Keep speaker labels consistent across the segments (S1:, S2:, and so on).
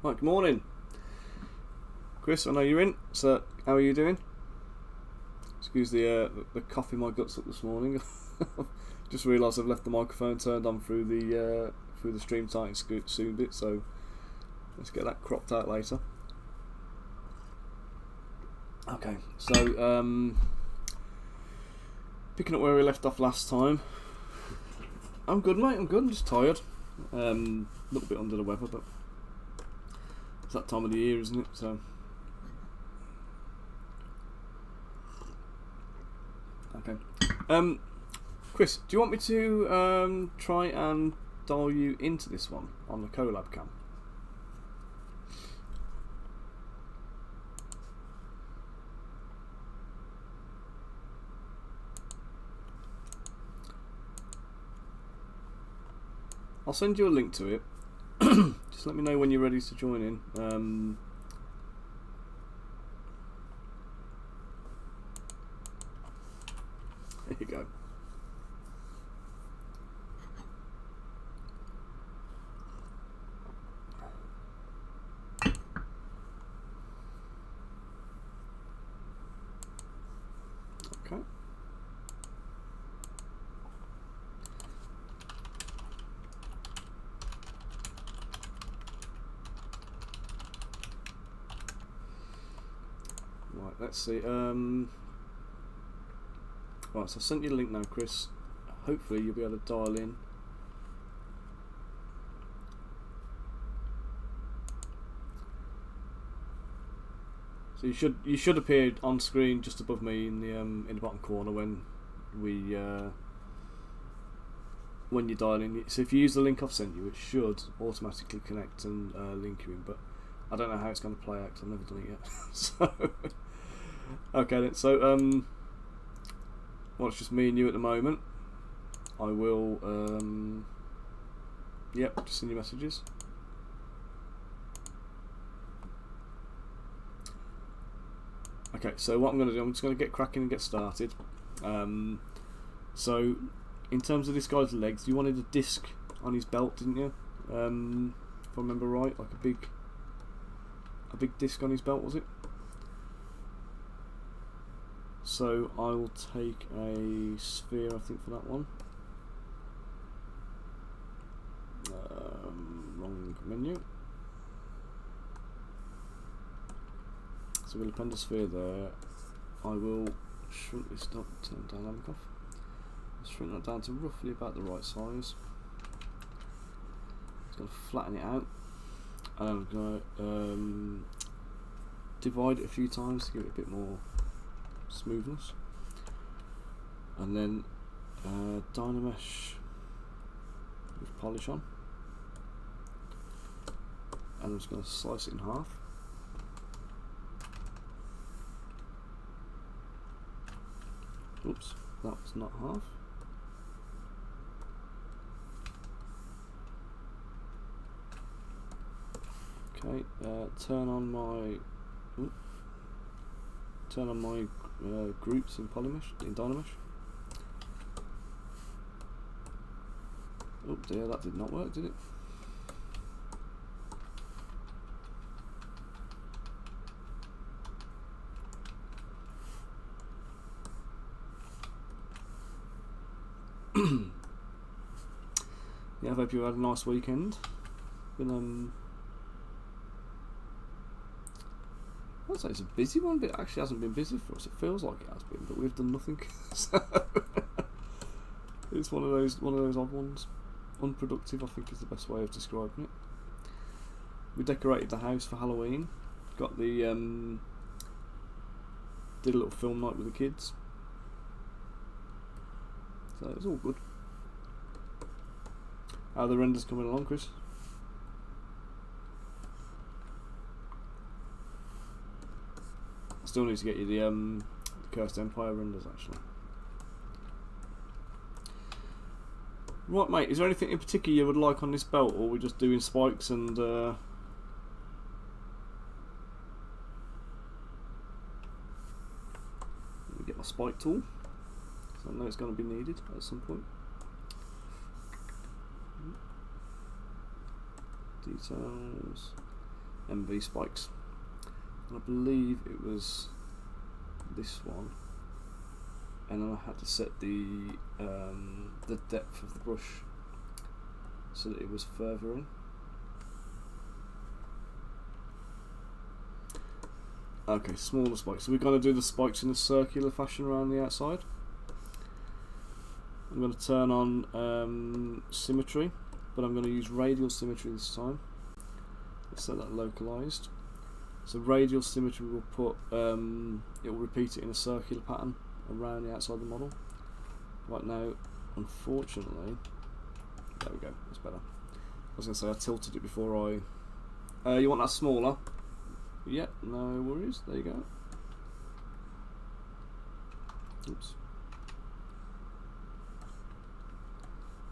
S1: Right, good morning. Chris, I know you're in, so how are you doing? Excuse the cough in my guts up this morning. Just realised I've left the microphone turned on through the stream tight soon bit, so let's get that cropped out later. Okay, so picking up where we left off last time. I'm good, mate. I'm good. I'm just tired. A little bit under the weather, but it's that time of the year, isn't it? So, okay. Chris, do you want me to try and dial you into this one on the collab cam? I'll send you a link to it. Just let me know when you're ready to join in. There you go. Okay. Right, let's see. Right, so I sent you the link now, Chris. Hopefully you'll be able to dial in. So you should appear on screen just above me in the bottom corner when you dial in. So if you use the link I've sent you, it should automatically connect and link you in. But I don't know how it's going to play out because I've never done it yet. So okay then. So well, it's just me and you at the moment. I will yep, just send you messages. Okay, so what I'm going to do, I'm just going to get cracking and get started. So, in terms of this guy's legs, you wanted a disc on his belt, didn't you? If I remember right, like a big disc on his belt, was it? So I'll take a sphere, I think, for that one. Wrong menu. So we'll append a sphere there. I will shrink this down, turn dynamic off. I'll shrink that down to roughly about the right size. Just going to flatten it out. And I'm going to divide it a few times to give it a bit more smoothness. And then Dynamesh with polish on. And I'm just going to slice it in half. Oops, that was not half. Okay, turn on my groups in Dynamesh. Oh dear, that did not work, did it? Yeah, I hope you had a nice weekend. Been I'd say it's a busy one, but it actually hasn't been busy for us. It feels like it has been, but we've done nothing. So it's one of those odd ones. Unproductive, I think, is the best way of describing it. We decorated the house for Halloween. Got the did a little film night with the kids. So it's all good. How are the renders coming along, Chris? I still need to get you the Cursed Empire renders, actually. Right, mate, is there anything in particular you would like on this belt, or are we just doing spikes and let me get my spike tool, because I know it's going to be needed at some point. Details, MV spikes, and I believe it was this one, and then I had to set the depth of the brush so that it was further in. Okay, smaller spikes. So we're going to do the spikes in a circular fashion around the outside. I'm going to turn on symmetry, but I'm going to use radial symmetry this time. Let's set that localized. So radial symmetry will put it will repeat it in a circular pattern around the outside of the model. Right now, unfortunately, there we go, that's better. I was going to say I tilted it before you want that smaller? Yep, no worries, there you go. Oops.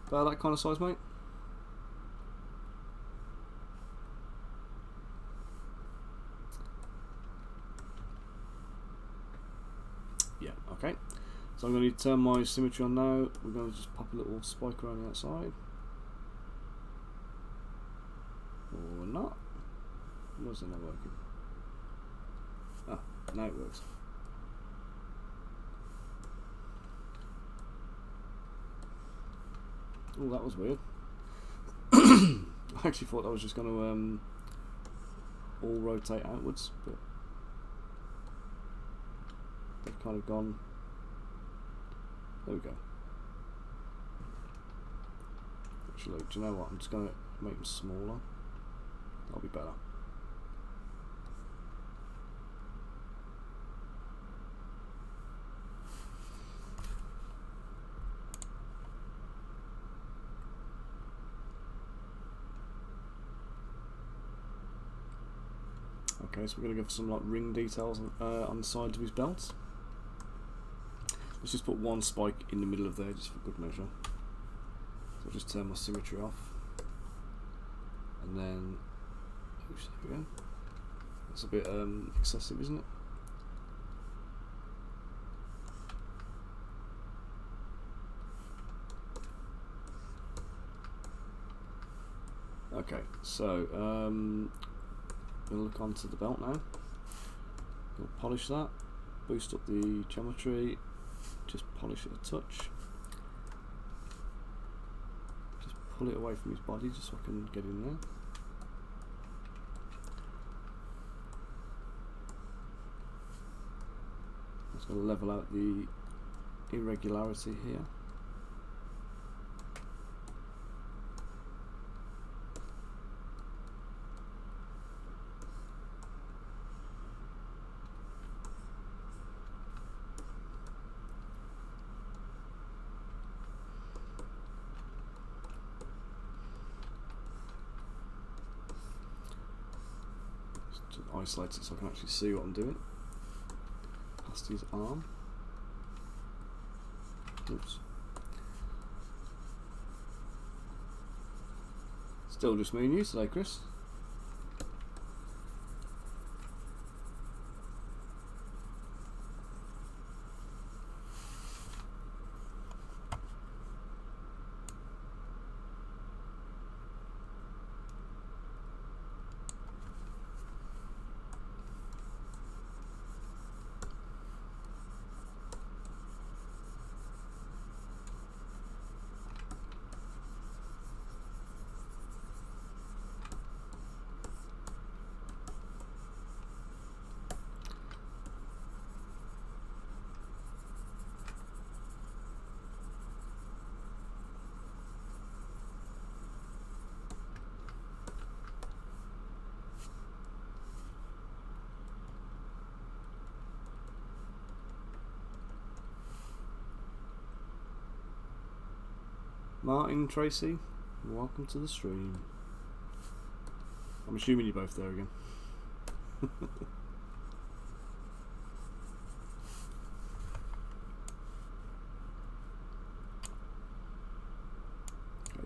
S1: About that kind of size, mate? Yeah, okay. So I'm going to turn my symmetry on now. We're going to just pop a little spike around the outside. Or not. Why is it not working? Ah, now it works. Oh, that was weird. I actually thought I was just going to all rotate outwards, but they've kind of gone. There we go. Actually, do you know what? I'm just going to make them smaller. That'll be better. Okay, so we're going to give some like ring details on the sides of his belt. Let's just put one spike in the middle of there, just for good measure. So I'll just turn my symmetry off, and then oops, there we go. That's a bit excessive, isn't it? Okay, so we'll look onto the belt now. We'll polish that, boost up the geometry, just polish it a touch. Just pull it away from his body just so I can get in there. Just going to level out the irregularity here. Isolate it so I can actually see what I'm doing. Past his arm. Oops. Still just me and you today, Chris. Martin, Tracy, welcome to the stream. I'm assuming you're both there again.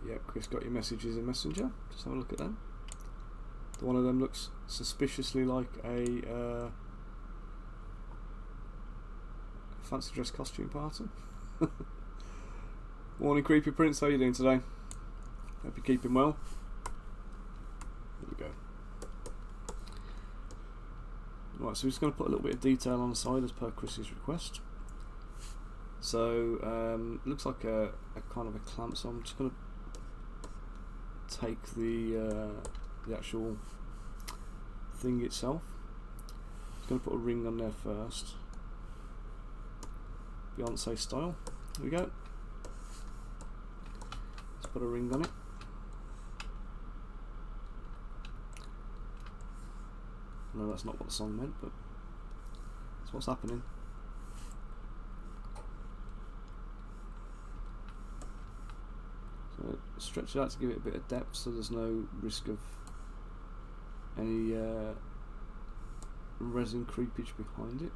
S1: Yeah, Chris got your messages in Messenger. Just have a look at them. One of them looks suspiciously like a fancy dress costume party. Morning, Creepy Prince. How are you doing today? Hope you're keeping well. There we go. Right, so we're just going to put a little bit of detail on the side as per Chris's request. So looks like a kind of a clamp. So I'm just going to take the actual thing itself. Just going to put a ring on there first, Beyonce style. There we go. Put a ring on it. No, that's not what the song meant, but that's what's happening. So stretch it out to give it a bit of depth so there's no risk of any resin creepage behind it.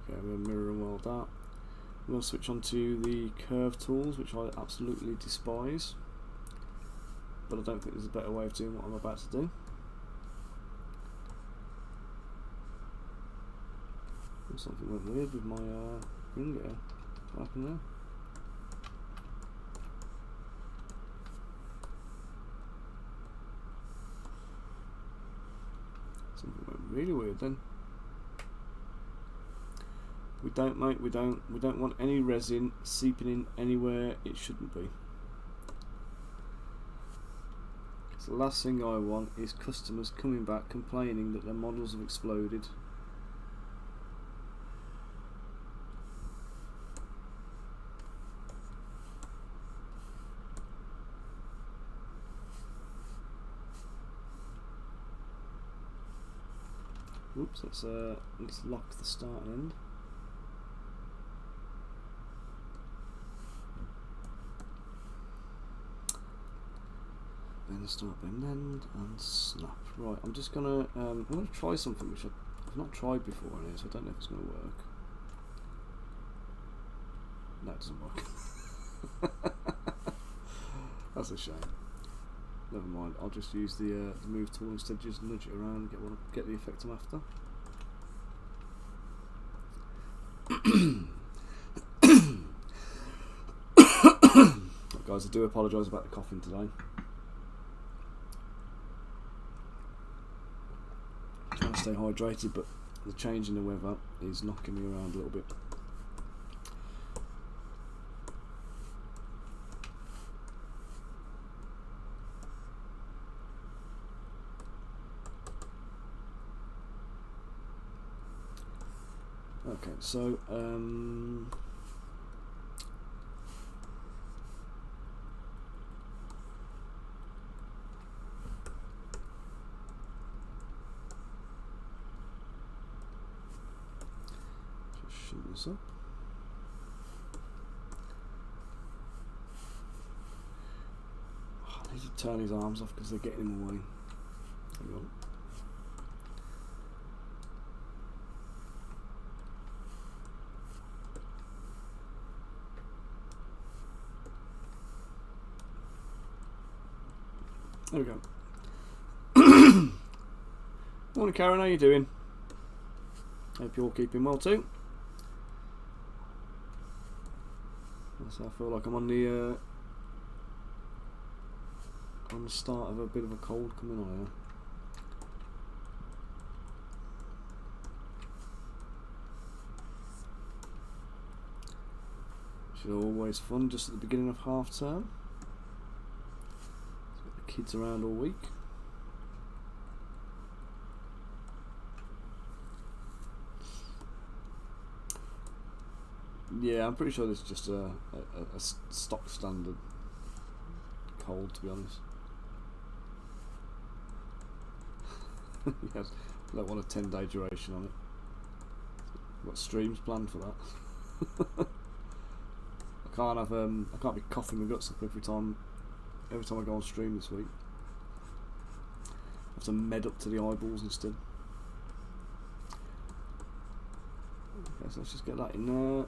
S1: Okay, we'll mirror and weld that. We'll switch on to the curve tools, which I absolutely despise, but I don't think there's a better way of doing what I'm about to do. Something went weird with my ring there. What happened there? Something went really weird then. We don't, mate. We don't want any resin seeping in anywhere it shouldn't be. So the last thing I want is customers coming back complaining that their models have exploded. Oops, let's lock the start and end. Then start, bend, end, and snap. Right, I'm just gonna try something which I've not tried before in here, so I don't know if it's gonna work. No, it doesn't work. That's a shame. Never mind. I'll just use the move tool instead. Just nudge it around and get the effect I'm after. Guys, I do apologise about the coughing today. I'm trying to stay hydrated, but the change in the weather is knocking me around a little bit. Okay, so just shim this up. Oh, I need to turn his arms off because they're getting in the way. Hang on. There we go. Morning Karen, how you doing? Hope you're all keeping well too. So I feel like I'm on the start of a bit of a cold coming on here. Which is always fun just at the beginning of half term. Kids around all week. Yeah, I'm pretty sure this is just a stock standard cold, to be honest. Yes, I don't want a 10-day duration on it. I've got streams planned for that. I can't be coughing my guts up every time I go on stream this week. I have to med up to the eyeballs instead. Okay, so let's just get that in there.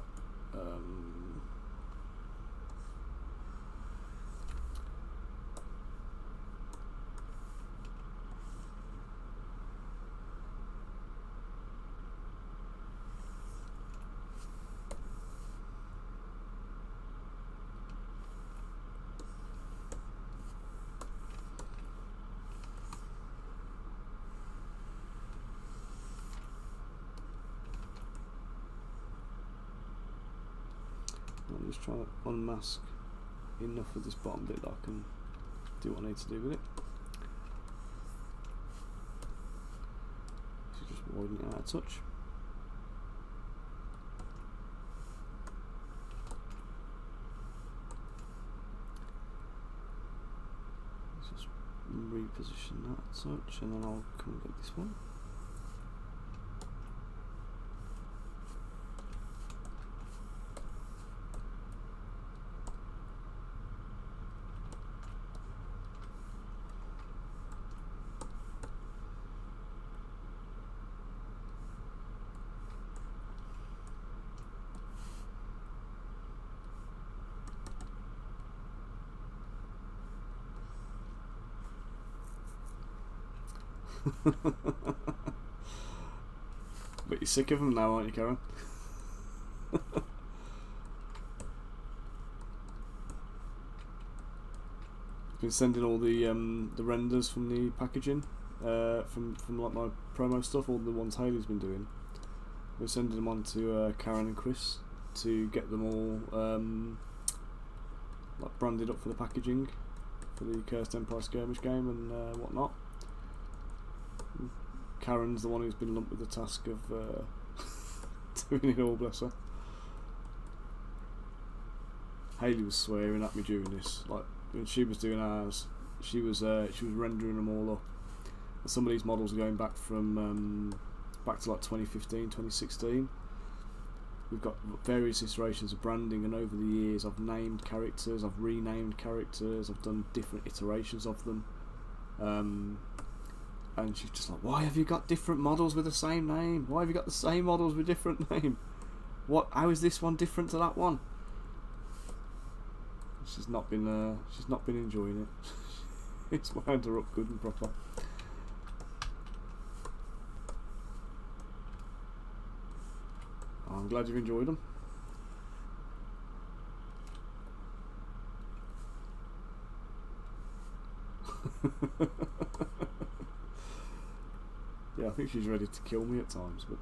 S1: I'm just trying to unmask enough of this bottom bit that I can do what I need to do with it. So just widen it out a touch. Let's just reposition that a touch, and then I'll come and get this one. But you're sick of them now, aren't you, Karen? Been sending all the renders from the packaging, from like my promo stuff, all the ones Hayley's been doing. we're sending them on to Karen and Chris to get them all like branded up for the packaging for the Cursed Empire Skirmish game and whatnot. Karen's the one who's been lumped with the task of doing it all, bless her. Hayley was swearing at me during this, like when she was doing ours. She was rendering them all up. And some of these models are going back from back to like 2015, 2016. We've got various iterations of branding, and over the years I've named characters, I've renamed characters, I've done different iterations of them. And she's just like, why have you got different models with the same name? Why have you got the same models with different name? How is this one different to that one? She's not been enjoying it. It's wound her up good and proper. I'm glad you've enjoyed them. Yeah, I think she's ready to kill me at times, but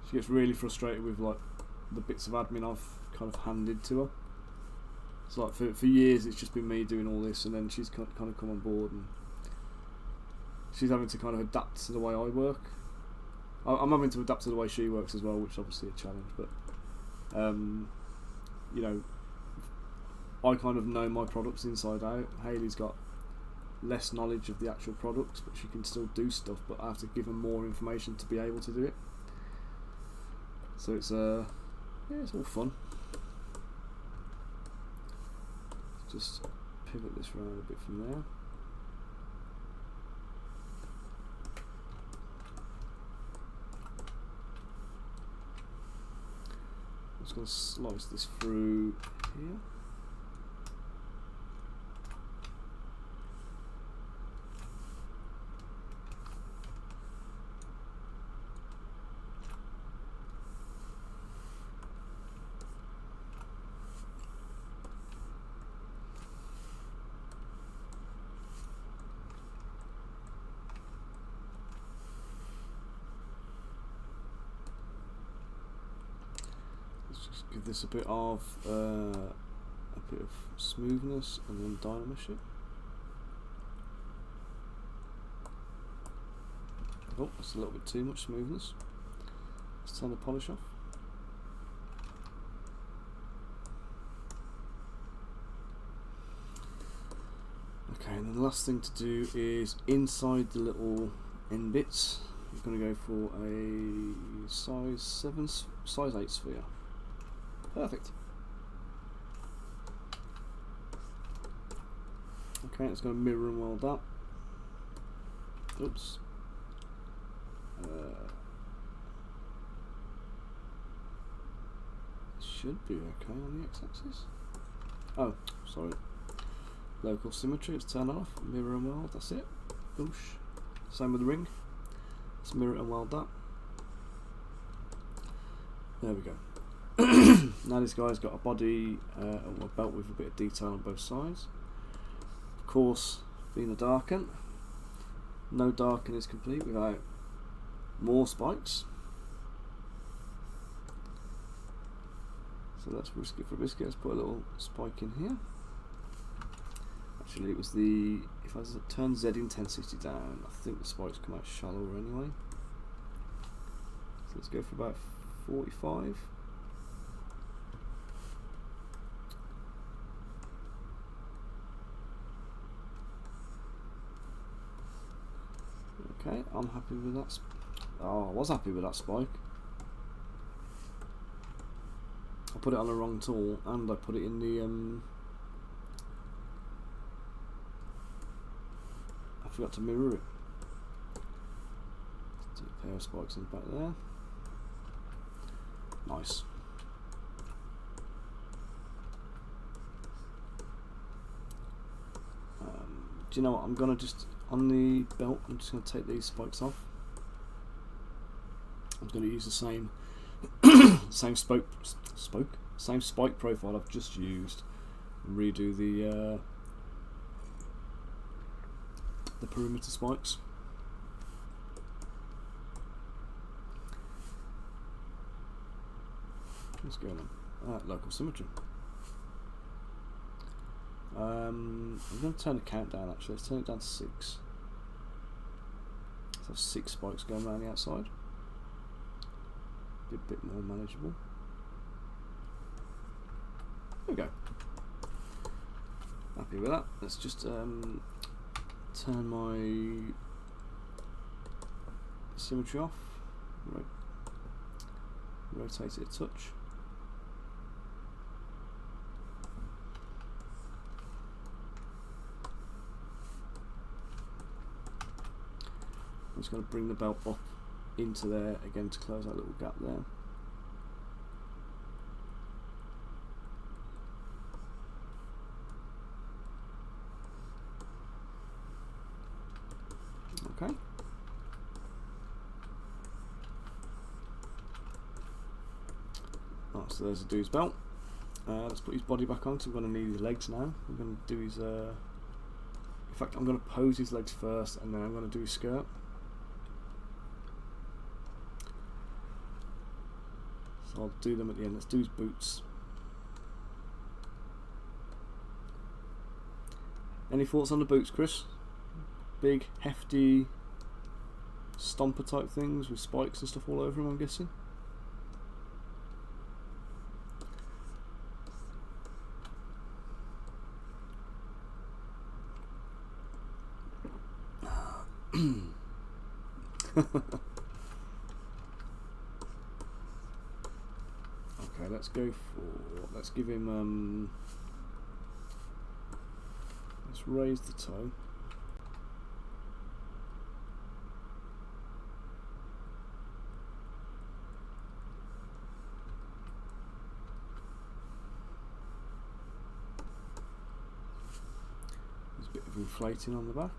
S1: she gets really frustrated with like the bits of admin I've kind of handed to her. It's like for years it's just been me doing all this, and then she's kind of come on board and she's having to kind of adapt to the way I work. I'm having to adapt to the way she works as well, which is obviously a challenge, but you know, I kind of know my products inside out. Hayley's got less knowledge of the actual products, but she can still do stuff, but I have to give her more information to be able to do it. So it's yeah, it's all fun. Just pivot this around a bit from there. I'm just going to slice this through here. Give this a bit of smoothness and then dynamish it. Oh, that's a little bit too much smoothness. Let's turn the polish off. Okay, and then the last thing to do is inside the little end bits. We're going to go for a size 8 sphere. Perfect. Okay, it's going to mirror and weld that. Oops. Should be okay on the x-axis. Oh, sorry. Local symmetry, let's turn off. Mirror and weld, that's it. Boosh. Same with the ring. Let's mirror and weld that. There we go. Now this guy's got a body or a belt with a bit of detail on both sides. Of course, being a Darkun, no Darkun is complete without more spikes. So let's risk it for a biscuit. Let's put a little spike in here. Actually, it was the, if I turn Z intensity down, I think the spikes come out shallower anyway. So let's go for about 45. Okay, I'm happy with that. Oh, I was happy with that spike. I put it on the wrong tool, and I put it in the I forgot to mirror it. Let's do a pair of spikes in the back there. Nice. Do you know what? I'm gonna just, on the belt, I'm just gonna take these spikes off. I'm gonna use the same same spike profile I've just used, and redo the perimeter spikes. What's going on? Local symmetry. I'm going to turn the count down actually. Let's turn it down to 6. Let's have 6 spikes going around the outside. Be a bit more manageable. There we go. Happy with that. Let's just turn my symmetry off. Rotate it a touch. I'm just going to bring the belt up into there again to close that little gap there. Okay. Oh, so there's a dude's belt. Let's put his body back on because we're going to need his legs now. We're going to do his. In fact, I'm going to pose his legs first, and then I'm going to do his skirt. So I'll do them at the end. Let's do his boots. Any thoughts on the boots, Chris? Big, hefty, stomper type things with spikes and stuff all over them, I'm guessing. Okay, let's go for, let's give him, let's raise the toe. There's a bit of inflating on the back.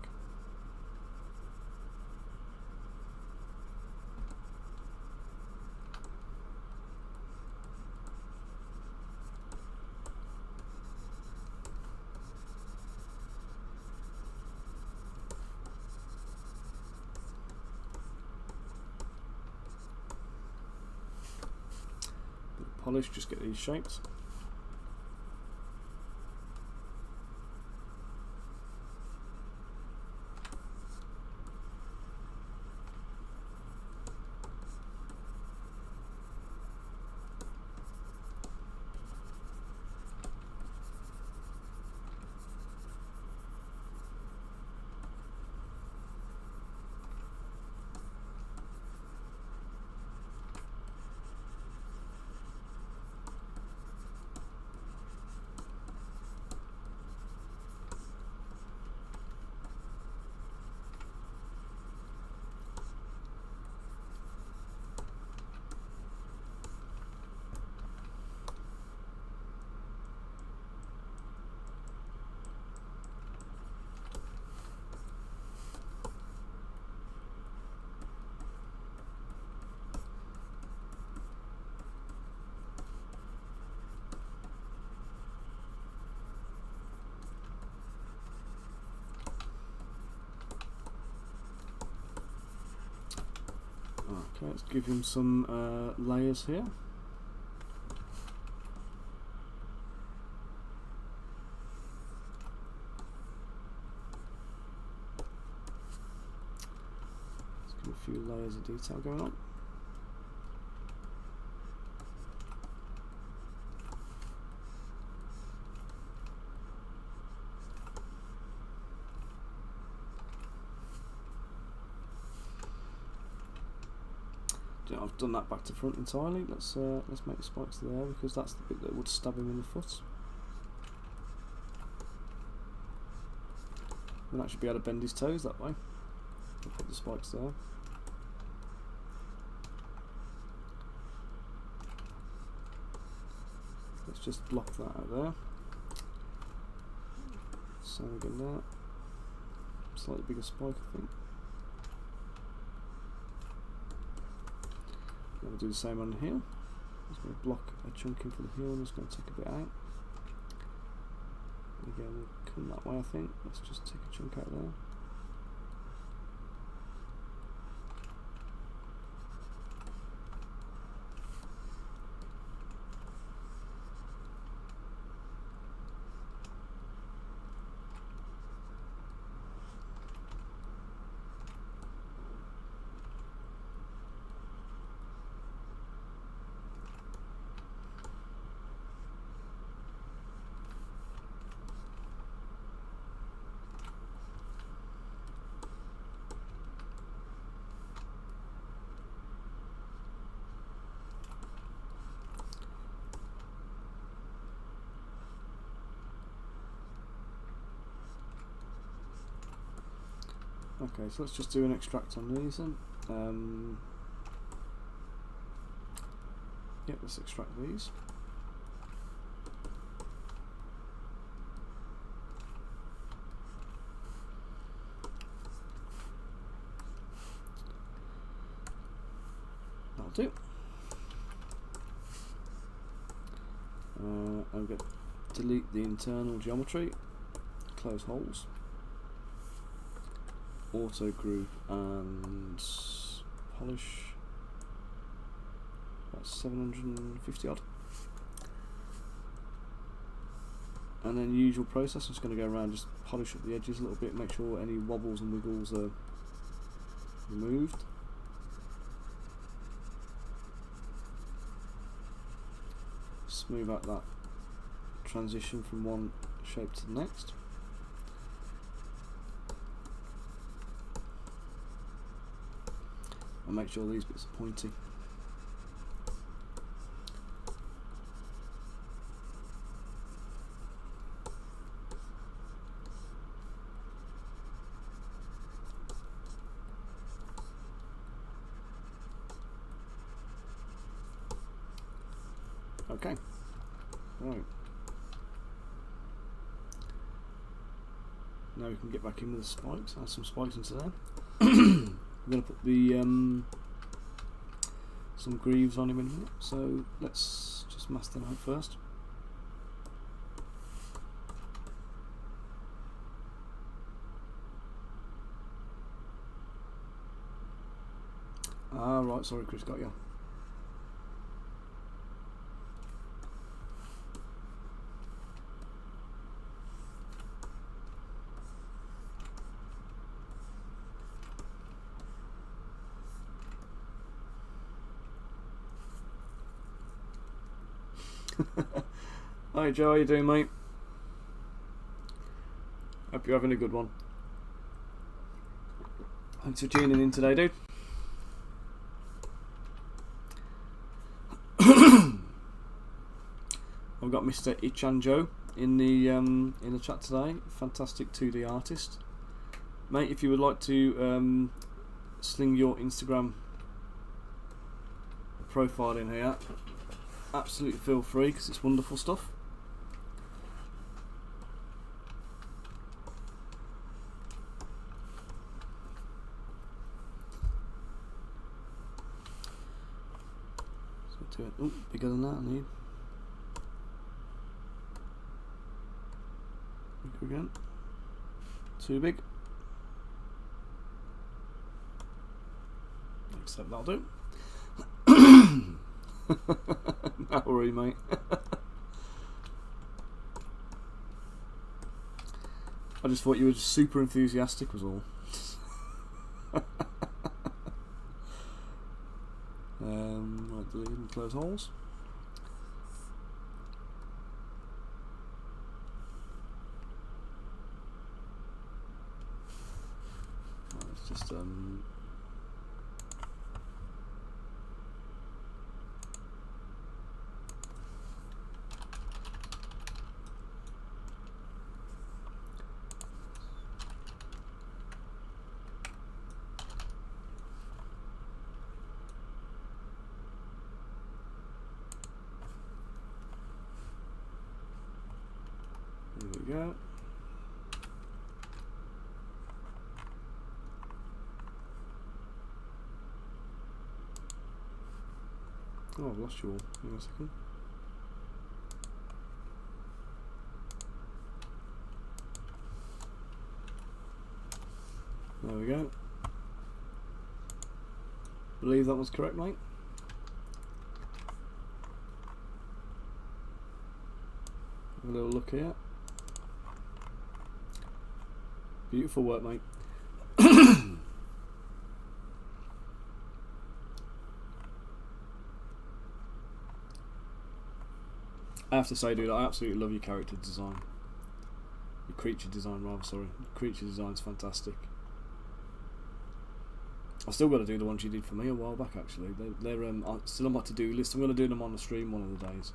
S1: Polish, just get these shapes. Okay, let's give him some layers here. Let's give a few layers of detail going on. I've done that back to front entirely. Let's make the spikes there because that's the bit that would stab him in the foot. We'll actually be able to bend his toes that way. I'll put the spikes there. Let's just block that out there. Same again there. Slightly bigger spike, I think. We'll do the same on the heel. Just going to block a chunk in for the heel and just going to take a bit out. Again, we'll come that way, I think. Let's just take a chunk out there. Okay, so let's just do an extract on these then. Yep, let's extract these. That'll do. I'm going to delete the internal geometry, close holes, auto group and polish. That's 750 odd. And then usual process, I'm just going to go around, just polish up the edges a little bit, make sure any wobbles and wiggles are removed. Smooth out that transition from one shape to the next. And make sure these bits are pointy. Okay, right. Now we can get back in with the spikes. Add some spikes into there. I'm going to put the some greaves on him in a minute. So let's just mask them out first. Ah, right. Sorry, Chris, got you. Hi Joe, how you doing, mate? Hope you're having a good one. Thanks for tuning in today, dude. I've got Mr. Ichanjo in the chat today. Fantastic 2D artist, mate. If you would like to sling your Instagram profile in here, absolutely feel free, because it's wonderful stuff. So do it. Oh, bigger than that, I need. Bigger again. Too big. Except that'll do. Don't worry, mate. I just thought you were just super enthusiastic was all. Right, delete and close holes. Right, let's just there we go. Oh, I've lost you all. Hang on a second. There we go. Believe that was correct, mate. Have a little look here. Beautiful work, mate. I have to say, dude, I absolutely love your character design. Your creature design, rather, sorry. Your creature design's fantastic. I've still got to do the ones you did for me a while back, actually. They're still on my to-do list. I'm going to do them on the stream one of the days.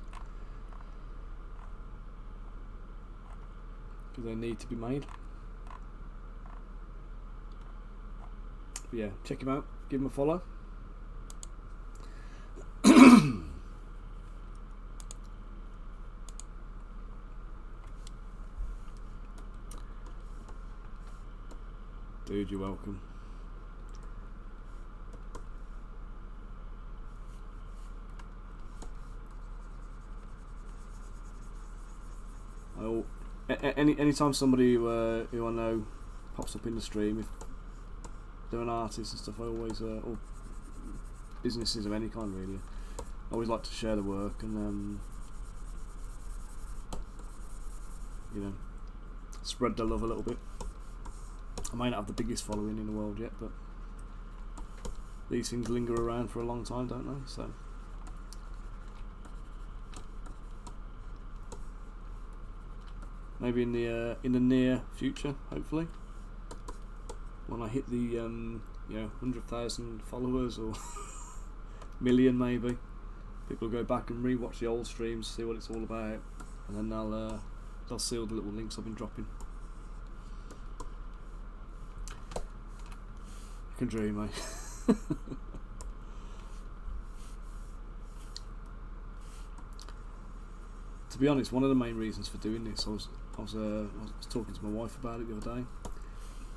S1: Because they need to be made. But yeah, check him out, give him a follow. Dude, you're welcome. Anytime somebody who I know pops up in the stream, if they're an artist and stuff, I always, or businesses of any kind really, I always like to share the work and you know, spread the love a little bit. I may not have the biggest following in the world yet, but these things linger around for a long time, don't they? So maybe in the near future, hopefully, when I hit the you know, 100,000 followers or million, maybe people will go back and re-watch the old streams, see what it's all about, and then they'll see all the little links I've been dropping. You can dream, mate. To be honest, one of the main reasons for doing this, I was talking to my wife about it the other day.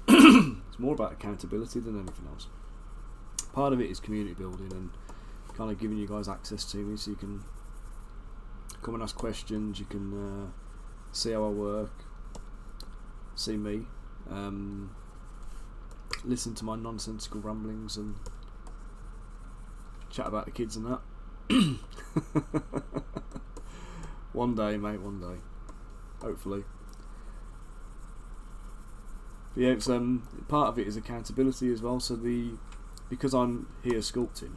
S1: It's more about accountability than anything else. Part of it is community building and kind of giving you guys access to me, so you can come and ask questions. You can see how I work, see me, listen to my nonsensical ramblings and chat about the kids and that. One day, mate, one day, hopefully. But yeah, it's part of it is accountability as well. So because I'm here sculpting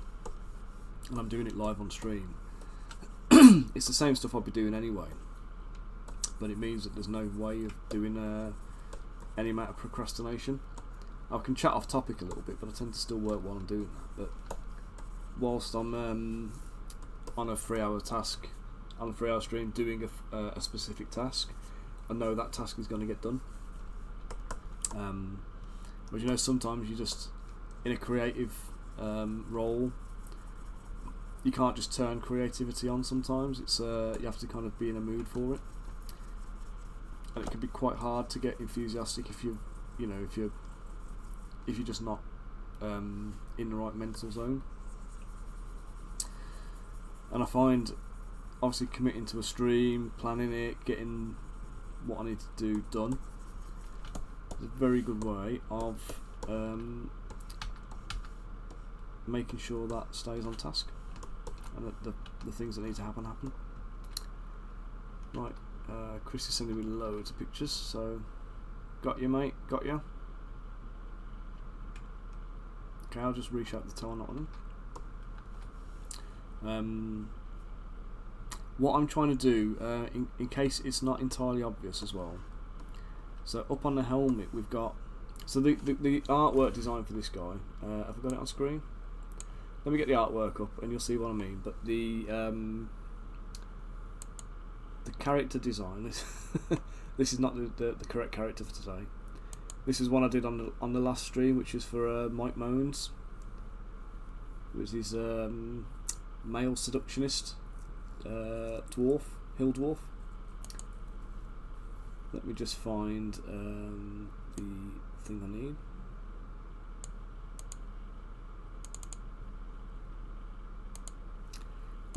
S1: and I'm doing it live on stream, it's the same stuff I'd be doing anyway, but it means that there's no way of doing any amount of procrastination. I can chat off topic a little bit, but I tend to still work while I'm doing that. But whilst I'm on a 3-hour task, on a 3-hour stream doing a specific task, I know that task is going to get done. But you know, sometimes you just, in a creative role, you can't just turn creativity on. Sometimes it's you have to kind of be in a mood for it, and it can be quite hard to get enthusiastic if you're just not in the right mental zone. And I find, obviously, committing to a stream, planning it, getting what I need to do done, is a very good way of making sure that stays on task and that the things that need to happen. Right, Chris is sending me loads of pictures, so got you, mate, got you. Okay, I'll just reshape the toe on that one. What I'm trying to do, in case it's not entirely obvious as well, so up on the helmet we've got, so the artwork design for this guy, have I got it on screen? Let me get the artwork up and you'll see what I mean. But the character design, this is not the correct character for today. This is one I did on the last stream, which is for Mike Moans, which is male seductionist dwarf, hill dwarf. Let me just find the thing I need.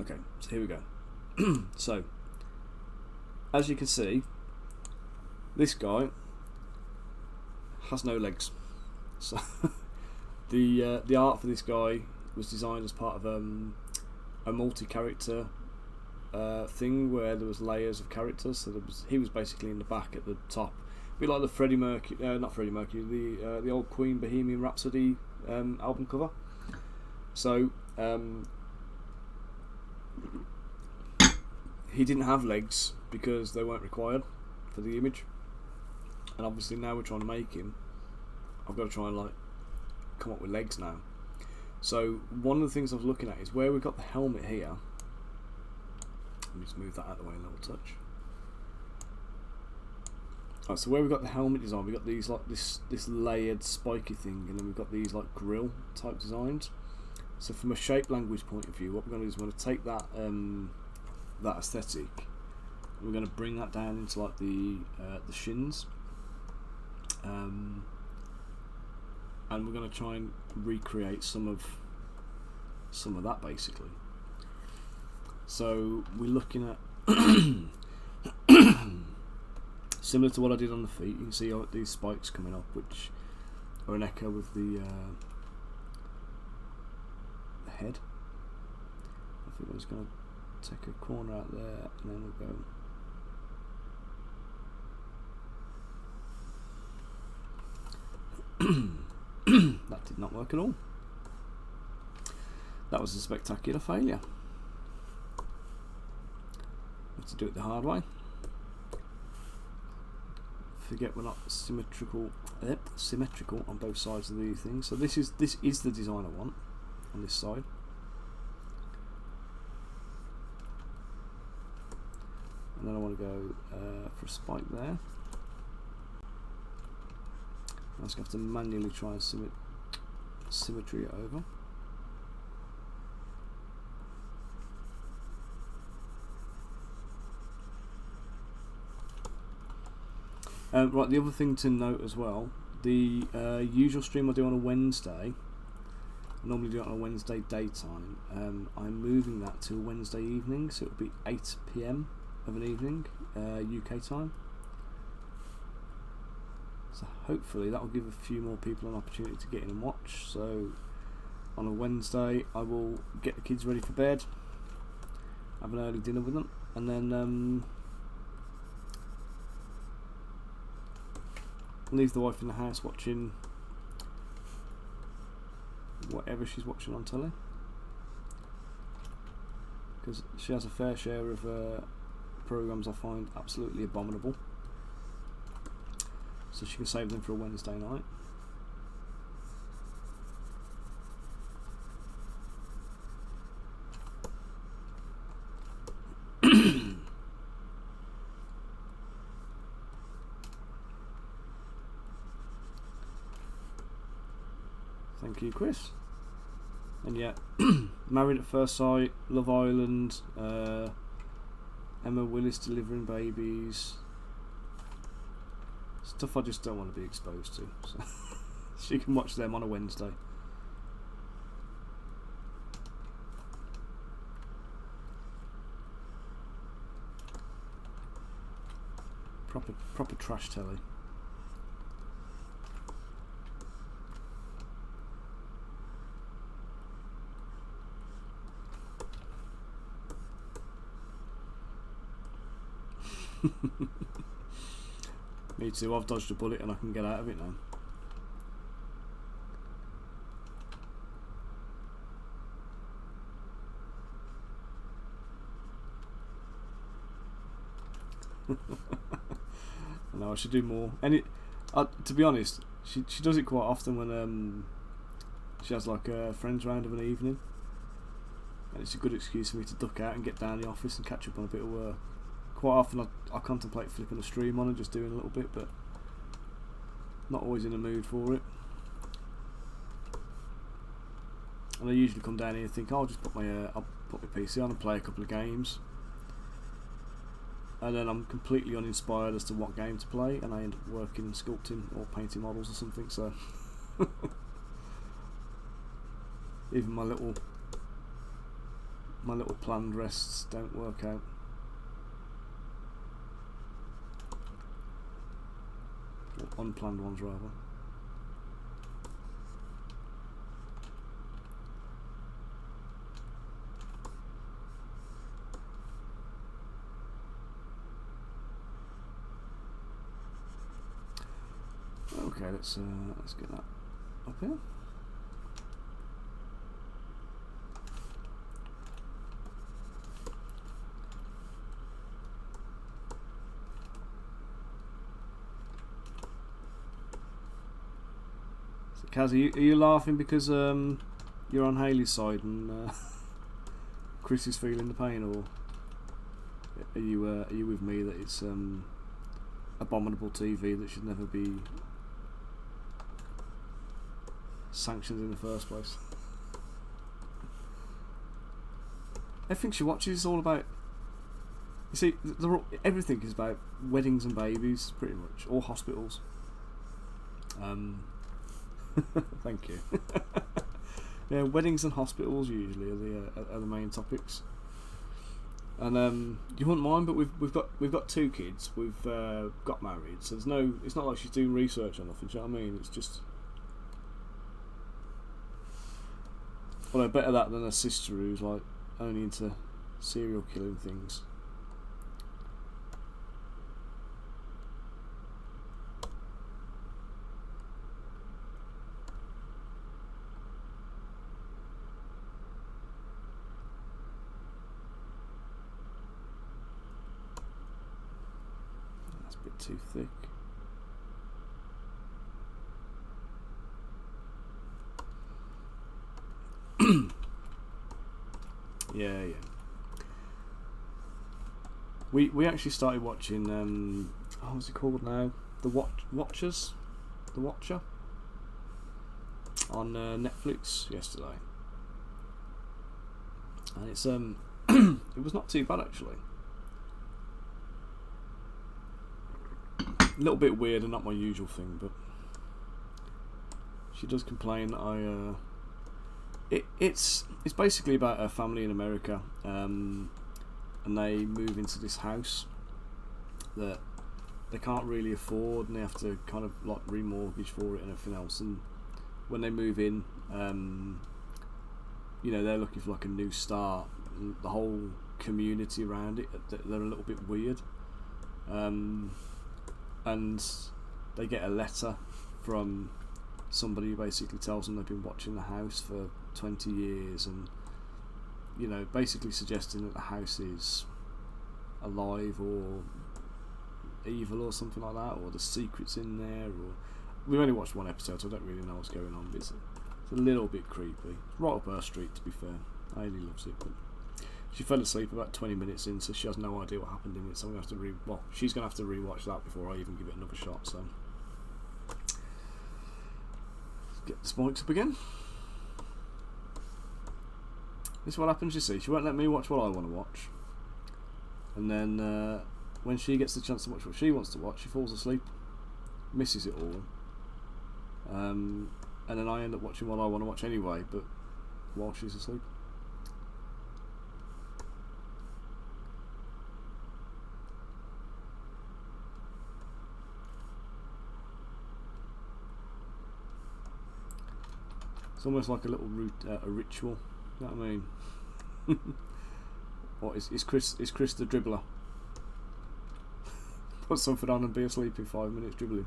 S1: Okay, so here we go. So, as you can see, this guy has no legs. So the art for this guy was designed as part of a multi-character thing where there was layers of characters. So he was basically in the back at the top, a bit like the Freddie Mercury, not Freddie Mercury, the old Queen Bohemian Rhapsody album cover. So he didn't have legs because they weren't required for the image, and obviously now we're trying to make him. I've got to try and like come up with legs now. So one of the things I was looking at is where we've got the helmet here. Let me just move that out of the way a little touch. Right, so where we've got the helmet design, we've got these like this layered spiky thing, and then we've got these like grill type designs. So from a shape language point of view, what we're going to do is we're going to take that that aesthetic, and we're going to bring that down into like the shins, and we're going to try and recreate some of that basically. So we're looking at similar to what I did on the feet. You can see these spikes coming up, which are an echo of the head. I think I'm just going to take a corner out there, and then we'll go. That did not work at all. That was a spectacular failure. Have to do it the hard way. Forget we're not symmetrical on both sides of these things. So this is the design I want on this side. And then I want to go for a spike there. I'm just going to have to manually try and symmetry it over. Right, the other thing to note as well, the usual stream I do on a Wednesday, I normally do it on a Wednesday daytime. I'm moving that to a Wednesday evening, so it'll be 8 PM of an evening, UK time. So hopefully that will give a few more people an opportunity to get in and watch. So on a Wednesday I will get the kids ready for bed, have an early dinner with them, and then leave the wife in the house watching whatever she's watching on telly, because she has a fair share of programs I find absolutely abominable, so she can save them for a Wednesday night. Thank you, Chris. And yeah, Married at First Sight, Love Island, Emma Willis delivering babies, stuff I just don't want to be exposed to. So she can watch them on a Wednesday. Proper trash telly. Me too, I've dodged a bullet and I can get out of it now. I know I should do more. And to be honest, she does it quite often when she has like friends round of an evening, and it's a good excuse for me to duck out and get down the office and catch up on a bit of work. Quite often I contemplate flipping a stream on and just doing a little bit, but not always in the mood for it. And I usually come down here and think, I'll put my PC on and play a couple of games, and then I'm completely uninspired as to what game to play, and I end up working and sculpting or painting models or something. So even my little planned rests don't work out. Or unplanned ones rather. Okay, let's get that up here. So Kaz, are you laughing because you're on Hayley's side and Chris is feeling the pain, or are you with me that it's abominable TV that should never be sanctioned in the first place. Everything she watches is all about. You see, everything is about weddings and babies, pretty much, or hospitals. Thank you. Yeah, weddings and hospitals usually are the main topics. And you wouldn't mind, but we've got 2 kids. We've got married, so it's not like she's doing research on nothing. Do you know what I mean? It's just, well, better that than a sister who's like only into serial killing things. That's a bit too thick. Yeah. We actually started watching what's it called now? The Watcher on Netflix yesterday, and it's it was not too bad actually. A little bit weird and not my usual thing, but she does complain that it's basically about a family in America, and they move into this house that they can't really afford, and they have to kind of like remortgage for it and everything else. And when they move in, you know, they're looking for like a new start. And the whole community around it, they're a little bit weird, and they get a letter from somebody who basically tells them they've been watching the house for 20 years, and you know, basically suggesting that the house is alive or evil or something like that, or the secret's in there. Or we've only watched 1 episode, so I don't really know what's going on, but it's a little bit creepy. It's right up her street, to be fair. Hayley loves it, but she fell asleep about 20 minutes in, so she has no idea what happened in it. So I'm gonna have to she's gonna have to rewatch that before I even give it another shot. So let's get the spikes up again. This is what happens, you see. She won't let me watch what I want to watch, and then when she gets the chance to watch what she wants to watch, she falls asleep, misses it all, and then I end up watching what I want to watch anyway, but while she's asleep. It's almost like a little a ritual. You know what I mean? What is Chris the dribbler? Put something on and be asleep in 5 minutes dribbling.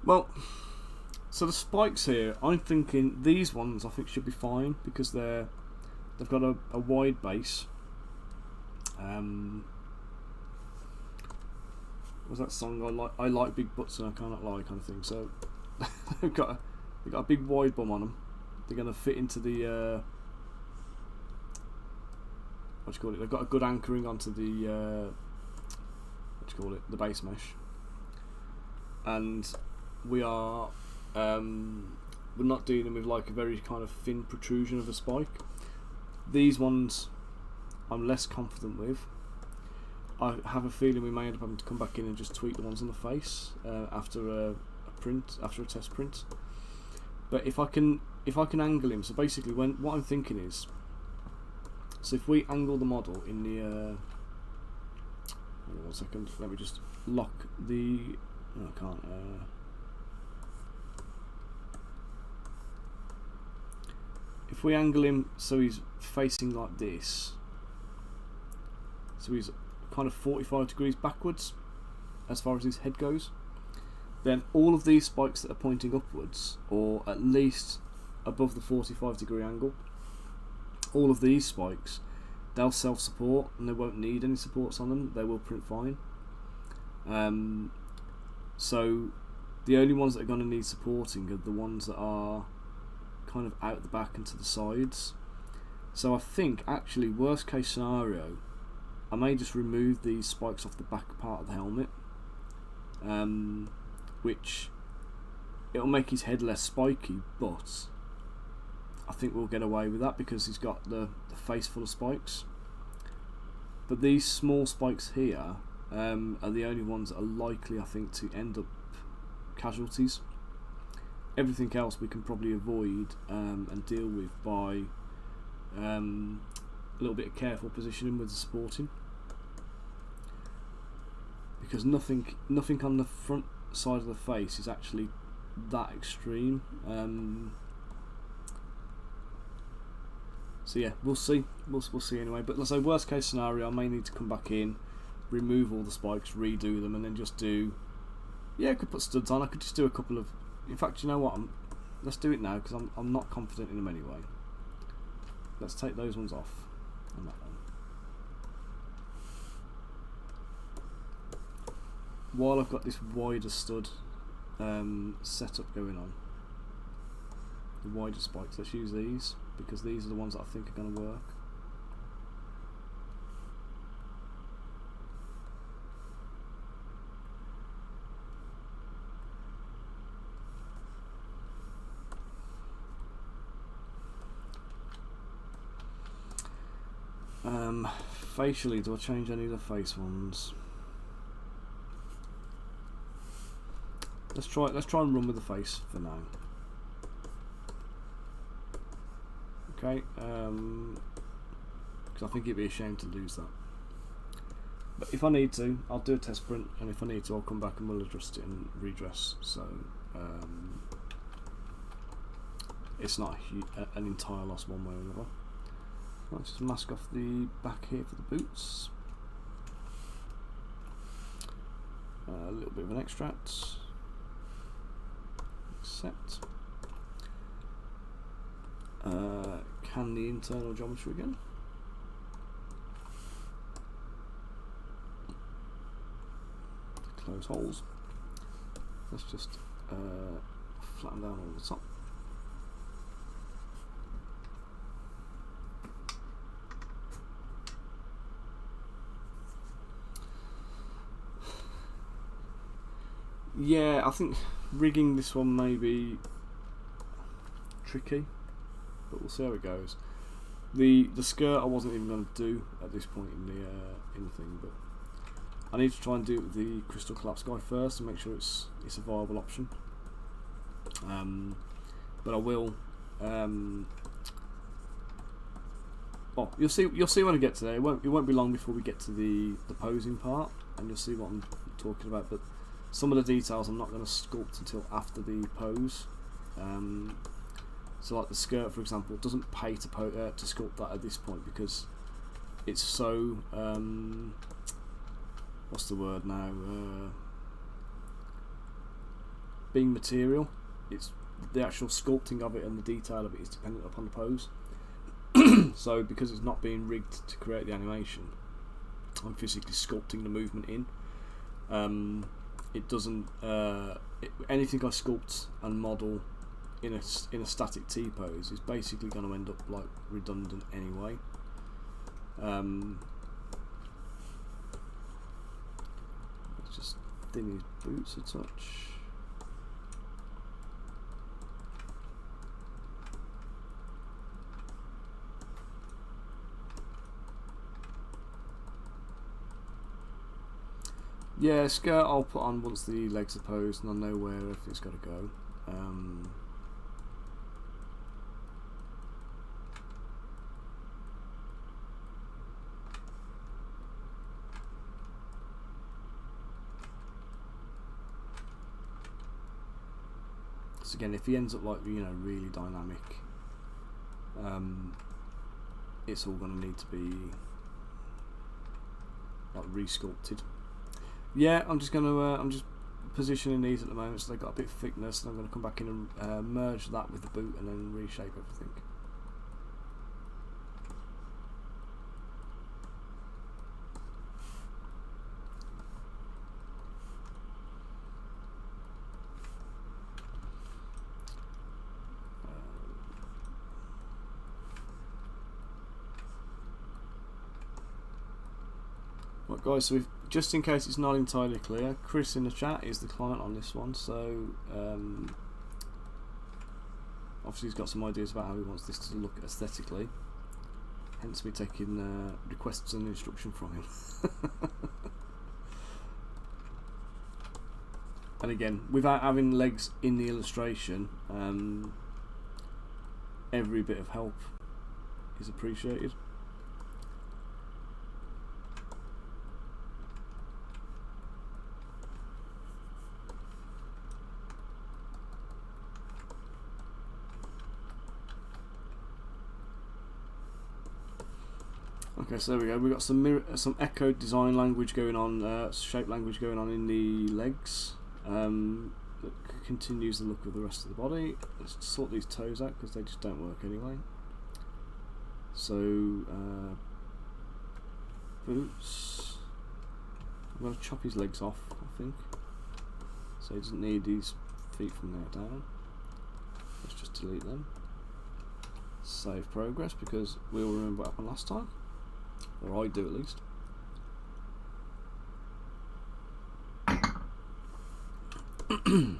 S1: Well, so the spikes here, I'm thinking these ones I think should be fine because they've got a wide base. Was that song I like big butts and I cannot lie kind of thing. So they've got a big wide bum on them. They're going to fit into the what do you call it? They've got a good anchoring onto the the base mesh. And we're not dealing with like a very kind of thin protrusion of a spike. These ones I'm less confident with. I have a feeling we may end up having to come back in and just tweak the ones on the face after a test print. But if I can angle him, so basically what I'm thinking is, So if we angle the model in the hold on 1 second, let me just lock the, no, I can't, if we angle him so he's facing like this, so he's kind of 45 degrees backwards as far as his head goes, then all of these spikes that are pointing upwards, or at least above the 45-degree angle, all of these spikes, they'll self-support and they won't need any supports on them. They will print fine. So the only ones that are going to need supporting are the ones that are kind of out the back and to the sides. So I think actually, worst case scenario, I may just remove these spikes off the back part of the helmet, which it'll make his head less spiky, but I think we'll get away with that because he's got the face full of spikes. But these small spikes here are the only ones that are likely, I think, to end up casualties. Everything else we can probably avoid and deal with by a little bit of careful positioning with the supporting, because nothing on the front side of the face is actually that extreme. So yeah, we'll see. We'll see anyway. But let's say worst case scenario, I may need to come back in, remove all the spikes, redo them, and then just do. Yeah, I could put studs on. I could just do a couple of. In fact, you know what? Let's do it now because I'm not confident in them anyway. Let's take those ones off. And that one. While I've got this wider stud setup going on, the wider spikes. Let's use these, because these are the ones that I think are going to work. Facially, do I change any of the face ones? Let's try and run with the face for now. Okay, because I think it'd be a shame to lose that. But if I need to, I'll do a test print, and if I need to, I'll come back and we'll adjust it and redress. So it's not an entire loss one way or another. Let's just mask off the back here for the boots. A little bit of an extract. Accept. Can the internal geometry again. Close holes. Let's just flatten down all the top. Yeah, I think rigging this one may be tricky, but we'll see how it goes. The skirt I wasn't even going to do at this point in the thing, but I need to try and do it with the crystal collapse guy first and make sure it's a viable option. But I will. Oh, you'll see when I get to there. It won't be long before we get to the posing part, and you'll see what I'm talking about. But some of the details I'm not going to sculpt until after the pose. So like the skirt, for example, it doesn't pay to sculpt that at this point because it's so what's the word now? Being material, it's the actual sculpting of it and the detail of it is dependent upon the pose. So because it's not being rigged to create the animation, I'm physically sculpting the movement in. It doesn't. Anything I sculpt and model in a static T pose is basically going to end up like redundant anyway. Let's just thin his boots a touch. Yeah, skirt I'll put on once the legs are posed and I know where everything's got to go. again, if he ends up like, you know, really dynamic, it's all going to need to be like re-sculpted. Yeah, I'm just positioning these at the moment so they've got a bit of thickness, and I'm going to come back in and merge that with the boot and then reshape everything. Right guys, so just in case it's not entirely clear, Chris in the chat is the client on this one, so obviously he's got some ideas about how he wants this to look aesthetically, hence me taking requests and instruction from him. And again, without having legs in the illustration, every bit of help is appreciated. Okay, so there we go. We've got some echo design language going on, shape language going on in the legs. That continues the look of the rest of the body. Let's sort these toes out because they just don't work anyway. So boots. I'm going to chop his legs off, I think. So he doesn't need these feet from there down. Let's just delete them. Save progress because we'll remember what happened last time. Or I do at least. It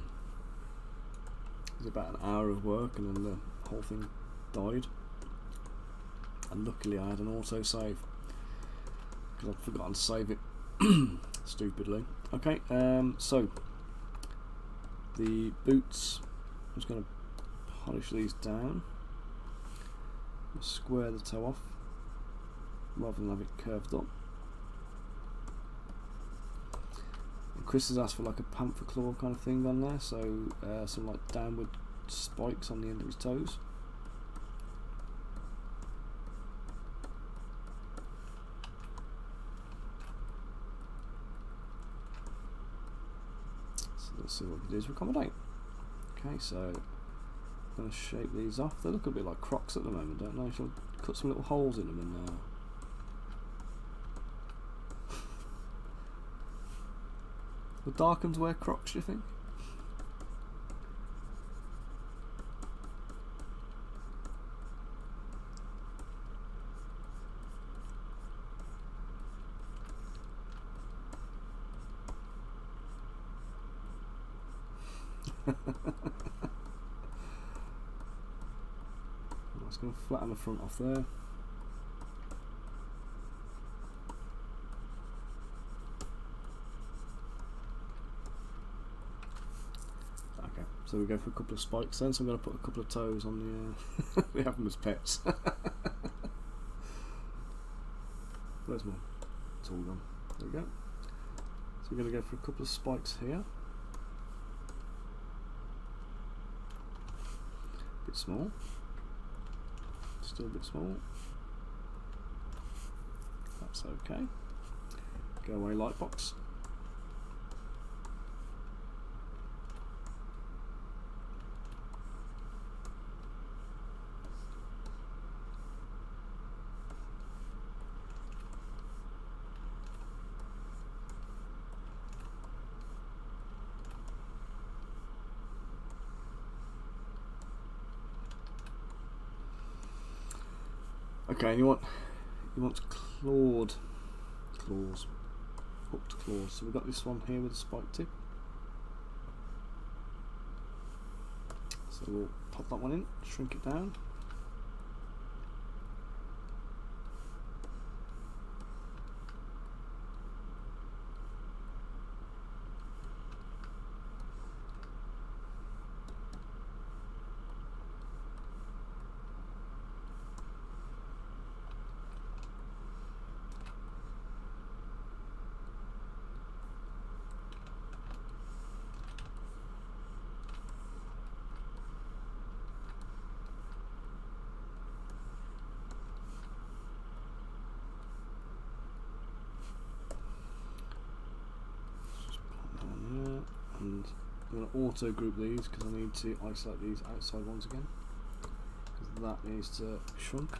S1: was about an hour of work and then the whole thing died. And luckily I had an auto save because I'd forgotten to save it stupidly. Okay, so the boots, I'm just going to polish these down, square the toe off rather than have it curved up. And Chris has asked for like a panther claw kind of thing on there, so some like downward spikes on the end of his toes. So let's see what we can do to accommodate. Okay, so I'm going to shape these off. They look a bit like Crocs at the moment, don't they? Shall I cut some little holes in them and would Darkuns wear Crocs, do you think? I'm just going to flatten the front off there. So we go for a couple of spikes then, so I'm going to put a couple of toes on the we have them as pets. Where's mine? It's all gone. There we go. So we're going to go for a couple of spikes here. A bit small. Still a bit small. That's okay. Go away lightbox. Okay, and you want claws, hooked claws. So we've got this one here with a spike tip. So we'll pop that one in, shrink it down. I'm going to auto group these because I need to isolate these outside ones again, because that needs to shrunk.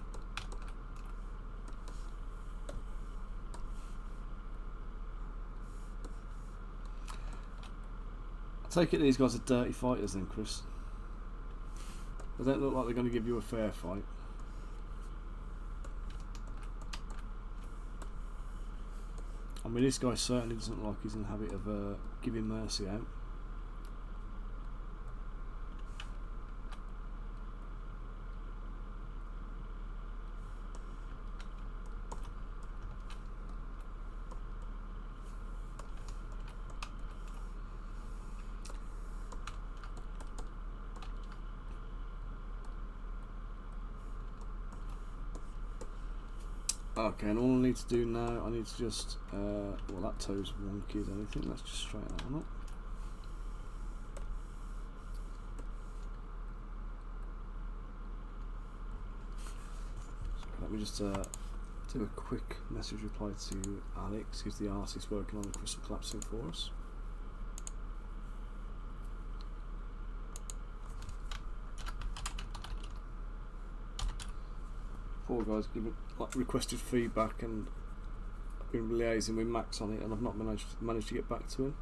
S1: I take it these guys are dirty fighters then, Chris. They don't look like they're going to give you a fair fight. I mean, this guy certainly doesn't look like he's in the habit of giving mercy out. Okay, and all I need to do now, I need to just, well, that toe's wonky as anything, let's just straighten that one up. So let me just do a quick message reply to Alex, who's the artist working on the crystal collapsing for us. Poor guy's given requested feedback, and I've been liaising with Max on it, and I've not managed to get back to him.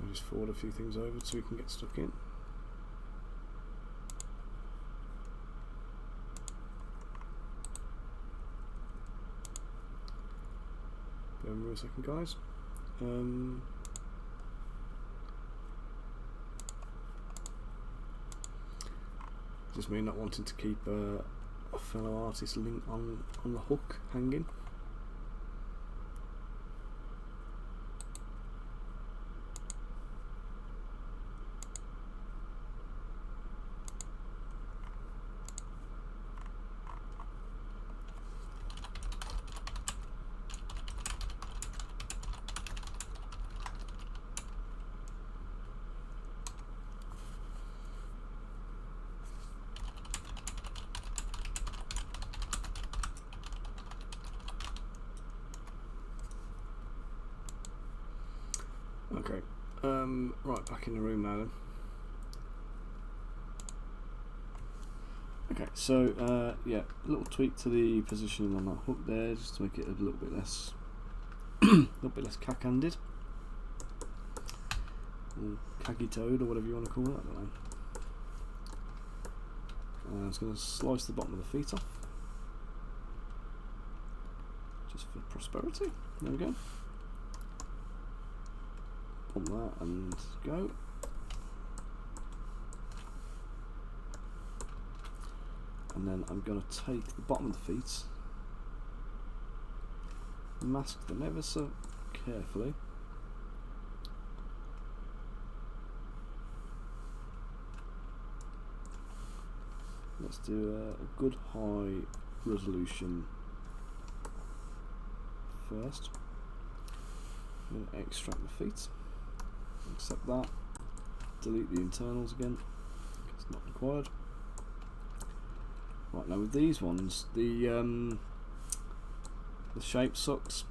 S1: I'll just forward a few things over so we can get stuck in. Bear with me a second, guys. Just me not wanting to keep a fellow artist link on the hook hanging. Okay, right, back in the room now then. Okay, so yeah, a little tweak to the positioning on that hook there, just to make it a little bit less, cack-handed, or caggy-toed, or whatever you want to call it. I don't know. I'm just going to slice the bottom of the feet off, just for prosperity. There we go. Pump that and go. And then I'm going to take the bottom of the feet, mask them ever so carefully. Let's do a good high resolution first. I'm going to extract the feet. Accept that. Delete the internals again. It's not required. Right, now with these ones, the shape sucks.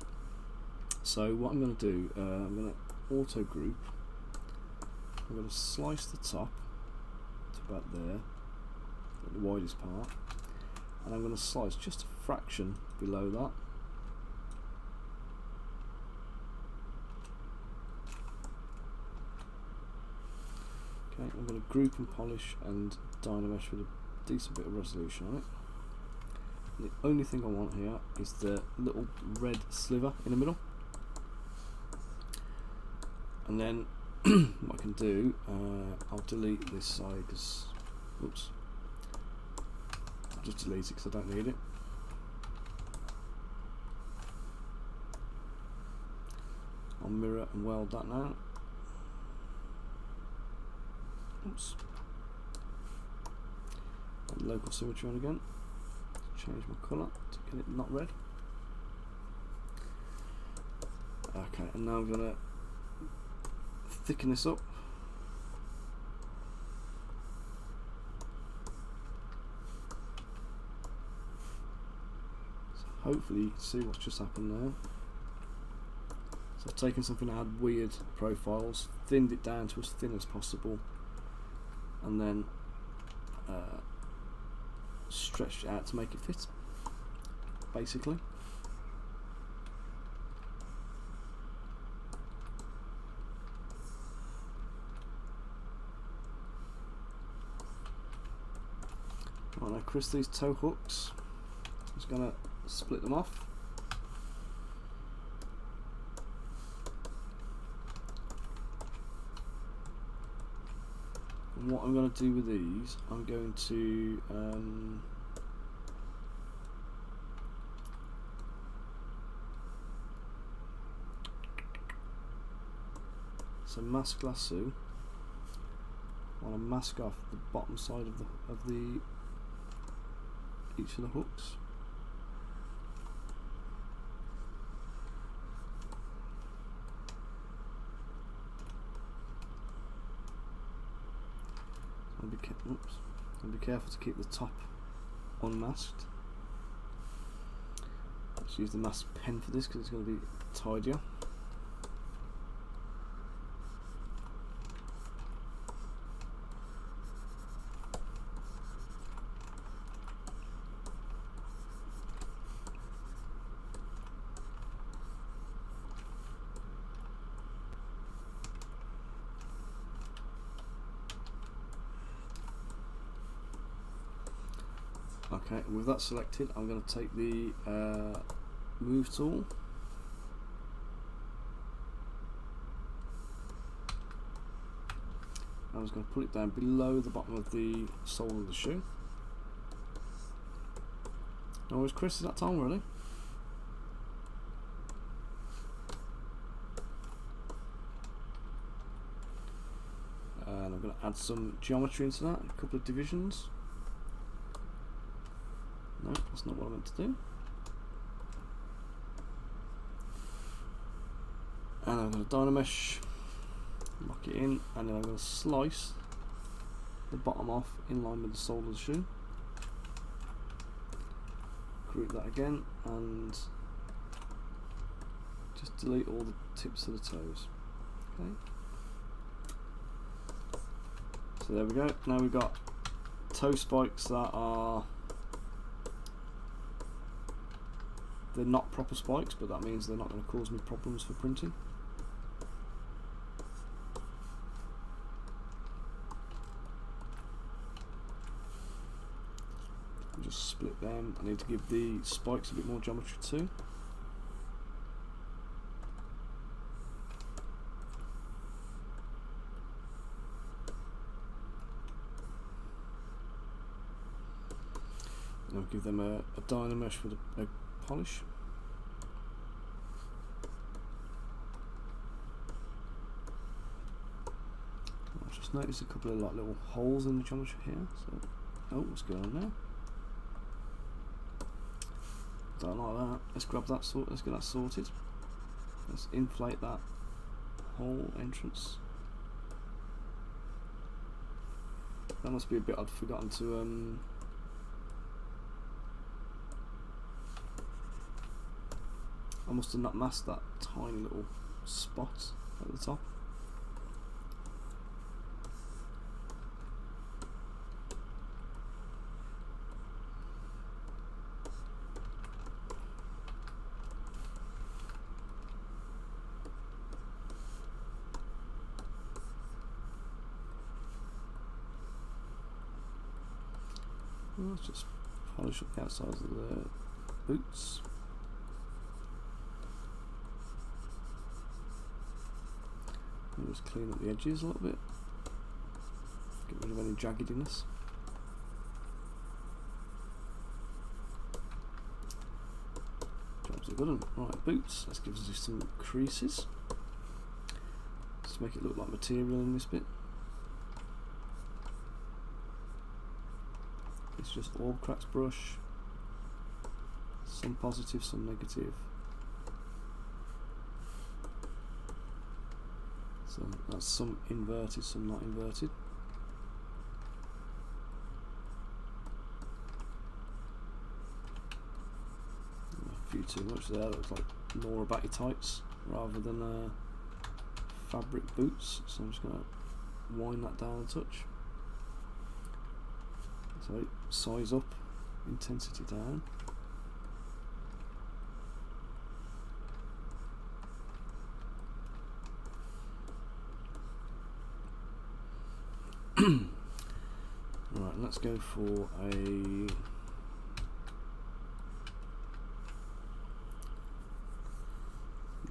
S1: So what I'm going to do, I'm going to auto group. I'm going to slice the top to about there, at the widest part, and I'm going to slice just a fraction below that. Okay, I'm going to group and polish and Dynamesh with a decent bit of resolution on it. And the only thing I want here is the little red sliver in the middle. And then what I can do, I'll delete this side because, oops, I'll just delete it because I don't need it. I'll mirror and weld that now. Oops. And local symmetry on again. Change my colour to get it not red. Okay, and now I'm going to thicken this up. So hopefully you can see what's just happened there. So I've taken something that had weird profiles, thinned it down to as thin as possible, and then stretched it out to make it fit, basically. Right, now Chris, these toe hooks, I'm just going to split them off. And what I'm going to do with these, I'm going to so mask lasso. I want to mask off the bottom side of the each of the hooks. I'll be careful to keep the top unmasked. Let's use the mask pen for this because it's going to be tidier. Okay, with that selected, I'm going to take the move tool. I'm just going to put it down below the bottom of the sole of the shoe. No worries, Chris, is that time ready? And I'm going to add some geometry into that, a couple of divisions. No, that's not what I meant to do. And I'm going to Dynamesh, lock it in, and then I'm going to slice the bottom off in line with the sole of the shoe. Group that again, and just delete all the tips of the toes. Okay. So there we go. Now we've got toe spikes that are, they're not proper spikes, but that means they're not going to cause me problems for printing. I'll just split them. I need to give the spikes a bit more geometry too. And I'll give them a Dynamesh with a polish. I've just noticed a couple of like little holes in the geometry here. So, oh, what's going on there? Don't like that. Let's grab that sort. Let's get that sorted. Let's inflate that hole entrance. That must be a bit I'd forgotten to I must have not masked that tiny little spot. at the top. Let's just polish up the outsides of the boots. And just clean up the edges a little bit. Get rid of any jaggediness. Jobs are good. Right, boots. Let's give us some creases. Just make it look like material in this bit. It's just all cracks brush, some positive, some negative. So that's some inverted, some not inverted. A few too much there, looks like Laura Batty tights rather than fabric boots, so I'm just going to wind that down a touch. So size up, intensity down. Right, let's go for a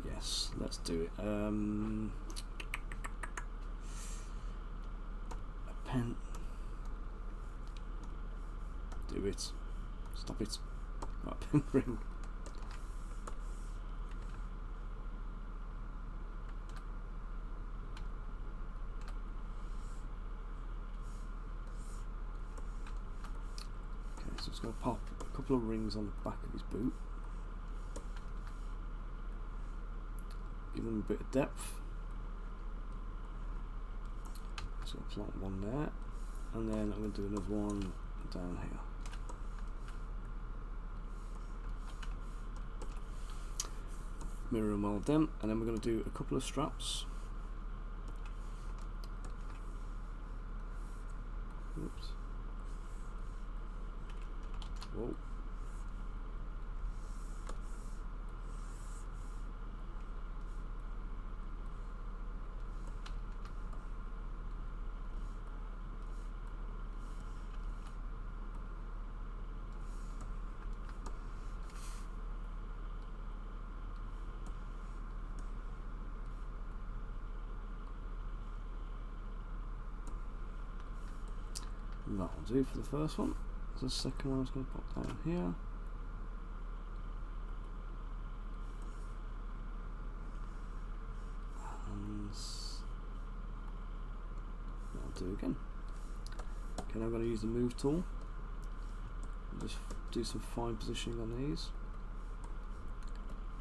S1: yes, let's do it. A pen. Do it. Stop it. Right, pen ring. Okay, so it's going to pop a couple of rings on the back of his boot. Give them a bit of depth. So I'll plant one there, and then I'm going to do another one down here. Mirror and mold them, and then we're going to do a couple of straps. Oops. Whoa. That'll do for the first one. So the second one is going to pop down here. And that'll do again. Okay, now I'm going to use the move tool. And just do some fine positioning on these.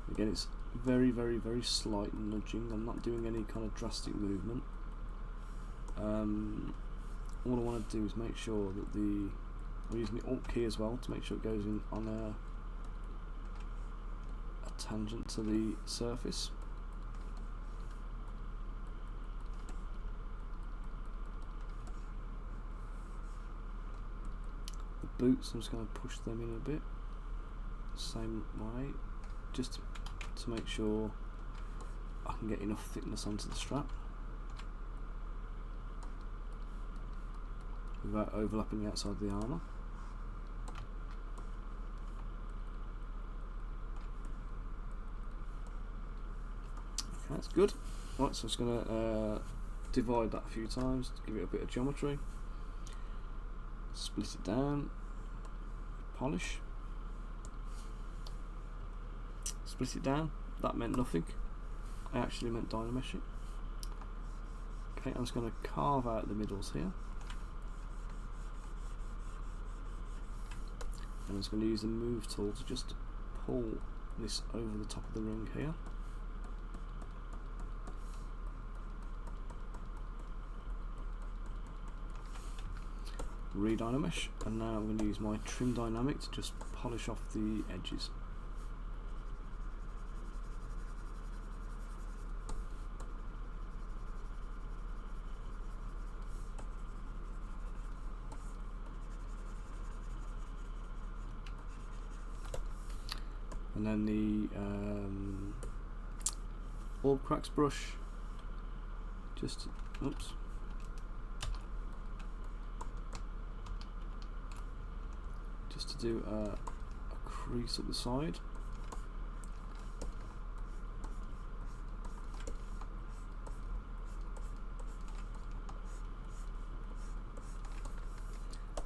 S1: Again, it's very, very, very slight nudging. I'm not doing any kind of drastic movement. All I want to do is make sure that I'm using the Alt key as well to make sure it goes in on a tangent to the surface. The boots, I'm just going to push them in a bit, same way, just to make sure I can get enough thickness onto the strap without overlapping the outside of the armour. Okay, that's good. Right, so I'm just going to divide that a few times to give it a bit of geometry. Split it down, polish. Split it down, that meant nothing. I actually meant dynamesh it. Okay, I'm just going to carve out the middles here. And I'm just going to use the move tool to just pull this over the top of the ring here. Re-dynamesh, and now I'm going to use my trim dynamic to just polish off the edges. and then the all cracks brush, just oops, just to do a crease at the side.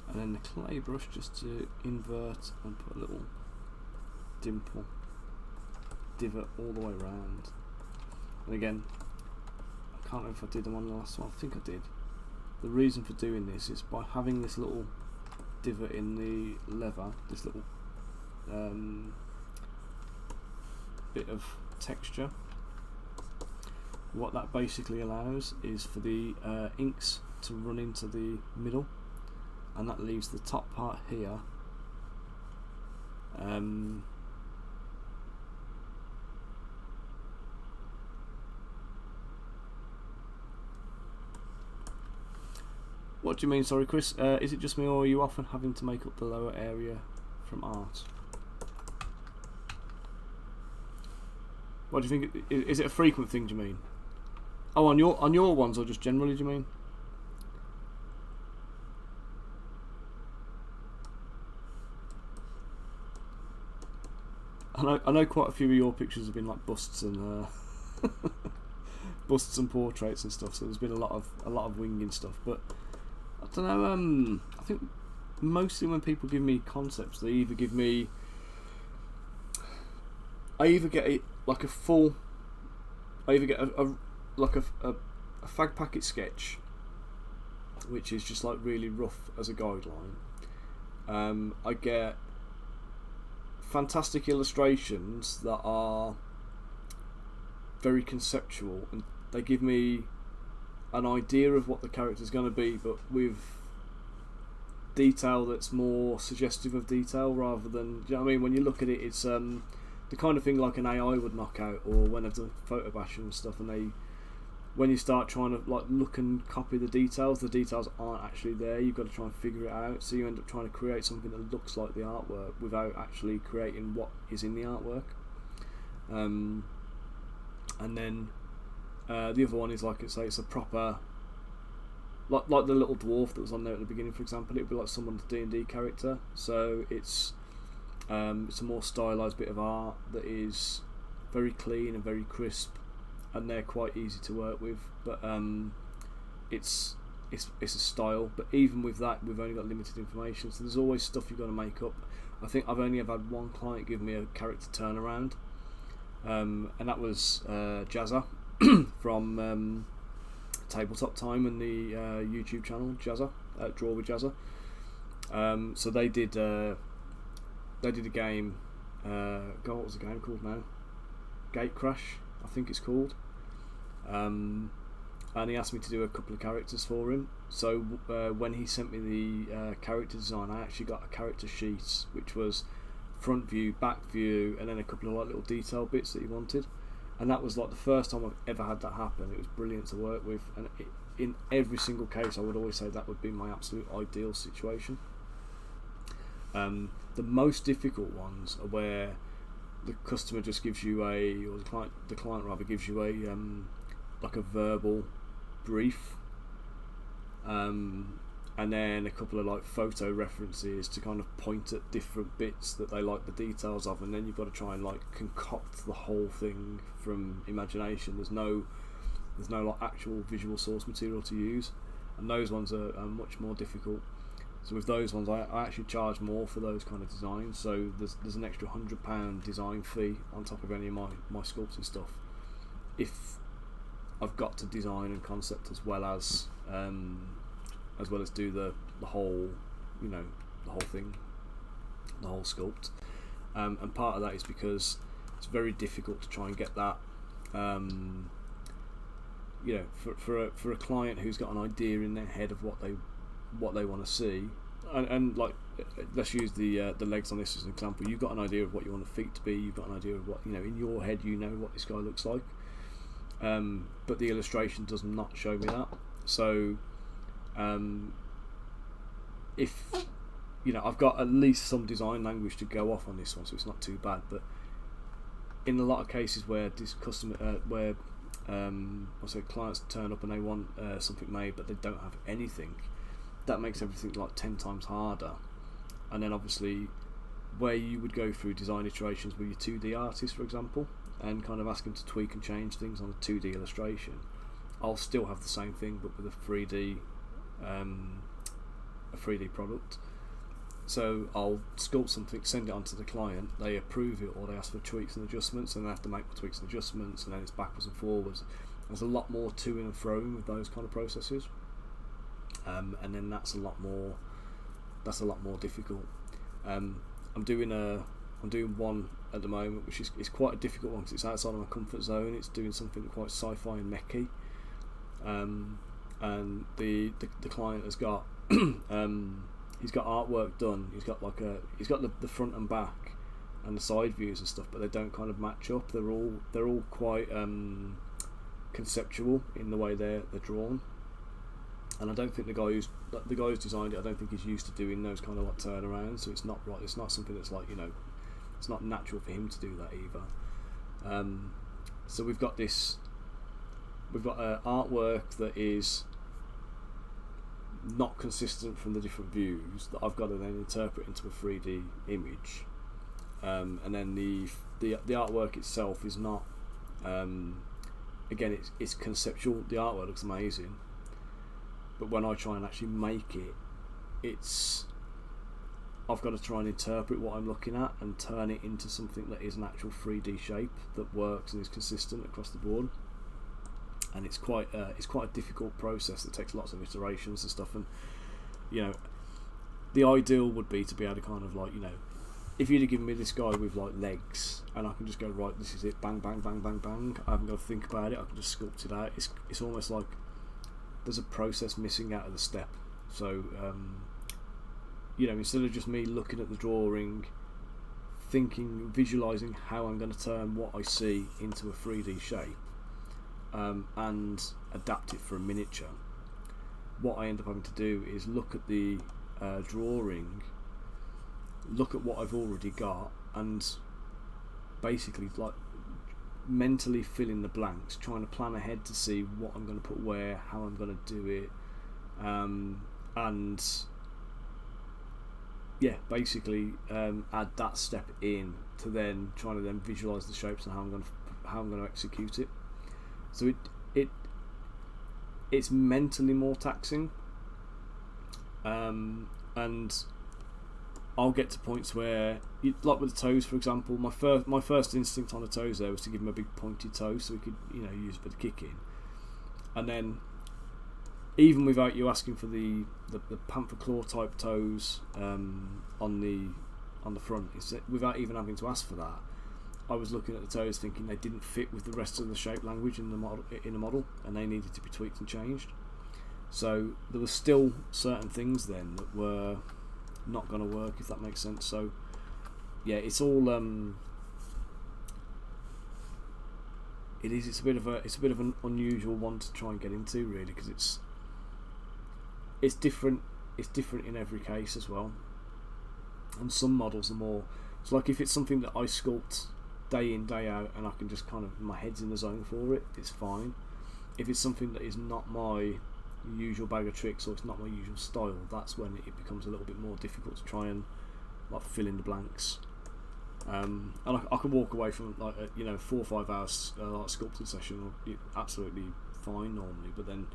S1: And then the clay brush just to invert and put a little dimple, divot all the way around. And again, I can't remember if I did them on the last one, I think I did. The reason for doing this is by having this little divot in the leather, this little bit of texture, what that basically allows is for the inks to run into the middle, and that leaves the top part here What do you mean, sorry Chris? Is it just me, or are you often having to make up the lower area from art? What do you think? Is it a frequent thing, do you mean? Oh, on your ones, or just generally, do you mean? I know quite a few of your pictures have been like busts and busts and portraits and stuff. So there's been a lot of winging stuff. But I don't know. I think mostly when people give me concepts, they either give me, I either get a fag packet sketch, which is just like really rough as a guideline. I get fantastic illustrations that are very conceptual, and they give me an idea of what the character's going to be, but with detail that's more suggestive of detail rather than, you know what I mean? When you look at it, it's the kind of thing like an AI would knock out, or when I've done photo bash and stuff, and when you start trying to like look and copy the details aren't actually there. You've got to try and figure it out, so you end up trying to create something that looks like the artwork without actually creating what is in the artwork. And then the other one is, like, it's a proper, like the little dwarf that was on there at the beginning, for example. It would be like someone's D&D character, so it's a more stylized bit of art that is very clean and very crisp, and they're quite easy to work with, but it's a style. But even with that, we've only got limited information, so there's always stuff you've got to make up. I think I've only ever had one client give me a character turnaround, and that was Jazza from Tabletop Time and the YouTube channel Jazza, Draw with Jazza. So they did a game. God, what was the game called now? Gate Crash, I think it's called. And he asked me to do a couple of characters for him. So when he sent me the character design, I actually got a character sheet, which was front view, back view, and then a couple of like little detail bits that he wanted. And that was like the first time I've ever had that happen. It was brilliant to work with, and in every single case, I would always say that would be my absolute ideal situation. The most difficult ones are where the customer just gives you or the client rather gives you a like a verbal brief, and then a couple of like photo references to kind of point at different bits that they like the details of, and then you've got to try and like concoct the whole thing from imagination. There's no like actual visual source material to use, and those ones are much more difficult. So with those ones, I actually charge more for those kind of designs. So there's an extra £100 design fee on top of any of my sculpting stuff, if I've got to design and concept as well as do the whole, you know, the whole thing, the whole sculpt. And part of that is because it's very difficult to try and get that. You know, for a client who's got an idea in their head of what they want to see, and like, let's use the legs on this as an example. You've got an idea of what you want the feet to be. You've got an idea of what, you know, in your head, you know what this guy looks like. But the illustration does not show me that. So if, you know, I've got at least some design language to go off on this one, so it's not too bad. But in a lot of cases where this customer, clients turn up and they want something made, but they don't have anything, that makes everything like 10 times harder. And then obviously, where you would go through design iterations with your 2D artist, for example, and kind of ask them to tweak and change things on a 2D illustration, I'll still have the same thing, but with a 3D product. So I'll sculpt something, send it on to the client, they approve it, or they ask for tweaks and adjustments, and they have to make the tweaks and adjustments, and then it's backwards and forwards. There's a lot more to and froing with those kind of processes, and then that's a lot more difficult. I'm doing one at the moment, which is quite a difficult one because it's outside of my comfort zone. It's doing something quite sci-fi and mechy, and the client has got he's got artwork done. He's got the front and back and the side views and stuff, but they don't kind of match up. They're all quite conceptual in the way they're drawn, and I don't think the guy who's designed it, I don't think he's used to doing those kind of like turnarounds. So it's not right. It's not something that's like, it's not natural for him to do that either. So we've got artwork that is not consistent from the different views that I've got to then interpret into a 3D image, and then the artwork itself is not. Again, it's conceptual. The artwork looks amazing, but when I try and actually make it, I've got to try and interpret what I'm looking at and turn it into something that is an actual 3D shape that works and is consistent across the board. And it's quite a difficult process that takes lots of iterations and stuff. And the ideal would be to be able to kind of like, if you'd have given me this guy with like legs and I can just go, right, this is it, bang bang bang bang bang, I haven't got to think about it, I can just sculpt it out. It's almost like there's a process missing out of the step. So instead of just me looking at the drawing, thinking, visualizing how I'm going to turn what I see into a 3D shape, and adapt it for a miniature, what I end up having to do is look at the drawing, look at what I've already got, and basically like mentally fill in the blanks, trying to plan ahead to see what I'm going to put where, how I'm going to do it, and basically add that step in to then trying to then visualize the shapes and how I'm going to execute it. So it's mentally more taxing, and I'll get to points where, like with the toes, for example, my first instinct on the toes there was to give him a big pointed toe so he could use a bit of kicking, and then even without you asking for the panther claw type toes on the front, without even having to ask for that, I was looking at the toes thinking they didn't fit with the rest of the shape language in the model, and they needed to be tweaked and changed. So there were still certain things then that were not going to work, if that makes sense. So it's all it's a bit of an unusual one to try and get into, really, because it's different in every case as well. And some models are more, it's like if it's something that I sculpt day in, day out, and I can just kind of, my head's in the zone for it, it's fine. If it's something that is not my usual bag of tricks, or it's not my usual style, that's when it becomes a little bit more difficult to try and like fill in the blanks. And I can walk away from like 4 or 5 hours like sculpting session absolutely fine normally, but then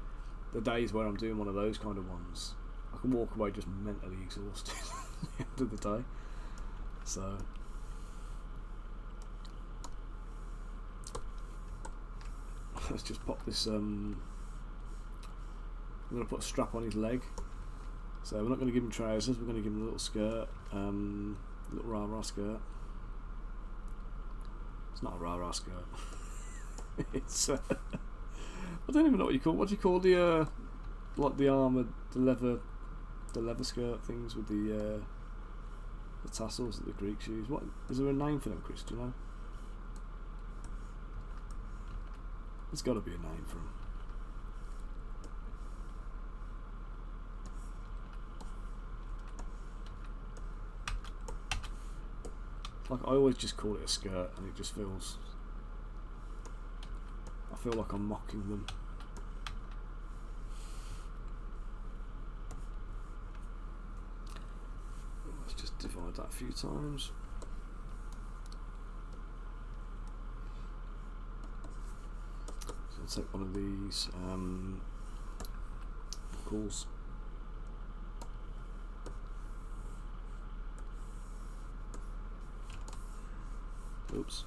S1: the days where I'm doing one of those kind of ones, I can walk away just mentally exhausted at the end of the day. So let's just pop this. I'm going to put a strap on his leg. So we're not going to give him trousers. We're going to give him a little skirt, little rah-rah skirt. It's not a rah-rah skirt. It's I don't even know what you call. What do you call the like the armoured, the leather skirt things with the tassels that the Greeks use? What is there a name for them, Chris? Do you know? There's got to be a name for them. like I always just call it a skirt, and it just feels. I feel like I'm mocking them. Let's just divide that a few times. So I'll take one of these buckles. Oops.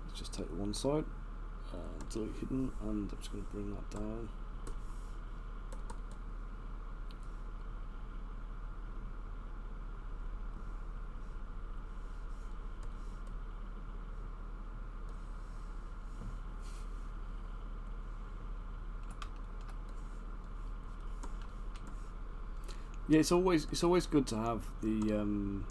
S1: Let's just take the one side, delete hidden, and I'm just going to bring that down. Yeah, it's always good to have the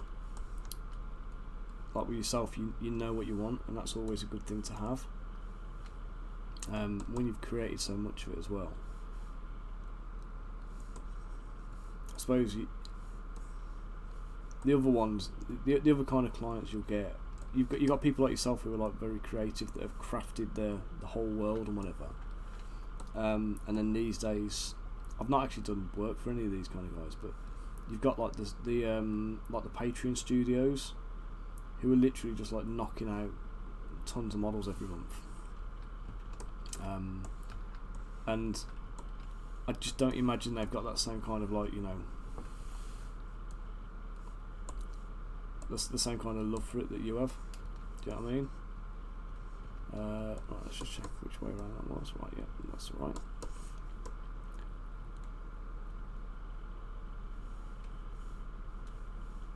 S1: like with yourself, you know what you want, and that's always a good thing to have. When you've created so much of it as well. I suppose the other ones, the other kind of clients you'll get, you've got people like yourself who are like very creative, that have crafted the whole world and whatever. And then these days, I've not actually done work for any of these kind of guys, but you've got like the Patreon studios, who are literally just like knocking out tons of models every month. And I just don't imagine they've got that same kind of like, you know, the same kind of love for it that you have. Do you know what I mean? Right, let's just check which way around that was. Right, yeah, that's right.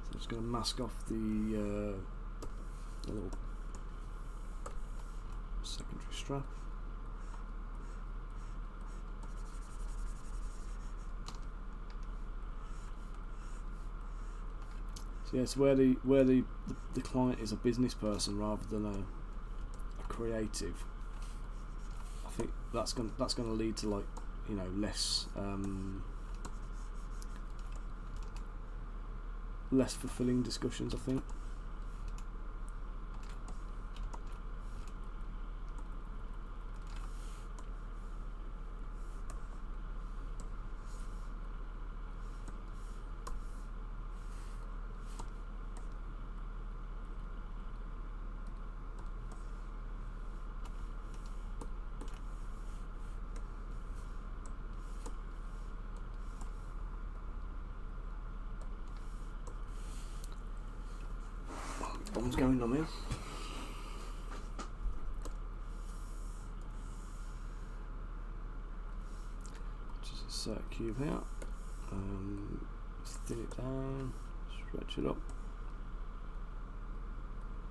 S1: So I'm just going to mask off the little secondary strap. So yeah, it's where the client is a business person rather than a creative. I think that's going to lead to, like, you know, less fulfilling discussions, I think. What's going on here? Just insert a cube here. Thin it down, stretch it up.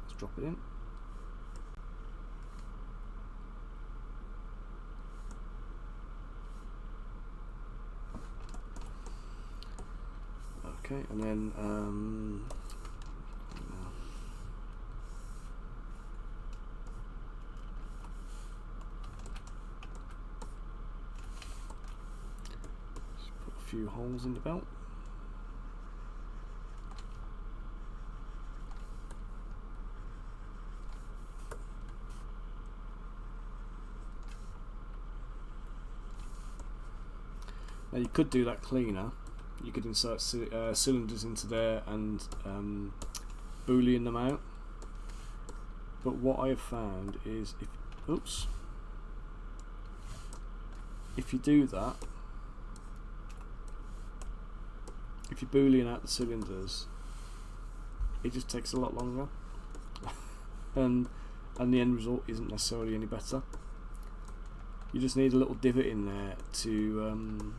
S1: Let's drop it in. Okay, and then few holes in the belt. Now you could do that cleaner. You could insert cylinders into there and boolean them out. But what I have found is if you do that, if you boolean out the cylinders, it just takes a lot longer, and the end result isn't necessarily any better. You just need a little divot in there to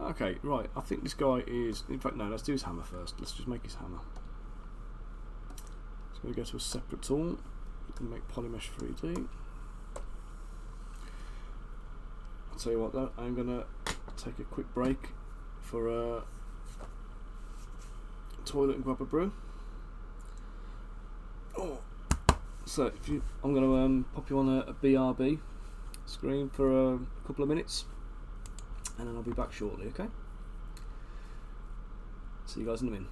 S1: okay, right, I think this guy is, in fact no, let's do his hammer first. Let's just make his hammer. We're going to go to a separate tool and make Polymesh 3D. I'll tell you what though, I'm going to take a quick break for a toilet and grab a brew. Oh. So I'm going to pop you on a BRB screen for a couple of minutes, and then I'll be back shortly. Okay. See you guys in a minute.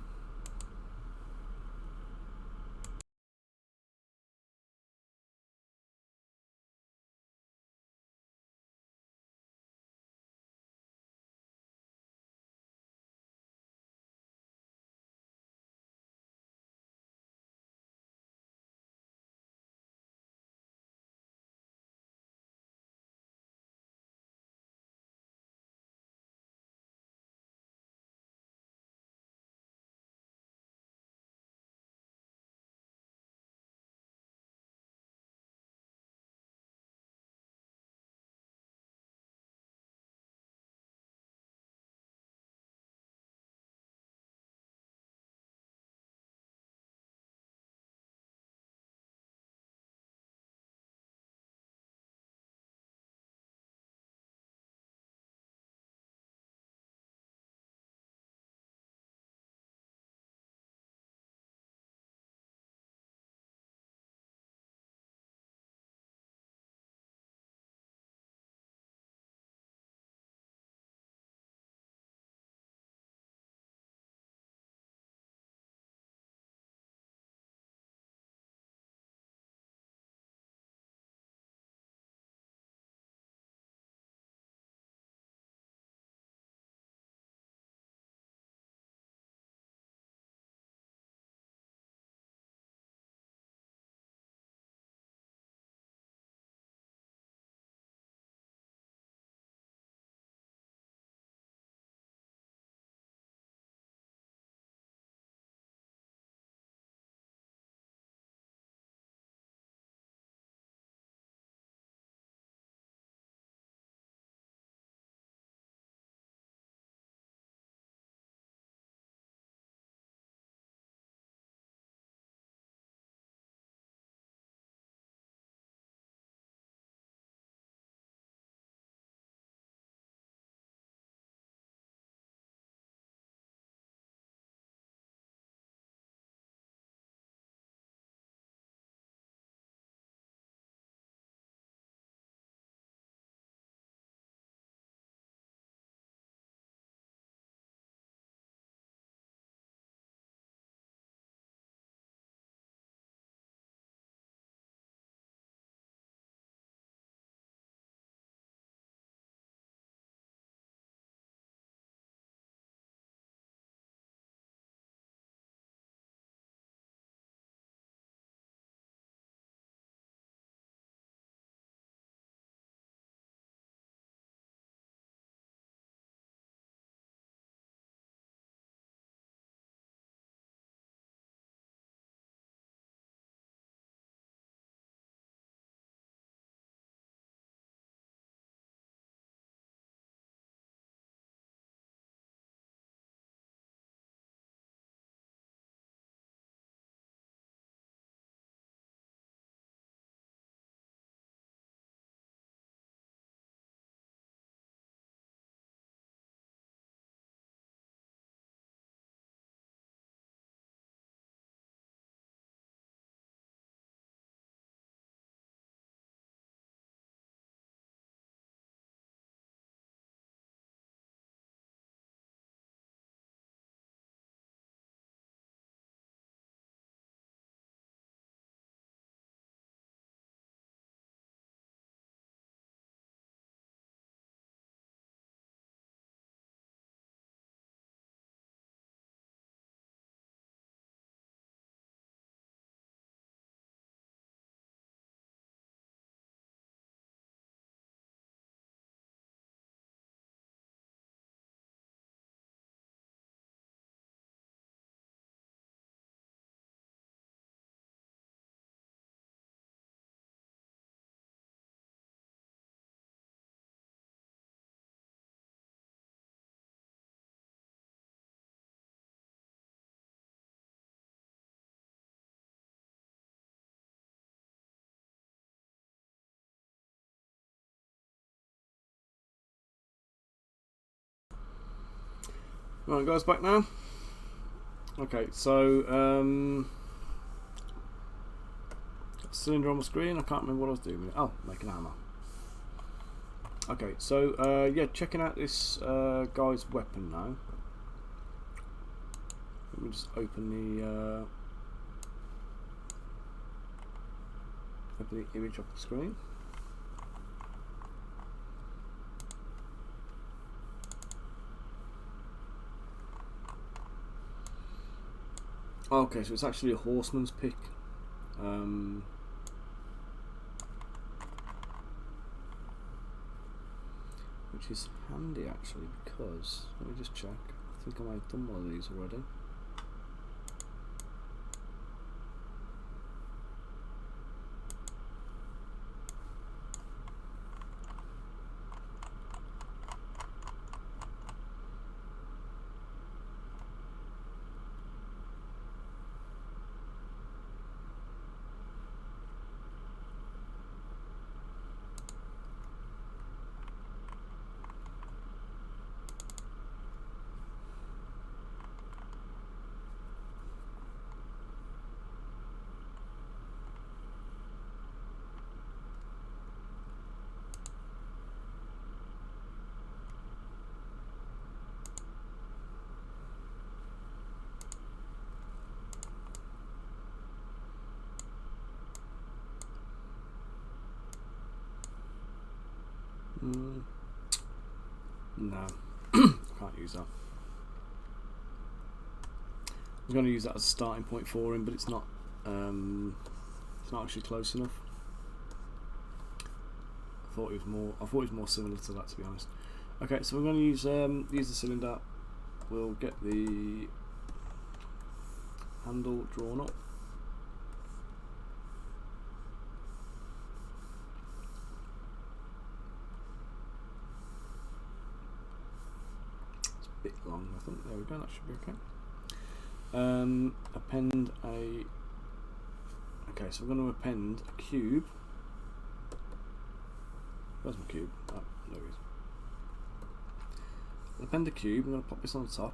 S1: Right, guys, back now. Okay, so cylinder on the screen. I can't remember what I was doing with it. Oh, making a hammer. Okay, so yeah, checking out this guy's weapon now. Let me just open the image off the screen. Okay, so it's actually a horseman's pick. Which is handy actually, because let me just check. I think I might have done one of these already. No, can't use that. I was going to use that as a starting point for him, but it's not. It's not actually close enough. I thought it was more similar to that, to be honest. Okay, so we're going to use the cylinder. We'll get the handle drawn up. Bit long, I think. There we go, that should be okay. Append a. Okay, so we're going to append a cube. Where's my cube? Oh, there it is. Append a cube. I'm going to pop this on the top.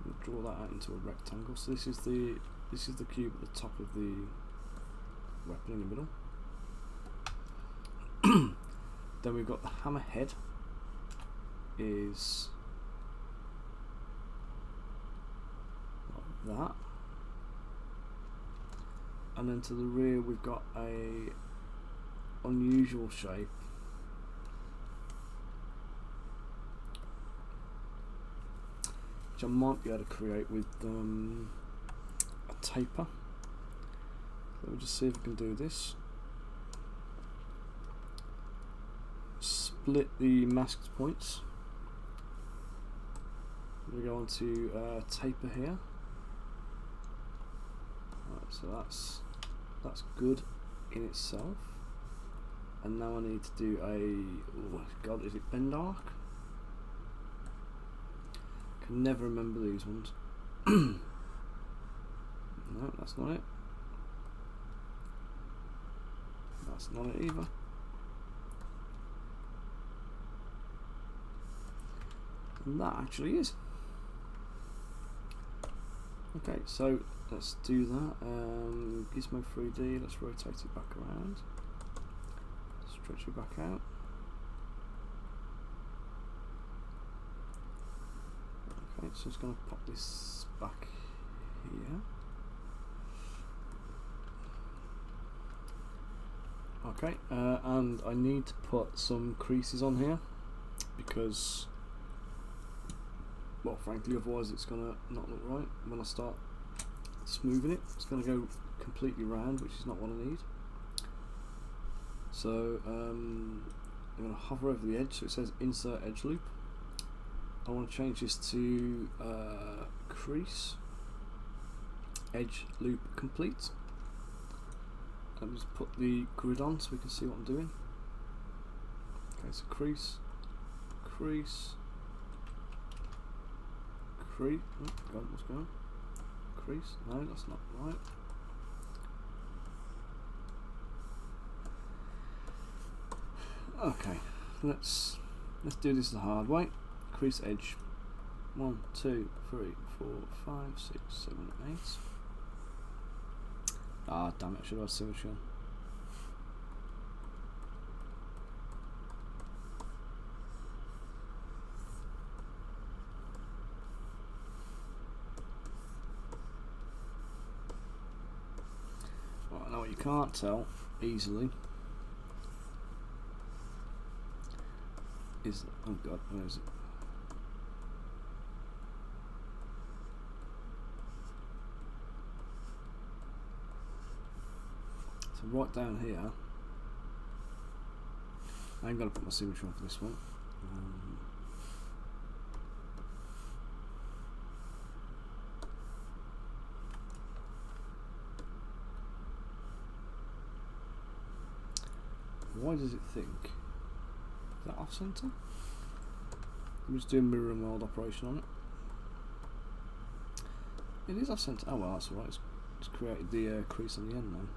S1: We'll draw that out into a rectangle. So this is the cube at the top of the weapon in the middle. Then we've got the hammer head is like that, and then to the rear we've got a unusual shape which I might be able to create with a taper. Let me just see if I can do this. Split the masked points. We go on to taper here. Right, so that's good in itself. And now I need to do a. Oh God, is it bend arc? Can never remember these ones. No, that's not it. That's not it either. And that actually is. Okay, so let's do that. Gizmo 3D, let's rotate it back around. Stretch it back out. Okay, so it's going to pop this back here. Okay, and I need to put some creases on here because, well, frankly, otherwise it's gonna not look right when I start smoothing it. It's gonna go completely round, which is not what I need. So I'm gonna hover over the edge, so it says insert edge loop. I want to change this to crease edge loop complete. Let me just put the grid on so we can see what I'm doing. Okay, so crease, crease. Crease. Oh God, what's going on? Crease. No, that's not right. Okay, let's do this the hard way. Crease edge. 1, 2, 3, 4, 5, 6, 7, 8. Ah, damn it, I should have had symmetry on. Right, now what you can't tell easily is, oh god, where is it? So right down here, I ain't going to put my symmetry on for this one. Why does it think? Is that off center? Let me just do a mirror and weld operation on it. It is off center. Oh well, that's alright. It's created the crease on the end now.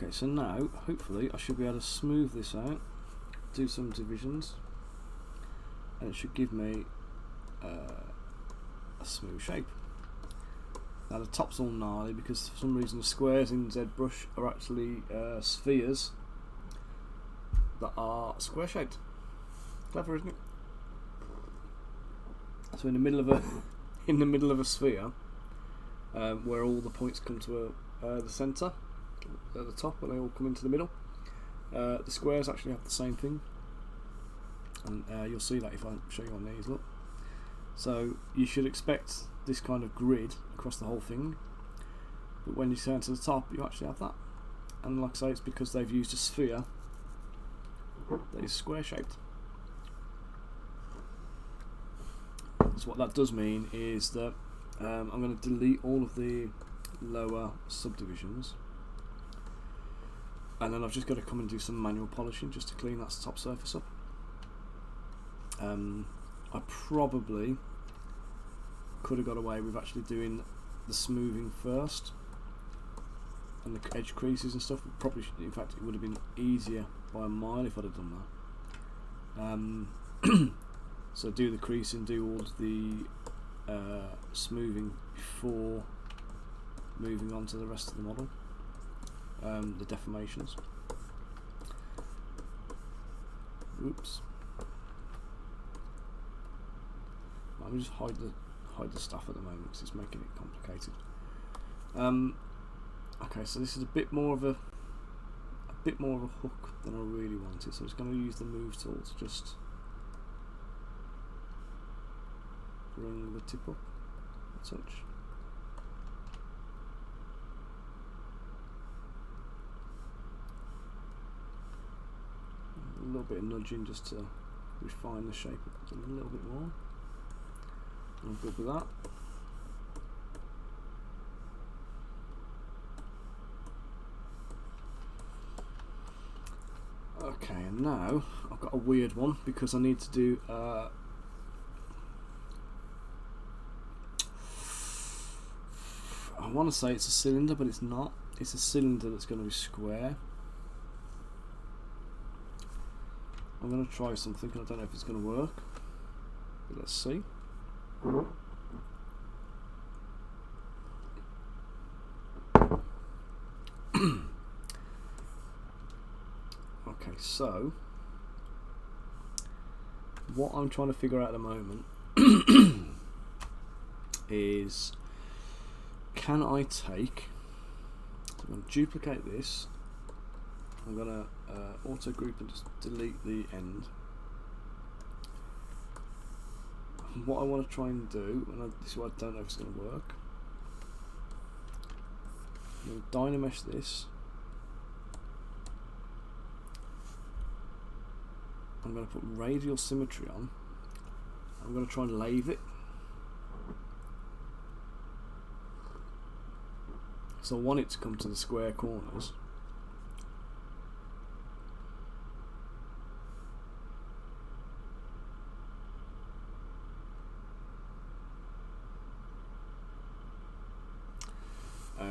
S1: Okay, so now, hopefully, I should be able to smooth this out, do some divisions, and it should give me a smooth shape. Now the top's all gnarly because for some reason the squares in ZBrush are actually spheres that are square shaped. Clever, isn't it? So in the middle of a sphere, where all the points come to the centre at the top, and they all come into the middle. The squares actually have the same thing, and you'll see that if I show you on these. Look, so you should expect this kind of grid across the whole thing, but when you turn to the top, you actually have that. And like I say, it's because they've used a sphere that is square shaped. So what that does mean is that I'm going to delete all of the lower subdivisions, and then I've just got to come and do some manual polishing just to clean that top surface up. I probably could have got away with actually doing the smoothing first and the edge creases and stuff. Probably, in fact, it would have been easier by a mile if I'd have done that. So do the creasing, do all the smoothing before moving on to the rest of the model. The deformations. Oops. I'll just hide the stuff at the moment because it's making it complicated. Okay, so this is a bit more of a hook than I really wanted. So I'm just going to use the move tool to just bring the tip up a touch. A little bit of nudging just to refine the shape a little bit more. I'm good with that. Okay, and now I've got a weird one because I need to do I want to say it's a cylinder, but it's not. It's a cylinder that's going to be square. I'm going to try something, and I don't know if it's going to work, but let's see. Okay, so what I'm trying to figure out at the moment is, can I take, so I'm going to duplicate this, I'm going to auto group and just delete the end. What I want to try and do, and this is what I don't know if it's going to work, I'm going to dynamesh this. I'm going to put radial symmetry on. I'm going to try and lathe it. So I want it to come to the square corners.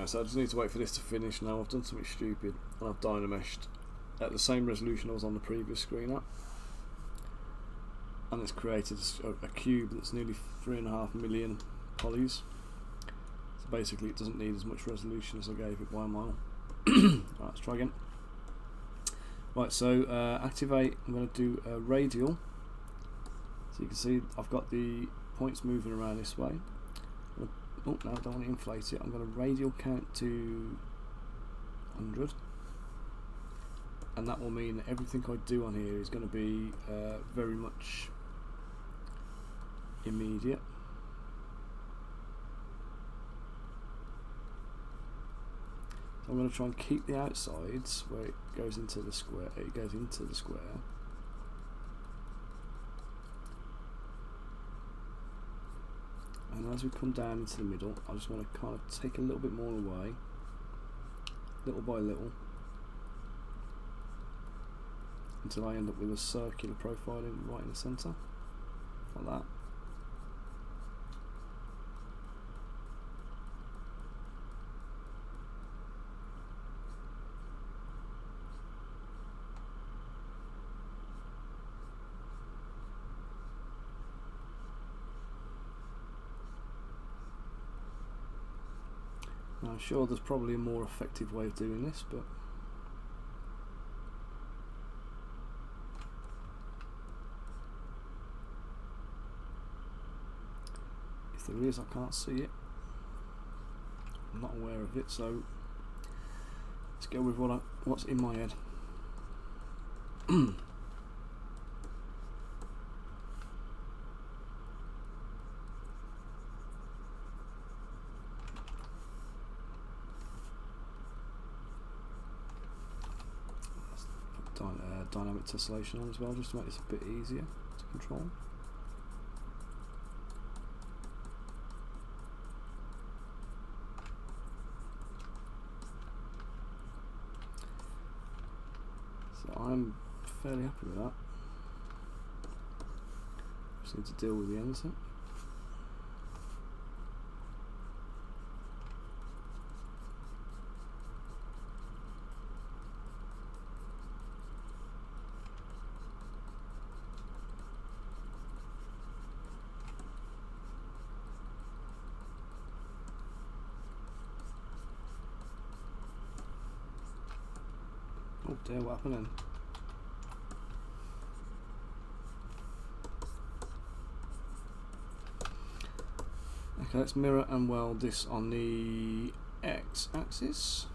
S1: so I just need to wait for this to finish now. I've done something stupid and I've dynameshed at the same resolution I was on the previous screen at, and it's created a cube that's nearly 3.5 million polys. So basically it doesn't need as much resolution as I gave it by a mile. Right, let's try again. Right, so activate, I'm going to do a radial. So you can see I've got the points moving around this way. Oh no, I don't want to inflate it. I'm going to radial count to 100, and that will mean that everything I do on here is going to be very much immediate. So I'm going to try and keep the outsides where it goes into the square. And as we come down into the middle, I just want to kind of take a little bit more away, little by little, until I end up with a circular profiling right in the centre, like that. Now, I'm sure there's probably a more effective way of doing this, but if there is, I can't see it. I'm not aware of it, so let's go with what's in my head. Dynamic tessellation on as well, just to make this a bit easier to control. So I'm fairly happy with that. Just need to deal with the ends. Oh dear, what happened then? Okay, let's mirror and weld this on the x-axis.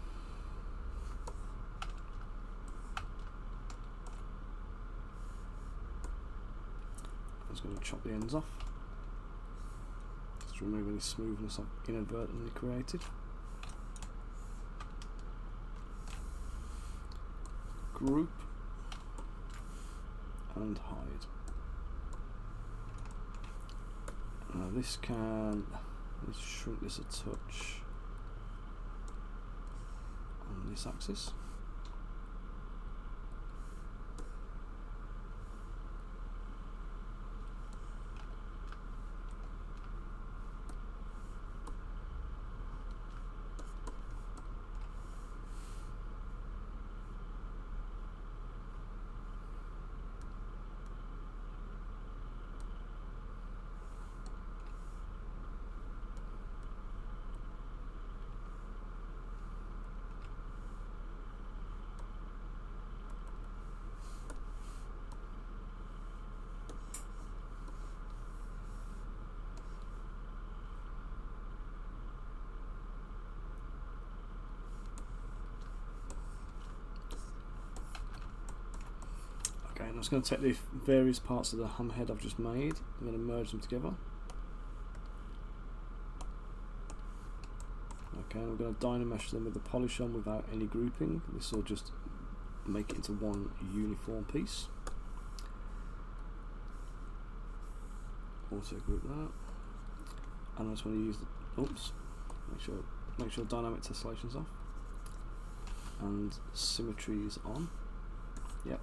S1: I'm just going to chop the ends off, just to remove any smoothness I've inadvertently created. Group and hide. Now let's shrink this a touch on this axis. Okay, I'm just going to take the various parts of the hammerhead I've just made, I'm going to merge them together. Okay, and I'm going to dynamesh them with the polish on without any grouping. This will just make it into one uniform piece. Also group that, and I just want to use the make sure dynamic tessellation's off and symmetry is on. Yep.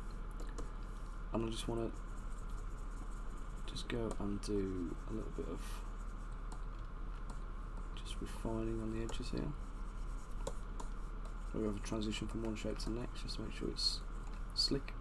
S1: And I just want to go and do a little bit of just refining on the edges here. we have a transition from one shape to the next, just to make sure it's slick.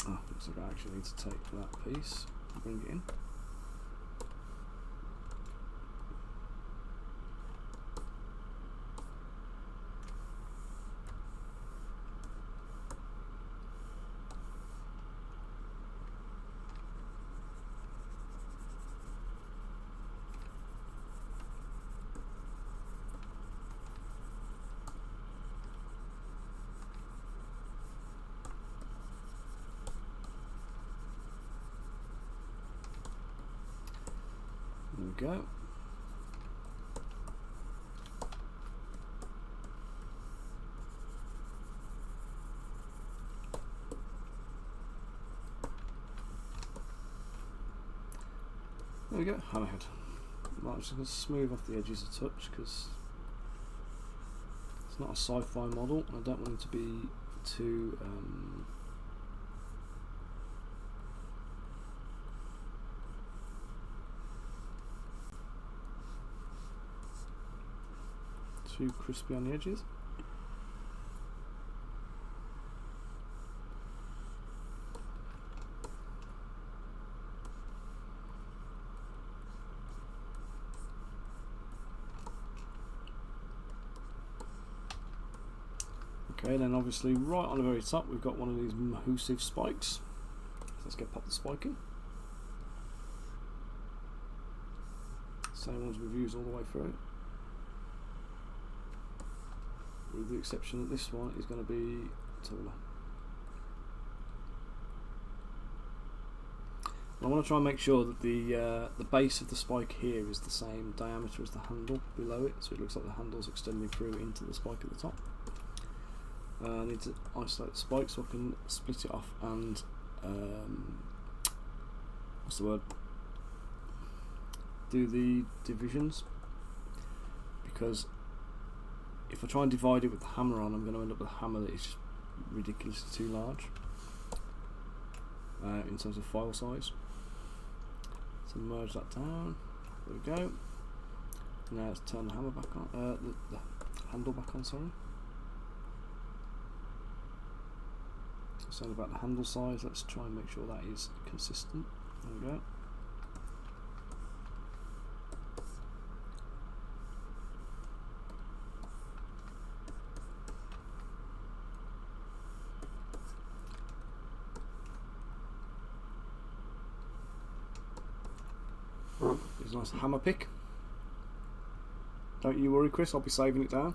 S1: Oh, looks like I actually need to take that piece and bring it in. There we go. There we go, hammerhead. Right, I'm just going to smooth off the edges a touch because it's not a sci-fi model and I don't want it to be too too crispy on the edges. Okay, then obviously right on the very top we've got one of these massive spikes. So let's pop the spike in. Same ones we've used all the way through, with the exception that this one is going to be taller. I want to try and make sure that the base of the spike here is the same diameter as the handle below it, so it looks like the handle's extending through into the spike at the top. I need to isolate the spike so I can split it off and what's the word? Do the divisions, because if I try and divide it with the hammer on, I'm going to end up with a hammer that is just ridiculously too large in terms of file size. So merge that down. There we go. Now let's turn the hammer back on. The handle back on. Sorry. So about the handle size. Let's try and make sure that is consistent. There we go. There's a nice hammer pick. Don't you worry, Chris, I'll be saving it down.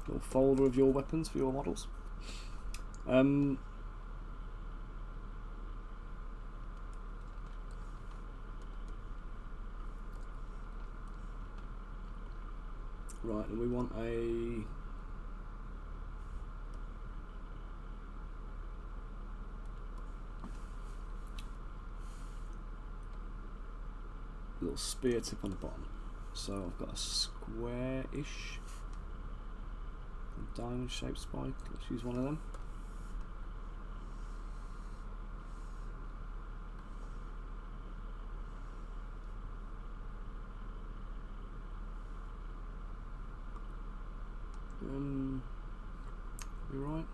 S1: Little folder of your weapons for your models. Right, and we want a little spear tip on the bottom. So I've got a square-ish diamond shaped spike. Let's use one of them. You right?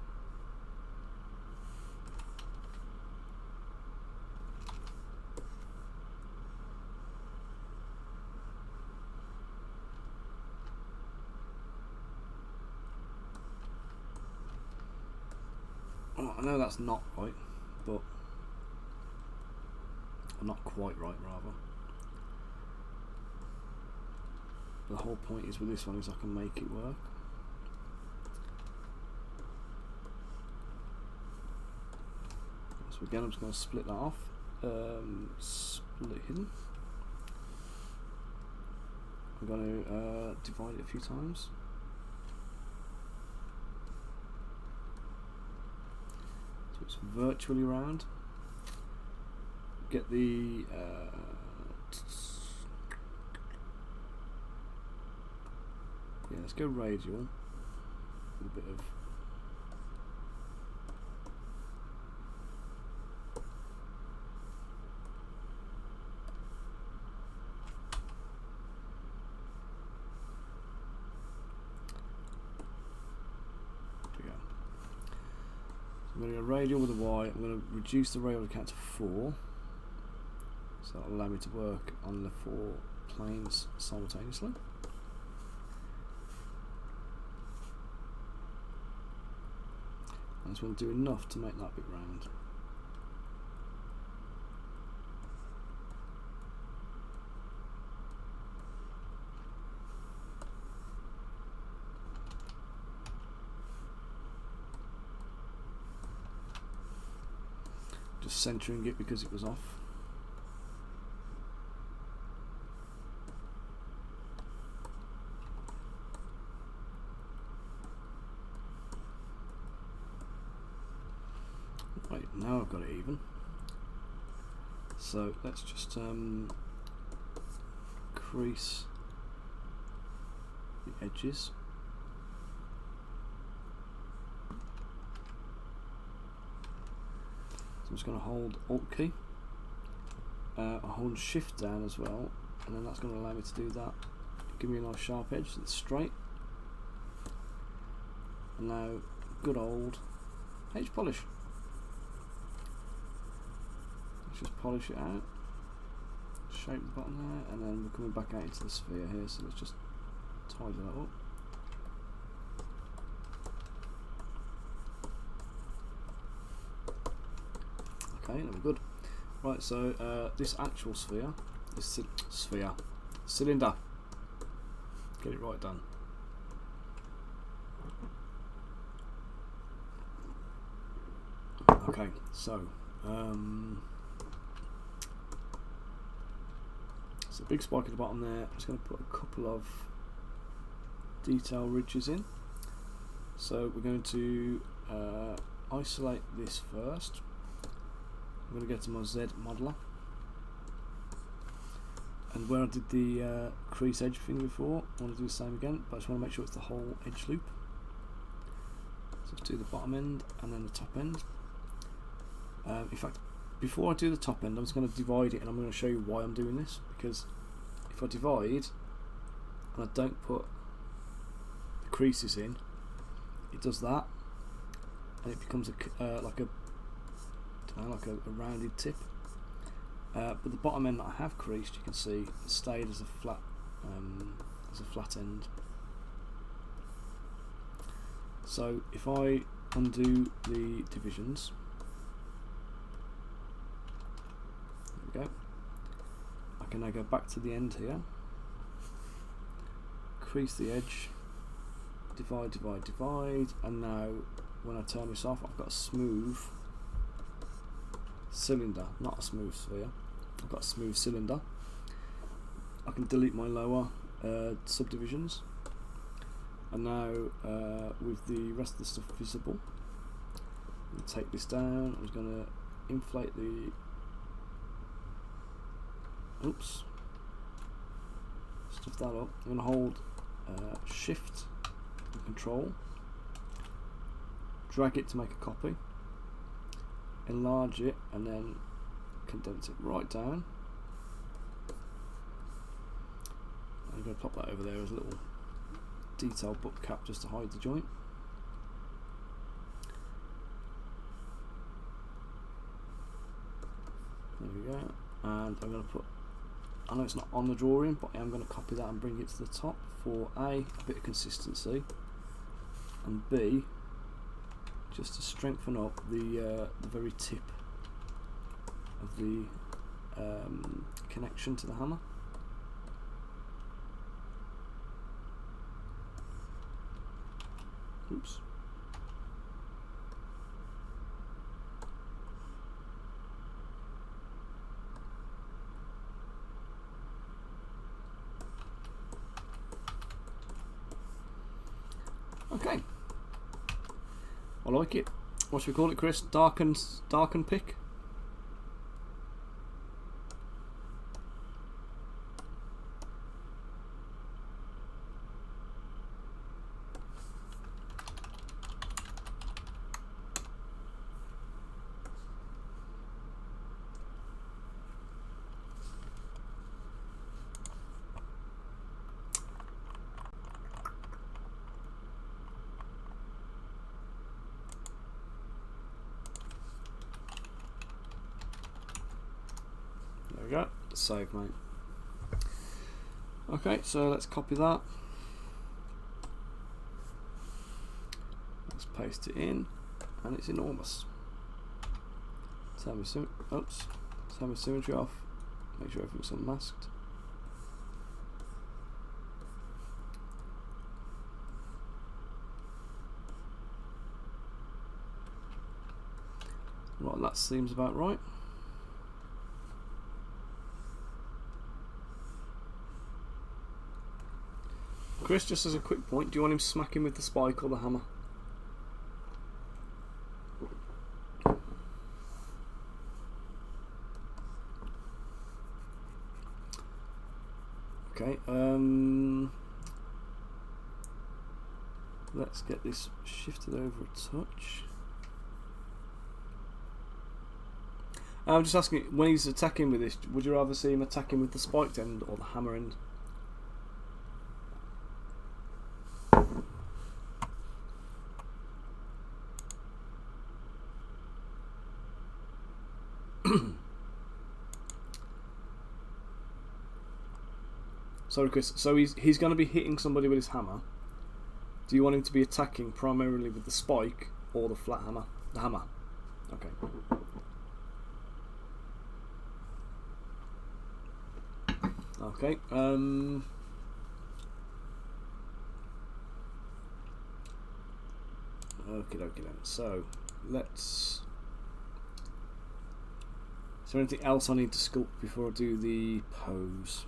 S1: Oh, I know that's not right, but or not quite right, rather. But the whole point is with this one is I can make it work. So again, I'm just going to split that off. Split hidden. I'm going to divide it a few times. So it's virtually round. Get the yeah, let's go radial with a bit of I'm going to go radial with a Y. I'm going to reduce the radial count to 4, so that will allow me to work on the 4 planes simultaneously. I just want to do enough to make that bit round. Just centering it because it was off. Right, now I've got it even. So let's just crease the edges. I'm just going to hold Alt key. I'll hold Shift down as well, and then that's going to allow me to do that. Give me a nice sharp edge that's straight. And now, good old H polish. Let's just polish it out. Shape the bottom there, and then we're coming back out into the sphere here. So let's just tidy that up. Okay, then we're good. Right, so this actual sphere, this cylinder, get it right done. Okay, so it's a big spike at the bottom there. I'm just going to put a couple of detail ridges in. So we're going to isolate this first. I'm going to go to my Z modeler, and where I did the crease edge thing before, I want to do the same again, but I just want to make sure it's the whole edge loop. So let's do the bottom end and then the top end. In fact, before I do the top end, I'm just going to divide it, and I'm going to show you why I'm doing this, because if I divide and I don't put the creases in, it does that, and it becomes like a rounded tip. But the bottom end that I have creased, you can see, stayed as a flat end. So if I undo the divisions, there we go. I can now go back to the end here, crease the edge, divide, divide, divide, and now when I turn this off, I've got a smooth cylinder, not a smooth sphere. I've got a smooth cylinder. I can delete my lower subdivisions, and now with the rest of the stuff visible, I'm going to take this down. I'm just going to inflate the stuff that up. I'm going to hold Shift and Control, drag it to make a copy, enlarge it, and then condense it right down. I'm going to pop that over there as a little detail book cap just to hide the joint. There we go. And I'm going to put, I know it's not on the drawing, but I am going to copy that and bring it to the top for a bit of consistency, and B, just to strengthen up the very tip of the connection to the hammer. Oops. I like it. What should we call it, Chris? Darkun pick? There we go. Save, mate. Okay, so let's copy that. Let's paste it in, and it's enormous. Turn my symmetry off. Make sure everything's unmasked. Right, that seems about right. Chris, just as a quick point, do you want him smacking with the spike or the hammer? Okay, let's get this shifted over a touch. I'm just asking, when he's attacking with this, would you rather see him attacking with the spiked end or the hammer end? Sorry, Chris. So he's going to be hitting somebody with his hammer. Do you want him to be attacking primarily with the spike or the flat hammer? The hammer. Okay. Okay. Okay, then. So let's. Is there anything else I need to sculpt before I do the pose?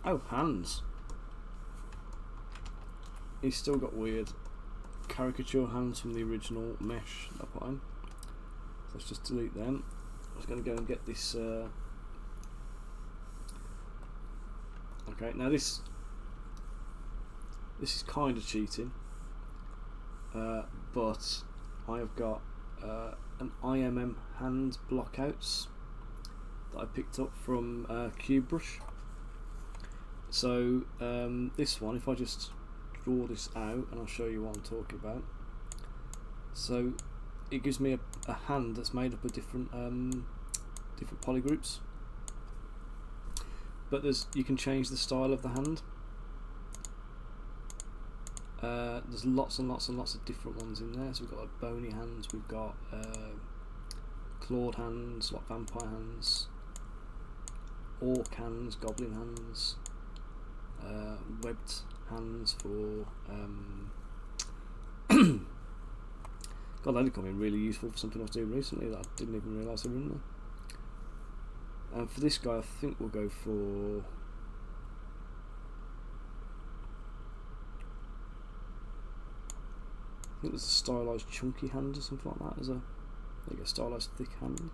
S1: Oh, hands. He's still got weird caricature hands from the original mesh that I put in. So let's just delete them. I was going to go and get this. Okay, now this is kind of cheating, but I have got an IMM hand blockouts that I picked up from Zbrush. So this one, if I just draw this out, and I'll show you what I'm talking about. So it gives me a hand that's made up of different polygroups, but you can change the style of the hand. There's lots and lots and lots of different ones in there. So we've got like bony hands, we've got clawed hands, like vampire hands, orc hands, goblin hands, webbed hands for God, they've come in really useful for something I was doing recently that I didn't even realise they were in there. And for this guy, I think we'll go for I think there's a stylised chunky hand or something like that. As a stylised thick hand. Is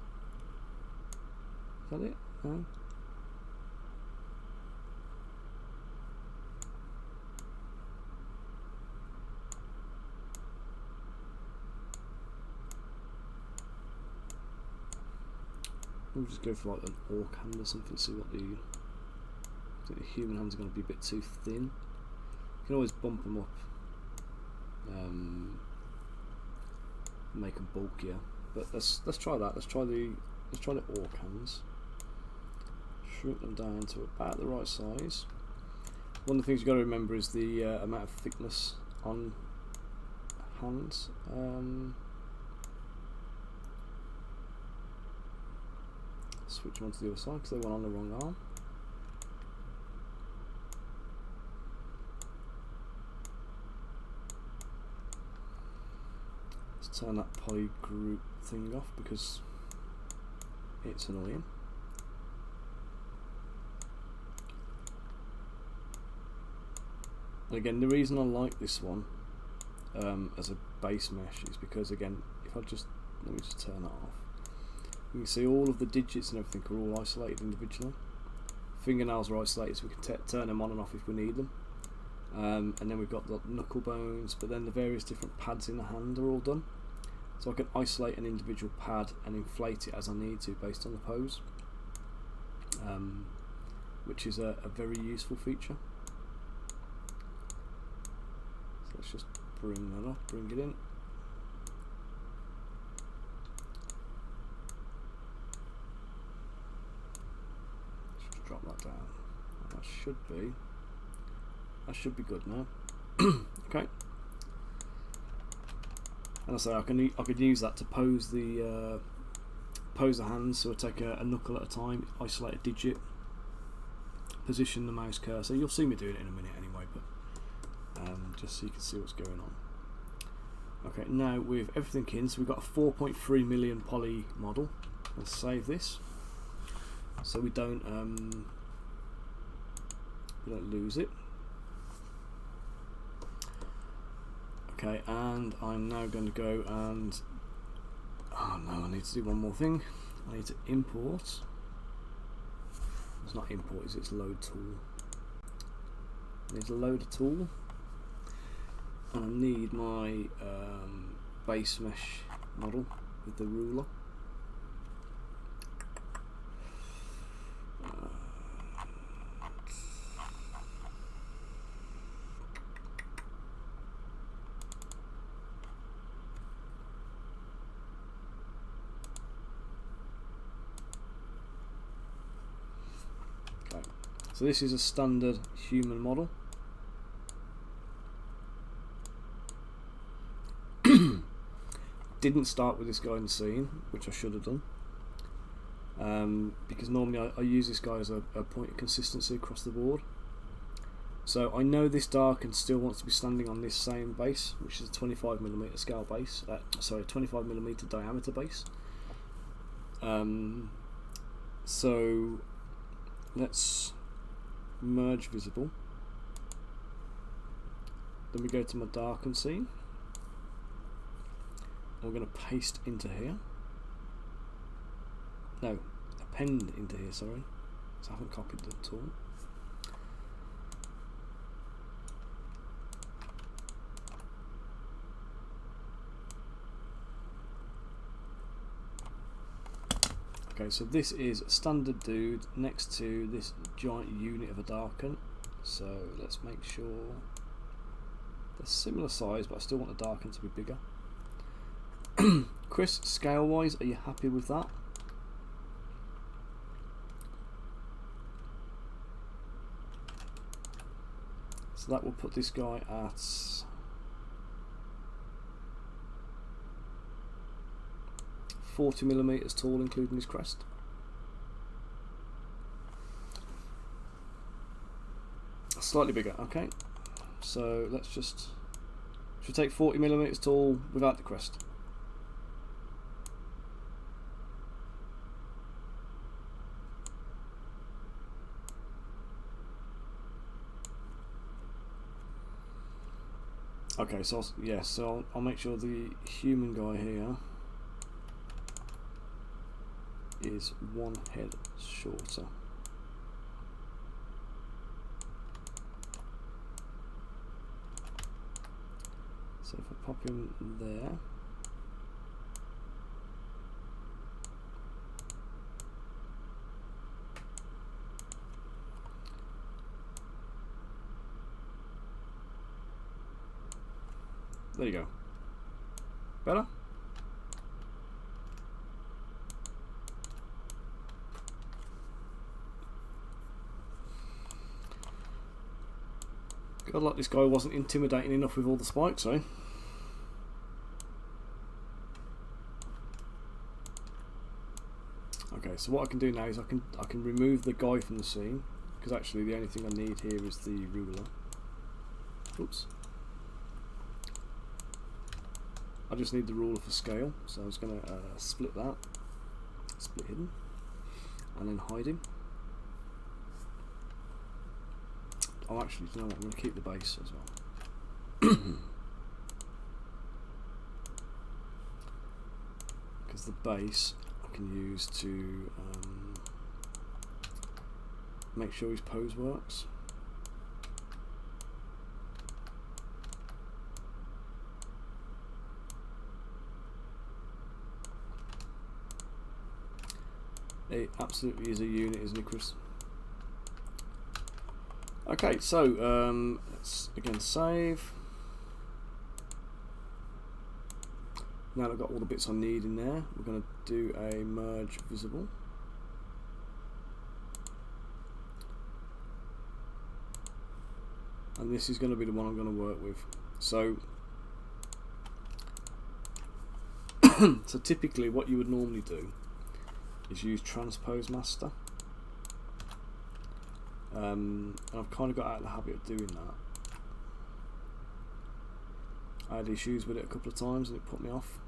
S1: that it? No. We'll just go for like an orc hand or something, see what I think the human hands are going to be a bit too thin. You can always bump them up, make them bulkier. But let's try that. Let's try the orc hands. Shrink them down to about the right size. One of the things you've got to remember is the amount of thickness on hands. Switch them onto the other side because they went on the wrong arm. Let's turn that poly group thing off because it's annoying. And again, the reason I like this one as a base mesh is because, again, if I just, let me just turn that off, you can see all of the digits and everything are all isolated individually. Fingernails are isolated, so we can turn them on and off if we need them. And then we've got the knuckle bones, but then the various different pads in the hand are all done. So I can isolate an individual pad and inflate it as I need to based on the pose, which is a very useful feature. So let's just bring that up, bring it in. Let's just drop that down. That should be good now. Okay. And I say I can use that to pose the hands. So I take a knuckle at a time, isolate a digit, position the mouse cursor. You'll see me doing it in a minute anyway, but just so you can see what's going on. Okay, now with everything in, so we've got a 4.3 million poly model. Let's save this so we don't lose it. Okay, and I'm now going to go and, oh no, I need to do one more thing. I need to import. It's not import, it's load tool. I need to load a tool, and I need my base mesh model with the ruler. So this is a standard human model. Didn't start with this guy in the scene, which I should have done, because normally I use this guy as a point of consistency across the board. So I know this Darkun still wants to be standing on this same base, which is a 25mm scale base, 25mm diameter base. So let's merge visible. Then we go to my Darkun scene. We're going to paste into here. No, append into here, sorry. So I haven't copied the tool. Okay, so this is a standard dude next to this giant unit of a Darkun. So let's make sure they're similar size, but I still want the Darkun to be bigger. Chris, scale wise, are you happy with that? So that will put this guy at 40mm tall, including his crest. Slightly bigger, okay. So let's just, should we take 40mm tall without the crest? Okay, so I'll make sure the human guy here is one head shorter. So if I pop him there, there you go. Better? God, like this guy wasn't intimidating enough with all the spikes, eh? Okay, so what I can do now is I can remove the guy from the scene, because actually the only thing I need here is the ruler. Oops. I just need the ruler for scale, so I was going to split that, split hidden, and then hide him. Oh, actually, you know what? I'm going to keep the base as well. the base I can use to make sure his pose works. It absolutely is a unit, isn't it, Chris? Okay, so let's again save. Now that I've got all the bits I need in there, we're going to do a merge visible. And this is going to be the one I'm going to work with. So, so typically what you would normally do is use transpose master. And I've kind of got out of the habit of doing that. I had issues with it a couple of times and it put me off.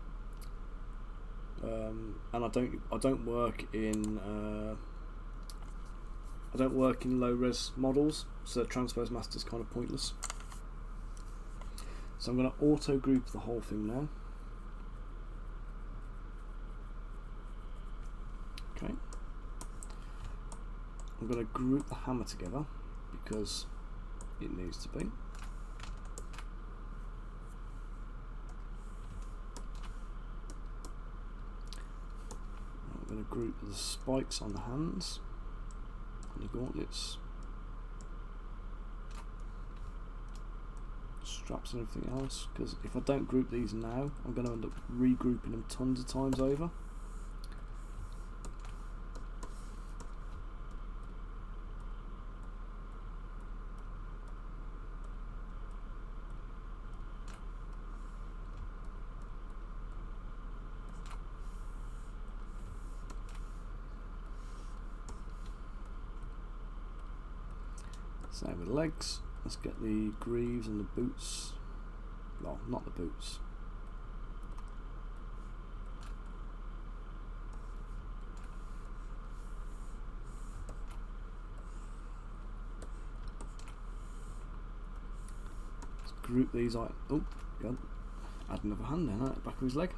S1: And I don't work in low res models, so transpose master is kind of pointless. So I'm going to auto group the whole thing now. Okay. I'm going to group the hammer together because it needs to be. I'm going to group the spikes on the hands and the gauntlets, straps and everything else, because if I don't group these now I'm going to end up regrouping them tons of times over. Same with the legs. Let's get the greaves and the boots. Well, not the boots. Let's group these out. Oh, God. Add another hand then at the back of his leg.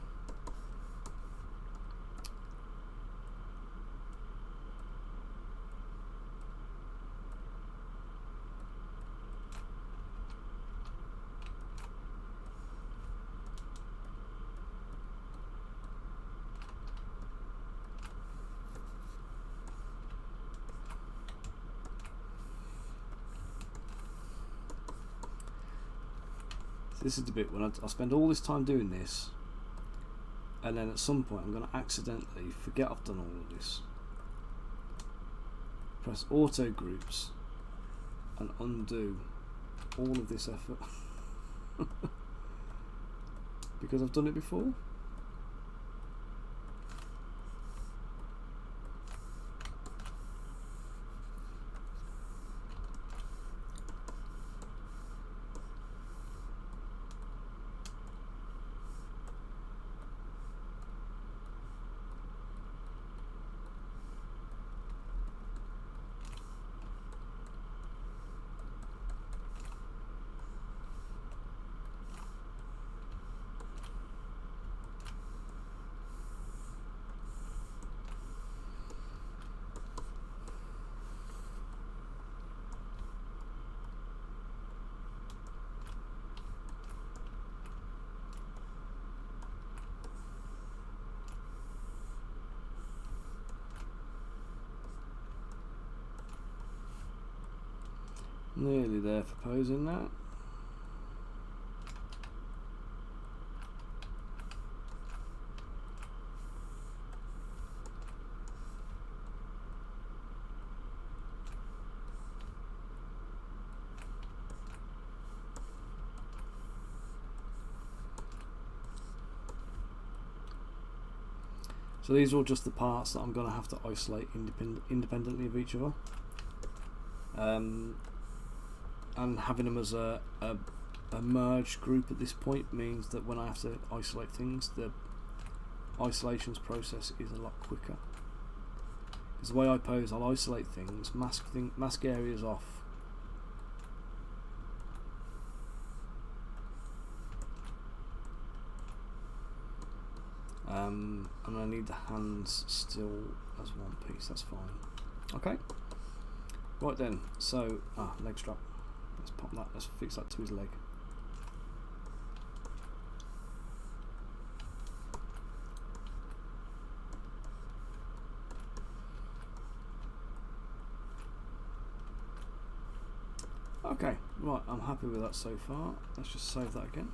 S1: This is the bit when I spend all this time doing this, and then at some point I'm going to accidentally forget I've done all of this. Press auto groups and undo all of this effort because I've done it before. Nearly there for posing that. So these are all just the parts that I'm going to have to isolate independently of each other. And having them as a merged group at this point means that when I have to isolate things, the isolations process is a lot quicker. Because the way I pose, I'll isolate things, mask areas off, and I need the hands still as one piece. That's fine. Okay. Right then. So leg strap. Let's pop that. Let's fix that to his leg. Okay, right, I'm happy with that so far. Let's just save that again.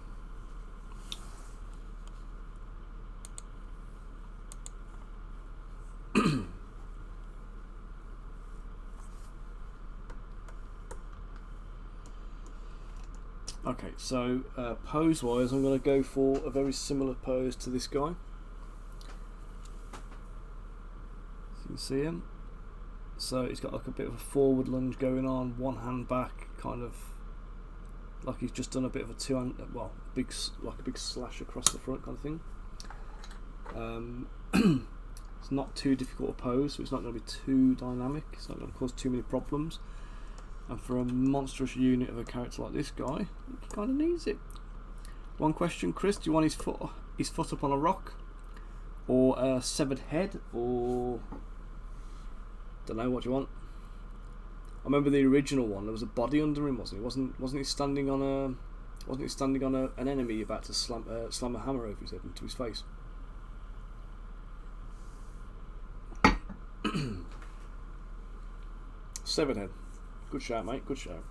S1: Okay, so pose wise, I'm going to go for a very similar pose to this guy. So you can see him. So he's got like a bit of a forward lunge going on, one hand back, kind of like he's just done a bit of a two-hand, well, like a big slash across the front kind of thing. It's not too difficult a pose, so it's not going to be too dynamic. It's not going to cause too many problems. And for a monstrous unit of a character like this guy, he kind of needs it. One question, Chris: do you want his foot up on a rock, or a severed head, or don't know what you want? I remember the original one. There was a body under him, wasn't he? Wasn't he standing on an enemy about to slam a hammer over his head into his face? Severed head. Good shout, mate. Good shout.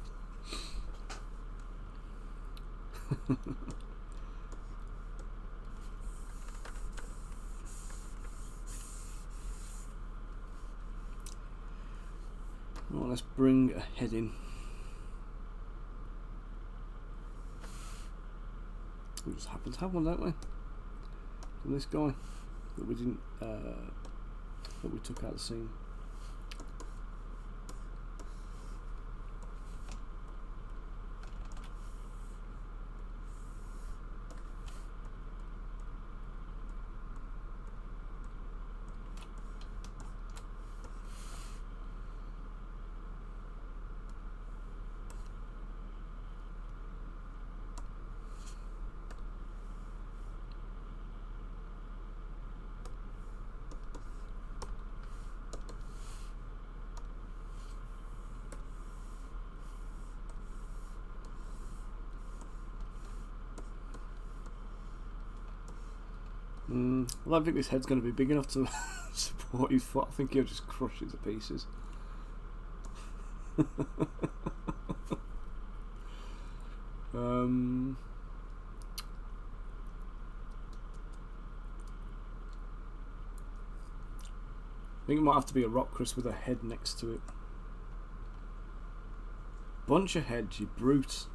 S1: Well, let's bring a head in. We just happen to have one, don't we? From this guy that we didn't, that we took out of the scene. I don't think this head's going to be big enough to support his foot. I think he'll just crush it to pieces. I think it might have to be a rock, Chris, with a head next to it. Bunch of heads, you brute.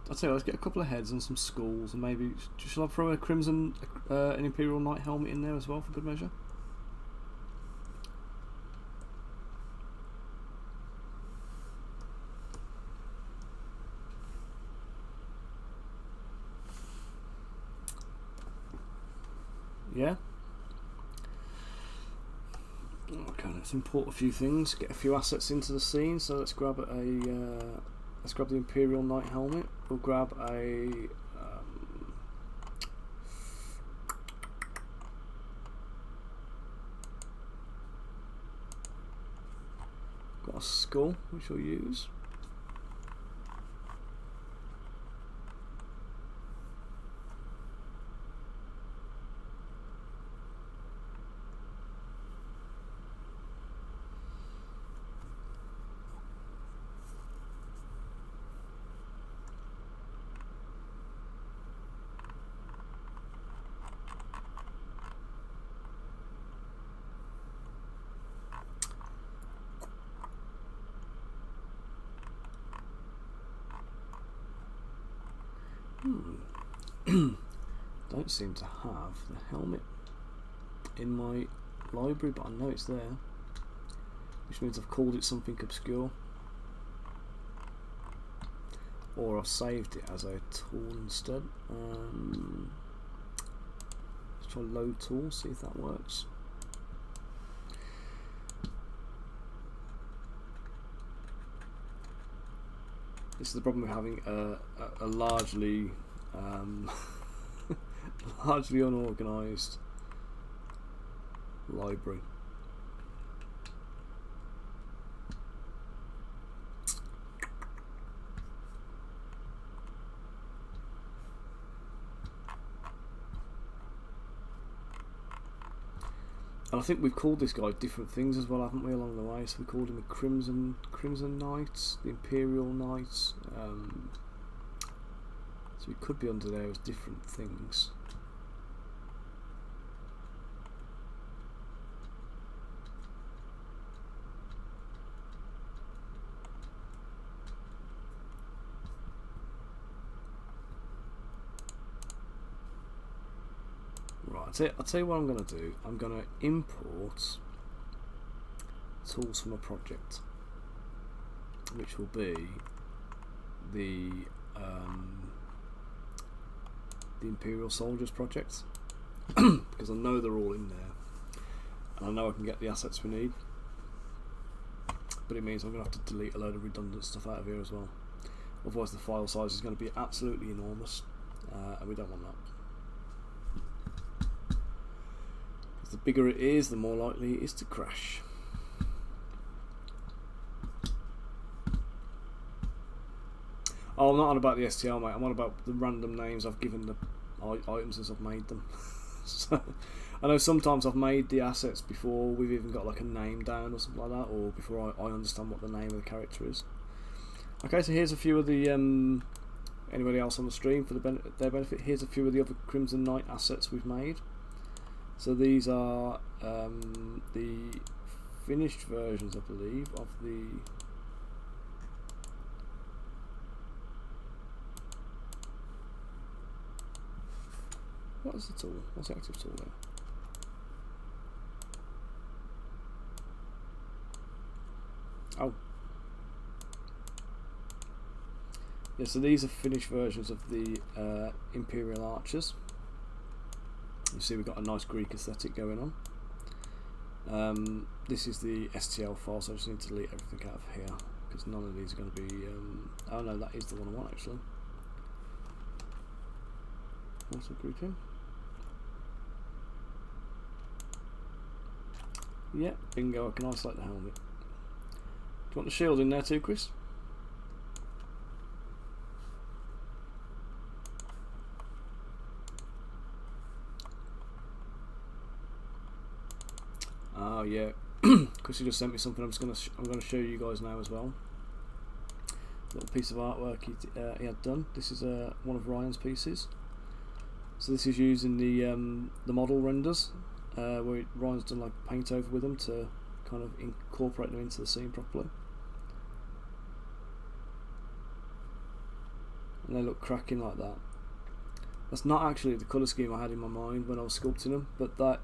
S1: I'll tell you, let's get a couple of heads and some skulls, and maybe shall I throw a crimson, an Imperial Knight helmet in there as well for good measure? Yeah. Okay, let's import a few things, get a few assets into the scene. So let's grab let's grab the Imperial Knight helmet. We'll grab a got a skull which we'll use. Don't seem to have the helmet in my library, but I know it's there, which means I've called it something obscure, or I've saved it as a tool instead. Let's try load tool, see if that works. This is the problem with having a largely Largely unorganised library. And I think we've called this guy different things as well, haven't we, along the way? So we called him the Crimson Knights, the Imperial Knights. So he could be under there as different things. Right, I'll tell you what I'm going to do. I'm going to import tools from a project, which will be the Imperial Soldiers project, because I know they're all in there, and I know I can get the assets we need. But it means I'm going to have to delete a load of redundant stuff out of here as well. Otherwise, the file size is going to be absolutely enormous, and we don't want that. The bigger it is, the more likely it is to crash. Oh, I'm not on about the STL, mate. I'm on about the random names I've given the items as I've made them. So, I know sometimes I've made the assets before we've even got like a name down or something like that, or before I understand what the name of the character is. Okay, so here's a few of the anybody else on the stream for their benefit. Here's a few of the other Crimson Knight assets we've made. So these are the finished versions, I believe, of the what is the tool? What's the active tool there? Oh. Yeah, so these are finished versions of the Imperial Archers. You see we've got a nice Greek aesthetic going on. This is the STL file, so I just need to delete everything out of here, because none of these are going to be... oh no, that is the one I want actually. Also grouping. Yeah, bingo, I can isolate the helmet. Do you want the shield in there too, Chris? Oh yeah, Chrissy just sent me something. I'm going to show you guys now as well. A little piece of artwork he had done. This is one of Ryan's pieces. So this is using the model renders, where Ryan's done like paint over with them to kind of incorporate them into the scene properly. And they look cracking like that. That's not actually the colour scheme I had in my mind when I was sculpting them, but that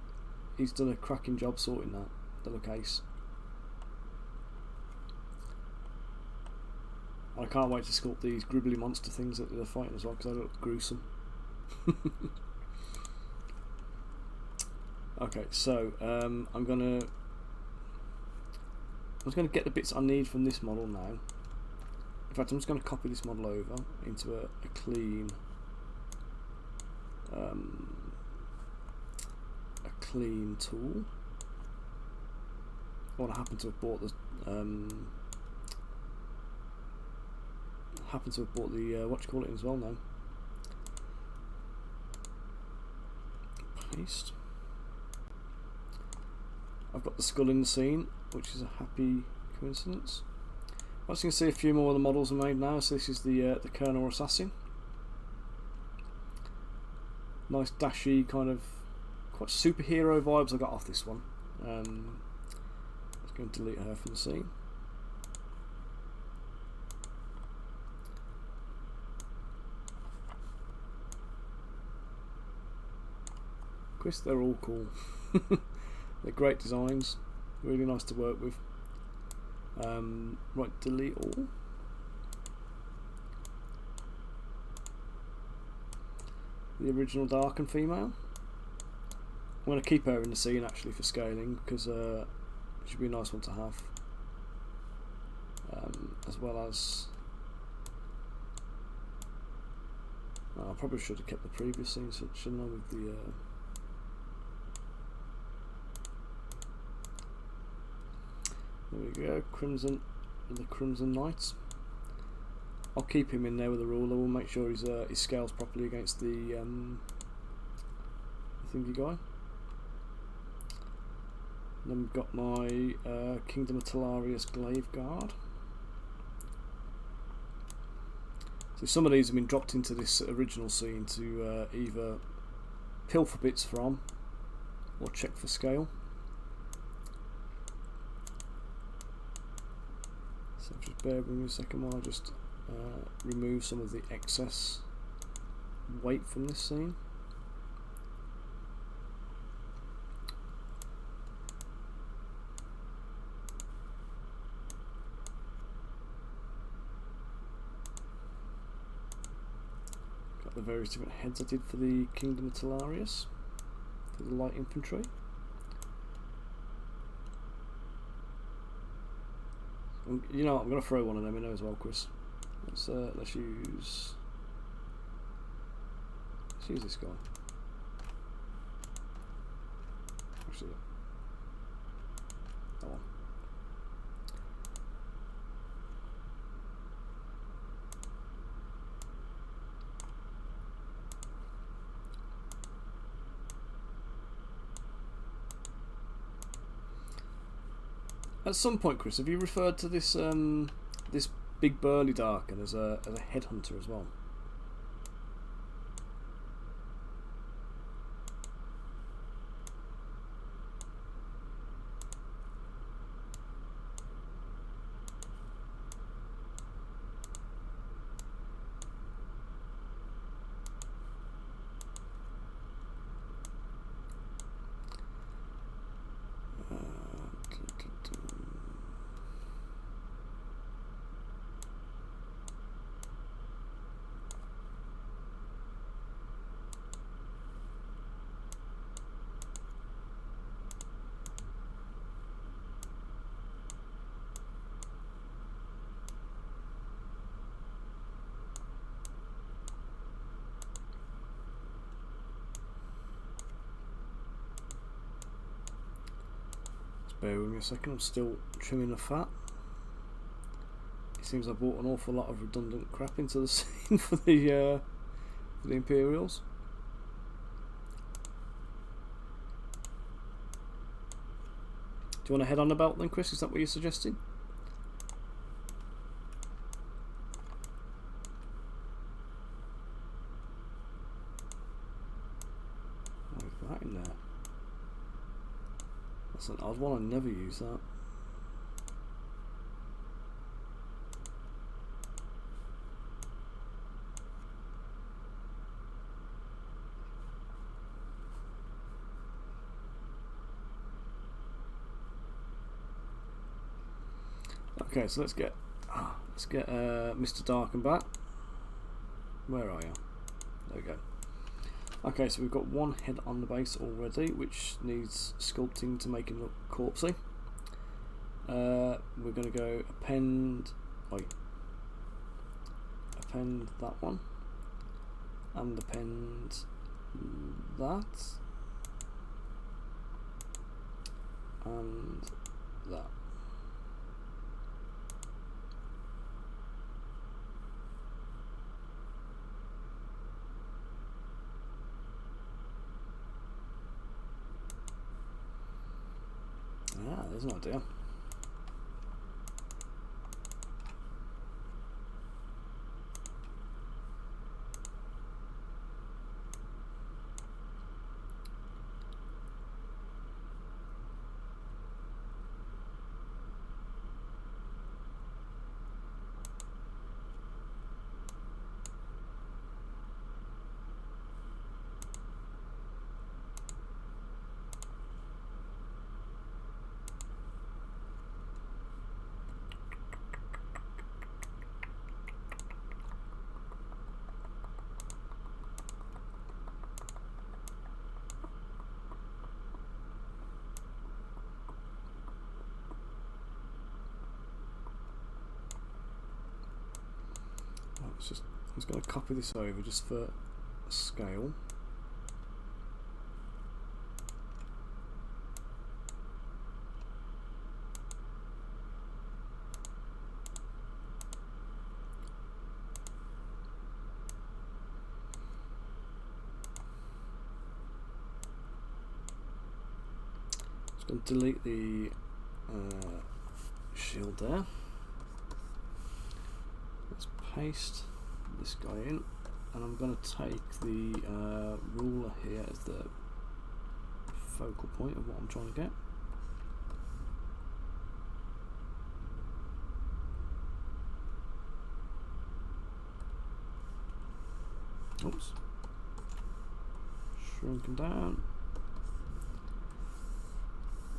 S1: he's done a cracking job sorting that. They look ace. I can't wait to sculpt these gribbly monster things that they're fighting as well, because they look gruesome. Okay, so I'm just gonna get the bits I need from this model now. In fact, I'm just going to copy this model over into a clean tool. I happen to have bought the what you call it as well now. Paste. I've got the skull in the scene, which is a happy coincidence. As you can see, a few more of the models are made now. So this is the Colonel Assassin. Nice dashy kind of quite superhero vibes I got off this one. Let's go and delete her from the scene. Chris, they're all cool. They're great designs, really nice to work with. Right, delete all. The original Darkun female. I'm going to keep her in the scene actually for scaling, because it should be a nice one to have, as well as I probably should have kept the previous scene, shouldn't I, with the there we go, Crimson, the Crimson Knights. I'll keep him in there with a ruler. We'll make sure he scales properly against the thingy guy. And then we've got my Kingdom of Telarius Glaive Guard. So some of these have been dropped into this original scene to either pilfer bits from or check for scale. So just bear with me a second while I just remove some of the excess weight from this scene. Got the various different heads I did for the Kingdom of Telarius, for the light infantry. You know what, I'm going to throw one of them in there as well, Chris. Let's use this guy. Actually, that one. At some point, Chris, have you referred to this this big burly Darkun as a headhunter as well? Bear with me a second, I'm still trimming the fat. It seems I bought an awful lot of redundant crap into the scene for the Imperials. Do you want to head on the belt then, Chris? Is that what you're suggesting? Oh, we've got that in there. That's an odd one, I never use that. Okay, so let's get Mr. Darkun back. Where are you? There we go. Okay, so we've got one head on the base already, which needs sculpting to make him look corpsey. We're going to go append that one, and append that, and that. Ah, there's an idea. Let's just just going to copy this over just for scale. Just going to delete the shield there. Let's paste this guy in, and I'm going to take the ruler here as the focal point of what I'm trying to get. Oops. Shrunken down.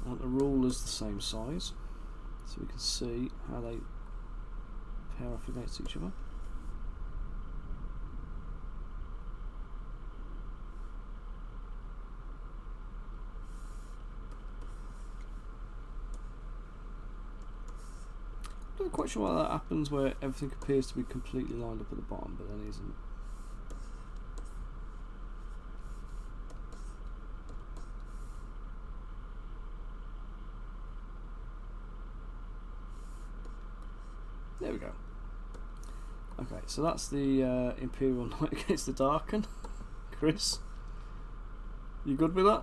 S1: I want the rulers the same size, so we can see how they pair off against each other. I'm not quite sure why that happens, where everything appears to be completely lined up at the bottom, but then isn't. There we go. Okay, so that's the Imperial Knight against the Darkun. Chris, you good with that?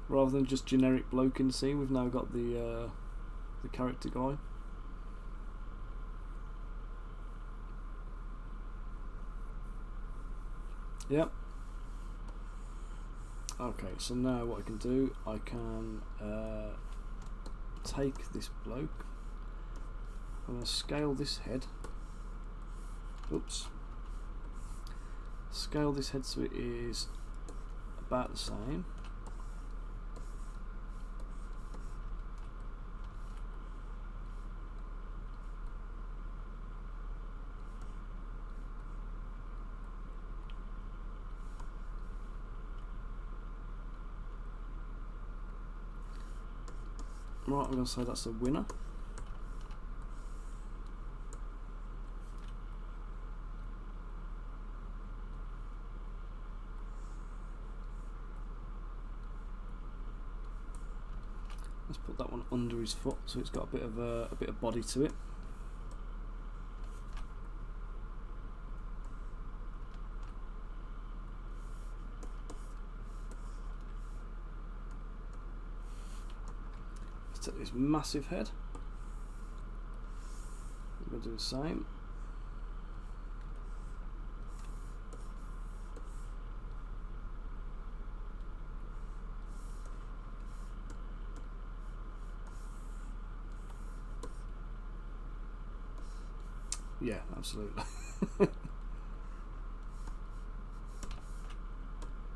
S1: Rather than just generic bloke in the scene, we've now got the character guy. Yep. Okay, so now what I can do, I can take this bloke. I'm going to scale this head. Oops. Scale this head so it is about the same. Right, I'm going to say that's a winner. Let's put that one under his foot so it's got a bit of body to it. Take this massive head. I'm going to do the same. Yeah, absolutely.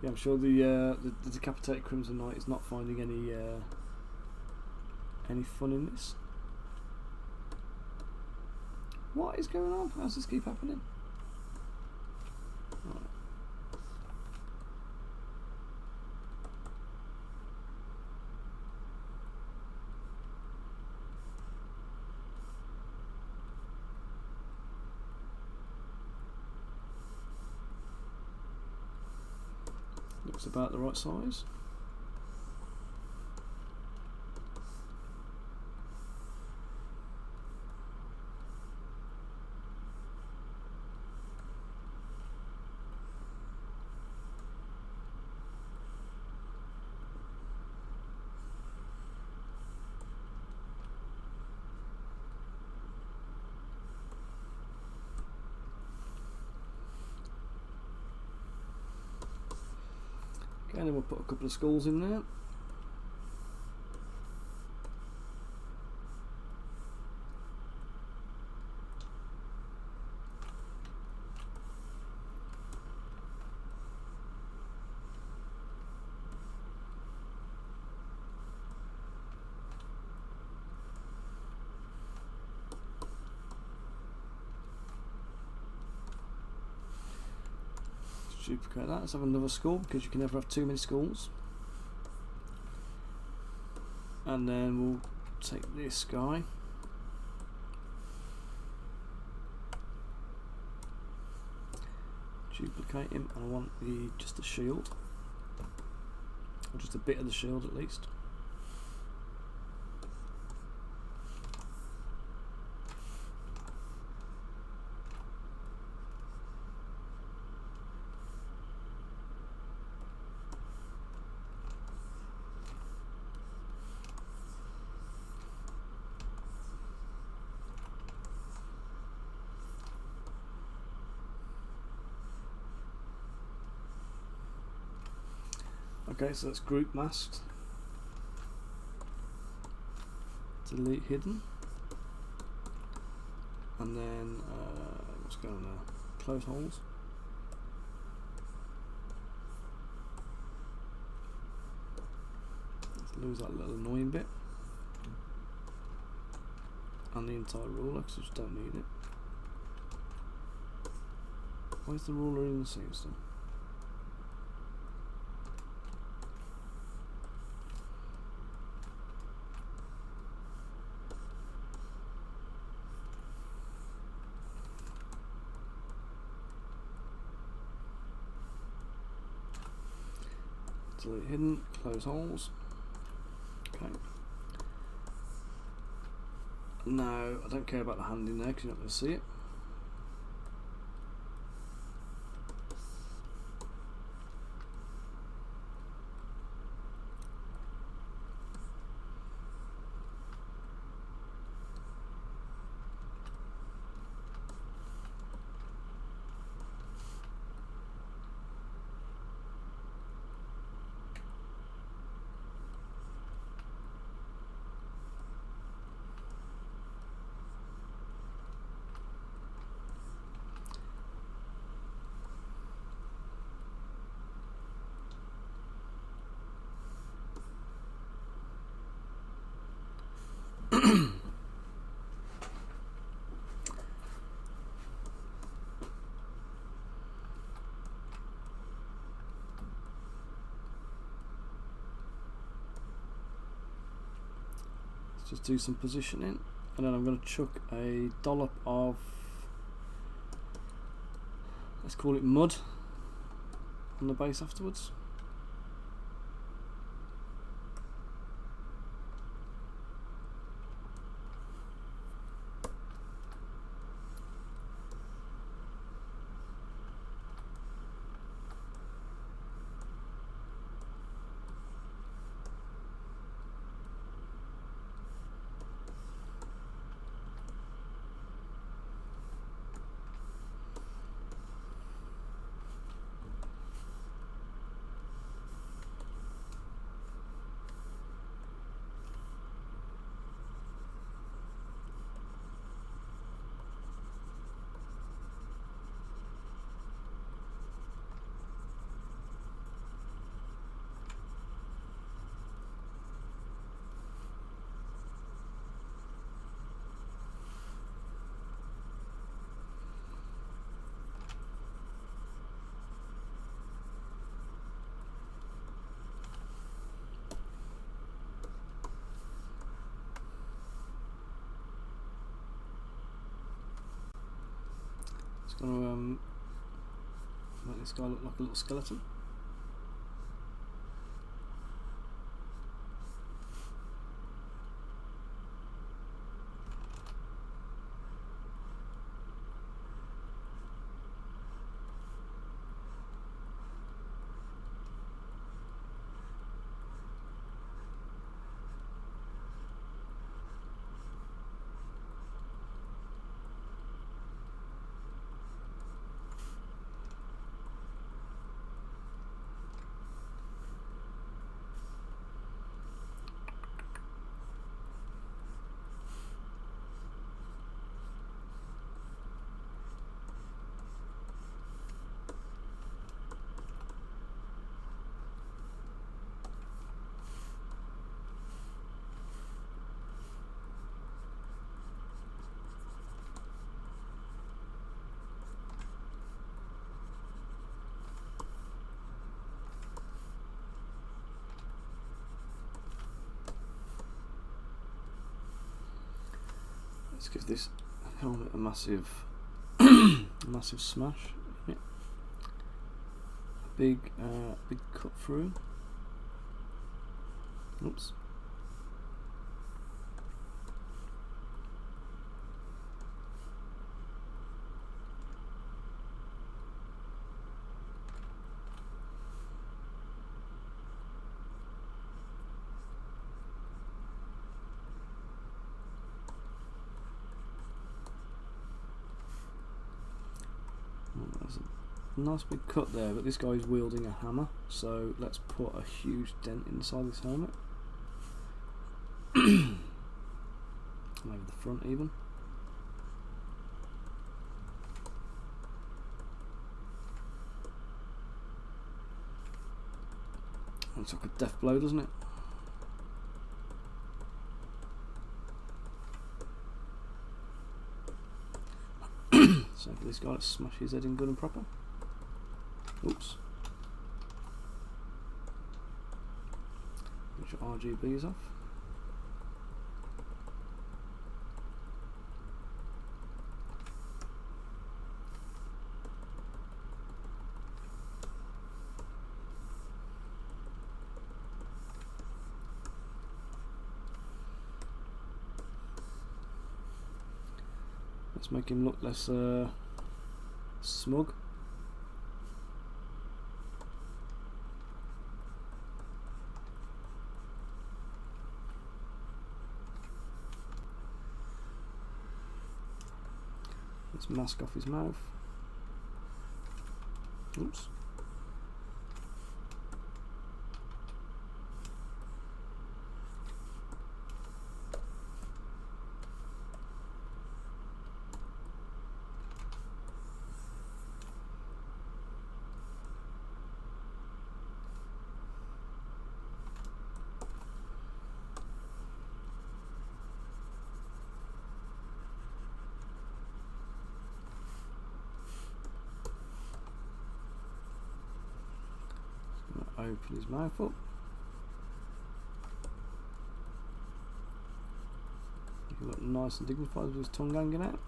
S1: Yeah, I'm sure the decapitated Crimson Knight is not finding any fun in this. What is going on? How does this keep happening? Right. Looks about the right size. Okay, and then we'll put a couple of skulls in there. Duplicate that. Let's have another skull because you can never have too many skulls. And then we'll take this guy. Duplicate him, and I want just a shield. Or just a bit of the shield at least. Okay, so that's group masked. Delete hidden. And then, what's going on now? Close holes. Let's lose that little annoying bit. And the entire ruler, because I just don't need it. Where's the ruler in the scene still? Delete hidden, close holes. Okay. No, I don't care about the hand in there because you're not going to see it. Just do some positioning, and then I'm going to chuck a dollop of, let's call it mud, on the base afterwards. Just going to make this guy look like a little skeleton. Let's give this helmet a massive, massive smash. Yeah. Big cut through. Oops. There's a nice big cut there, but this guy's wielding a hammer, so let's put a huge dent inside this helmet. Maybe the front even. Looks like a death blow, doesn't it? So for this guy, let's smash his head in good and proper. Oops. Get your RGBs off. Let's make him look less smug. Let's mask off his mouth. Oops. Open his mouth up. Make him look nice and dignified with his tongue hanging out.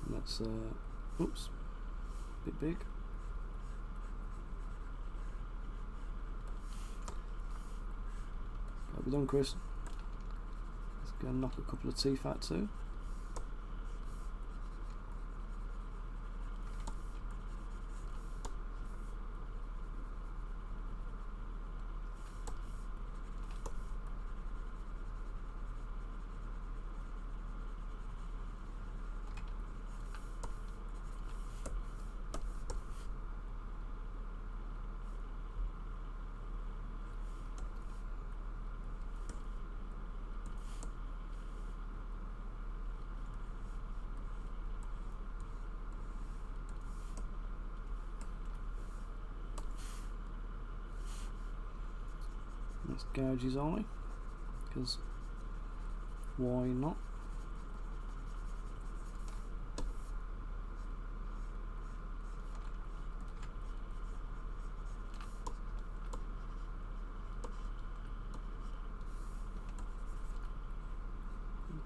S1: And that's oops, a bit big. We're done, Chris. Let's go and knock a couple of teeth out too. Let's gouge his eye, because why not?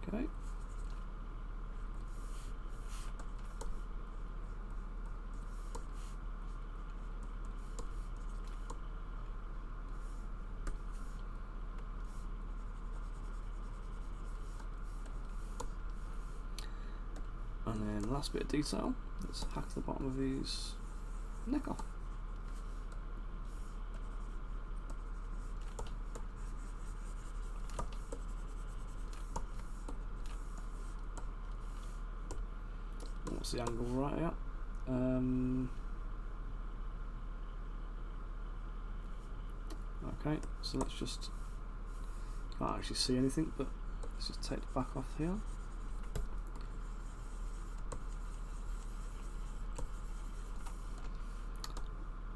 S1: Okay. And then last bit of detail, let's hack the bottom of his neck off. What's the angle right at? Okay, so let's just, can't actually see anything, but let's just take the back off here.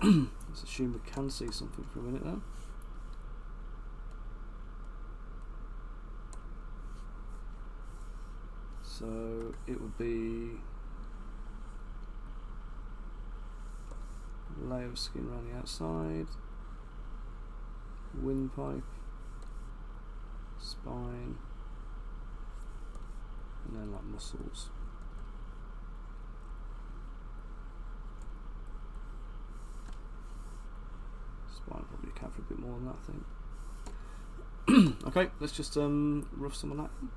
S1: Let's assume we can see something for a minute then. So it would be layer of skin around the outside, windpipe, spine, and then like muscles. Spine probably account for a bit more than that, I think. Okay, let's just rough some of that in.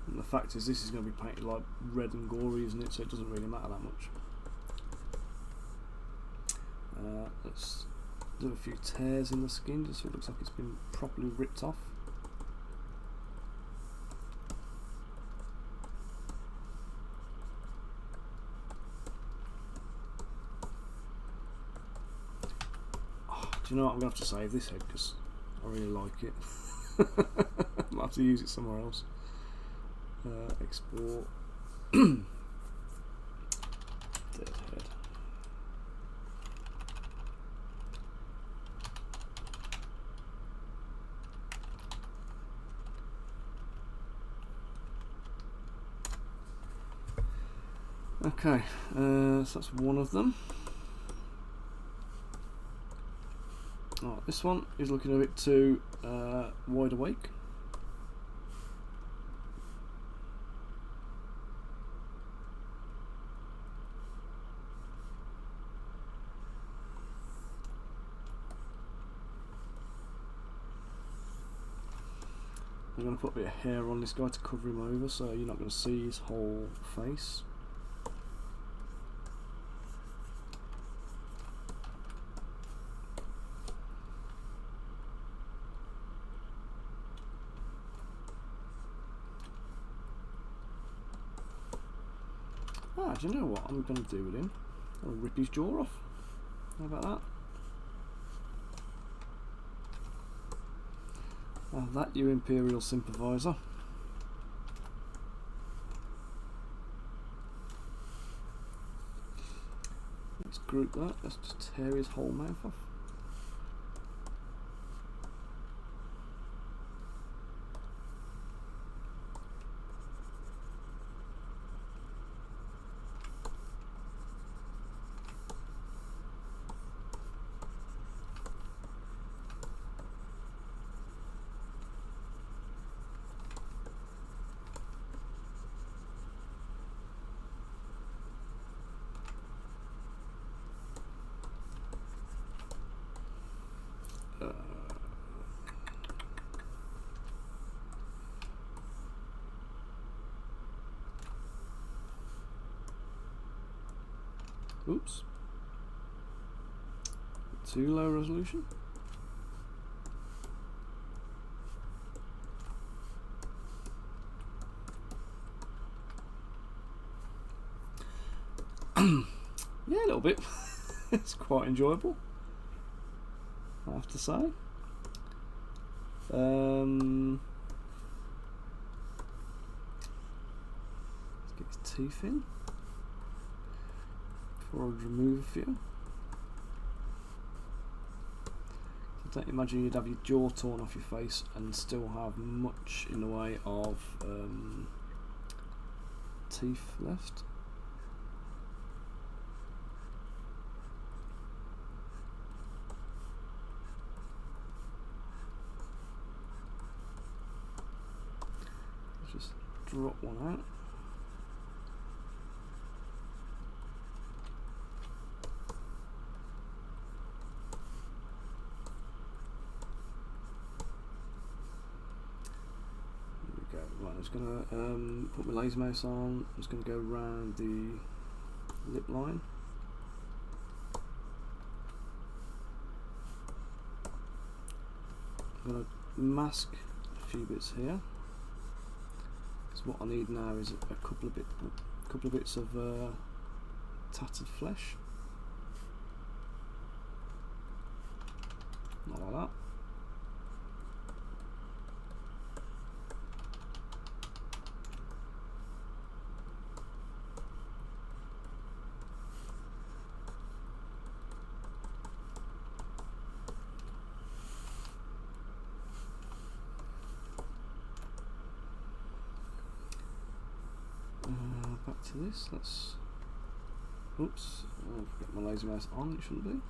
S1: And the fact is, this is going to be painted like red and gory, isn't it? So it doesn't really matter that much. Let's do a few tears in the skin just so it looks like it's been properly ripped off. Oh, do you know what? I'm going to have to save this head because I really like it. I might have to use it somewhere else. Export. Dead head. Okay, so that's one of them. Oh, this one is looking a bit too wide awake. I'm going to put a bit of hair on this guy to cover him over, so you're not going to see his whole face. Ah, do you know what I'm going to do with him? I'm going to rip his jaw off. How about that? Have that, you Imperial sympathiser. Let's group that. Let's just tear his whole mouth off. Oops. Too low resolution. Yeah, a little bit. It's quite enjoyable, I have to say. Let's get his teeth in. Or remove a few. So don't imagine you'd have your jaw torn off your face and still have much in the way of teeth left. Let's just drop one out. Right, I'm just going to put my laser mouse on. I'm just going to go around the lip line. I'm going to mask a few bits here, because what I need now is a couple of bits of tattered flesh. Not like that. to this. Let's. Oops, I've got my laser mouse on. It shouldn't be.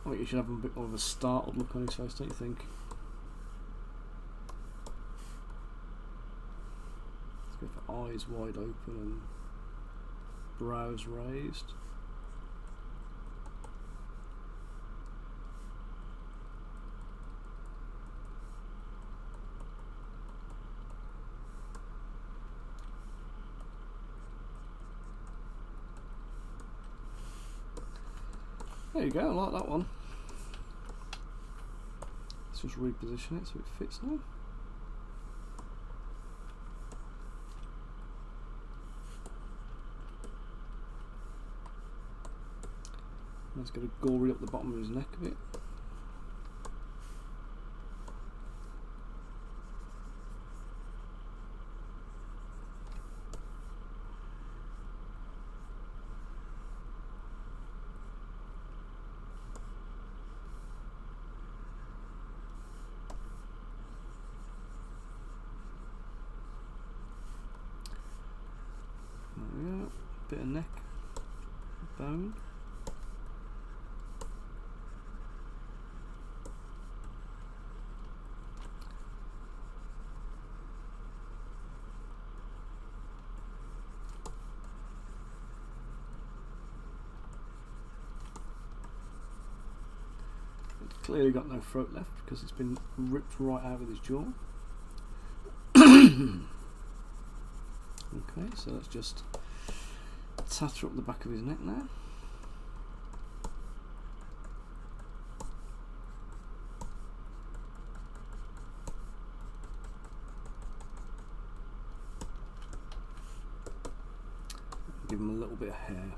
S1: I think you should have a bit more of a startled look on his face, don't you think? Let's go for eyes wide open and brows raised. There you go, I like that one. Let's just reposition it so it fits now. Let's get a gory up the bottom of his neck a bit. There we go, bit of neck, bone. Clearly got no throat left because it's been ripped right out of his jaw. Okay, so let's just tatter up the back of his neck now. Give him a little bit of hair.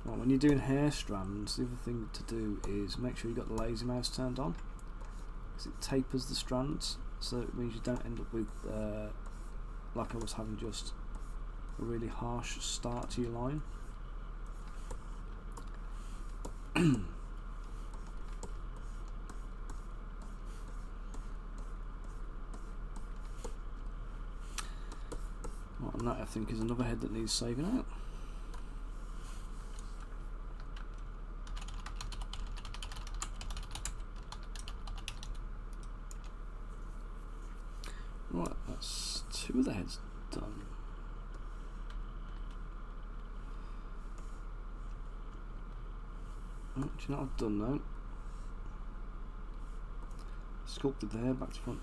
S1: Well, when you're doing hair strands, the other thing to do is make sure you've got the laser mouse turned on, because it tapers the strands, so it means you don't end up with, like I was having, just a really harsh start to your line. Well, and that I think is another head that needs saving out. Right, that's 2 of the heads done. Oh, do you know what I've done now? Sculpted the hair back to front.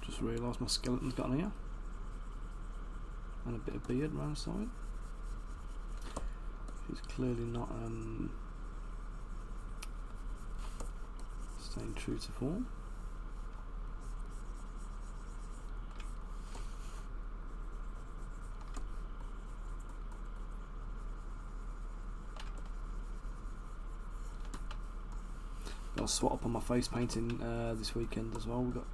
S1: Just realised my skeleton's got an ear and a bit of beard around the side. He's clearly not staying true to form. Got a swat up on my face painting this weekend as well. We've got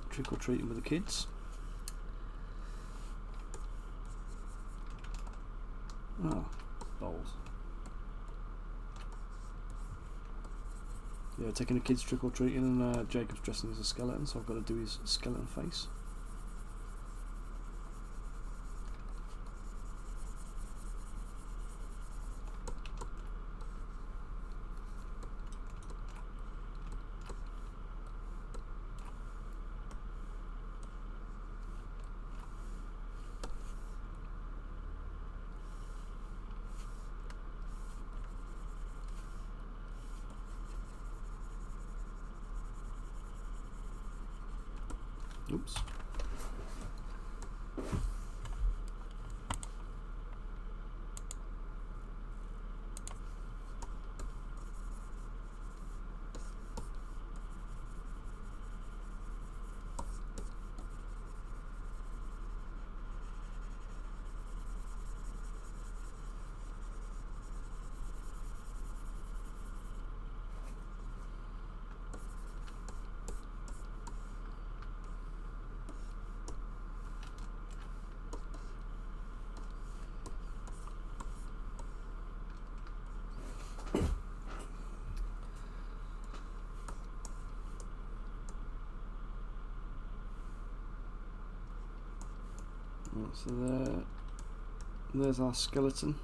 S1: trick or treating with the kids. Oh, balls. Yeah, taking the kids trick or treating, and Jacob's dressing as a skeleton, so I've got to do his skeleton face. Oops. So there's our skeleton.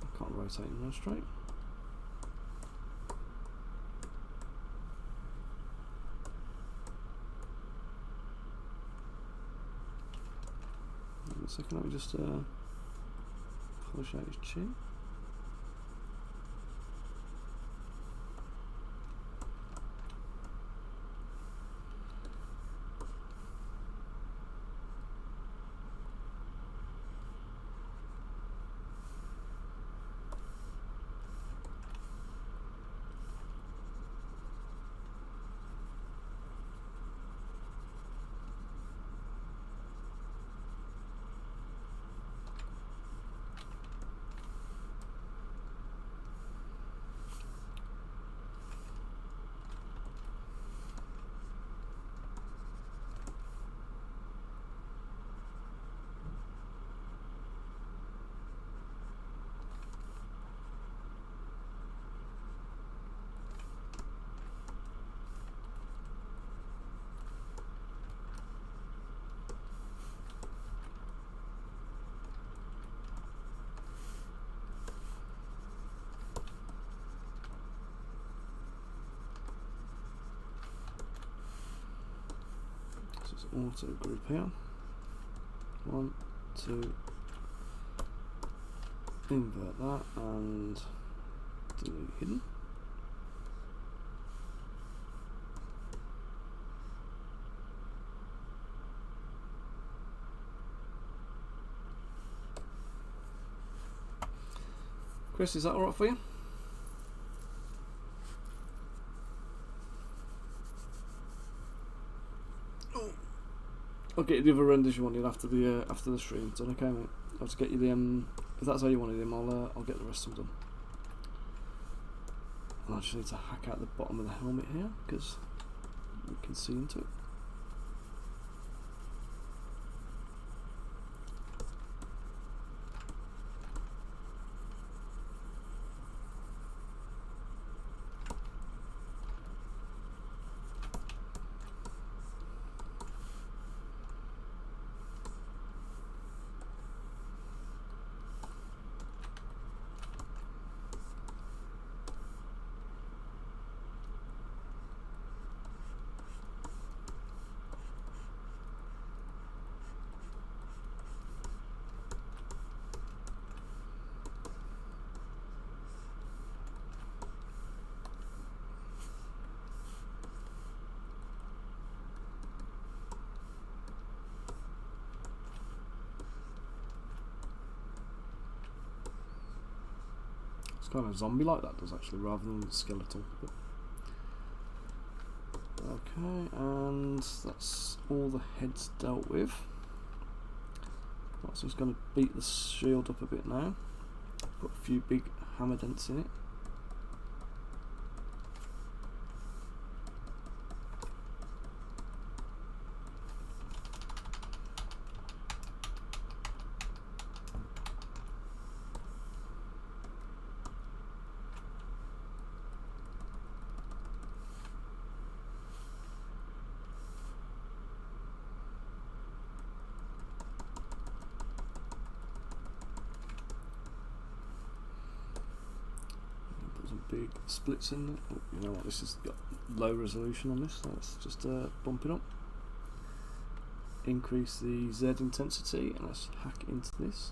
S1: I can't rotate him now straight. Wait a second, let me just polish out his chin. Auto group here. 1, 2, invert that and delete hidden. Chris, is that alright for you? I'll get you the other renders you wanted after the stream. Done, okay, mate. I'll just get you the if that's how you wanted them. I'll get the rest of them done. And I just need to hack out the bottom of the helmet here because we can see into it. It's kind of zombie like that does actually, rather than skeletal. But okay, and that's all the heads dealt with. So just going to beat the shield up a bit now. Put a few big hammer dents in it. Big splits in it. Oh, you know what, this has got low resolution on this, so let's just bump it up, increase the Z intensity, and let's hack into this.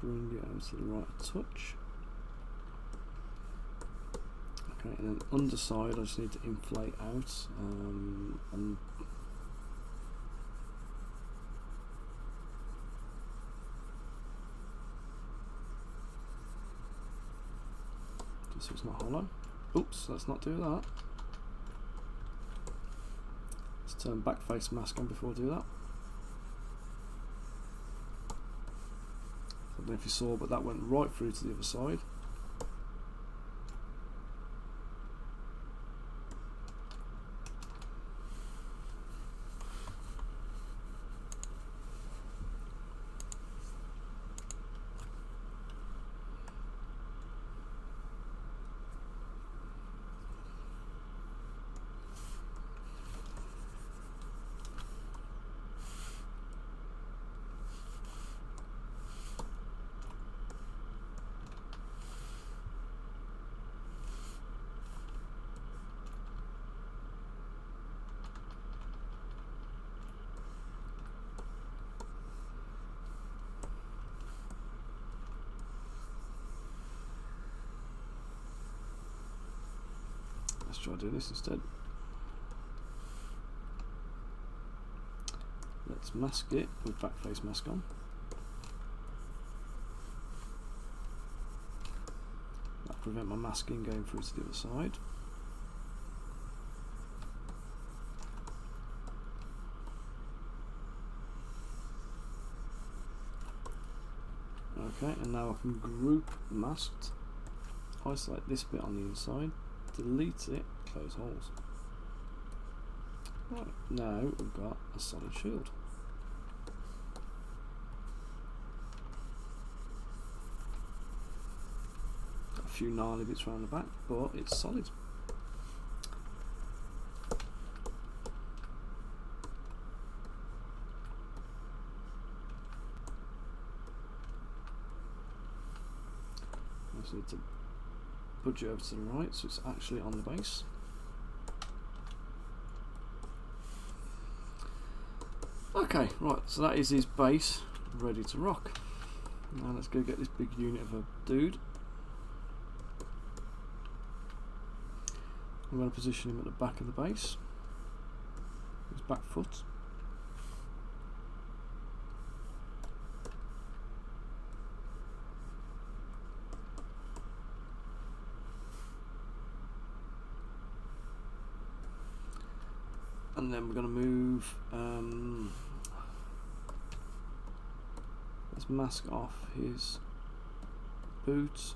S1: Bring it out to the right touch. Okay, and then underside I just need to inflate out and just so it's not hollow. Oops, let's not do that. Let's turn back face mask on before I do that. I don't know if you saw, but that went right through to the other side. Let's try doing this instead. Let's mask it with back face mask on. That'll prevent my masking going through to the other side. Okay, and now I can group masked, isolate this bit on the inside, delete it, close holes. Right, now we've got a solid shield. Got a few gnarly bits around the back, but it's solid. I just need to budge it over to the right so it's actually on the base. Okay, right, so that is his base ready to rock. Now let's go get this big unit of a dude. I'm going to position him at the back of the base, his back foot. And then we're going to move, let's mask off his boots.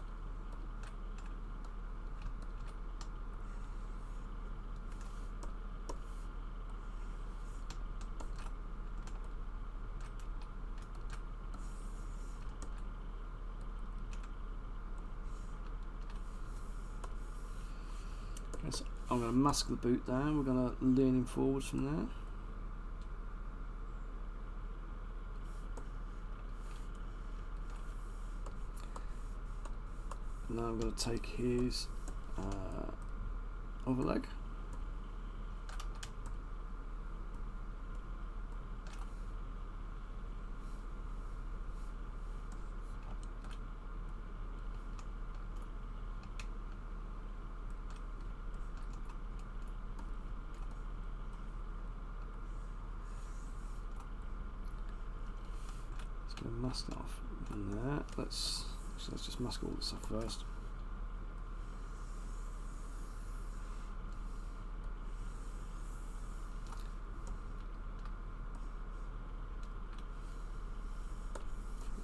S1: So I'm going to mask the boot down, we're going to lean him forwards from there. Now I'm going to take his other leg. Just going to mask that off in there. Let's just mask all this off first.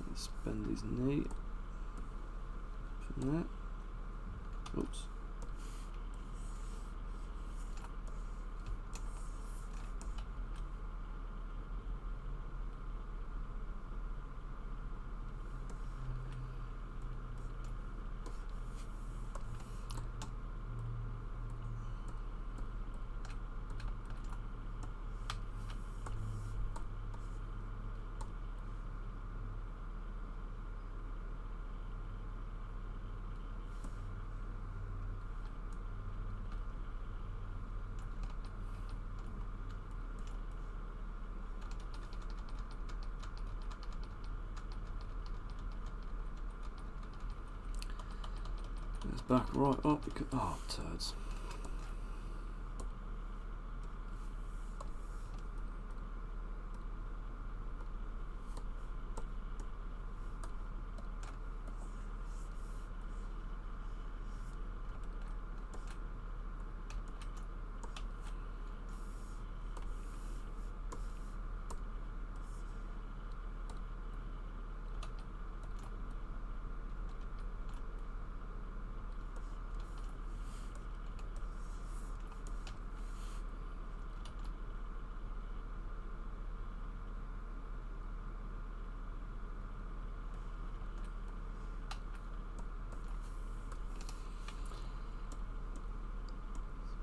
S1: Let's bend his knee from there. Oops. It's back right up because turds.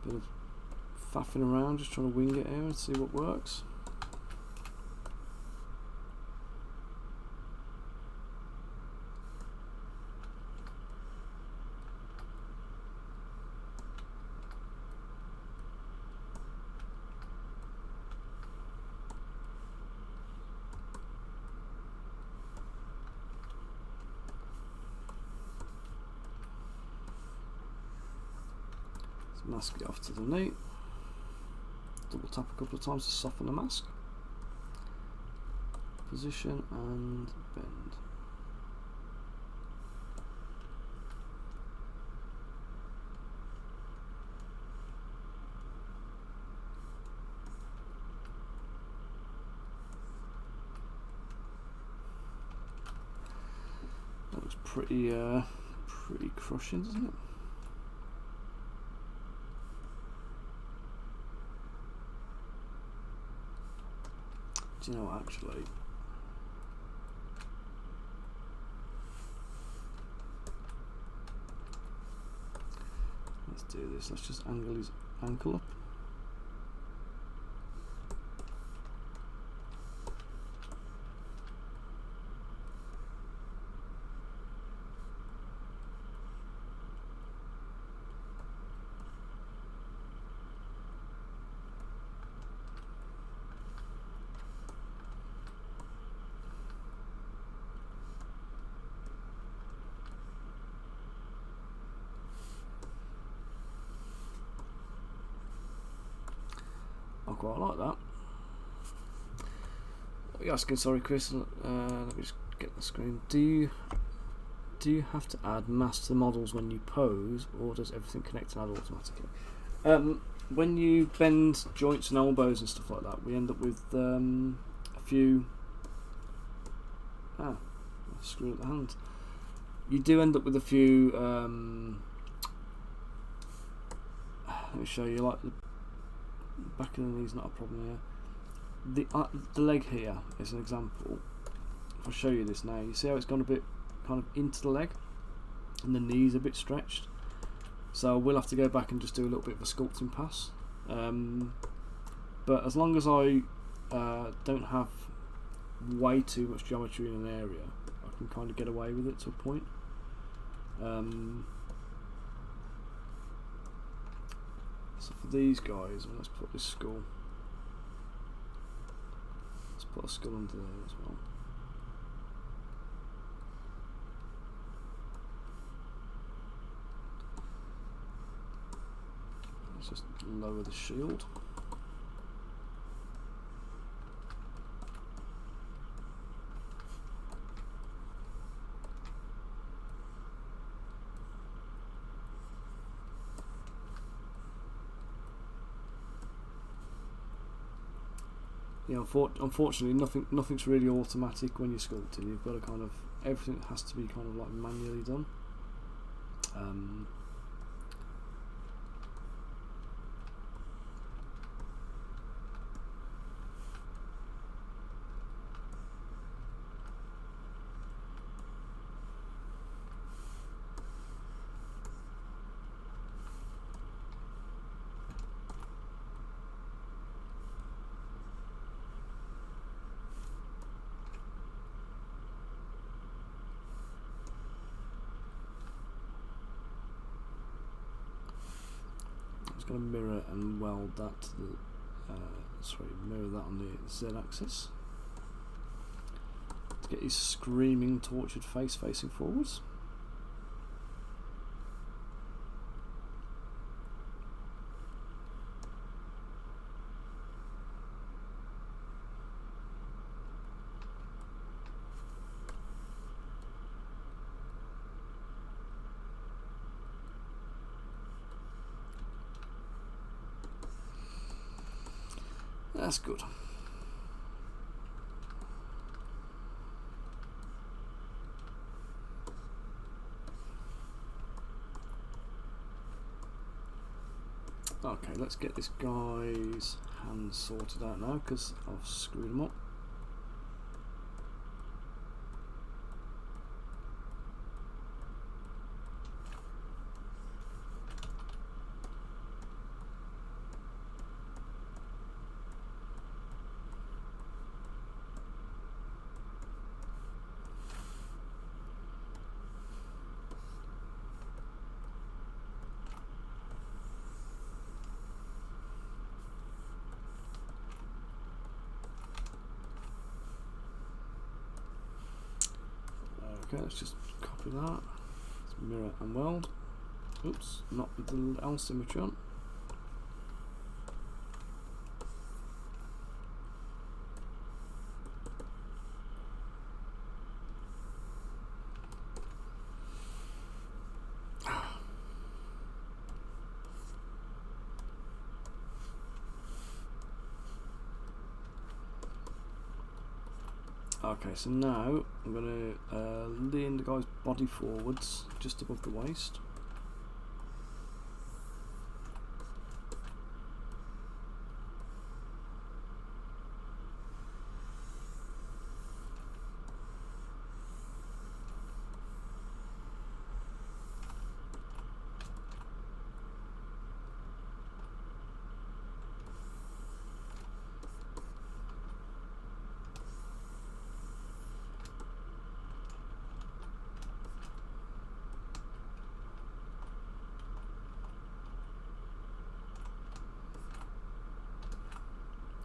S1: Bit of faffing around, just trying to wing it here and see what works. Mask it off to the knee. Double tap a couple of times to soften the mask. Position and bend. That looks pretty crushing, doesn't it? Do you know what, actually? Let's do this. Let's just angle his ankle up. quite like that. What are you asking? Sorry, Chris. Let me just get the screen. Do you have to add mask to the models when you pose, or does everything connect and add automatically? When you bend joints and elbows and stuff like that, we end up with a few. I've screwed up the hand. You do end up with a few. Let me show you. Like the back of the knee's not a problem here. The leg here is an example. If I show you this now, you see how it's gone a bit kind of into the leg, and the knee's a bit stretched. So we'll have to go back and just do a little bit of a sculpting pass. But as long as I don't have way too much geometry in an area, I can kind of get away with it to a point. So for these guys, let's put this skull. Let's put a skull under there as well. Let's just lower the shield. Yeah, unfortunately, nothing's really automatic when you're sculpting. You've got to kind of, everything has to be kind of like manually done. Going to mirror and weld that to the mirror that on the Z-axis to get his screaming tortured face facing forwards. That's good. Okay, let's get this guy's hands sorted out now because I've screwed them up. Okay, let's just copy that. Let's mirror and weld. Oops, not with the L symmetry on. Okay, so now I'm going to lean the guy's body forwards just above the waist.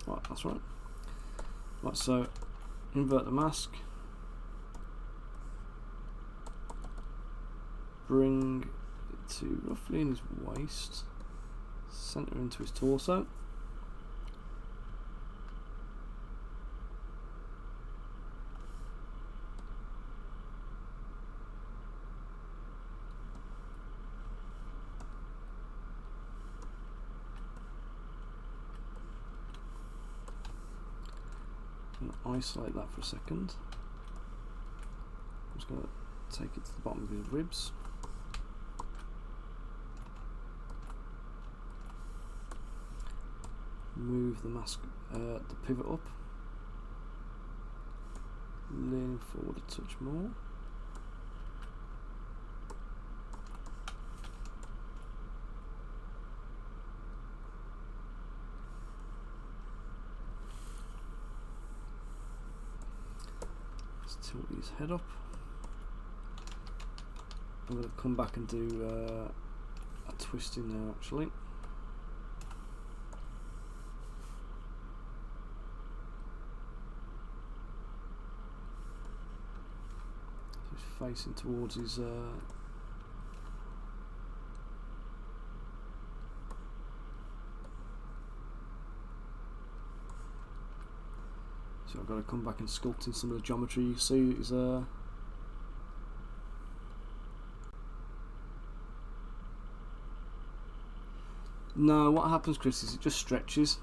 S1: Right, that's right. Right, so invert the mask, bring it to roughly in his waist, center into his torso, I'm going to isolate that for a second. I'm just going to take it to the bottom of his ribs. Move the mask, the pivot up. Lean forward a touch more. Let's tilt his head up. I'm going to come back and do a twist in there actually. Facing towards his so I've got to come back and sculpt in some of the geometry. You see is no, what happens, Chris, is it just stretches.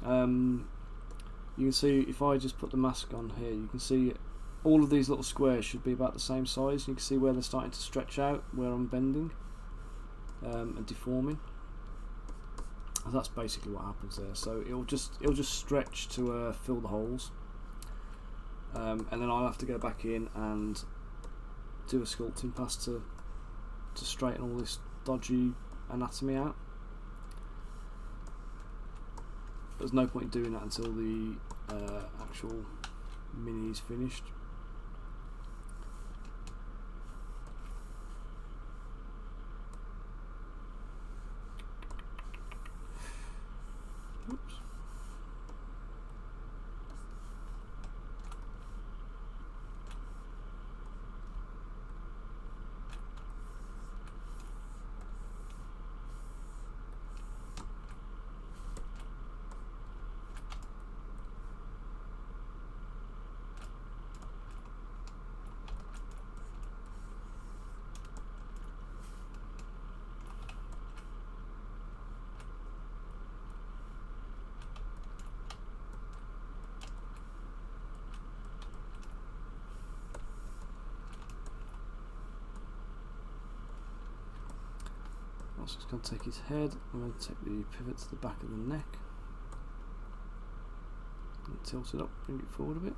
S1: You can see if I just put the mask on here, you can see all of these little squares should be about the same size. You can see where they're starting to stretch out, where I'm bending and deforming. And that's basically what happens there. So it'll just stretch to fill the holes, and then I'll have to go back in and do a sculpting pass to straighten all this dodgy anatomy out. There's no point in doing that until the actual mini is finished. Oops. So it's going to take his head, I'm going to take the pivot to the back of the neck and tilt it up, bring it forward a bit.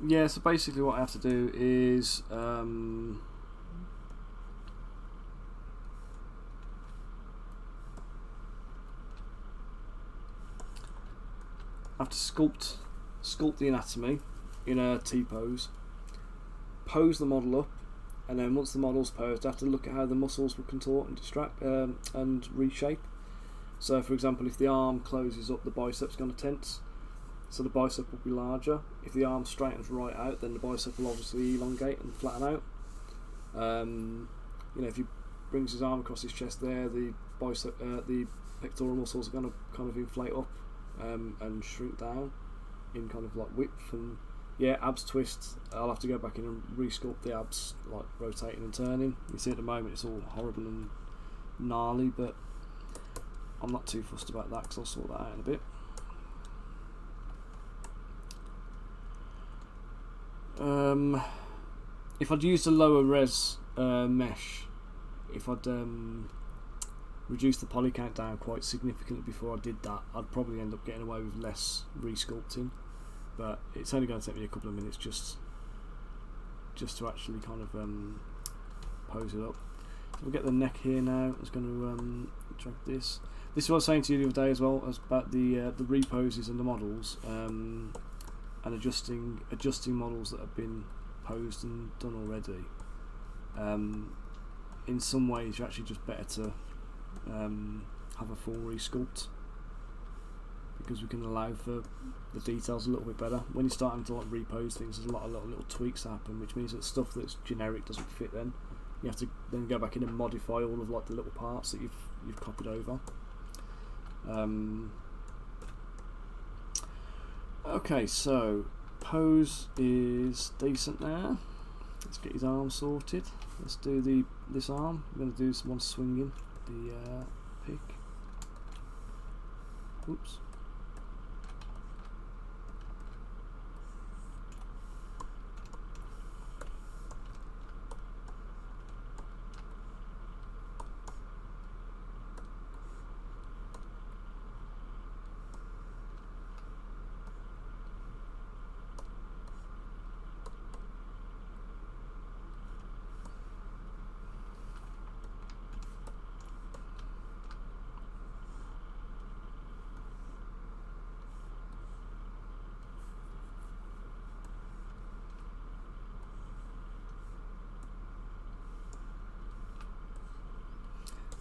S1: Yeah, so basically what I have to do is I have to sculpt the anatomy in a T-pose, pose the model up, and then once the model's posed, I have to look at how the muscles will contort and distract and reshape. So for example, if the arm closes up, the bicep's going to tense, so the bicep will be larger. If the arm straightens right out, then the bicep will obviously elongate and flatten out. You know, if he brings his arm across his chest there, the bicep, the pectoral muscles are going to kind of inflate up and shrink down in kind of like width. And yeah, abs twist, I'll have to go back in and re-sculpt the abs, like rotating and turning. You see at the moment it's all horrible and gnarly, but I'm not too fussed about that because I'll sort that out in a bit. If I'd used a lower res mesh, if I'd reduce the poly count down quite significantly before I did that, I'd probably end up getting away with less re-sculpting, but it's only going to take me a couple of minutes just to actually kind of pose it up. So we'll get the neck here now. I was going to drag this. This is what I was saying to you the other day as well, as about the reposes and the models, and adjusting models that have been posed and done already. In some ways you're actually just better to have a full resculpt, because we can allow for the details a little bit better. When you're starting to like repose things, there's a lot of little tweaks happen, which means that stuff that's generic doesn't fit. Then you have to then go back in and modify all of like the little parts that you've copied over. Okay, so pose is decent there. Let's get his arm sorted. Let's do this arm. I'm going to do one swinging the pick. Oops.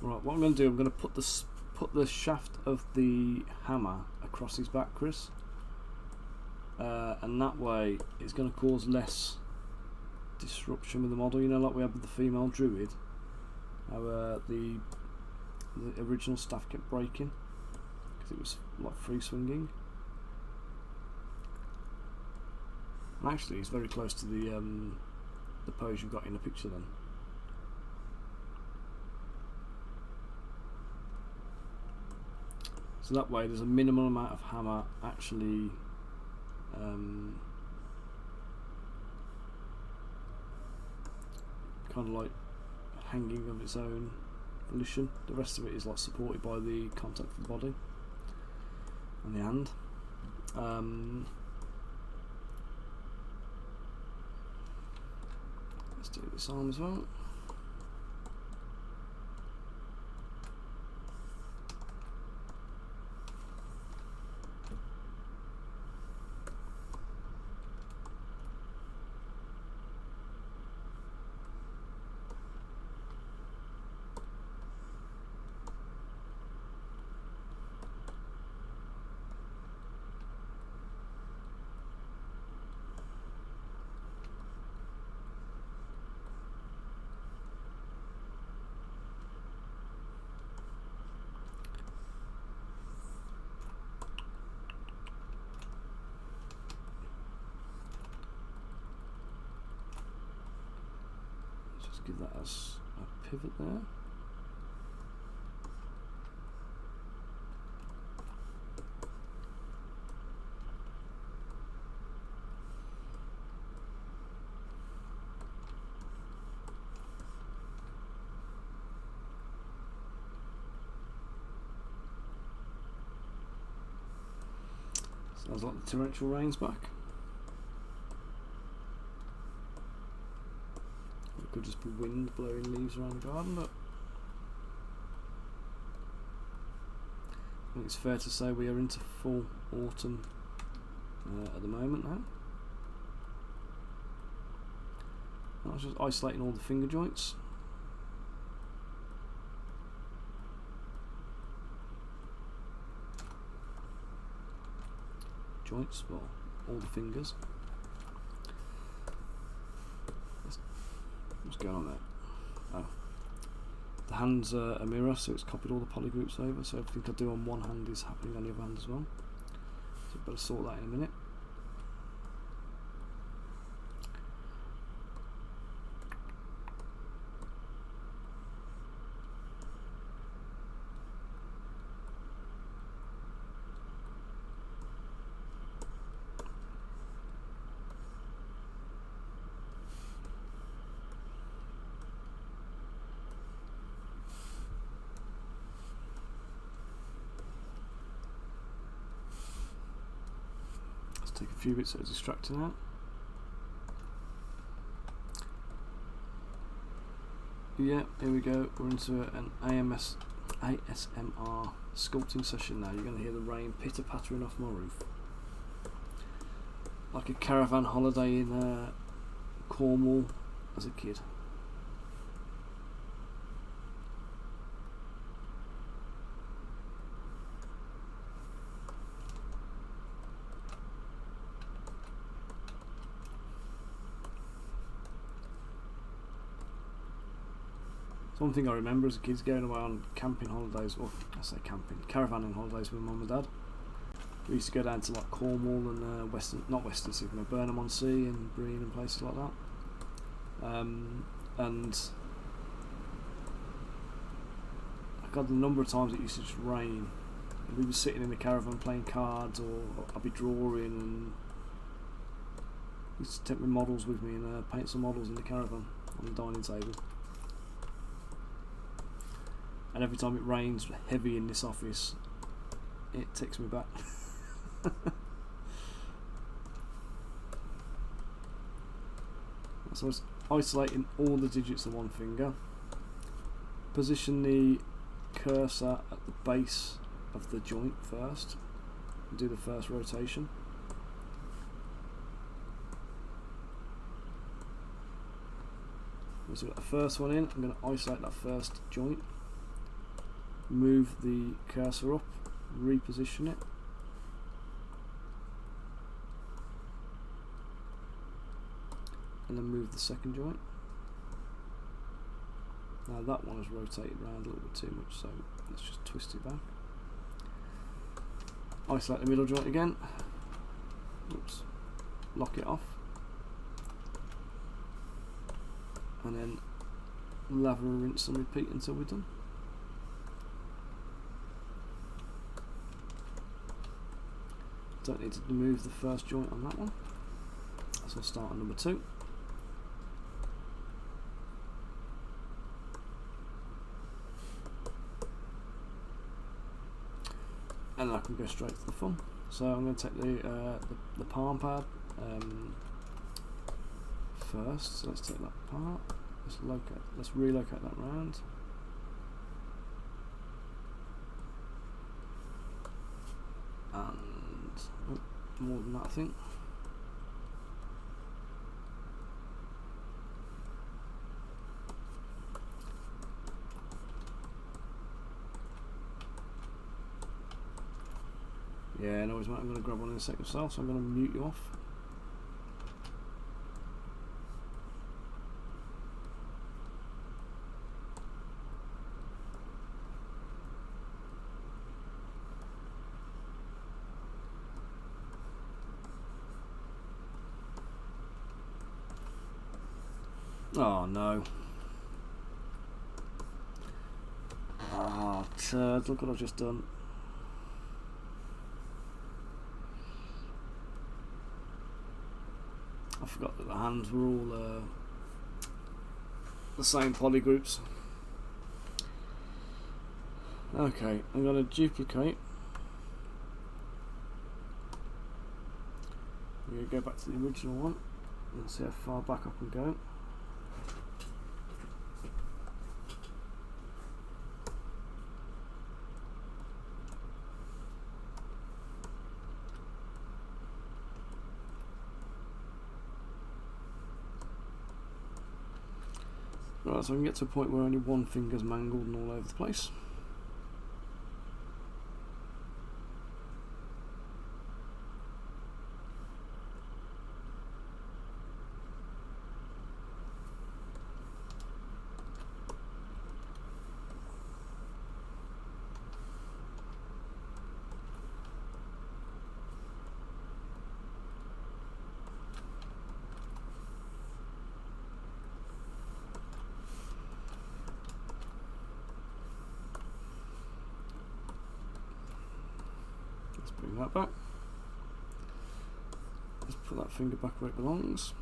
S1: Right, what I'm going to do, I'm going to put the shaft of the hammer across his back, Chris, and that way it's going to cause less disruption with the model. You know, like we had with the female druid, how the original staff kept breaking because it was like free swinging. And actually, it's very close to the pose you've got in the picture then. So that way there's a minimal amount of hammer actually kind of like hanging of its own volition. The rest of it is like supported by the contact of the body and the hand. Let's do this arm as well. Give that as a pivot there. Sounds like the torrential rain's back. Could just be wind blowing leaves around the garden, but I think it's fair to say we are into full autumn at the moment now. I was just isolating all the finger joints. Well, all the fingers. What's going on there? Oh. The hand's a mirror, so it's copied all the polygroups over, so everything I do on one hand is happening on the other hand as well. So better sort that in a minute. Take a few bits that are distracting out. Yeah, here we go. We're into an ASMR sculpting session now. You're going to hear the rain pitter pattering off my roof, like a caravan holiday in Cornwall as a kid. One thing I remember as a kid is going away on camping holidays, or I say camping, caravanning holidays with mum and dad. We used to go down to like Cornwall and not Western Sydney, Burnham on Sea and Breen and places like that. And God, the number of times it used to just rain. And we were sitting in the caravan playing cards, or I'd be drawing, and I used to take my models with me and paint some models in the caravan on the dining table. And every time it rains heavy in this office, it takes me back. So it's isolating all the digits of one finger. Position the cursor at the base of the joint first and do the first rotation. So we've got the first one in. I'm going to isolate that first joint, move the cursor up, reposition it, and then move the second joint. Now that one has rotated around a little bit too much, so let's just twist it back. Isolate the middle joint again. Oops. Lock it off. And then lather, rinse and repeat until we're done. Don't need to remove the first joint on that one. So we'll start on number 2. And I can go straight to the thumb. So I'm going to take the palm pad first. So let's take that apart. Let's relocate that round. And more than that, I think. Yeah, no worries, mate. I'm going to grab one in a second myself, so I'm going to mute you off. Oh no. Ah, turd, look what I've just done. I forgot that the hands were all the same poly groups. Okay, I'm going to duplicate. I'm going to go back to the original one and see how far back I can go. Right, so I can get to a point where only one finger's mangled and all over the place. Bring that back. Let's put that finger back where it belongs.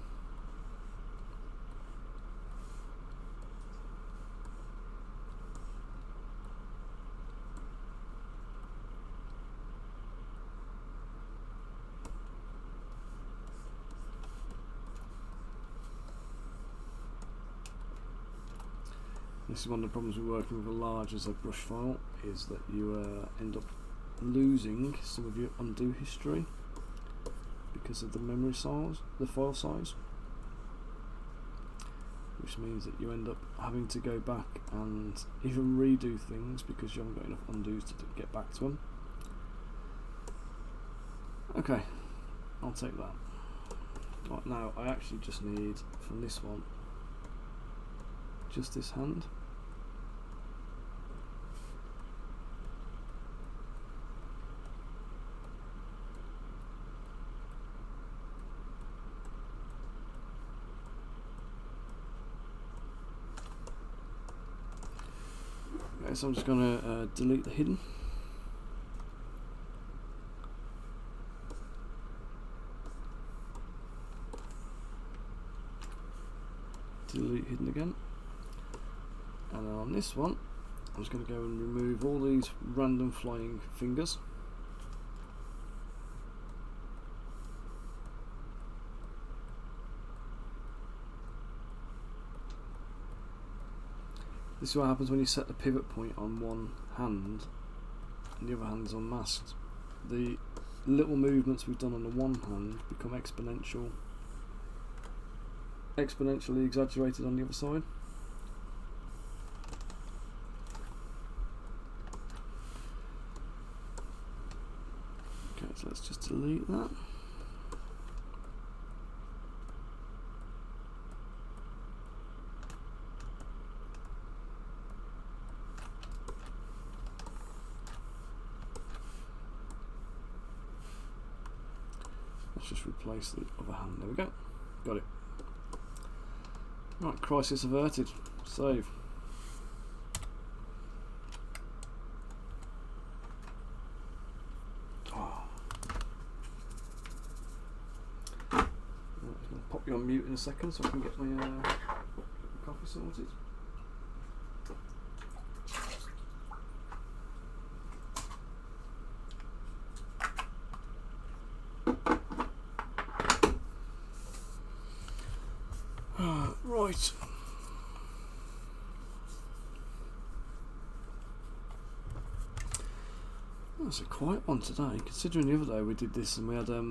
S1: This is one of the problems with working with a large Zbrush file, is that you end up losing some of your undo history because of the memory size, the file size, which means that you end up having to go back and even redo things because you haven't got enough undos to get back to them. Okay, I'll take that. Right, now I actually just need, from this one, just this hand. so I'm just going to delete the hidden. Delete hidden again. And then on this one, I'm just going to go and remove all these random flying fingers. This is what happens when you set the pivot point on one hand and the other hand is unmasked. The little movements we've done on the one hand become exponentially exaggerated on the other side. Okay, so let's just delete that. Let's just replace the other hand. There we go. Got it. Right, crisis averted. Save. Oh. Right, I'm going to pop you on mute in a second so I can get my coffee sorted. Right. That's a quiet one today, considering the other day we did this and we had like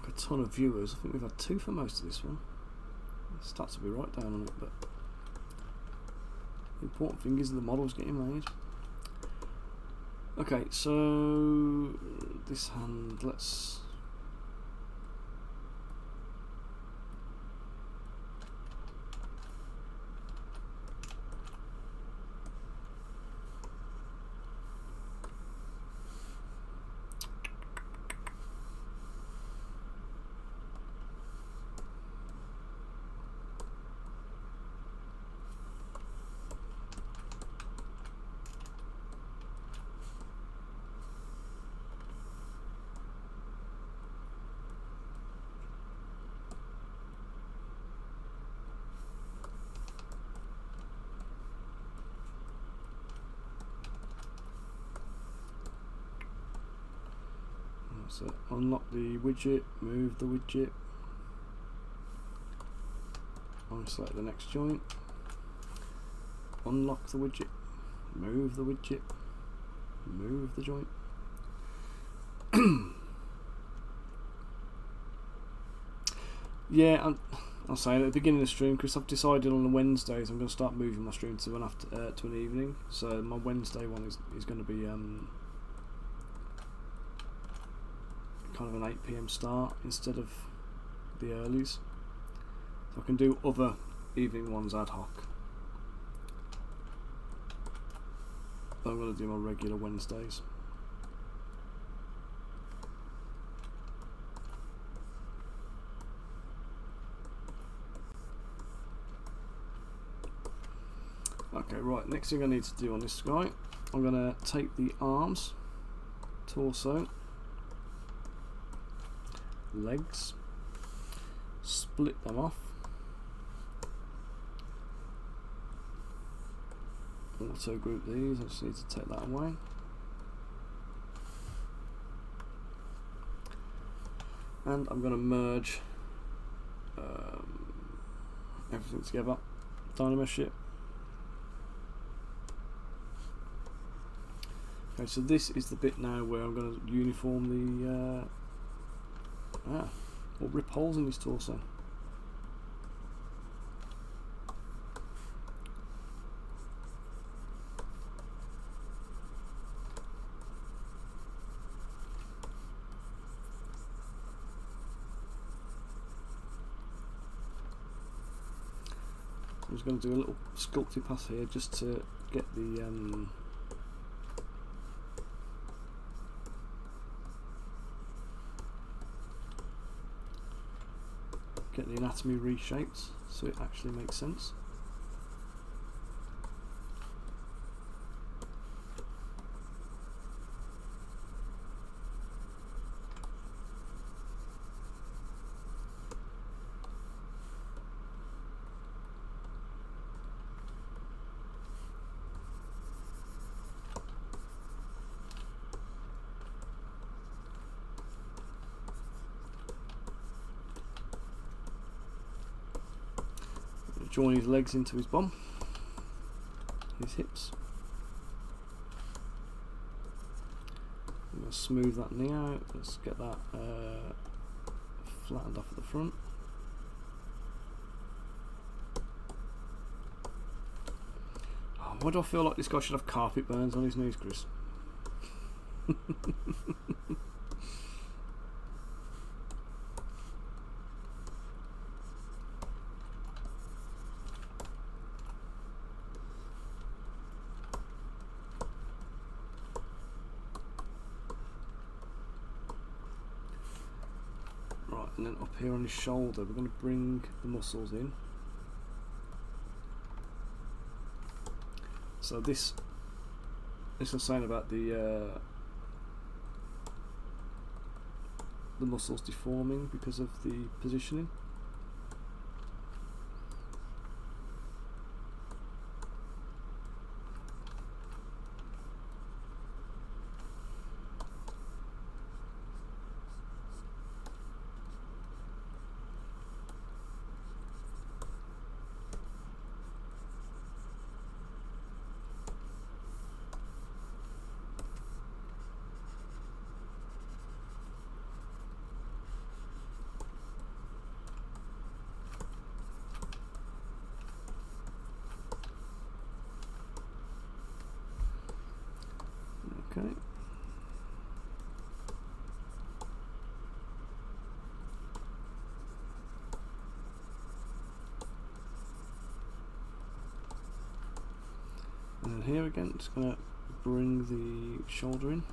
S1: a ton of viewers. I think we've had 2 for most of this one. The stats will be right down on it, but the important thing is the model's getting made. Okay, so this hand, let's so unlock the widget, move the widget, select the next joint, unlock the widget, move the widget, move the joint. Yeah, I'll say at the beginning of the stream, because I've decided on the Wednesdays I'm going to start moving my stream to an to an evening. So my Wednesday one is going to be kind of an 8 PM start instead of the earlies, so I can do other evening ones ad hoc, but I'm going to do my regular Wednesdays. Okay, right, next thing I need to do on this guy, I'm going to take the arms, torso, legs, split them off, auto group these. I just need to take that away, and I'm going to merge everything together. Dynamo ship. Okay, so this is the bit now where I'm going to uniform the or rip holes in his torso. I'm just going to do a little sculpting pass here just to get the anatomy reshaped so it actually makes sense. join his legs into his bum, his hips. I'm going to smooth that knee out. Let's get that flattened off at the front. Oh, why do I feel like this guy should have carpet burns on his knees, Chris? And then up here on his shoulder, we're going to bring the muscles in. So this was saying about the muscles deforming because of the positioning. Okay. And then here again, just going to bring the shoulder in.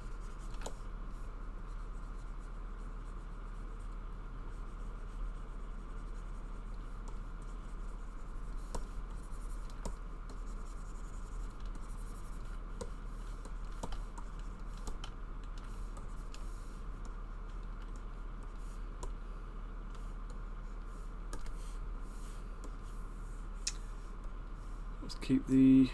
S1: Let's keep the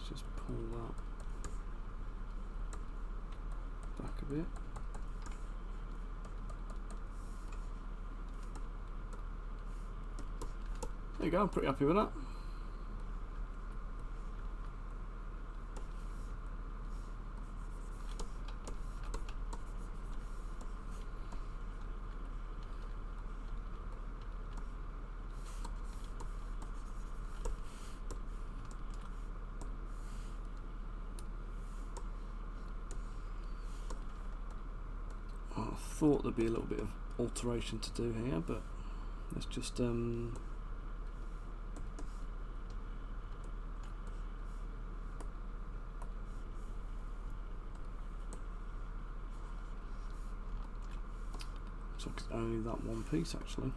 S1: just pull that back a bit. There you go, I'm pretty happy with that. I thought there'd be a little bit of alteration to do here, but let's just so it's only that one piece actually.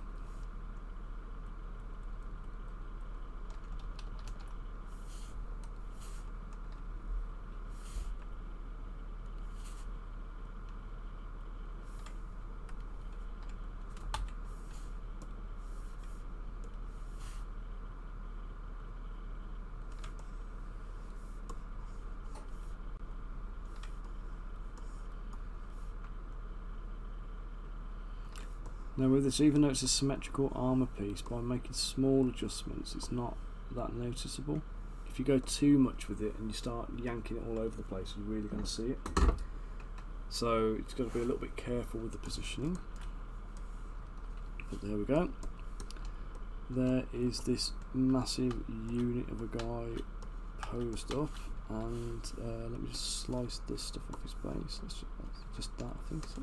S1: Now with this, even though it's a symmetrical armour piece, by making small adjustments it's not that noticeable. If you go too much with it and you start yanking it all over the place, you're really going to see it. So it's got to be a little bit careful with the positioning. But there we go. There is this massive unit of a guy posed up, and let me just slice the stuff off his base. That's just that, I think so.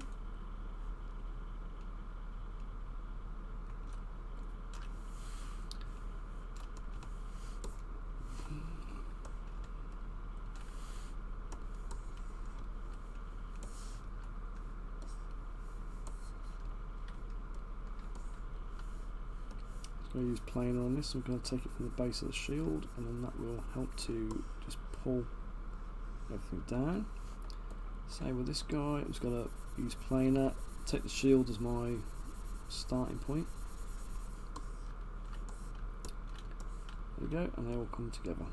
S1: going to use planer on this. I'm going to take it from the base of the shield, and then that will help to just pull everything down. Same with this guy. I'm just going to use planer, take the shield as my starting point. There we go, and they all come together.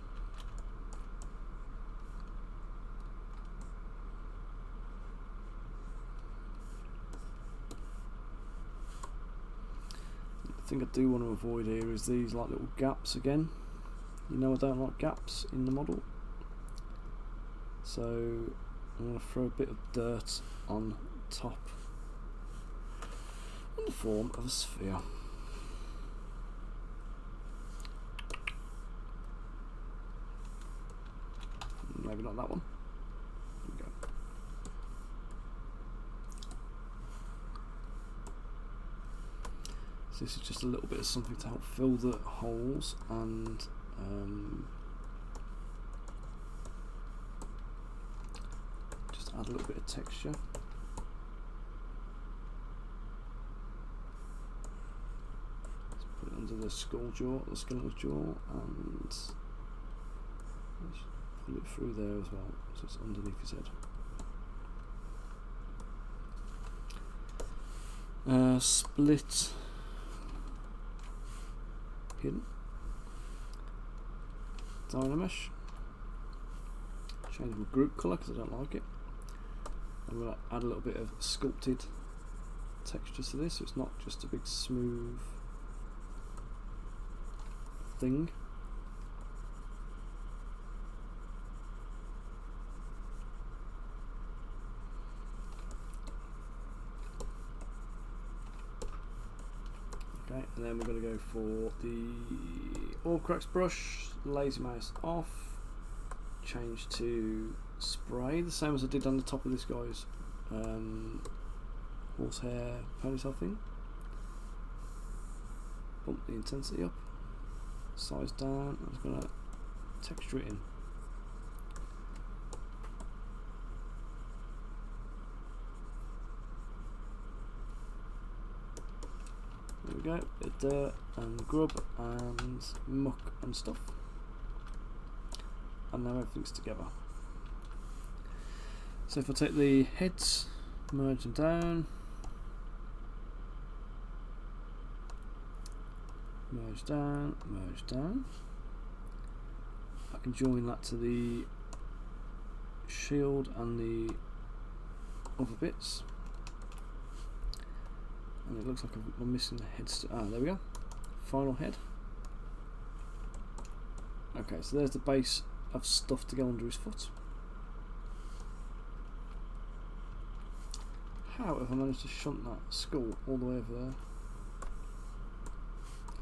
S1: The thing I do want to avoid here is these like little gaps again. You know I don't like gaps in the model, so I'm going to throw a bit of dirt on top in the form of a sphere. Maybe not that one. There we go. So this is just a little bit of something to help fill the holes and just add a little bit of texture. Let's put it under the skull jaw, the skeletal jaw, and pull it through there as well, so it's underneath his head. Split hidden Dynamesh. Change my group colour because I don't like it. I'm going to add a little bit of sculpted texture to this, so it's not just a big smooth thing. Okay, and then we're going to go for the All Cracks brush, lazy mouse off, change to spray, the same as I did on the top of this guy's horsehair ponytail thing. Bump the intensity up, size down. I'm just going to texture it in. There we go, bit of dirt and grub and muck and stuff. And now everything's together. So if I take the heads, merge them down, merge down, merge down. I can join that to the shield and the other bits. And it looks like I'm missing the head. There we go. Final head. Okay, so there's the base of stuff to go under his foot. How have I managed to shunt that skull all the way over there?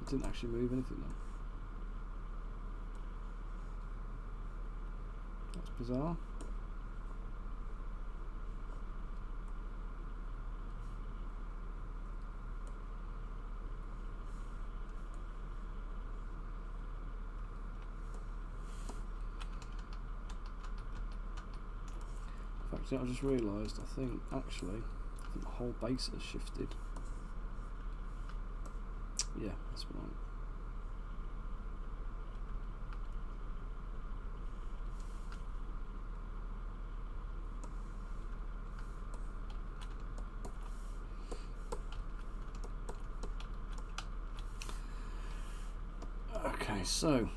S1: It didn't actually move anything though. That's bizarre. Actually, I just realised, I think the whole base has shifted. Yeah, that's right. Okay, so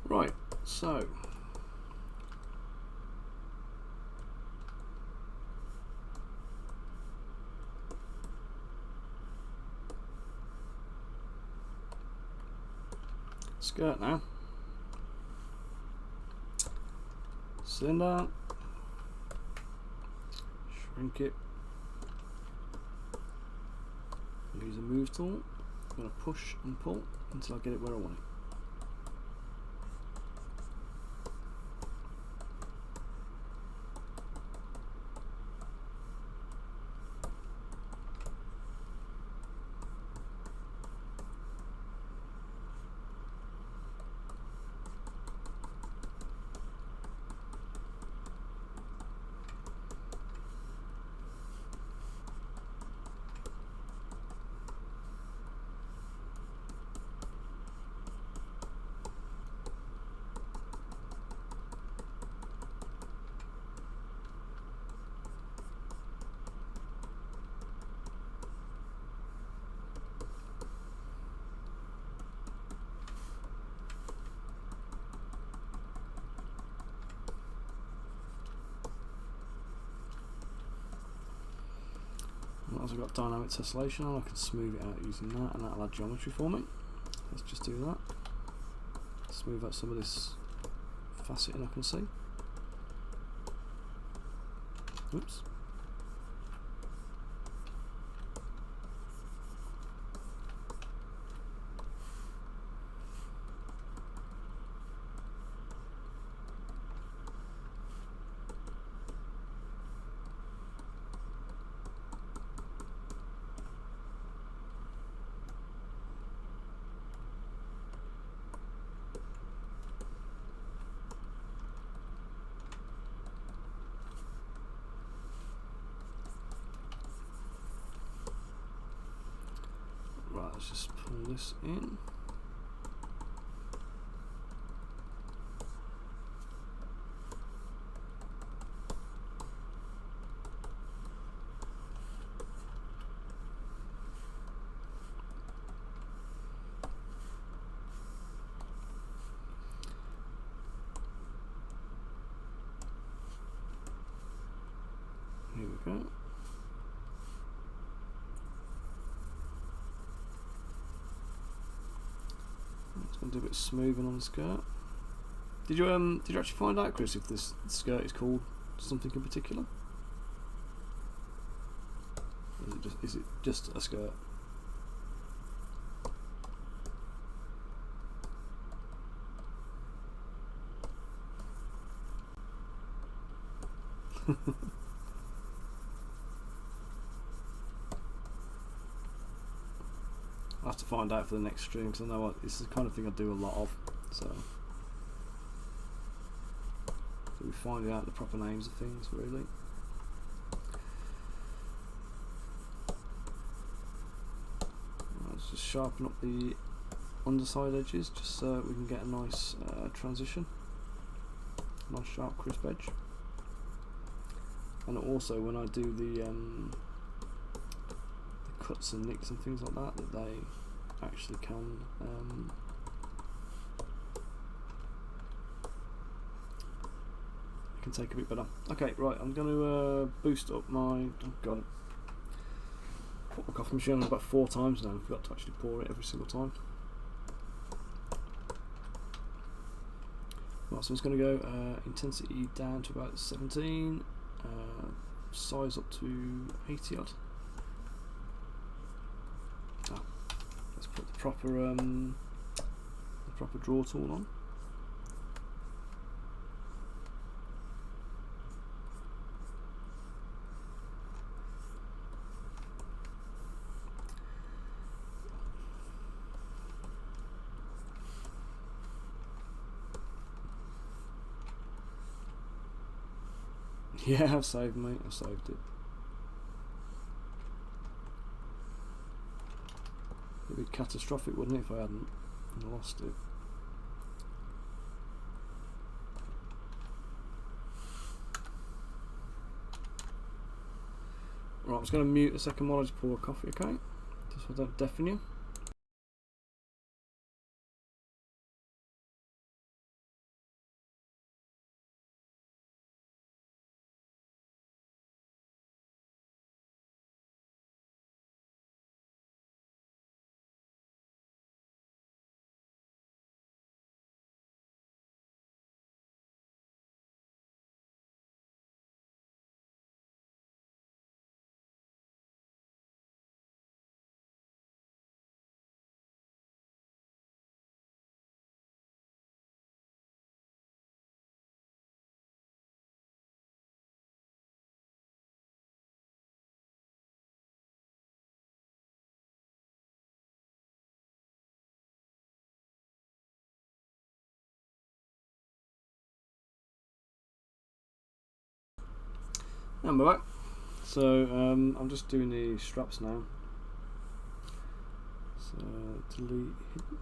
S1: right, so skirt now. Cylinder. Shrink it. Use a move tool. I'm going to push and pull until I get it where I want it. As I've got dynamic tessellation on, I can smooth it out using that, and that'll add geometry for me. Let's just do that. Smooth out some of this faceting I can see. Oops. Right, let's just pull this in. Here we go. It's going to do a bit of smoothing on the skirt. Did you actually find out, Chris, if this skirt is called something in particular? Or is it just a skirt? I'll have to find out for the next stream, because I know this is the kind of thing I do a lot of. So we're finding out the proper names of things, really. Let's just sharpen up the underside edges, just so we can get a nice transition, nice sharp crisp edge. And also when I do the cuts and nicks and things like that, that they actually can take a bit better. Okay, right, I'm going to boost up my, oh god, put my coffee machine on about 4 times now. I forgot to actually pour it every single time. Right, so I'm just going to go intensity down to about 17, size up to 80 odd. Oh, let's put the proper draw tool on. Yeah, I've saved, mate. I saved it. It'd be catastrophic, wouldn't it, if I hadn't lost it. Right, I'm just going to mute the second while I just pour a coffee, okay? Just so I don't deafen you. And we're back. So I'm just doing the straps now. So delete hidden.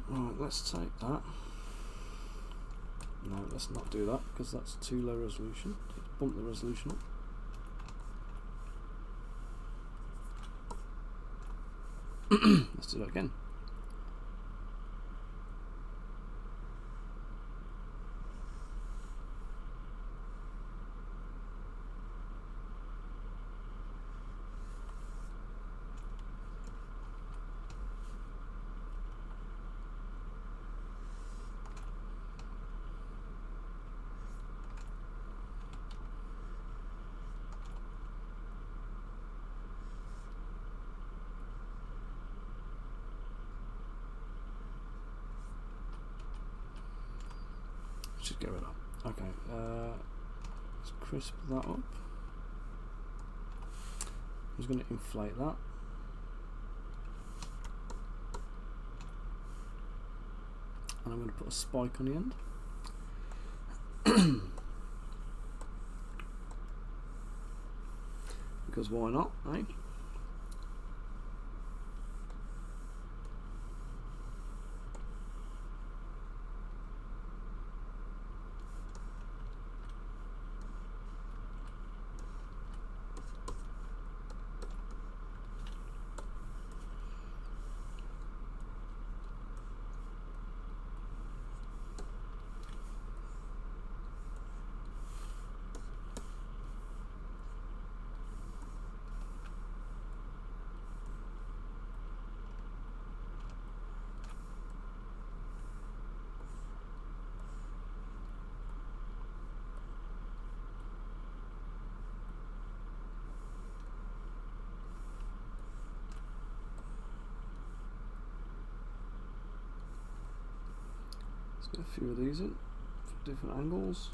S1: Right, let's take that. No, let's not do that because that's too low resolution. Let's bump the resolution up. Let's do that again. Just get rid of that. Okay, let's crisp that up. I'm just going to inflate that. And I'm going to put a spike on the end. Because why not, eh? Let's get a few of these in from different angles.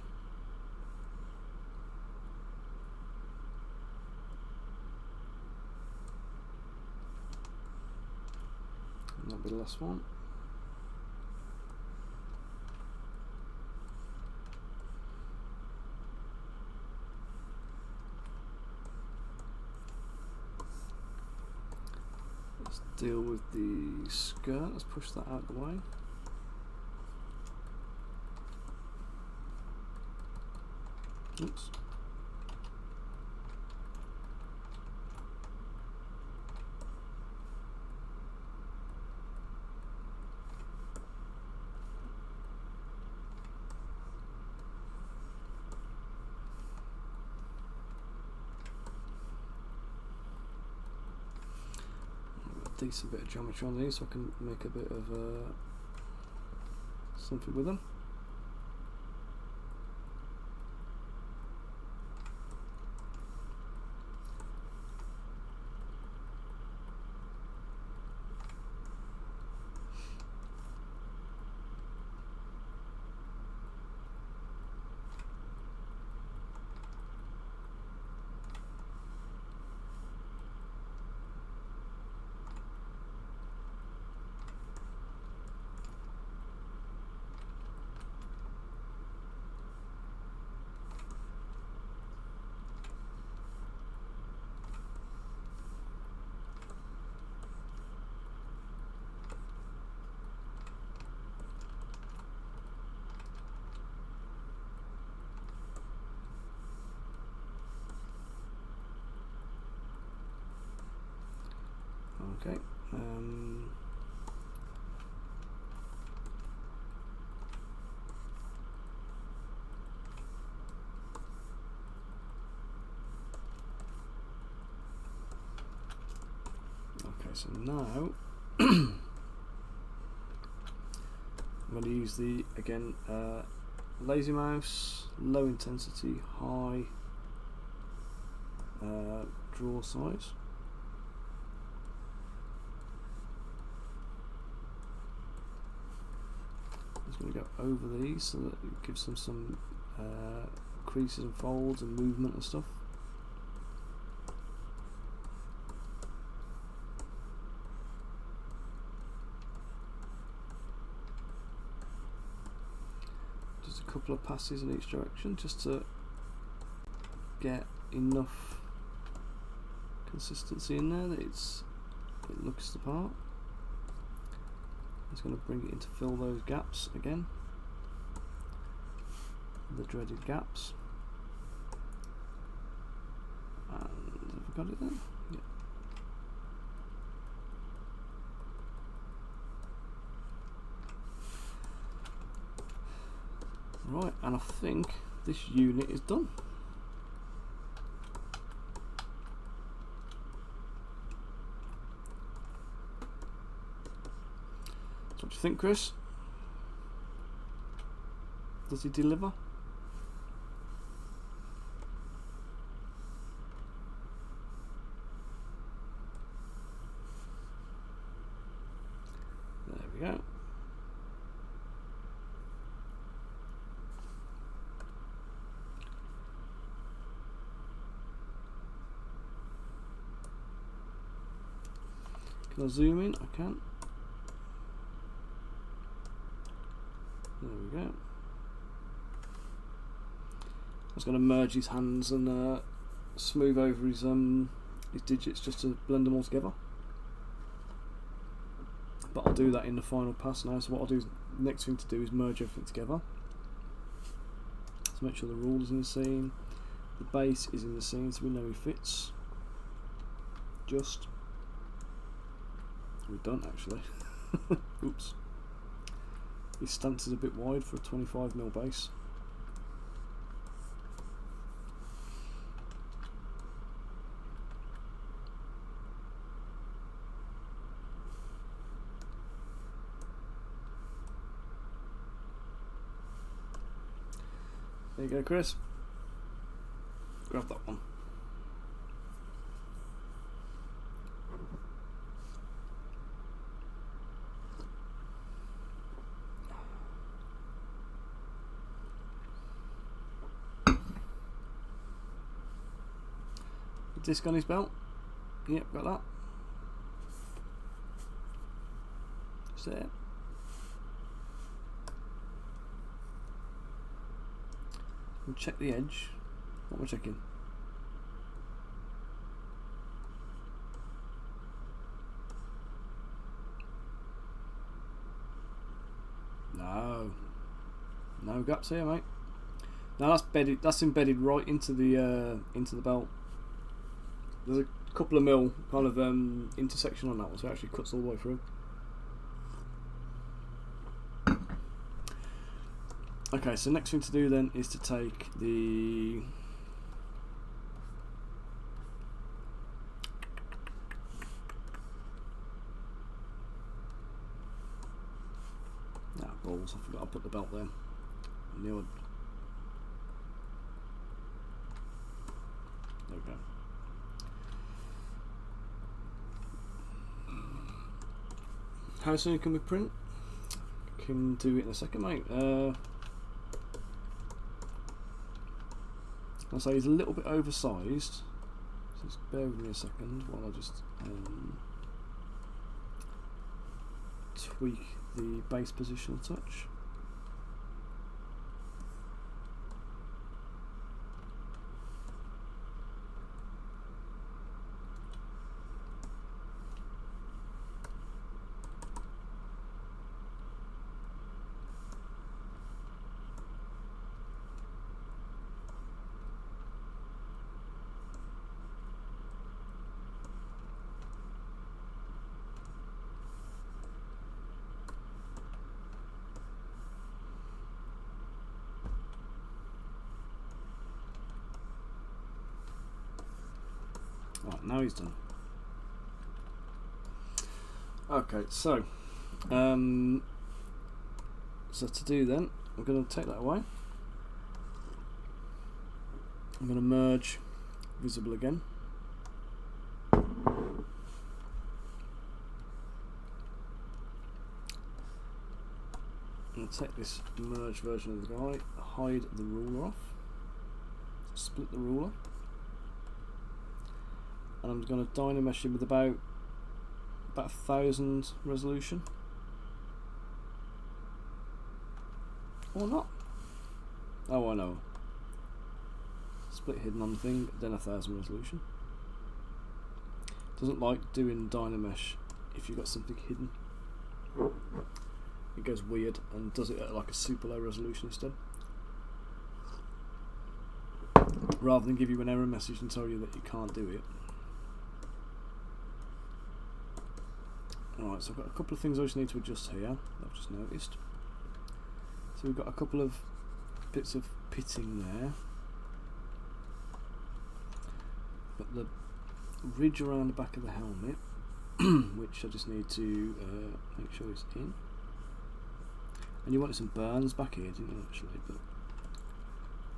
S1: And that'll be the last one. Let's deal with the skirt. Let's push that out of the way. Oops. Decent bit of geometry on these so I can make a bit of something with them. Okay. Okay, so now I'm going to use the, again, lazy mouse, low intensity, high draw size. I'm just going to go over these so that it gives them some creases and folds and movement and stuff. Just a couple of passes in each direction just to get enough consistency in there that it looks the part. I'm just going to bring it in to fill those gaps again, the dreaded gaps. And have I got it then? Yeah. Right, and I think this unit is done. So what do you think, Chris? Does he deliver? There we go. Can I zoom in? I can. There we go. I was going to merge his hands and smooth over his digits just to blend them all together. But I'll do that in the final pass now. So what I'll do is, next thing to do is merge everything together. So make sure the rule is in the scene, the base is in the scene, so we know he fits. Just. We're done actually. Oops. His stance is a bit wide for a 25mm base. There you go, Chris. Grab that one. Disc on his belt. Yep, got that. That's it. We'll check the edge. What we're checking. No gaps here, mate. Now that's embedded right into the belt. There's a couple of mil kind of intersection on that one, so it actually cuts all the way through. Okay, so next thing to do then is to take the balls. I forgot I put the belt there. I knew it. There we go. How soon can we print? Can do it in a second, mate. I'll say he's a little bit oversized, so just bear with me a second while I just tweak the base position a touch. Right, now he's done. Okay, so to do then, I'm going to take that away. I'm going to merge visible again. I'm going to take this merged version of the guy, hide the ruler off, split the ruler, and I'm going to dynamesh him with about 1,000 resolution. Or not. Oh, I know. Split hidden on the thing, then 1,000 resolution. Doesn't like doing dynamesh if you've got something hidden. It goes weird and does it at like a super low resolution instead. Rather than give you an error message and tell you that you can't do it. Alright, so I've got a couple of things I just need to adjust here, I've just noticed. So we've got a couple of bits of pitting there. Got the ridge around the back of the helmet, which I just need to make sure it's in. And you wanted some burns back here, didn't you, actually? But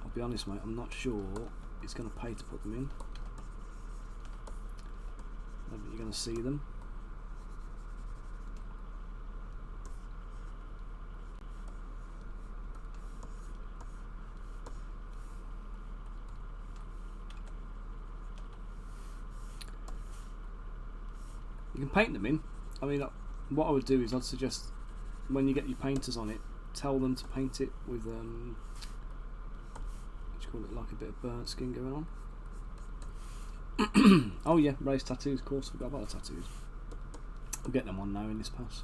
S1: I'll be honest, mate, I'm not sure it's going to pay to put them in. I don't think you're going to see them. You can paint them in. I mean, what I would do is I'd suggest when you get your painters on it, tell them to paint it with what do you call it, like a bit of burnt skin going on. Oh yeah, raised tattoos, of course, forgot about the tattoos. We'll get them on now in this pass.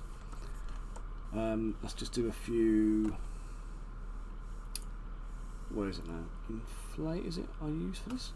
S1: Let's just do a few. Where is it now? Inflate, is it I use for this?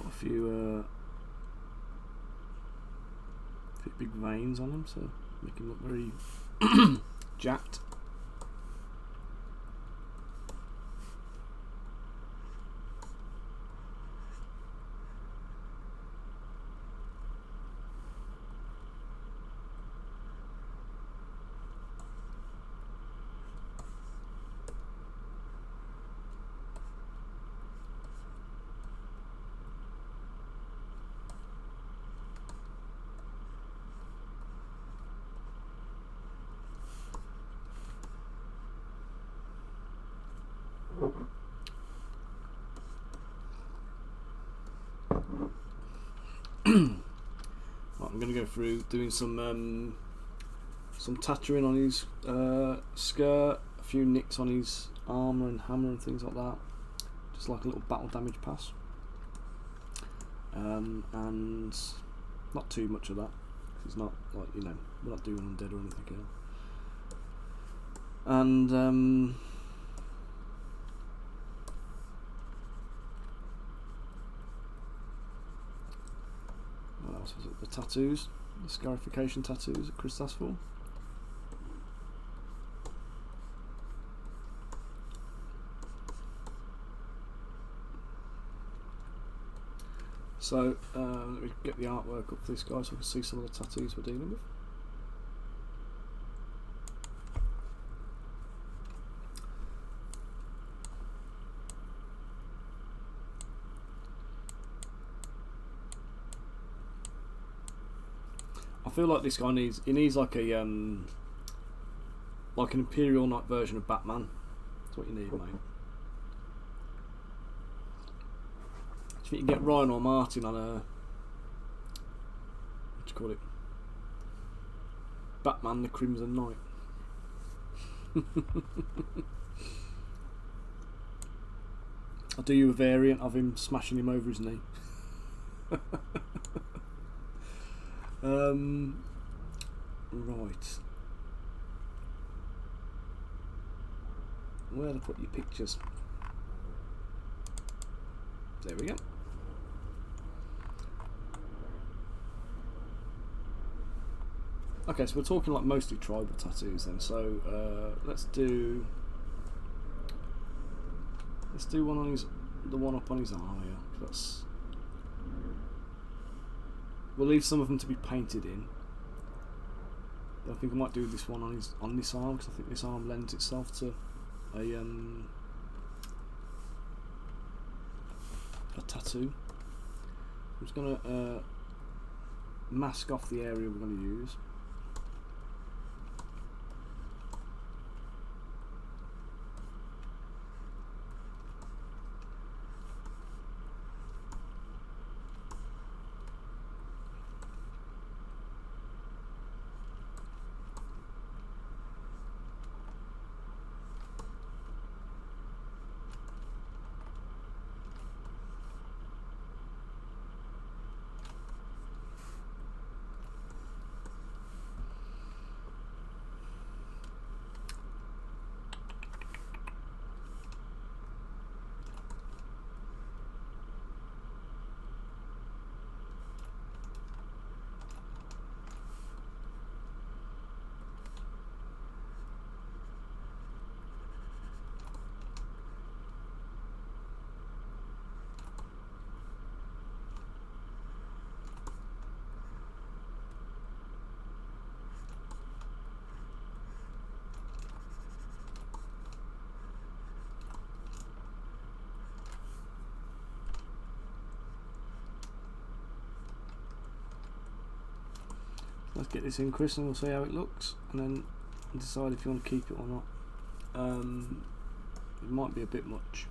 S1: A few big veins on him, so make him look very jacked. Right, I'm going to go through doing some tattooing on his skirt, a few nicks on his armour and hammer and things like that, just like a little battle damage pass, and not too much of that, 'cause it's not like, you know, we're not doing undead or anything else. And what else was it? The tattoos, the scarification tattoos that Chris asked for. So let me get the artwork up for this guy so we can see some of the tattoos we're dealing with. I feel like this guy needs like a like an Imperial Knight version of Batman. That's what you need, mate. Do you think you can get Ryan or Martin on a, what do you call it? Batman the Crimson Knight. I'll do you a variant of him smashing him over his knee. Right. Where to put your pictures? There we go. Okay, so we're talking like mostly tribal tattoos then. So let's do one on the one up on his arm here. That's, we'll leave some of them to be painted in. But I think I might do this one on this arm because I think this arm lends itself to a tattoo. I'm just gonna mask off the area we're going to use. Let's get this in, Chris, and we'll see how it looks, and then decide if you want to keep it or not. It might be a bit much.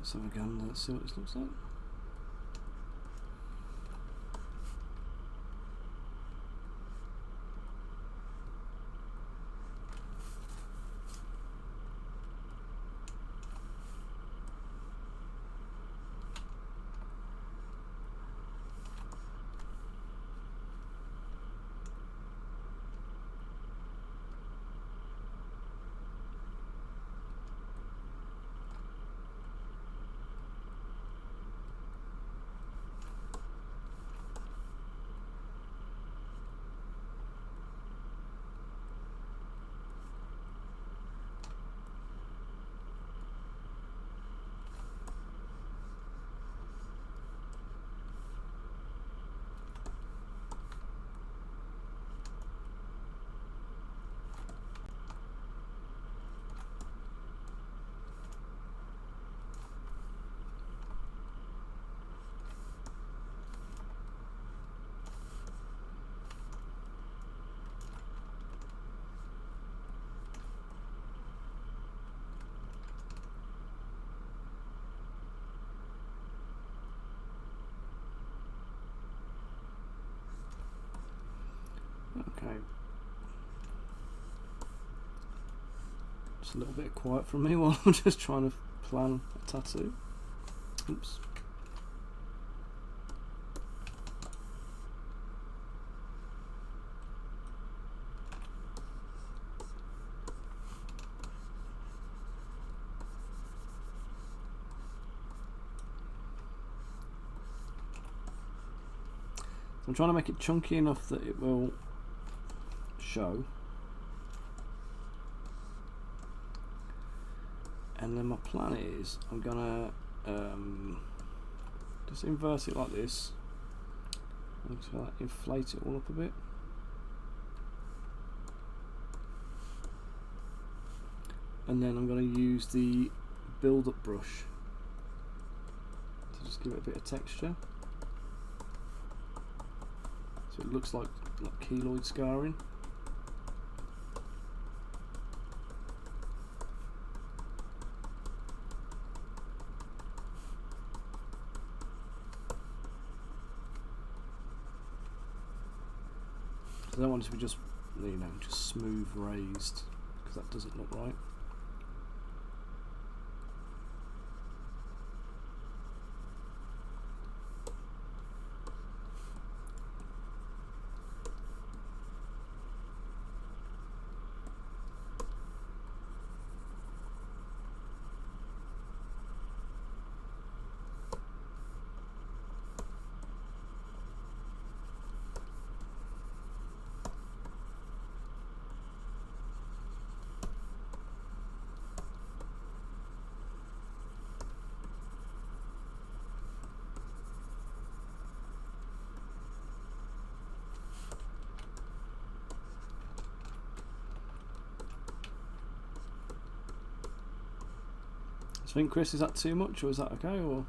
S1: So again, let's see what this looks like. Just a little bit of quiet from me while I'm just trying to plan a tattoo. Oops. I'm trying to make it chunky enough that it will show. And then my plan is I'm gonna just invert it like this. And so inflate it all up a bit. And then I'm going to use the build-up brush to just give it a bit of texture. So it looks like keloid scarring. I don't want it to be just, you know, just smooth raised, because that doesn't look right. I think, Chris, is that too much or is that okay? Or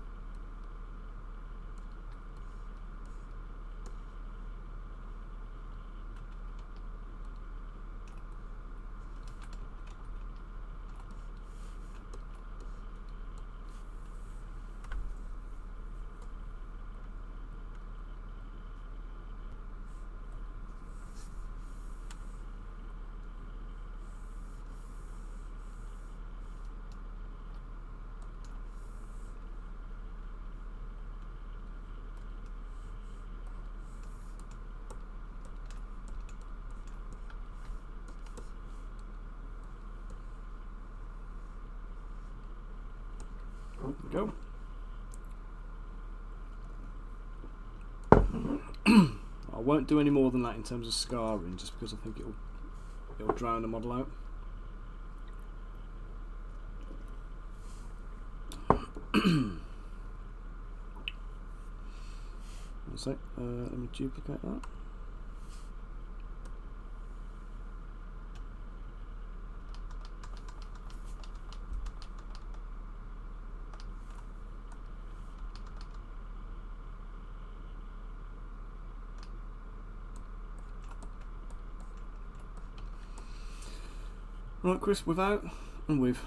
S1: go. I won't do any more than that in terms of scarring, just because I think it'll drown the model out. One sec, let me duplicate that. Right, Chris, without and with.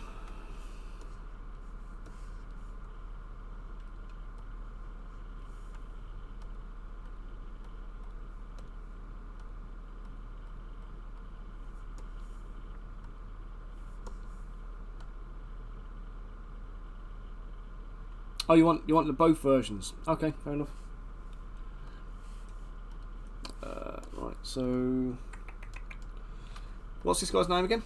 S1: Oh, you want the both versions? Okay, fair enough. Right, so what's this guy's name again?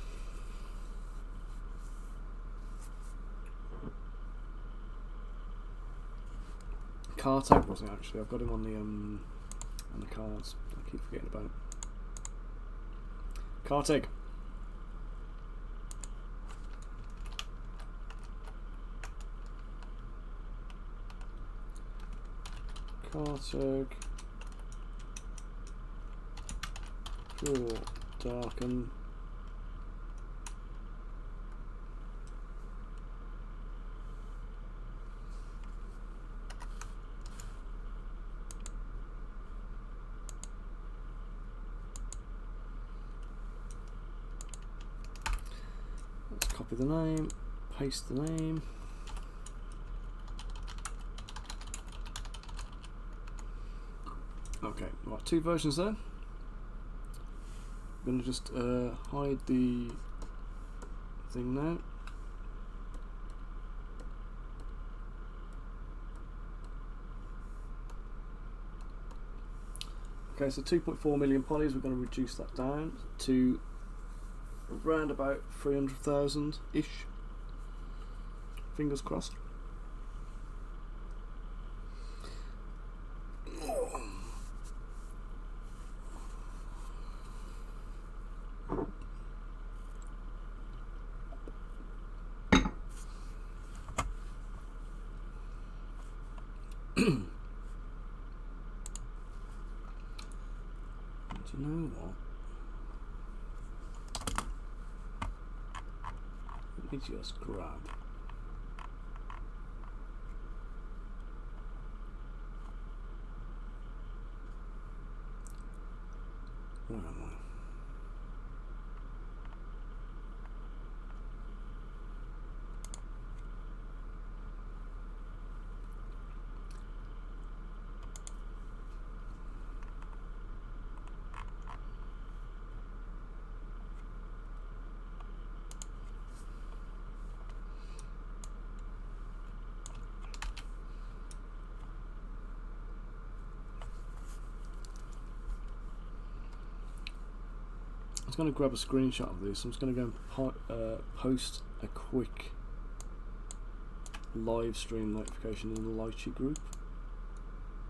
S1: Cartag wasn't it, actually? I've got him on the cards. I keep forgetting about it. Cartag. Cartag. Pure Darkun. Copy the name, paste the name. Okay, right, two versions there. I'm going to just hide the thing now. Okay, so 2.4 million polys, we're going to reduce that down to around about 300,000-ish. Fingers crossed. Do you know what? Let me just grab. Where am I? I was going to grab a screenshot of this. I'm just going to go and post a quick live stream notification in the Lychee group.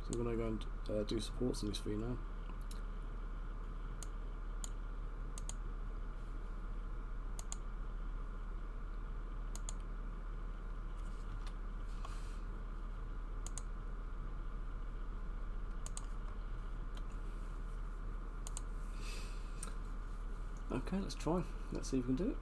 S1: So I'm going to go and do supports on this for you now. Okay, let's try. Let's see if we can do it.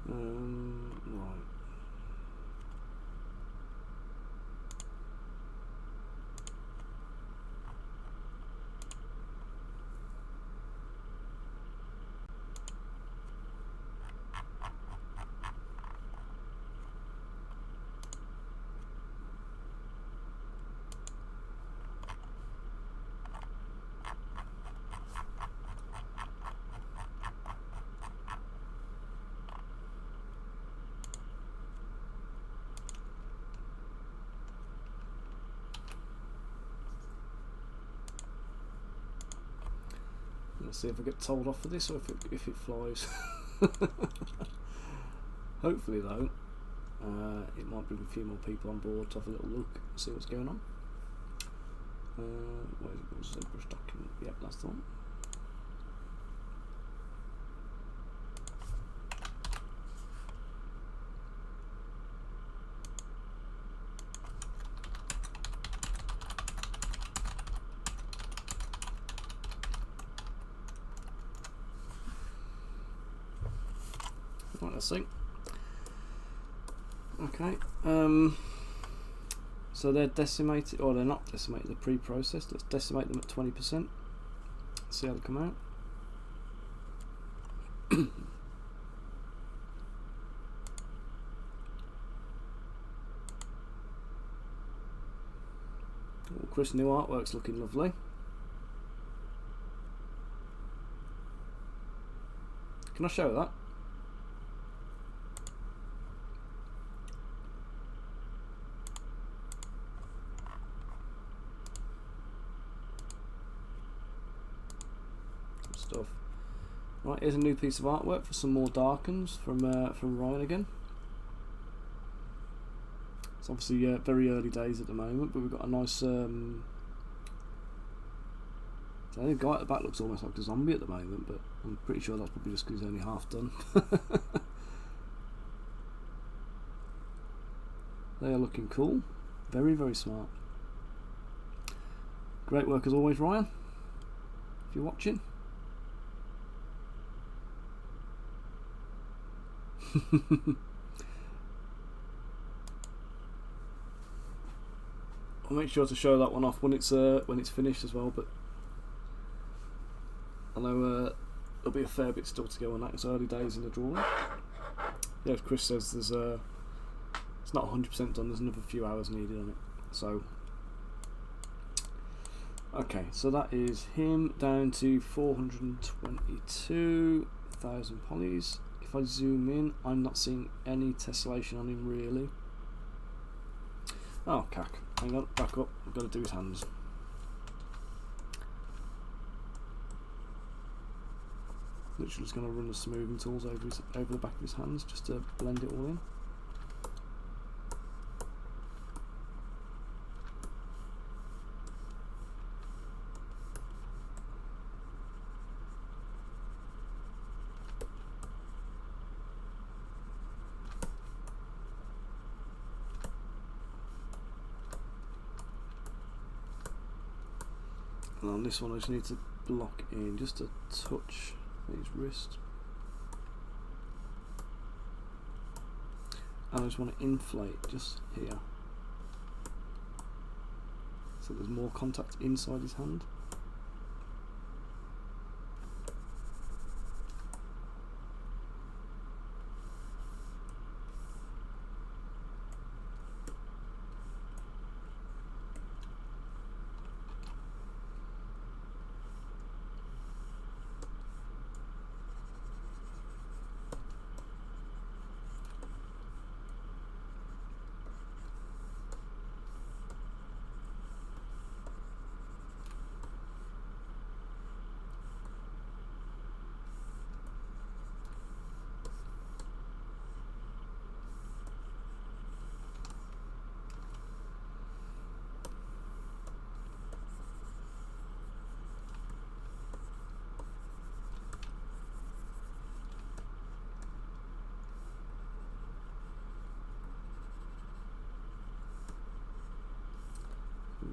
S1: Right. Let's see if I get told off for this or if it flies. Hopefully though, it might bring a few more people on board to have a little look and see what's going on. Where's it? Zbrush document? Yep, that's the one. Right, let's see. Okay, so they're decimated, or they're not decimated, they're pre-processed. Let's decimate them at 20%. See how they come out. Oh, Chris, new artwork's looking lovely. Can I show that? Right, here's a new piece of artwork for some more Darkuns from Ryan again. It's obviously very early days at the moment, but we've got a nice. The guy at the back looks almost like a zombie at the moment, but I'm pretty sure that's probably just because he's only half done. They are looking cool. Very, very smart. Great work as always, Ryan. If you're watching. I'll make sure to show that one off when it's finished as well, but I know there'll be a fair bit still to go on that. It's early days in the drawing. Yeah, as Chris says, there's it's not 100% done. There's another few hours needed on it. So, okay, so that is him down to 422,000 polys. If I zoom in, I'm not seeing any tessellation on him really. Oh, cack. Hang on, back up. I've got to do his hands. Literally just going to run the smoothing tools over the back of his hands just to blend it all in. And on this one I just need to block in just a touch his wrist. And I just want to inflate just here. So there's more contact inside his hand.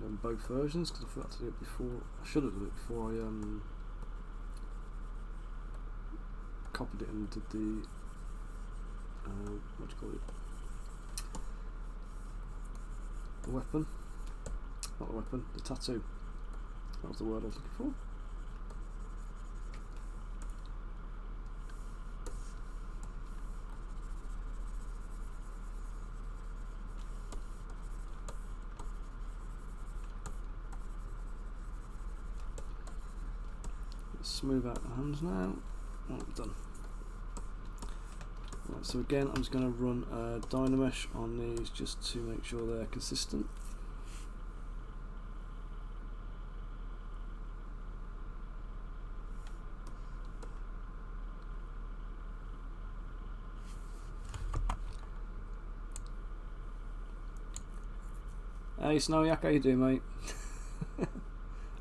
S1: Done both versions because I forgot to do it before. I should have done it before I copied it and did the what do you call it? The weapon, not the weapon, the tattoo. That was the word I was looking for. Smooth out the hands now. What have we done? Right, so again, I'm just going to run Dynamesh on these just to make sure they're consistent. Hey Snowiak, how you doing, mate?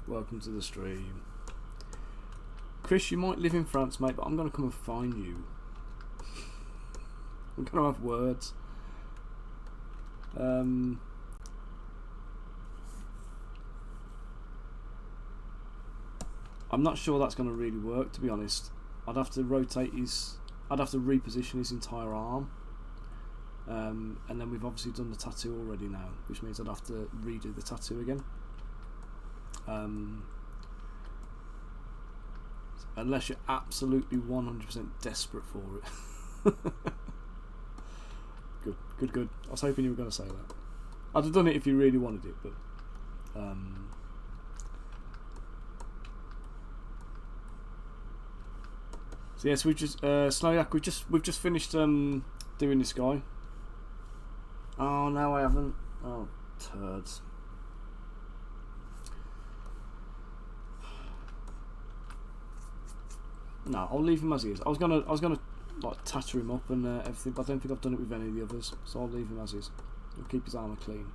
S1: Welcome to the stream. Chris, you might live in France, mate, but I'm going to come and find you. I'm going to have words. I'm not sure that's going to really work, to be honest. I'd have to rotate I'd have to reposition his entire arm. And then we've obviously done the tattoo already now, which means I'd have to redo the tattoo again. Unless you're absolutely 100% desperate for it. Good. I was hoping you were going to say that. I'd have done it if you really wanted it, but so yes, we've just Snowiak, we've just finished doing this guy. Oh no, I haven't. Oh, turds. No, I'll leave him as he is. I was gonna like tatter him up and everything, but I don't think I've done it with any of the others, so I'll leave him as is. I'll keep his armour clean.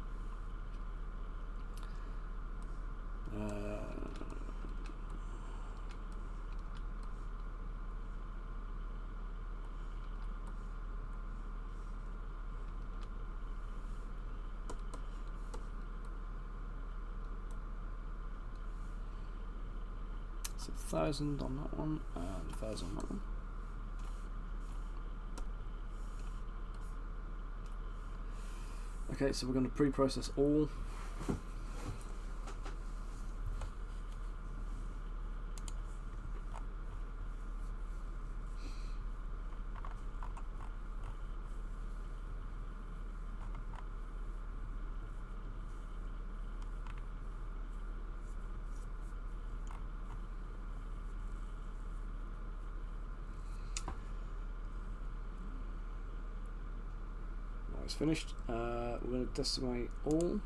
S1: So 1,000 on that one, and 1,000 on that one. Okay, so we're going to pre-process all. It's finished. We're going to decimate all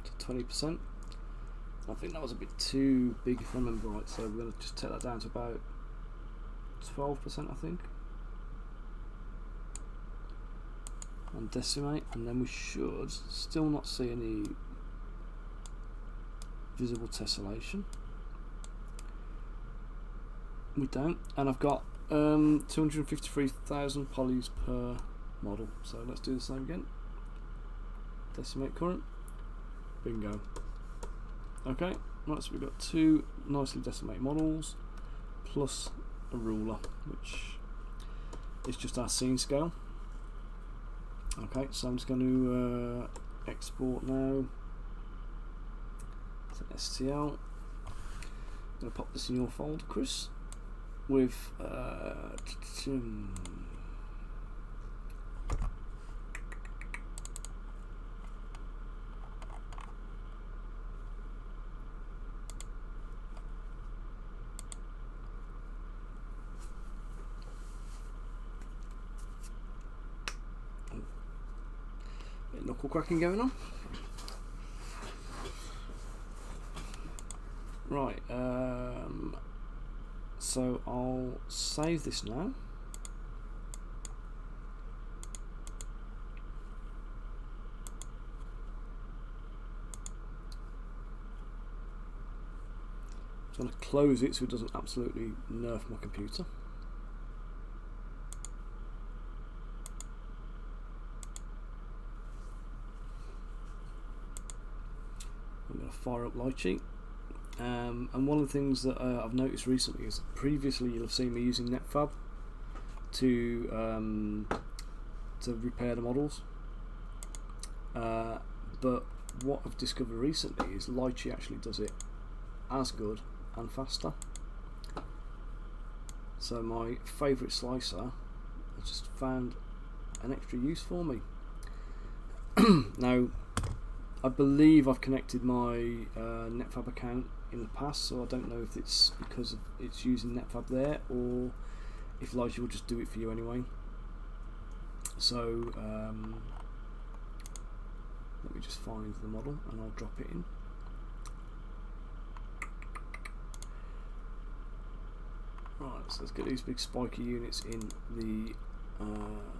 S1: to 20%. I think that was a bit too big if I remember right, so we're going to just take that down to about 12%, I think. And decimate, and then we should still not see any visible tessellation. We don't, and I've got 253,000 polys per model, so let's do the same again. Decimate current, bingo. Okay, right, so we've got two nicely decimated models plus a ruler, which is just our scene scale. Okay, so I'm just going to export now to STL. I'm going to pop this in your folder, Chris, with knuckle cracking going on. Right, so I'll save this now. I'm going to close it so it doesn't absolutely nerf my computer. I'm going to fire up Lychee. And one of the things that I've noticed recently is that previously you'll have seen me using NetFab to repair the models, but what I've discovered recently is Lychee actually does it as good and faster. So my favourite slicer has just found an extra use for me. Now, I believe I've connected my NetFab account in the past, so I don't know if it's because of it's using NetFab there or if Lychee will just do it for you anyway. So let me just find the model and I'll drop it in. Right, so let's get these big spiky units in the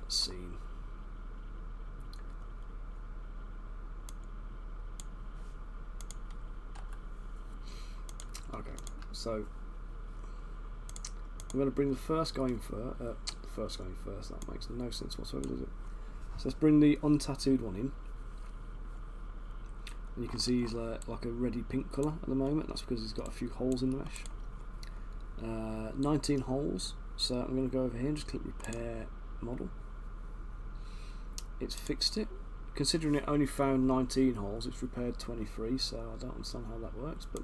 S1: scene. Okay, so I'm going to bring the first guy in first. That makes no sense whatsoever, does it? So let's bring the untattooed one in. And you can see he's like a reddy pink colour at the moment. That's because he's got a few holes in the mesh. 19 holes. So I'm going to go over here and just click repair model. It's fixed it. Considering it only found 19 holes, it's repaired 23. So I don't understand how that works, but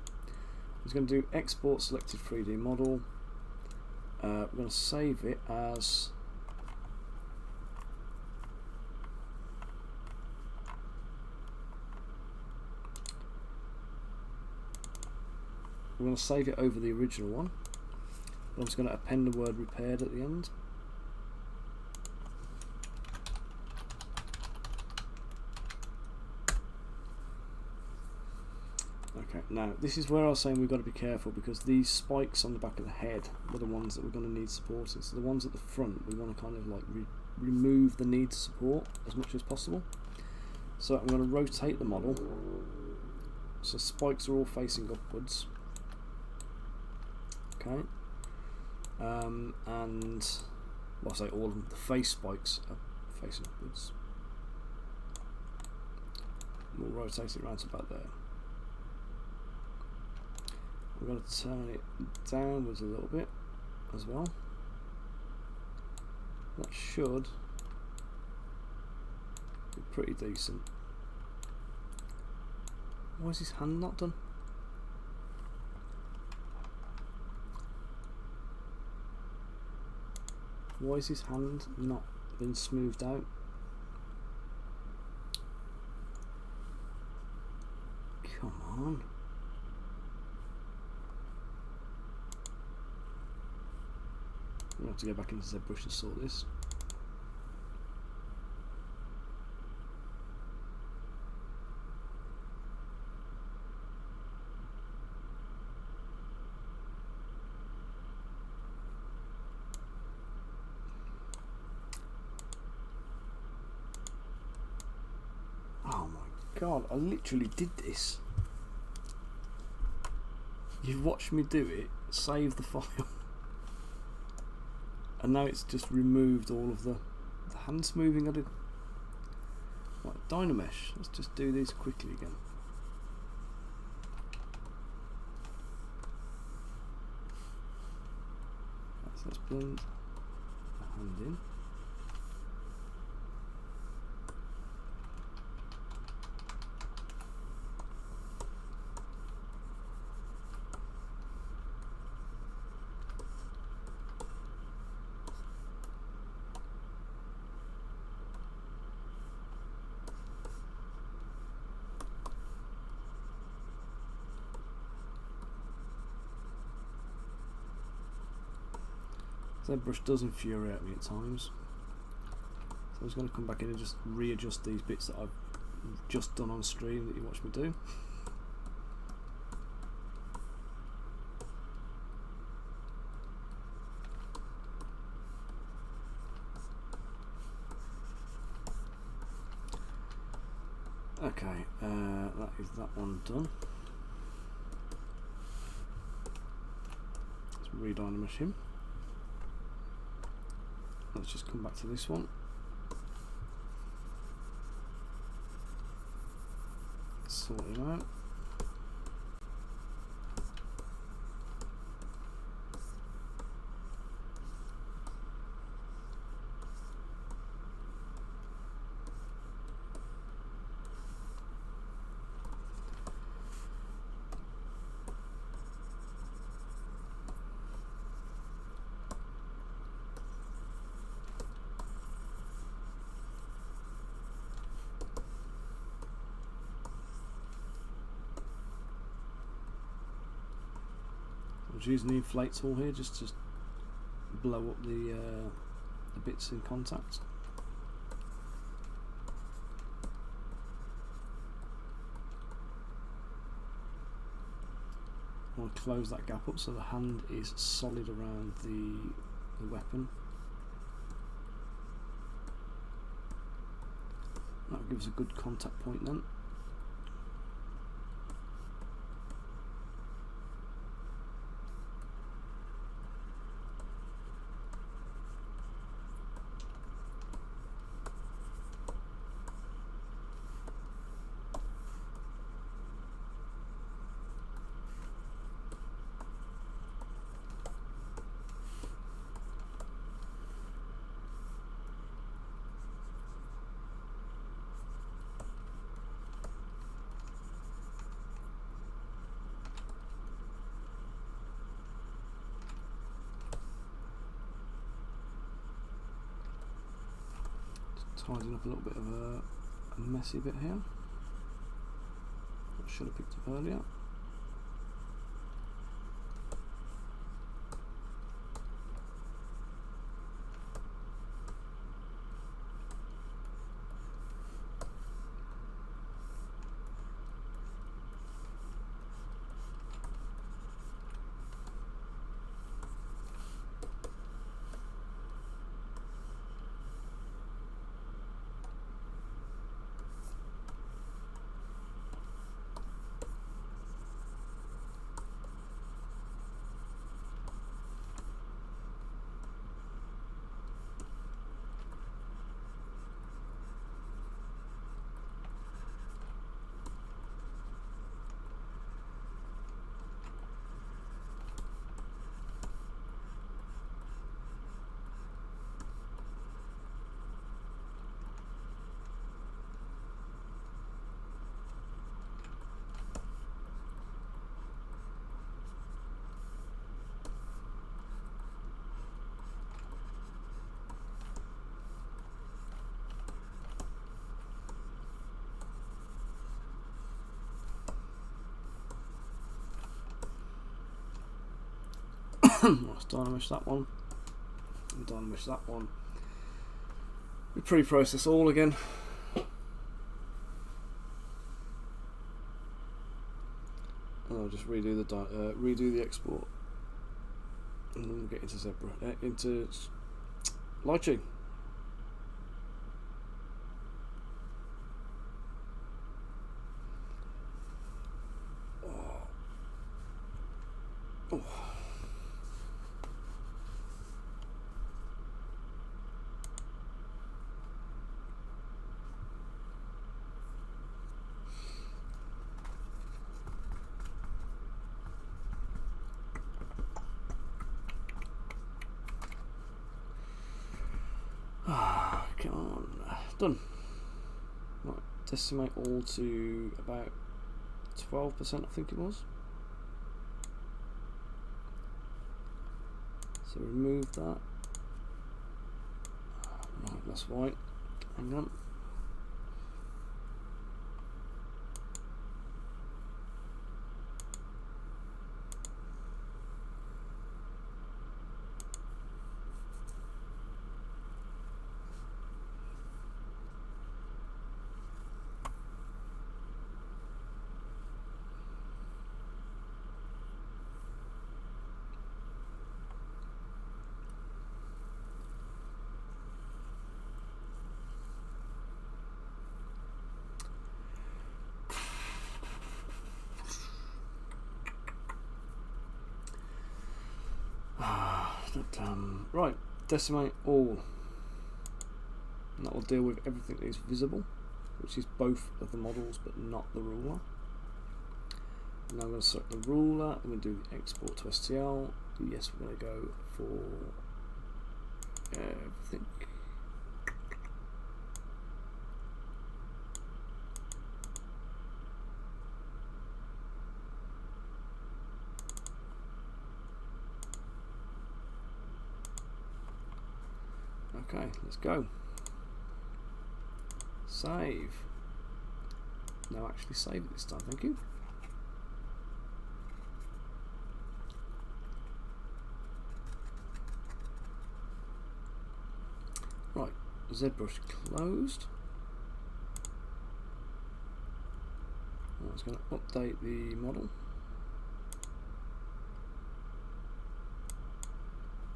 S1: it's going to do export selected 3D model. We're going to save it as over the original one. I'm just going to append the word repaired at the end. Okay, now this is where I was saying we've got to be careful, because these spikes on the back of the head are the ones that we're going to need supporting. So the ones at the front, we want to kind of like remove the need to support as much as possible. So I'm going to rotate the model so spikes are all facing upwards. Okay, and well, I say all of them, the face spikes are facing upwards. We'll rotate it around to about there. We're going to turn it downwards a little bit as well. That should be pretty decent. Why is his hand not done? Why is his hand not been smoothed out? Come on. I'm going to have to go back into Zbrush and sort this. Oh my god, I literally did this. You've watched me do it, save the file. And now it's just removed all of the hand smoothing I did. Right, Dynamesh. Let's just do these quickly again. So let's blend the hand in. Zbrush does infuriate me at times, so I'm just going to come back in and just readjust these bits that I've just done on stream that you watched me do. Okay, that is that one done. Let's re-Dynamesh him. Let's just come back to this one. Sort it out. I was using the inflate tool here just to blow up the bits in contact. I want to close that gap up so the hand is solid around the weapon. That gives a good contact point then. Tidying up a little bit of a messy bit here. I should have picked up earlier. Let's dynamesh that one. And dynamesh that one. We pre-process all again. And I'll just redo the export, and then we'll get into Zbrush, into Lighting. Oh. Come on, done. Right, decimate all to about 12%, I think it was. So remove that. Right, that's white. Hang on. Right, decimate all. And that will deal with everything that is visible, which is both of the models but not the ruler. And now I'm going to select the ruler, I'm going to do the export to STL. Yes, we're going to go for everything. Okay, let's go. Save. No, actually save it this time, thank you. Right, ZBrush closed. I was going to update the model.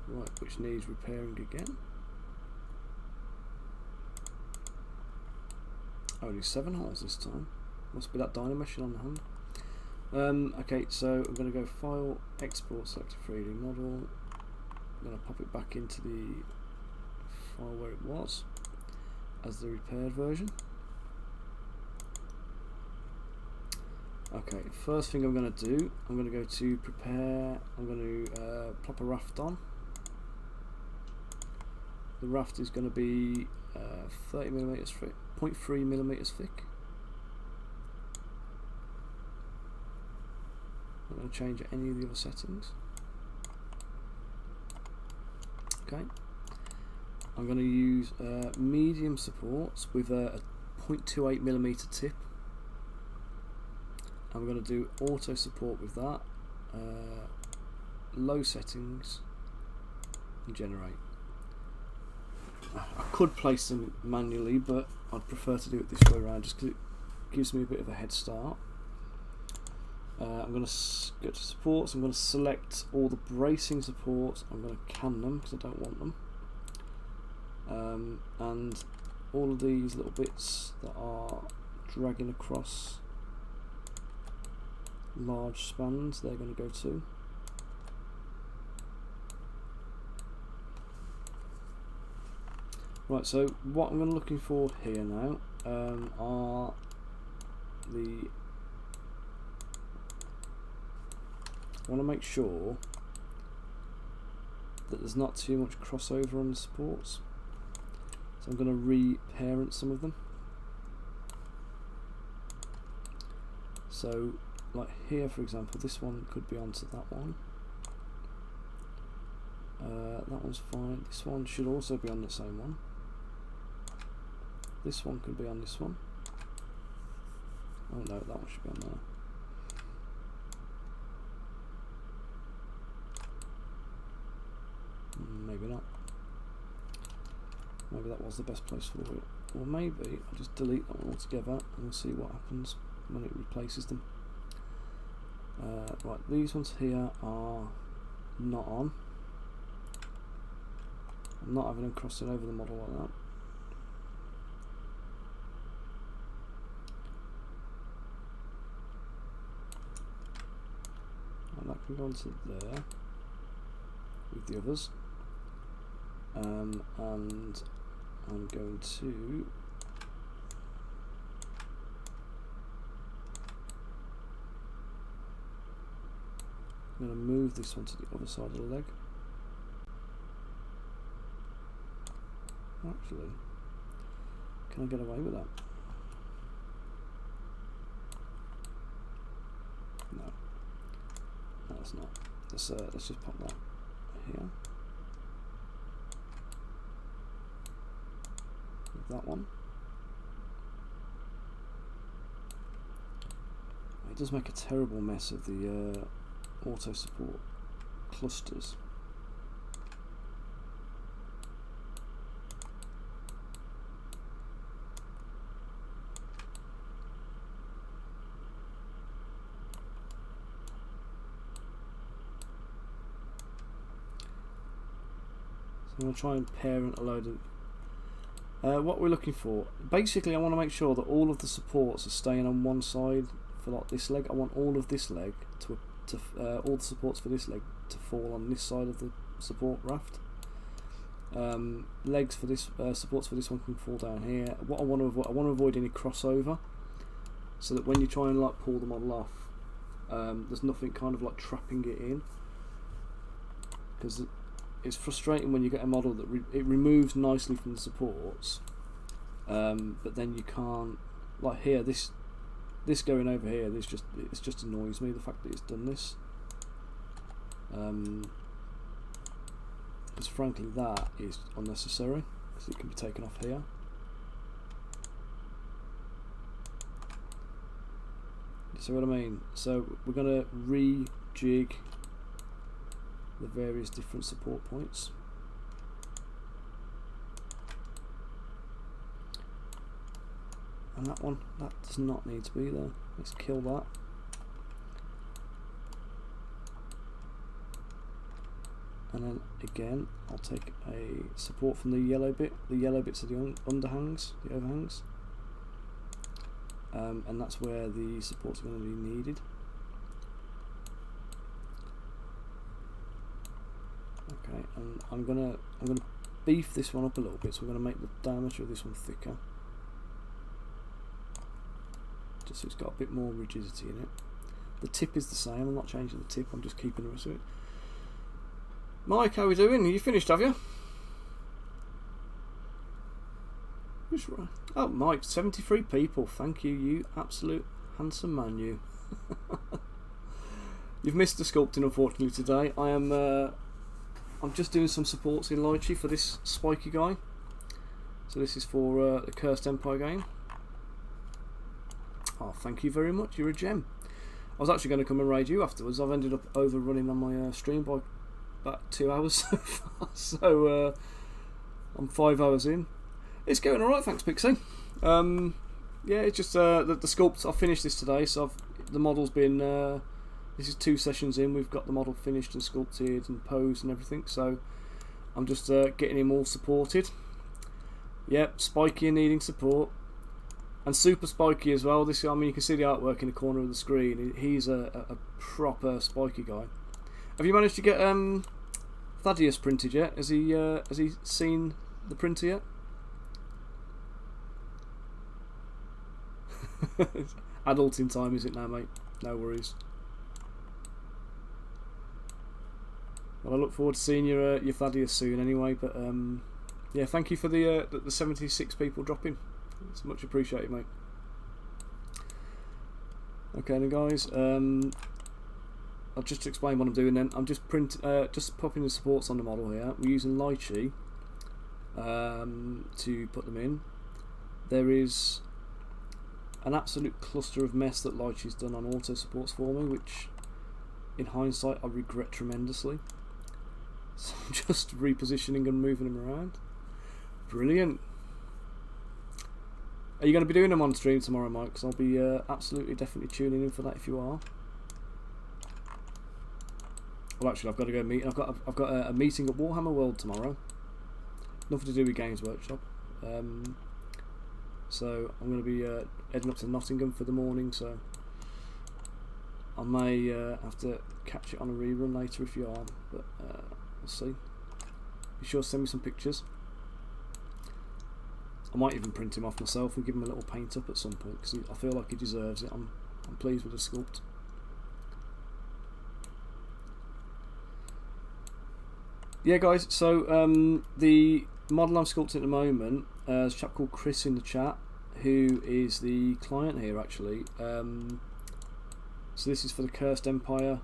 S1: Right, which needs repairing again. Only 7 holes this time. Must be that dynameshing on the hand. Okay, so I'm going to go File, Export, Select a 3D Model. I'm going to pop it back into the file where it was as the repaired version. Okay, first thing I'm going to do, I'm going to go to Prepare. I'm going to plop a raft on. The raft is going to be 30mm thick. 0.3mm thick. I'm going to change any of the other settings. Okay. I'm going to use medium supports with a 0.28mm tip. I'm going to do auto support with that. Low settings and generate. I could place them manually, but I'd prefer to do it this way around just because it gives me a bit of a head start. I'm going to go to supports, I'm going to select all the bracing supports, I'm going to can them because I don't want them. And all of these little bits that are dragging across large spans, they're going to go too. Right, so what I'm looking for here now are the... I want to make sure that there's not too much crossover on the supports. So I'm going to re-parent some of them. So, like here for example, this one could be onto that one. That one's fine. This one should also be on the same one. This one could be on this one. Oh no, that one should be on there. Maybe that was the best place for it. Or maybe I'll just delete that one altogether and we'll see what happens when it replaces them. Right, these ones here are not on. I'm not having them crossing over the model like that. And that can go onto there with the others. And I'm going to move this one to the other side of the leg. Actually, can I get away with that? No, that's not. Let's just pop that here. With that one. It does make a terrible mess of the auto support clusters. So I'm going to try and parent a load of what we're looking for. Basically I want to make sure that all of the supports are staying on one side for like this leg. I want all of this leg to all the supports for this leg to fall on this side of the support raft. Legs for this supports for this one can fall down here. What I want to avoid any crossover, so that when you try and like pull the model off, there's nothing kind of like trapping it in, because it's frustrating when you get a model that it removes nicely from the supports, but then you can't, like here, this going over here, it just annoys me, the fact that it's done this, because frankly that is unnecessary, because it can be taken off here. You see what I mean? So we're going to rejig the various different support points. And that one, that does not need to be there. Let's kill that. And then again, I'll take a support from the yellow bit. The yellow bits are the underhangs, the overhangs. And that's where the supports are going to be needed. Okay, and I'm gonna beef this one up a little bit, so we're gonna make the diameter of this one thicker, just so it's got a bit more rigidity in it. The tip is the same. I'm not changing the tip. I'm just keeping the rest of it. Mike, how are we doing? Are you finished? Have you? Who's right? Oh, Mike, 73 people. Thank you, you absolute handsome man, you. You've missed the sculpting, unfortunately, today. I'm just doing some supports in Lychee for this spiky guy. So this is for the Cursed Empire game. Oh, thank you very much. You're a gem. I was actually going to come and raid you afterwards. I've ended up overrunning on my stream by about 2 hours so far. So I'm 5 hours in. It's going alright, thanks Pixie. Yeah, it's just the sculpt. I finished this today, so the model's been... this is 2 sessions in. We've got the model finished and sculpted and posed and everything, so I'm just getting him all supported. Yep, spiky and needing support, and super spiky as well. This, I mean, you can see the artwork in the corner of the screen. He's a proper spiky guy. Have you managed to get Thaddeus printed yet? Has he seen the printer yet? Adulting time, is it now, mate? No worries. Well, I look forward to seeing your Thaddeus soon anyway, but yeah, thank you for the 76 people dropping. It's much appreciated, mate. Okay then guys, I'll just explain what I'm doing then. I'm just just popping the supports on the model here. We're using Lychee to put them in. There is an absolute cluster of mess that Lychee's done on auto supports for me, which in hindsight I regret tremendously. So I'm just repositioning and moving them around. Brilliant. Are you going to be doing them on stream tomorrow, Mike? Because I'll be absolutely definitely tuning in for that if you are. Well, actually, I've got to go meet. I've got a meeting at Warhammer World tomorrow. Nothing to do with Games Workshop. So I'm going to be heading up to Nottingham for the morning. So I may have to catch it on a rerun later if you are, but we'll see. Be sure to send me some pictures. I might even print him off myself and give him a little paint up at some point because I feel like he deserves it. I'm pleased with the sculpt. Yeah, guys. So the model I'm sculpting at the moment, there's a chap called Chris in the chat who is the client here actually. So this is for the Cursed Empire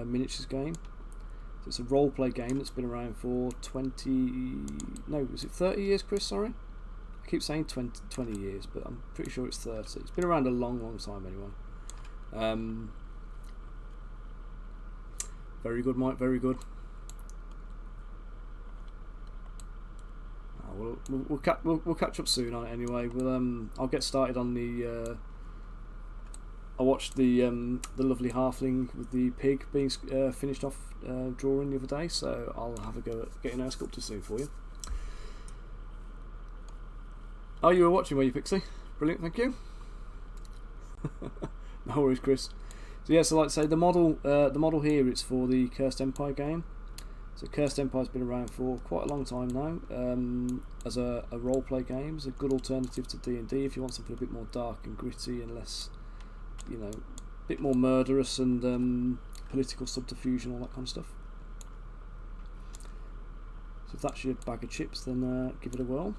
S1: miniatures game. So it's a role-play game that's been around for 30 years, Chris? Sorry, I keep saying 20 years, but I'm pretty sure it's 30. It's been around a long time anyway. Very good, Mike. Very good. We'll catch up soon on it anyway. I'll get started on the. I watched the lovely halfling with the pig being finished off drawing the other day, so I'll have a go at getting our sculpted soon for you. Oh, you were watching, were you, Pixie? Brilliant, thank you. No worries, Chris. So yeah, so like I say, the model here is for the Cursed Empire game. So Cursed Empire's been around for quite a long time now. As a role-play game, it's a good alternative to D&D if you want something a bit more dark and gritty and less, you know, a bit more murderous and political subterfuge and all that kind of stuff. So if that's your bag of chips, then give it a whirl.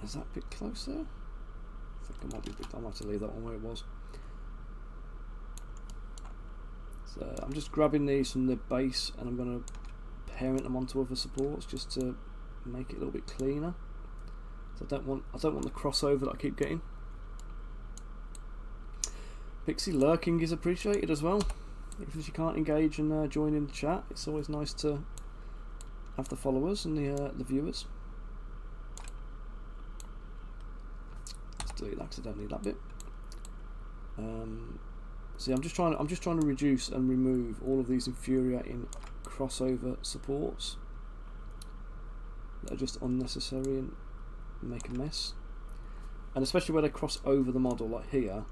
S1: Is that a bit close there? I think I might have to leave that one where it was. So I'm just grabbing these from the base and I'm going to parent them onto other supports just to make it a little bit cleaner. So I don't want the crossover that I keep getting. Pixie lurking is appreciated as well. Even if you can't engage and join in the chat, it's always nice to have the followers and the viewers. Let's delete that because I don't need that bit. See, I'm just trying to reduce and remove all of these infuriating crossover supports that are just unnecessary and make a mess. And especially where they cross over the model, like here,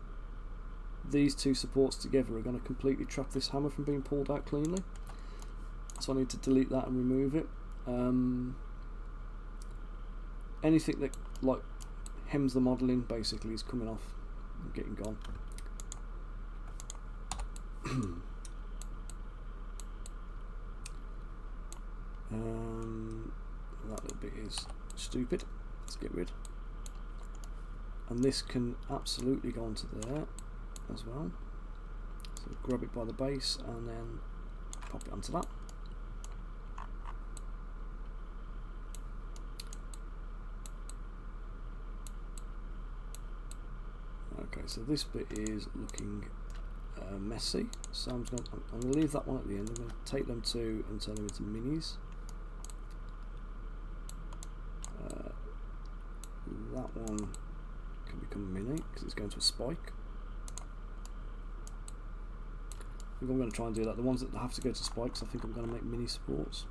S1: these two supports together are going to completely trap this hammer from being pulled out cleanly. So I need to delete that and remove it. Anything that like hems the model in basically is coming off and getting gone. That little bit is stupid. Let's get rid. And this can absolutely go onto there as well. So grab it by the base and then pop it onto that. Okay, so this bit is looking messy, so I'm going to leave that one at the end. I'm going to take them two and turn them into minis. That one can become a mini because it's going to a spike. I think I'm going to try and do that. The ones that have to go to spikes, I think I'm going to make mini supports.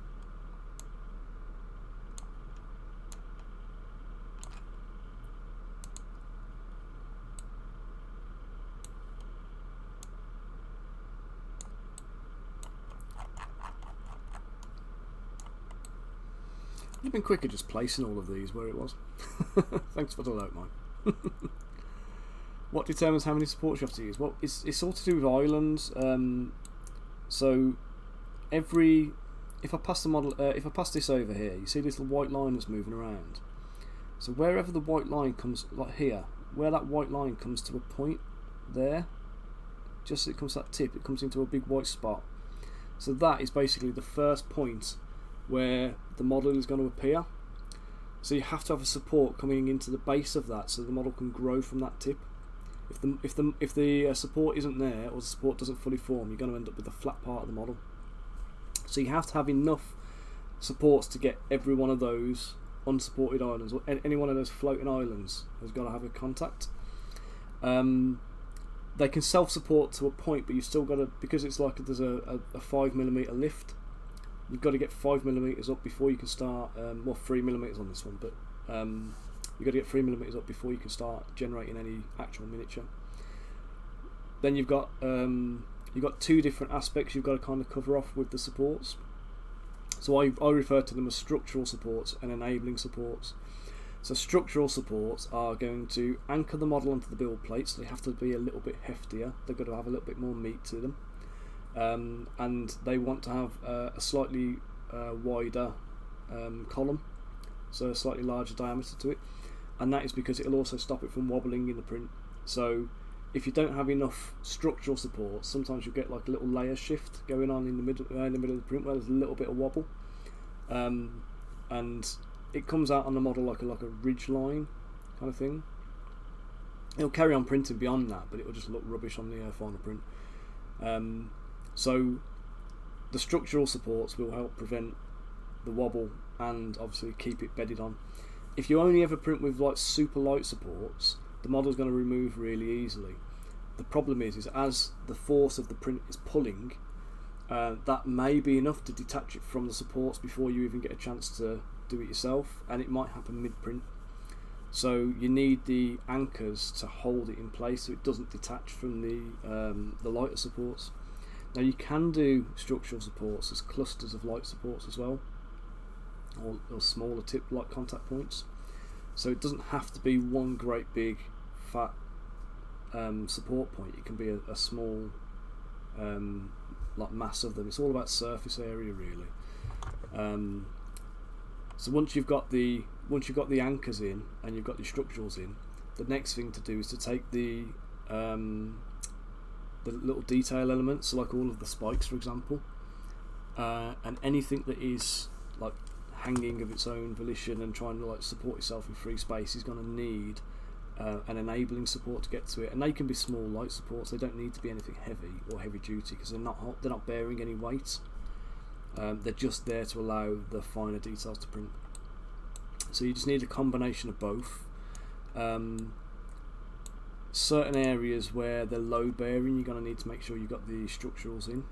S1: You've been quicker just placing all of these where it was. Thanks for the note, Mike. What determines how many supports you have to use? Well, it's all to do with islands. So if I pass the model, if I pass this over here, you see this little white line that's moving around. So wherever the white line comes, like here, where that white line comes to a point there, just as it comes to that tip, it comes into a big white spot. So that is basically the first point where the model is going to appear. So you have to have a support coming into the base of that so the model can grow from that tip. If the support isn't there or the support doesn't fully form, you're going to end up with a flat part of the model. So you have to have enough supports to get every one of those unsupported islands, or any one of those floating islands has got to have a contact. They can self-support to a point, but you've still got to, because it's like there's a 5mm lift, you've got to get 5mm up before you can start, well 3mm on this one, but you've got to get 3mm up before you can start generating any actual miniature. Then you've got two different aspects you've got to kind of cover off with the supports. So I refer to them as structural supports and enabling supports. So structural supports are going to anchor the model onto the build plate, so they have to be a little bit heftier. They've got to have a little bit more meat to them, and they want to have a slightly wider column, so a slightly larger diameter to it, and that is because it'll also stop it from wobbling in the print. So if you don't have enough structural support, sometimes you'll get like a little layer shift going on in the middle of the print where there's a little bit of wobble, and it comes out on the model like a ridge line kind of thing. It'll carry on printing beyond that, but it will just look rubbish on the final print. So the structural supports will help prevent the wobble and obviously keep it bedded on. If you only ever print with like super light supports, the model's going to remove really easily. The problem is as the force of the print is pulling, that may be enough to detach it from the supports before you even get a chance to do it yourself, and it might happen mid-print. So you need the anchors to hold it in place so it doesn't detach from the lighter supports. Now you can do structural supports as clusters of light supports as well, or smaller tip light contact points. So it doesn't have to be one great big fat support point. It can be a small like mass of them. It's all about surface area really. So once you've got the anchors in and you've got the structurals in, the next thing to do is to take the little detail elements, so like all of the spikes for example, and anything that is like hanging of its own volition and trying to like support itself in free space is going to need an enabling support to get to it, and they can be small light supports. They don't need to be anything heavy or heavy duty because they're not bearing any weight. They're just there to allow the finer details to print. So you just need a combination of both. Certain areas where they're load bearing, you're going to need to make sure you've got the structurals in.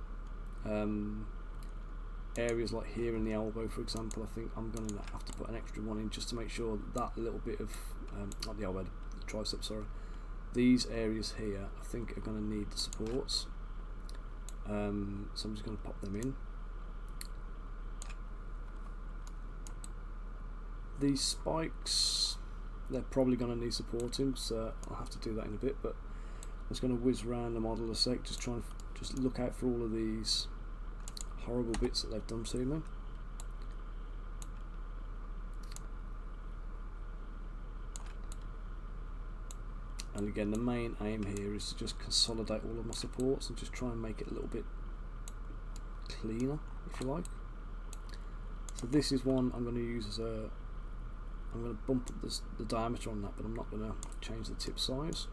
S1: Areas like here in the elbow for example, I think I'm going to have to put an extra one in just to make sure that little bit of, not the elbow, the tricep, sorry. These areas here I think are going to need the supports. So I'm just going to pop them in. These spikes, they're probably going to need supporting, so I'll have to do that in a bit, but I'm just going to whiz around the model a sec, just trying to just look out for all of these horrible bits that they've done to me. And again, the main aim here is to just consolidate all of my supports and just try and make it a little bit cleaner, if you like. So this is one I'm going to use as a, I'm going to bump up the diameter on that, but I'm not going to change the tip size.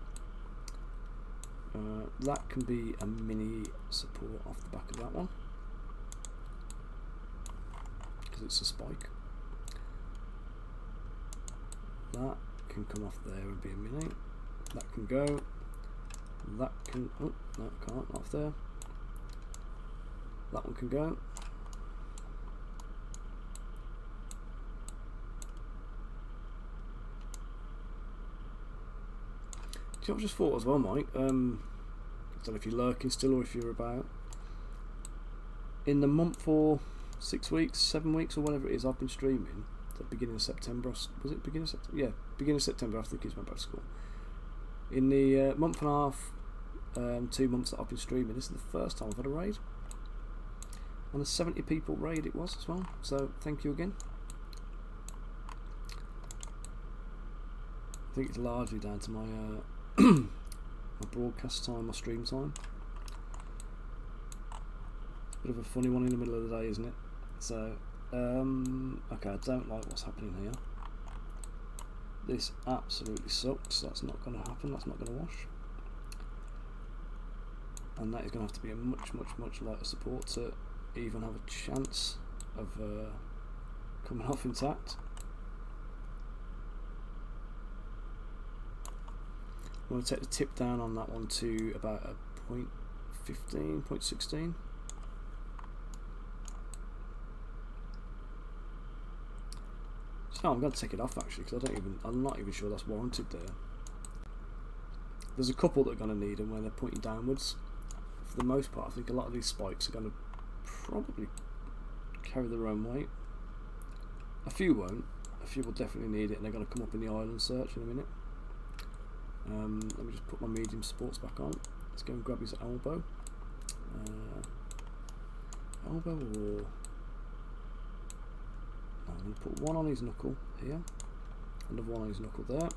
S1: That can be a mini support off the back of that one because it's a spike. That can come off there and be a mini. That can go. That can, oh no it can't, off there. That one can go. I just thought as well, Mike, I don't know if you're lurking still or if you're about. In the month or 6 weeks, 7 weeks or whatever it is I've been streaming, at the beginning of September, was it beginning of September? Yeah, beginning of September after the kids went back to school. In the month and a half, 2 months that I've been streaming, this is the first time I've had a raid. And a 70 people raid it was as well, so thank you again. I think it's largely down to my my broadcast time, my stream time. It's a bit of a funny one in the middle of the day, isn't it? So, okay, I don't like what's happening here. This absolutely sucks. That's not going to happen. That's not going to wash. And that is going to have to be a much lighter support to even have a chance of coming off intact. I'm going to take the tip down on that one to about a 0.15, 0.16. So I'm going to take it off actually, because I'm not even sure that's warranted there. There's a couple that are going to need them when they're pointing downwards. For the most part, I think a lot of these spikes are going to probably carry their own weight. A few won't. A few will definitely need it, and they're going to come up in the island search in a minute. Let me just put my medium supports back on. Let's go and grab his elbow. Elbow or... No, I'm going to put one on his knuckle here. Another one on his knuckle there.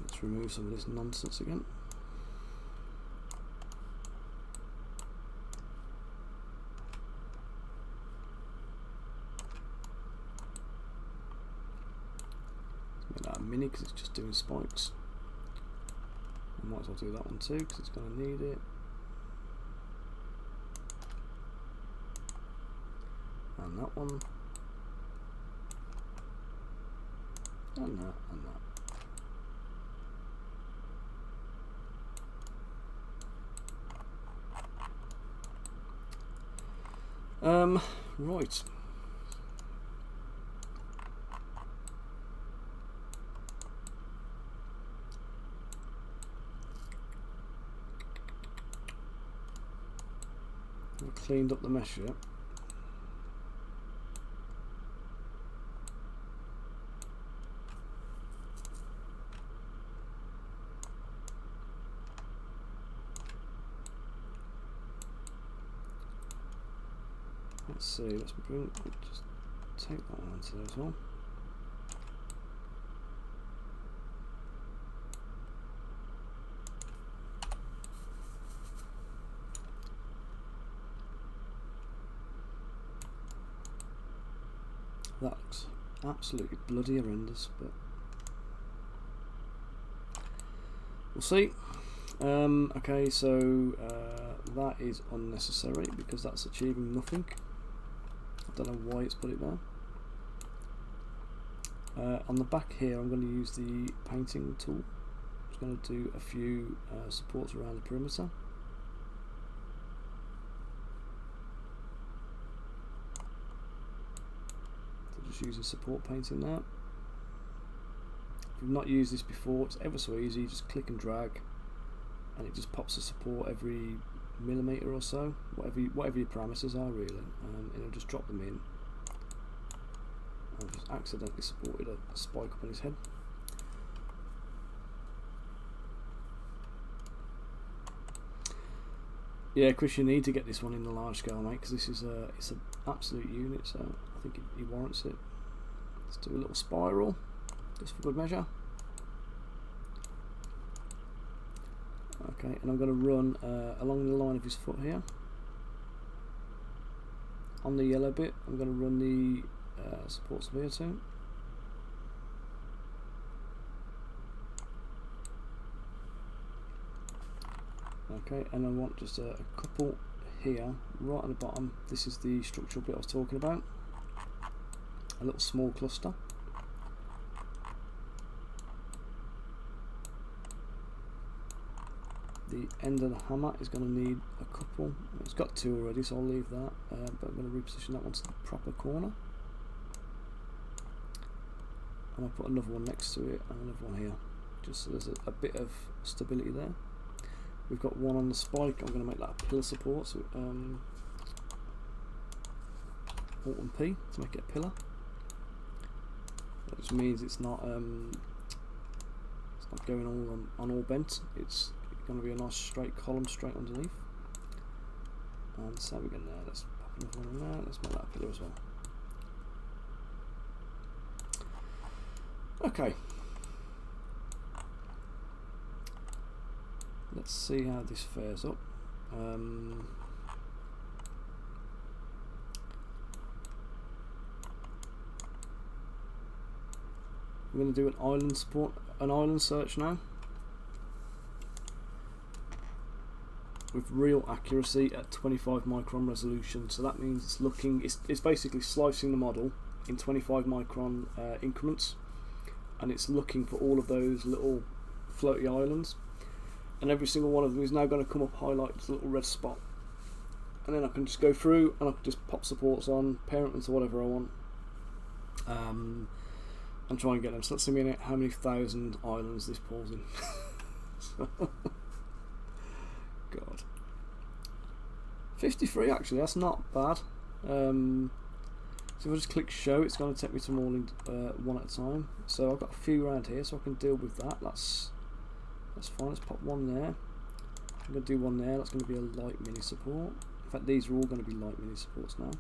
S1: Let's remove some of this nonsense again. Let's make that a mini because it's just doing spikes. I might as well do that one too because it's going to need it. And that one. And that, and that. Right. We've cleaned up the mesh yet. Let's see, let's just take that one onto there as well. That looks absolutely bloody horrendous, but we'll see. Okay, so that is unnecessary because that's achieving nothing. I don't know why it's put it there. On the back here I'm going to use the painting tool. I'm just going to do a few supports around the perimeter. So just using support painting now. If you've not used this before, it's ever so easy, just click and drag and it just pops a support every millimetre or so, whatever your parameters are really, and it'll just drop them in. I've just accidentally supported a spike up on his head. Yeah, Chris, you need to get this one in the large scale, mate, because this is it's an absolute unit, so I think he warrants it. Let's do a little spiral, just for good measure. Okay, and I'm going to run along the line of his foot here. On the yellow bit, I'm going to run the supports here too. Okay, and I want just a couple here, right on the bottom. This is the structural bit I was talking about. A little small cluster. The end of the hammer is going to need a couple. It's got two already, so I'll leave that. But I'm going to reposition that one to the proper corner. And I'll put another one next to it and another one here, just so there's a bit of stability there. We've got one on the spike. I'm going to make that a pillar support. So Alt and P to make it a pillar. That just means it's not going all on all bent. It's going to be a nice straight column straight underneath. And so we're going there. Let's pop another one in there. Let's make that a pillar as well. Okay. Let's see how this fares up. I'm going to do an island search now. with real accuracy at 25 micron resolution. So that means it's looking, it's basically slicing the model in 25 micron increments, and it's looking for all of those little floaty islands, and every single one of them is now going to come up highlighted as a little red spot, and then I can just go through and I can just pop supports on, parent them to whatever I want, and try and get them. So let's simulate how many thousand islands this pulls in. God, 53 actually, that's not bad. So if I just click show, it's going to take me to them all in one at a time. So I've got a few around here, so I can deal with that. That's fine. Let's pop one there. I'm going to do one there. That's going to be a light mini support. In fact, these are all going to be light mini supports now.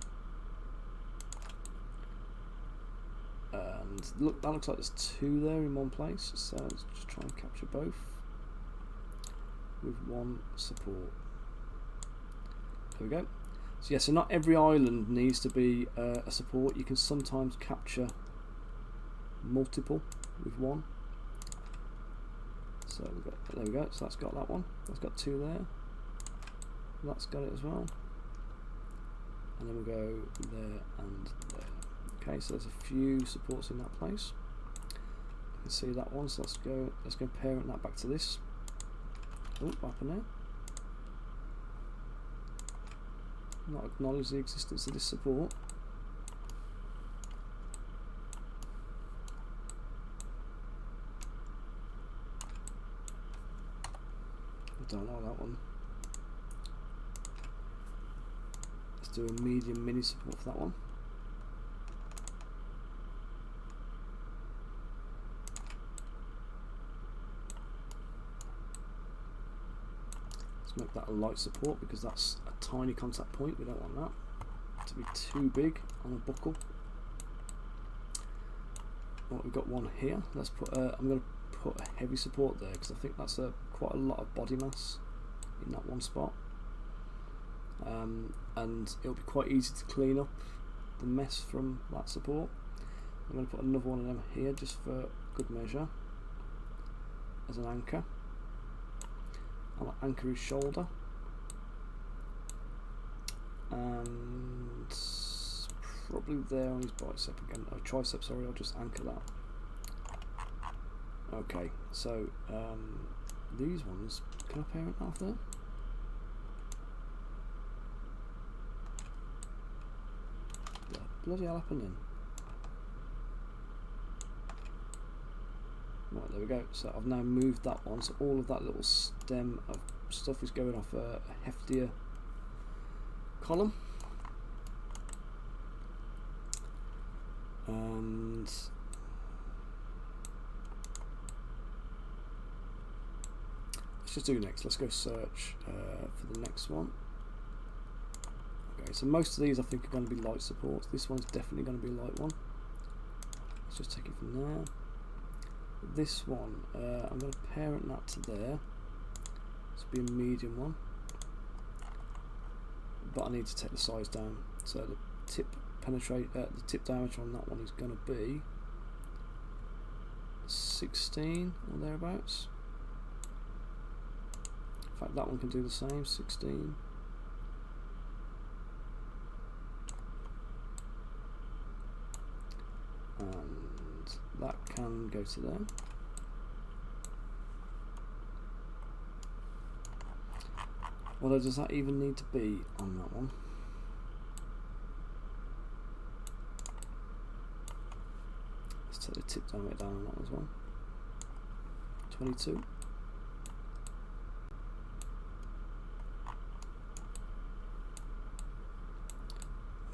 S1: And look, that looks like there's two there in one place. So let's just try and capture both with one support. There we go. So yeah, so not every island needs to be a support. You can sometimes capture multiple with one. So there we go. So that's got that one. That's got two there. That's got it as well. And then we'll go there and there. Okay, so there's a few supports in that place. You can see that one. So let's go parent that back to this. Oh, what happened there? Not acknowledge the existence of this support. I don't know that one. Let's do a medium mini support for that one. Make that a light support because that's a tiny contact point. We don't want that to be too big on a buckle. Well, we've got one here. Let's put. I'm going to put a heavy support there because I think that's quite a lot of body mass in that one spot, and it'll be quite easy to clean up the mess from that support. I'm going to put another one of them here just for good measure as an anchor. I'll anchor his shoulder, and probably there on his bicep again, tricep, sorry, I'll just anchor that. Okay, so these ones, can I parent that off there? What the bloody hell happened then? Right, there we go. So I've now moved that one, so all of that little stem of stuff is going off a heftier column. And let's just do next. Let's go search for the next one. Okay, so most of these I think are going to be light supports. This one's definitely going to be a light one. Let's just take it from there. This one, I'm going to parent that to there. This will be a medium one, but I need to take the size down. So the tip diameter on that one is going to be 16 or thereabouts. In fact, that one can do the same, 16. And that can go to there. Although, does that even need to be on that one? Let's take the tip diameter down on that as well. 22.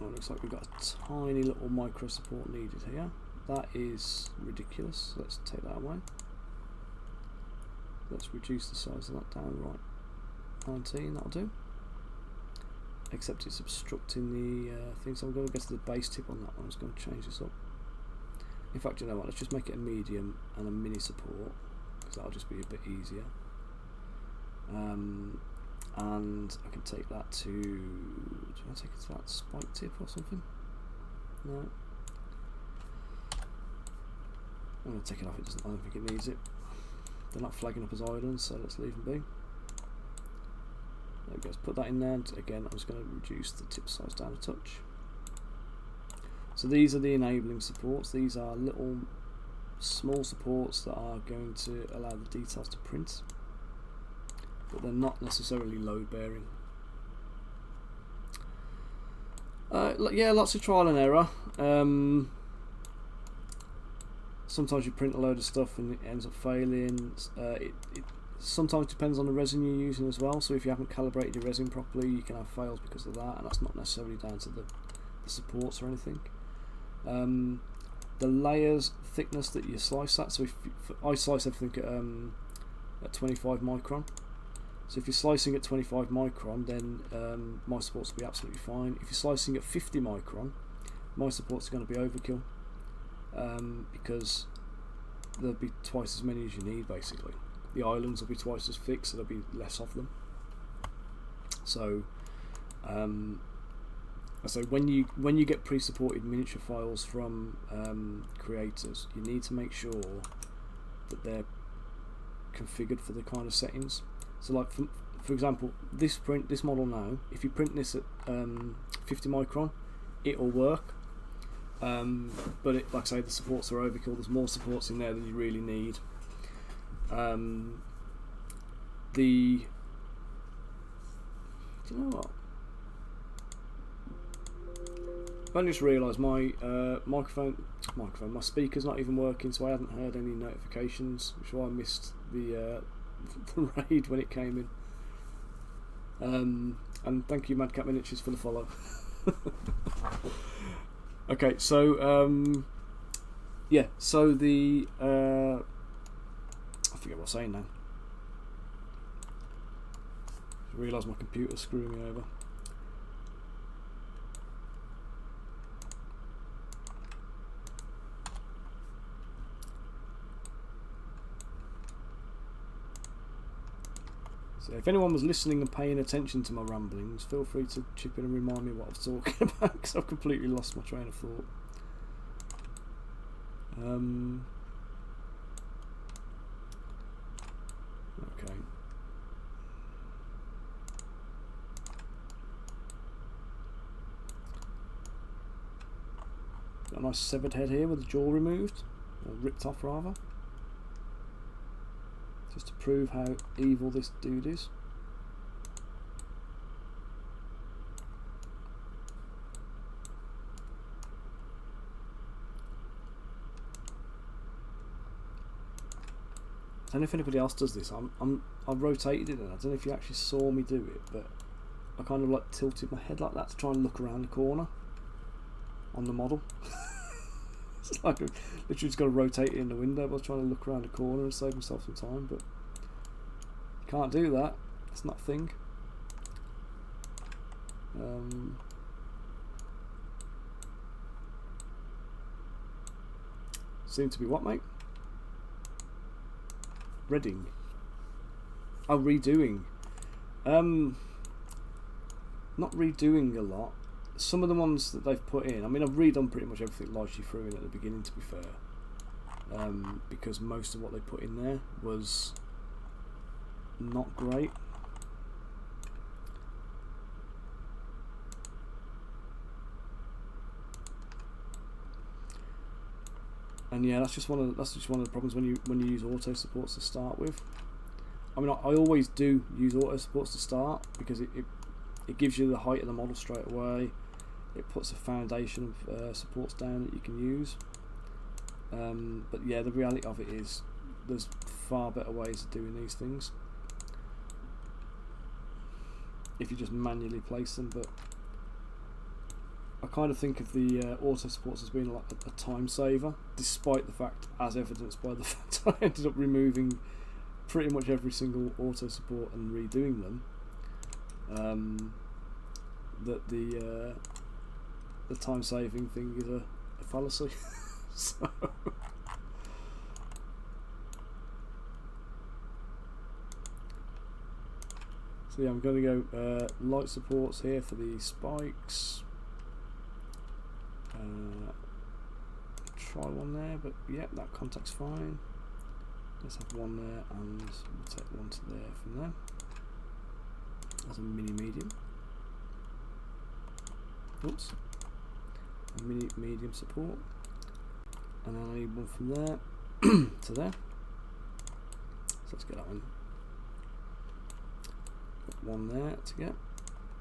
S1: Oh, looks like we've got a tiny little micro support needed here. That is ridiculous. Let's take that away. Let's reduce the size of that down, right? 19, that'll do. Except it's obstructing the thing, so I'm going to get to the base tip on that one. I'm just going to change this up. In fact, you know what? Let's just make it a medium and a mini support because that'll just be a bit easier. And I can take that to. Do I take it to that spike tip or something? No. I'm going to take it off. I don't think it needs it. They're not flagging up as islands, so let's leave them be. There we go, let's put that in there, and again I'm just going to reduce the tip size down a touch. So these are the enabling supports. These are little small supports that are going to allow the details to print, but they're not necessarily load bearing. Yeah, lots of trial and error. Sometimes you print a load of stuff and it ends up failing. It sometimes depends on the resin you're using as well, so if you haven't calibrated your resin properly you can have fails because of that, and that's not necessarily down to the supports or anything. The layers thickness that you slice at, so I slice everything at 25 micron. So if you're slicing at 25 micron, then my supports will be absolutely fine. If you're slicing at 50 micron, my supports are going to be overkill, because there'll be twice as many as you need basically. The islands will be twice as thick, so there'll be less of them. So so when you get pre-supported miniature files from creators, you need to make sure that they're configured for the kind of settings. So like for example, this model now, if you print this at 50 micron, it'll work, but like I say, the supports are overkill. There's more supports in there than you really need. Do you know what? I just realised my my speaker's not even working, so I hadn't heard any notifications, which is why I missed the raid when it came in. And thank you, Madcap Miniatures, for the follow. Okay, so yeah, so the I forget what I was saying now. I realised my computer's screwing me over. So if anyone was listening and paying attention to my ramblings, feel free to chip in and remind me what I was talking about, because I've completely lost my train of thought. Okay. Got a nice severed head here with the jaw removed, or ripped off rather. Just to prove how evil this dude is. I don't know if anybody else does this. I've rotated it, and I don't know if you actually saw me do it, but I kind of like tilted my head like that to try and look around the corner on the model. It's like I literally just got to rotate it in the window. I was trying to look around the corner and save myself some time, but you can't do that. It's not a thing. Seem to be what, mate? Reading. Oh, redoing. Not redoing a lot. Some of the ones that they've put in, I mean, I've redone pretty much everything largely threw in at the beginning, to be fair, because most of what they put in there was not great. And yeah, that's just one of the problems when you use auto supports to start with. I mean, I always do use auto supports to start, because it gives you the height of the model straight away. It puts a foundation of supports down that you can use. But yeah, the reality of it is there's far better ways of doing these things if you just manually place them. But I kind of think of the auto supports as being like a time saver, despite the fact, as evidenced by the fact I ended up removing pretty much every single auto support and redoing them. That the time saving thing is a fallacy. So yeah, I'm going to go light supports here for the spikes. Try one there, but yeah, that contact's fine. Let's have one there, and we'll take one to there from there. as a mini medium. Oops. A mini medium support. And then I need one from there to there. So let's get that one. Got one there to get,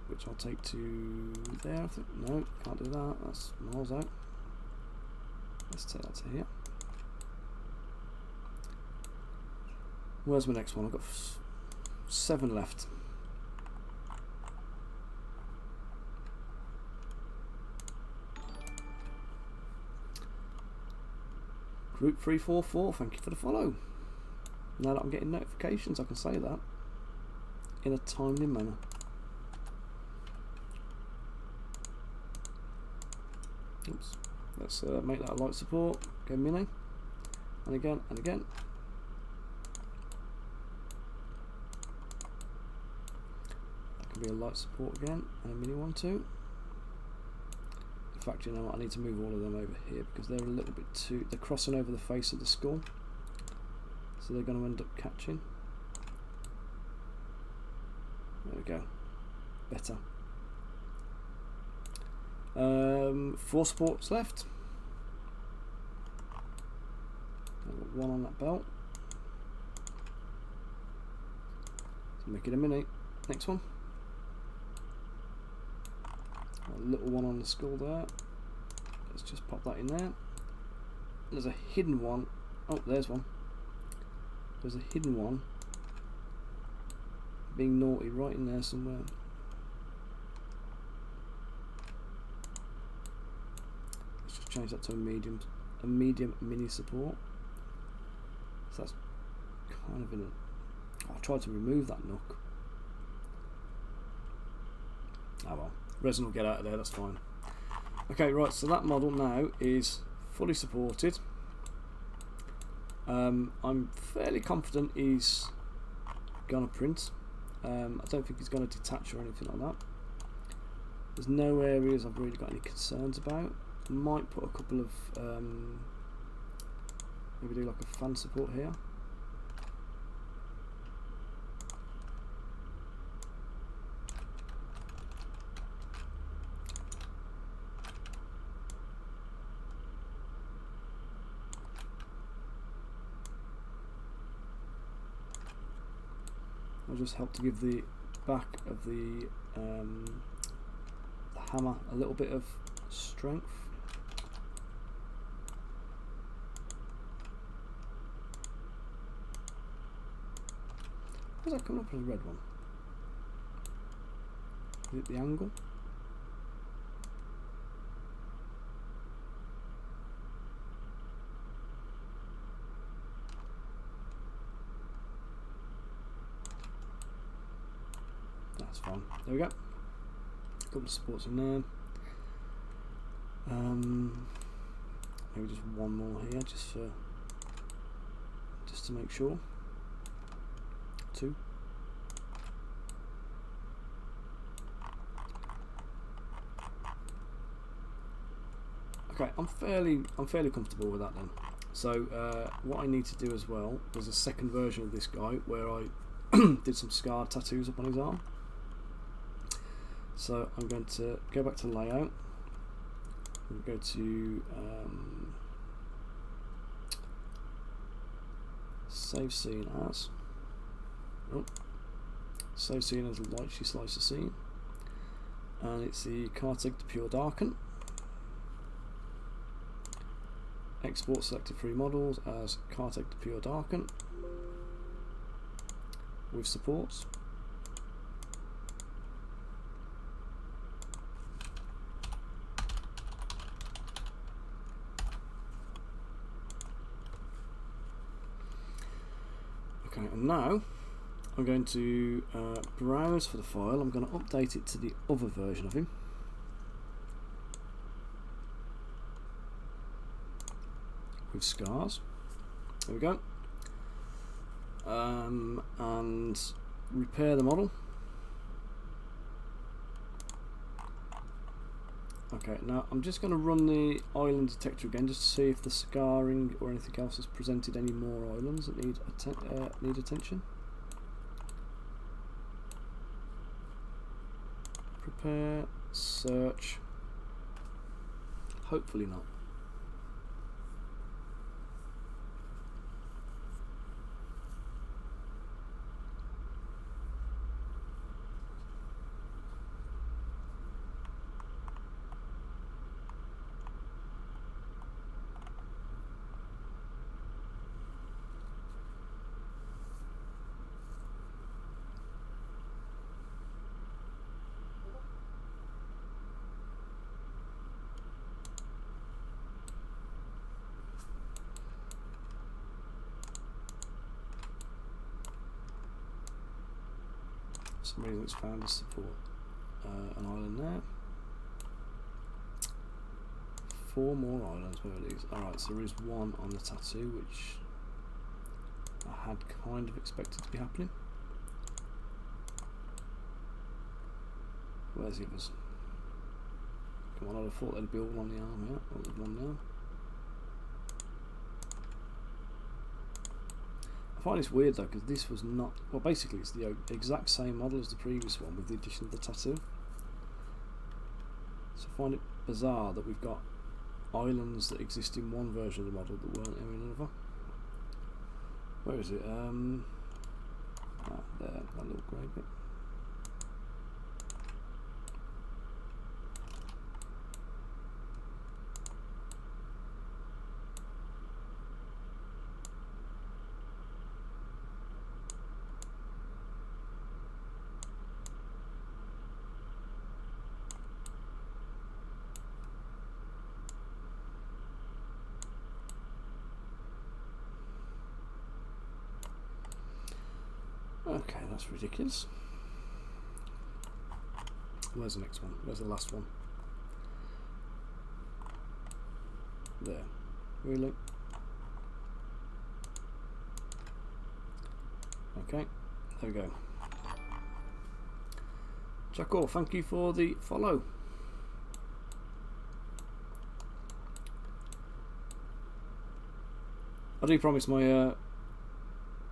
S1: which I'll take to there, I think. No, can't do that. That's miles out. Let's take that to here. Where's my next one? I've got 7 left. Group 344, thank you for the follow. Now that I'm getting notifications, I can say that in a timely manner. Oops. Let's make that a light support. Go mini, and again and again. That can be a light support again, and a mini one too. In fact, you know what? I need to move all of them over here because they're a little bit too. They're crossing over the face of the skull, so they're going to end up catching. There we go. Better. 4 supports left. I've got 1 on that belt. So make it a mini. Next one. A little one on the skull there. Let's just pop that in there. There's a hidden one. Oh, there's one. There's a hidden one. Being naughty right in there somewhere. Let's just change that to a medium mini support. So that's kind of in a. Oh, I tried to remove that nook. Oh well, resin will get out of there, that's fine. Okay, right, so that model now is fully supported. I'm fairly confident he's gonna print. I don't think he's gonna detach or anything like that. There's no areas I've really got any concerns about. Might put a couple of maybe do like a fan support here. I'll just help to give the back of the hammer a little bit of strength. Where's that coming up as a red one? Is it the angle? That's fine. There we go. A couple of supports in there. Maybe just one more here, just to make sure. 2. Okay, I'm fairly comfortable with that then. So what I need to do as well, there's a second version of this guy where I did some scar tattoos up on his arm. So I'm going to go back to layout. We'll go to save scene as. Oh, save scene as a lightly slicer scene, and it's the Carteg to Pure Darkun. Export selected 3 models as Carteg to Pure Darkun with supports. Okay, and now I'm going to browse for the file. I'm going to update it to the other version of him. With scars. There we go. And repair the model. Okay, now I'm just going to run the island detector again just to see if the scarring or anything else has presented any more islands that need attention. Prepare, search. Hopefully not. For some reason it's found a support an island there. 4 more islands, where are these? Alright, so there is one on the tattoo which I had kind of expected to be happening. Where's the others? Come on, I'd have thought they'd be all on the arm, yeah. Oh, there's one now. I find this weird though, because this was not, well basically it's the exact same model as the previous one with the addition of the tattoo. So I find it bizarre that we've got islands that exist in one version of the model that weren't in another. Where is it? There, that little grey bit. Okay, that's ridiculous. Where's the next one? Where's the last one? There. Really? Okay, there we go. Jacko, thank you for the follow. I do promise my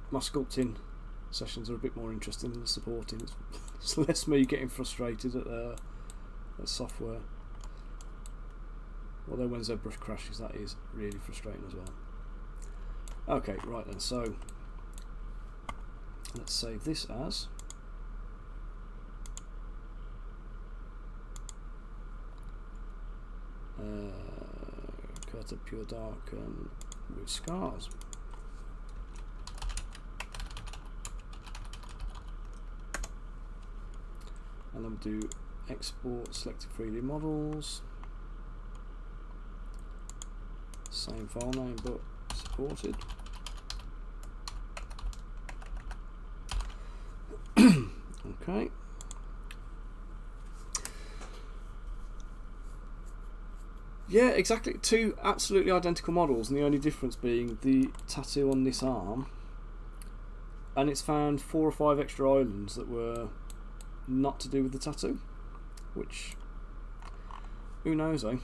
S1: my sculpting sessions are a bit more interesting than the supporting. It's less me getting frustrated at software. Although when Zbrush crashes, that is really frustrating as well. Okay, right then, so let's save this as cut a pure Darkun with scars. And then we'll do export selected 3D models. Same file name but supported. Okay. Yeah, exactly. 2 absolutely identical models, and the only difference being the tattoo on this arm. And it's found 4 or 5 extra islands that were not to do with the tattoo, which who knows, eh?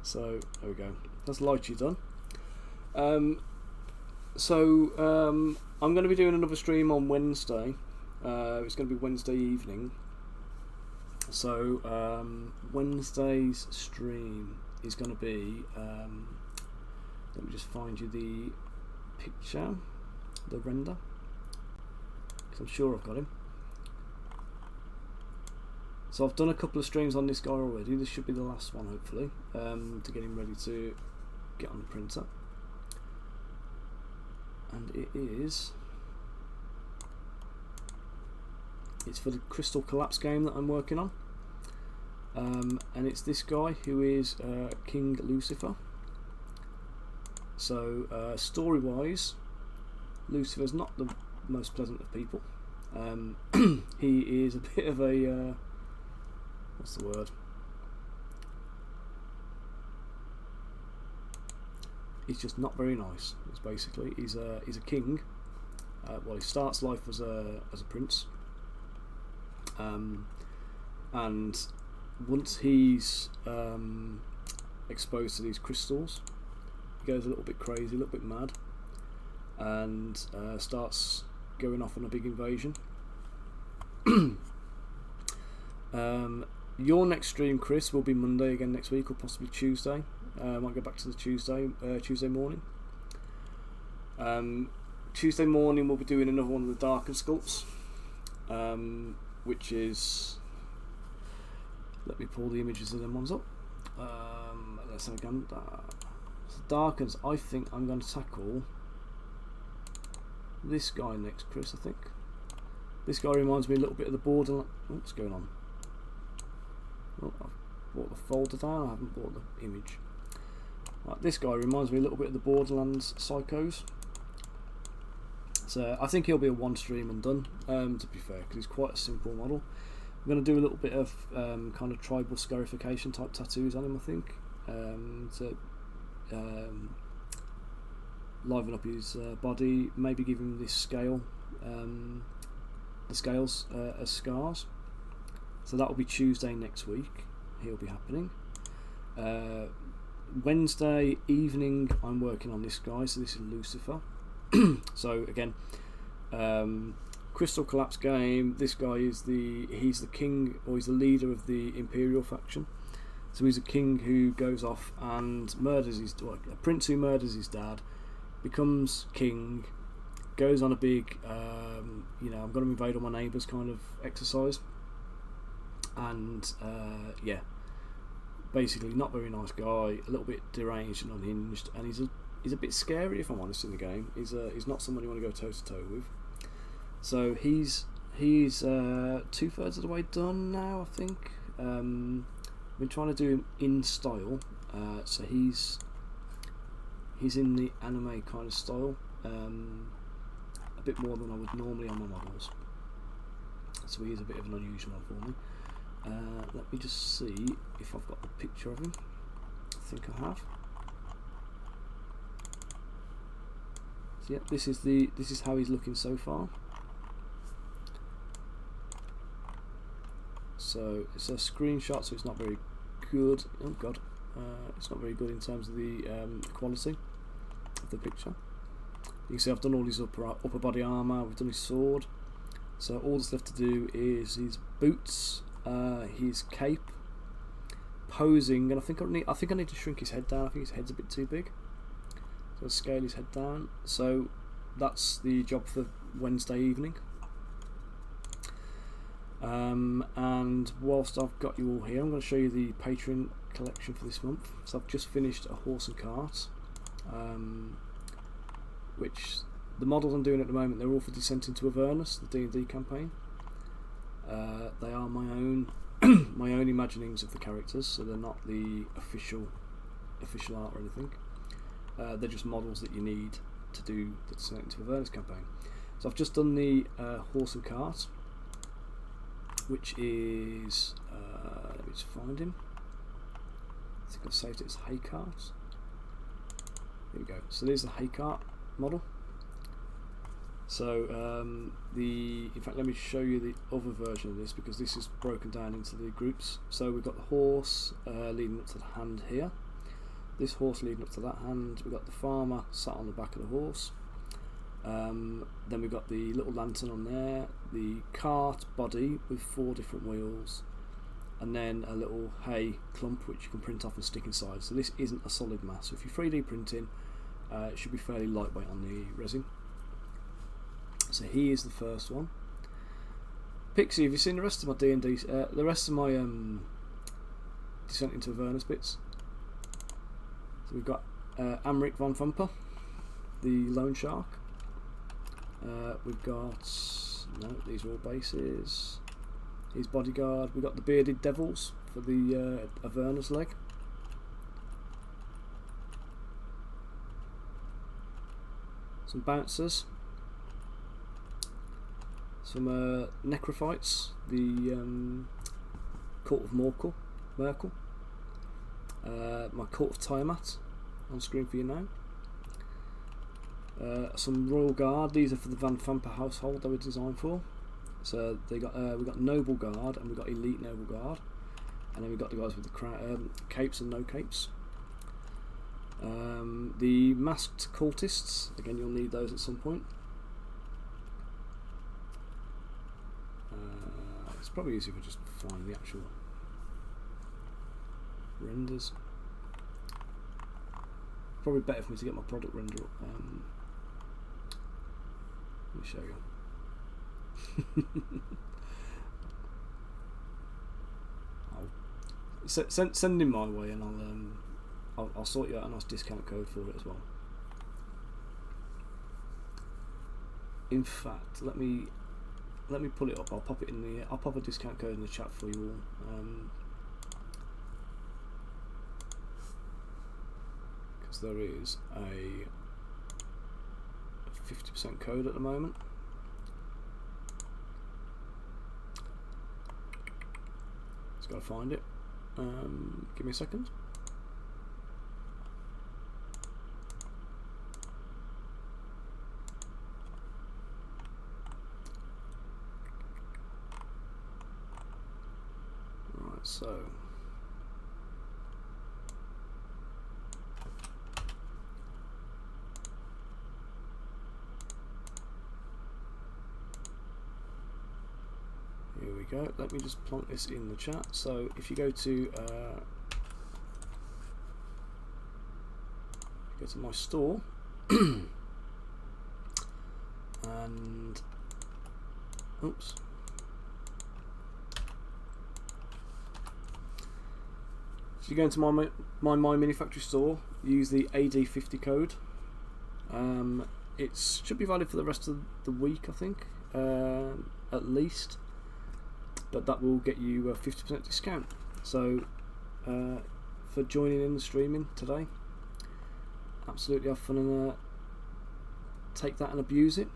S1: So there we go, that's Lychee done. I'm going to be doing another stream on Wednesday. It's going to be Wednesday evening, so Wednesday's stream is going to be let me just find you the picture, the render, because I'm sure I've got him. So I've done a couple of streams on this guy already. This should be the last one, hopefully, to get him ready to get on the printer. And it's for the Crystal Collapse game that I'm working on. And it's this guy who is King Lucifer. So story-wise, Lucifer's not the most pleasant of people. He is a bit of a what's the word? He's just not very nice. It's basically he's a king. Well, he starts life as a prince, and once he's exposed to these crystals, he goes a little bit crazy, a little bit mad, and starts going off on a big invasion. Your next stream, Chris, will be Monday again next week, or possibly Tuesday. I might go back to the Tuesday morning. Tuesday morning we'll be doing another one of the Darkun sculpts, which is, let me pull the images of them ones up. Let's say again, Darkuns. I think I'm going to tackle this guy next, Chris. I think this guy reminds me a little bit of the Borderlands. Oh, what's going on? Oh, I've brought the folder down. I haven't brought the image. Right, this guy reminds me a little bit of the Borderlands Psychos. So I think he'll be a one stream and done. To be fair, because he's quite a simple model. I'm going to do a little bit of kind of tribal scarification type tattoos on him, I think, to liven up his body. Maybe give him this scale, the scales as scars. So that will be Tuesday next week. He'll be happening. Wednesday evening, I'm working on this guy. So this is Lucifer. So again, Crystal Collapse game. This guy is he's the king, or he's the leader of the Imperial faction. So he's a king who goes off and murders a prince who murders his dad, becomes king, goes on a big, I'm going to invade all my neighbours kind of exercise, and yeah, basically not very nice guy, a little bit deranged and unhinged, and he's a bit scary, if I'm honest, in the game. He's not someone you want to go toe to toe with. So he's 2/3 of the way done now, I think. Been trying to do him in style, so he's in the anime kind of style, a bit more than I would normally on my models. So he is a bit of an unusual one for me. Let me just see if I've got a picture of him. I think I have. So yeah, this is how he's looking so far. So it's a screenshot, so it's not very good. Oh god, it's not very good in terms of the quality of the picture. You can see I've done all his upper body armour. We've done his sword. So all that's left to do is his boots, his cape, posing, and I think I need to shrink his head down. I think his head's a bit too big. So I'll scale his head down. So that's the job for Wednesday evening. And whilst I've got you all here, I'm going to show you the Patreon collection for this month. So I've just finished a horse and cart, which the models I'm doing at the moment, they're all for Descent into Avernus, the D&D campaign. They are my own my own imaginings of the characters, so they're not the official art or anything. They're just models that you need to do the Descent into Avernus campaign. So I've just done the horse and cart, which is, let me just find him. I think I saved it as hay cart. Here we go. So there's the hay cart model. So in fact, let me show you the other version of this, because this is broken down into the groups. So we've got the horse leading up to the hand here. This horse leading up to that hand. We've got the farmer sat on the back of the horse. Then we've got the little lantern on there, the cart body with 4 different wheels, and then a little hay clump which you can print off and stick inside. So this isn't a solid mass. So if you're 3D printing, it should be fairly lightweight on the resin. So he is the first one. Pixie, have you seen the rest of my D&D, the rest of my Descent into Avernus bits? So we've got Amric von Thumper, the loan shark. We've got, no, these are all bases. His bodyguard. We've got the bearded devils for the Avernus leg. Some bouncers. Some necrophytes. The Court of Merkel. My Court of Tiamat on screen for you now. Some Royal Guard. These are for the Van Famper household they were designed for. So we got Noble Guard and we got Elite Noble Guard, and then we got the guys with the capes and no capes. The masked cultists. Again, you'll need those at some point. probably easier if I just find the actual renders. Probably better for me to get my product render up. Let me show you. Send him my way, and I'll sort you out a nice discount code for it as well. In fact, let me pull it up. I'll pop it in the. I'll pop a discount code in the chat for you all. Because there is a 50% code at the moment. Just gotta find it. Give me a second. Right, so here we go. Let me just plonk this in the chat. So if you go to my store and oops, so you go into my Mini Factory store, use the AD50 code. It should be valid for the rest of the week, I think, at least. But that will get you a 50% discount. So for joining in the streaming today, absolutely have fun and take that and abuse it.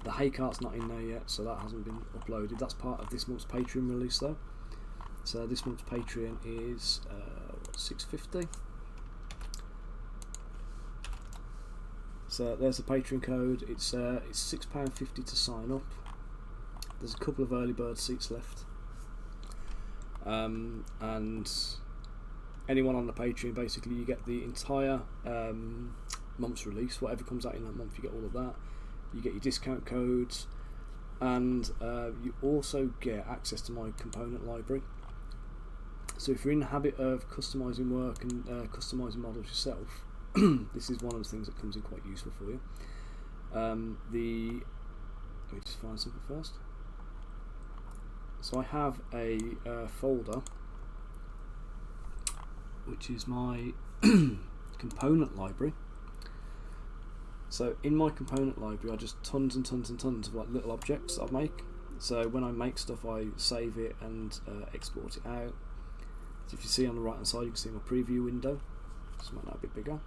S1: The hay cart's not in there yet, so that hasn't been uploaded. That's part of this month's Patreon release though. So this month's Patreon is $6.50. So there's the Patreon code. It's £6.50 to sign up. There's a couple of early bird seats left, and anyone on the Patreon, basically you get the entire month's release. Whatever comes out in that month, you get all of that. You get your discount codes, and you also get access to my component library. So if you're in the habit of customising work and customising models yourself, this is one of the things that comes in quite useful for you. Let me just find something first. So I have a folder which is my component library. So in my component library are just tons and tons and tons of like little objects that I make. So when I make stuff, I save it and export it out. So if you see on the right hand side, you can see my preview window. Just make that a bit bigger.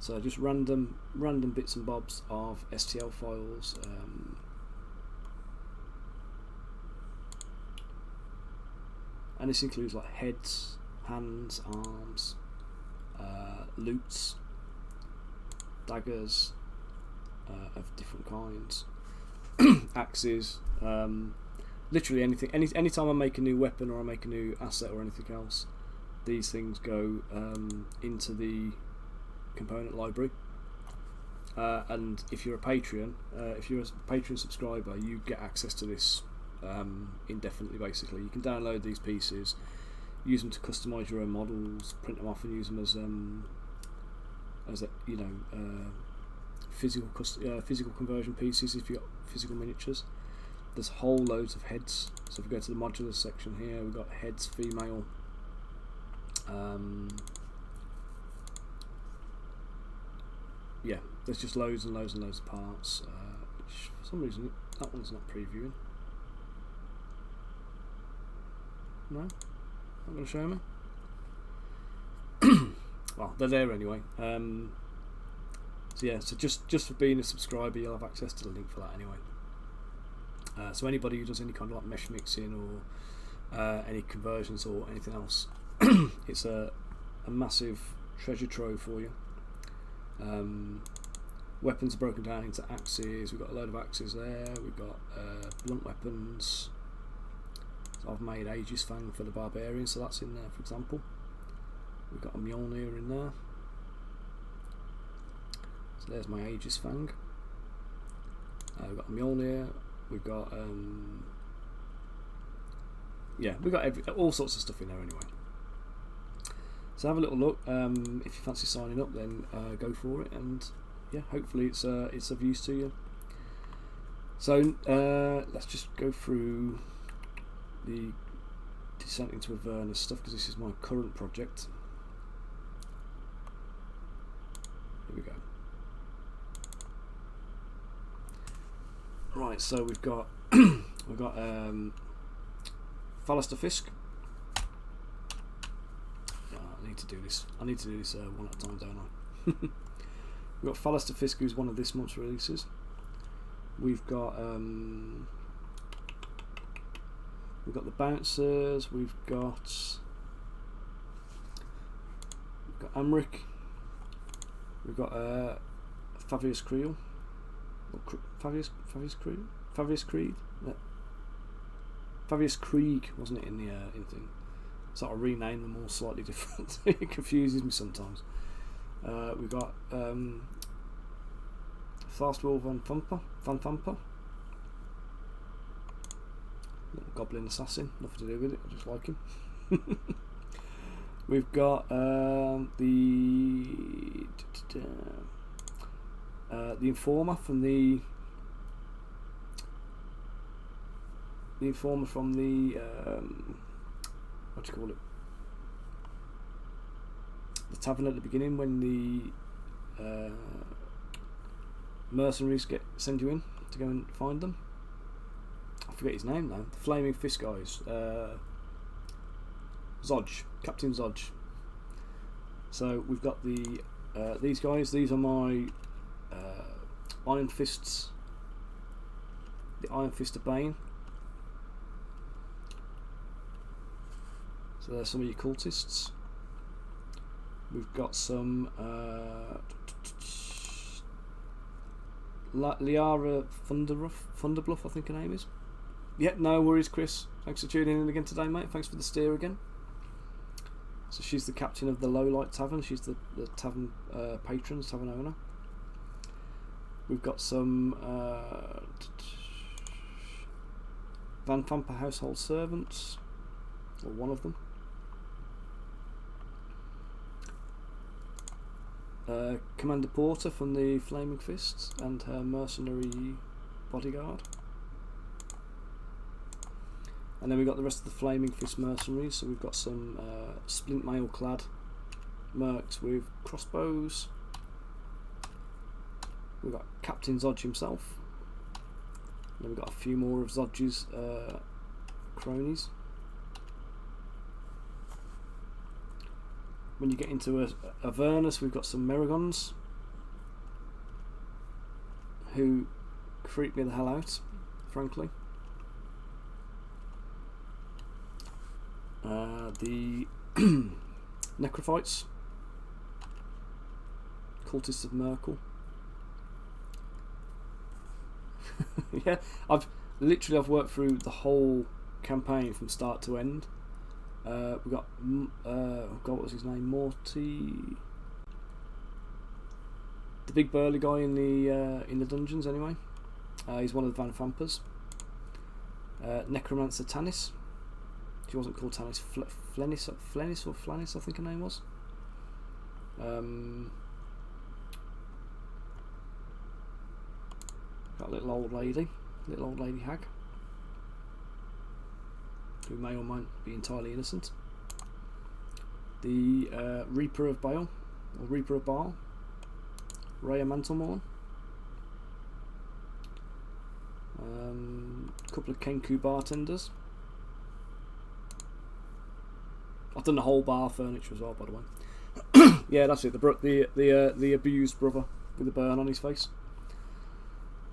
S1: So just random bits and bobs of STL files. And this includes like heads, hands, arms, loots, daggers of different kinds, axes, literally anything. Anytime I make a new weapon or I make a new asset or anything else, these things go into the component library. And if you're a Patreon, if you're a Patreon subscriber, you get access to this indefinitely. Basically, you can download these pieces, use them to customize your own models, print them off, and use them as physical conversion pieces. If you've got physical miniatures, there's whole loads of heads. So if we go to the modular section here, we've got heads, female. Yeah, there's just loads and loads and loads of parts, which for some reason that one's not previewing. No, not going to show me. Well, they're there anyway. So yeah, so just for being a subscriber, you'll have access to the link for that anyway. So anybody who does any kind of like mesh mixing or any conversions or anything else, it's a massive treasure trove for you. Weapons are broken down into axes. We've got a load of axes there. We've got blunt weapons. So I've made Aegis Fang for the barbarian, so that's in there, for example. We've got a Mjolnir in there. So there's my Aegis Fang. We've got a Mjolnir. We've got yeah, we've got all sorts of stuff in there anyway. So have a little look. If you fancy signing up, then go for it, and yeah, hopefully it's of use to you. So let's just go through the Descent into Avernus stuff, because this is my current project. Here we go. Right, so we've got we've got Phalaster Fisk. I need to do this. I need to do this one at a time, don't I? We've got Phalaster Fisk, who's one of this month's releases. We've got the Bouncers. We've got Amric. We've got Fabius Creel. Fabius Creed? Fabius Creed? No. Fabius Krieg, wasn't it, in the thing? Sort of rename them all slightly different. It confuses me sometimes. We've got Fastwell Van Thumper. Little Goblin Assassin, nothing to do with it, I just like him. We've got the Informer from the what do you call it? The tavern at the beginning, when the mercenaries send you in to go and find them. I forget his name now. The Flaming Fist guys. Zodge, Captain Zodge. So we've got these guys. These are my Iron Fists. The Iron Fist of Bane. So there's some of your cultists. We've got some Liara Thunderbluff, I think her name is. Yeah, no worries, Chris. Thanks for tuning in again today, mate. Thanks for the steer again. So she's the captain of the Lowlight Tavern. She's the tavern patron, tavern owner. We've got some Van Famper household servants, or one of them. Commander Porter from the Flaming Fists and her mercenary bodyguard. And then we've got the rest of the Flaming Fist mercenaries. So we've got some splint mail clad mercs with crossbows. We've got Captain Zodge himself. And then we've got a few more of Zodge's cronies. When you get into Avernus, we've got some Merregons who freak me the hell out, frankly. The Necrophytes, Cultists of Merkel. Yeah, I've worked through the whole campaign from start to end. We've got what was his name? Morty, the big burly guy in the dungeons. Anyway, he's one of the Van Fampers. Necromancer Tanis. She wasn't called Tanis. Flennis or Flannis, I think her name was. Got a little old lady hag, who may or might be entirely innocent. The Reaper of Baal, or Reaper of Baal, Rhea Mantlemorn. A couple of Kenku bartenders. I've done the whole bar furniture as well, by the way. Yeah, that's it. The abused brother with the burn on his face.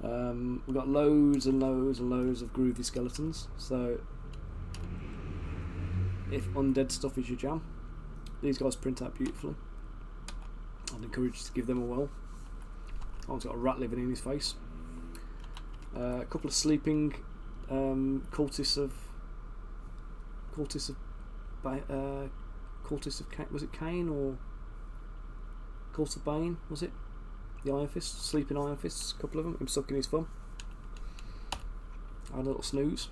S1: We've got loads and loads and loads of groovy skeletons. So if undead stuff is your jam, these guys print out beautifully. I'd encourage you to give them a whirl. One's got a rat living in his face. A couple of sleeping cultists of was it Cain or Cult of Bane? Was it? The Iron Fist, sleeping Iron Fists, a couple of them. Him sucking his thumb. Had a little snooze.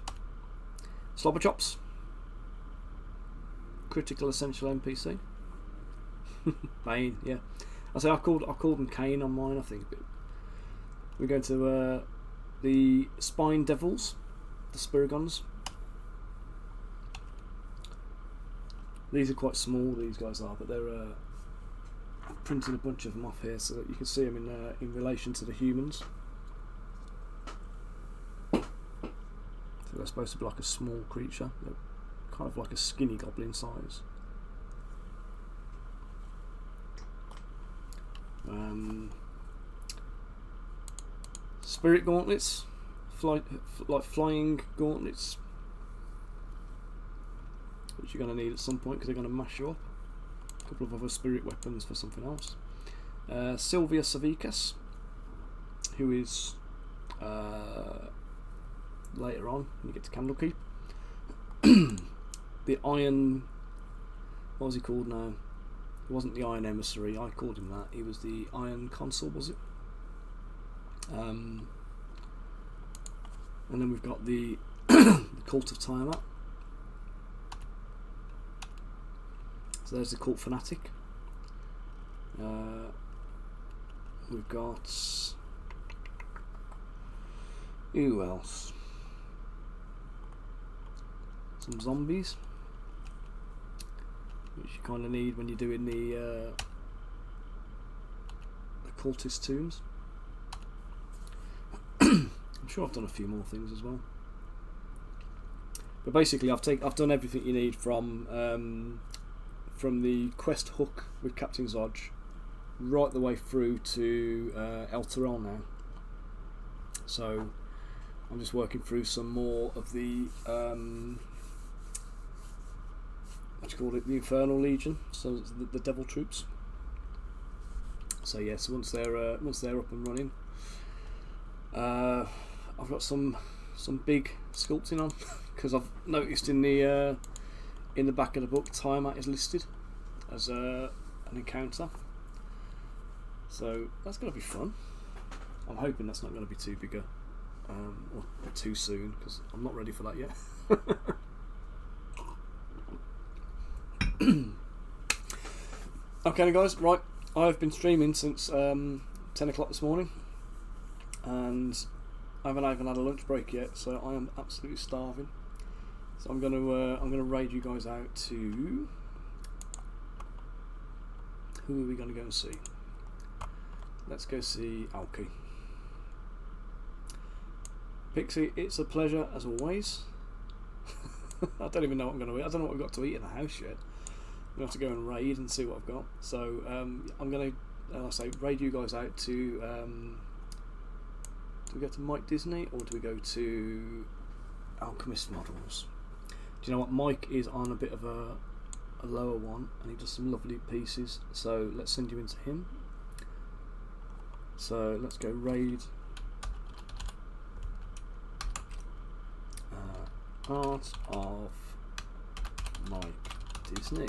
S1: Slobber Chops. Critical Essential NPC. Bane, yeah. I called them Kane on mine, I think. But we're going to the Spine Devils, the Spirigons. These are quite small, these guys are, but they're I've printed a bunch of them off here so that you can see them in relation to the humans. So they're supposed to be like a small creature. They're kind of like a skinny goblin size. Spirit gauntlets, like flying gauntlets, which you're going to need at some point because they're going to mash you up. A couple of other spirit weapons for something else. Sylvia Savicas, who is later on when you get to Candlekeep. The Iron, what was he called now? He wasn't the Iron Emissary, I called him that. He was the Iron Consul, was it? And then we've got the, the Cult of Tiamat. So there's the Cult Fanatic. We've got, who else? Some zombies, which you kind of need when you're doing the cultist tombs. I'm sure I've done a few more things as well, but basically I've done everything you need from the quest hook with Captain Zodge right the way through to El Terrell now. So I'm just working through some more of the what do you call it, the Infernal Legion, so the Devil Troops. So yeah, so once they're up and running, I've got some big sculpting on because I've noticed in the back of the book Tiamat is listed as an encounter, so that's going to be fun. I'm hoping that's not going to be too big or too soon because I'm not ready for that yet. Okay guys, right, I've been streaming since 10 o'clock this morning and I haven't even had a lunch break yet, so I am absolutely starving. So I'm gonna raid you guys out to, who are we gonna go and see? Let's go see Alki. Pixie, it's a pleasure as always. I don't even know what I'm gonna eat. I don't know what we've got to eat in the house yet. I'm gonna have to go and raid and see what I've got. So I'm gonna, raid you guys out to. Do we go to Mike Disney or do we go to Alchemist Models? Do you know what? Mike is on a bit of a lower one and he does some lovely pieces. So let's send you into him. So let's go raid. Part of Mike Disney.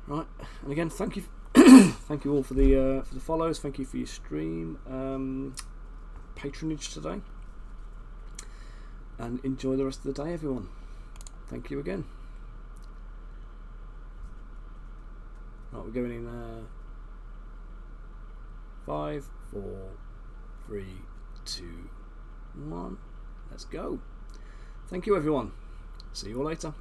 S1: Right, and again, thank you, thank you all for the follows. Thank you for your stream patronage today, and enjoy the rest of the day, everyone. Thank you again. Right, we're going in 5, 4, 3, 2, 1. Let's go. Thank you, everyone. See you all later.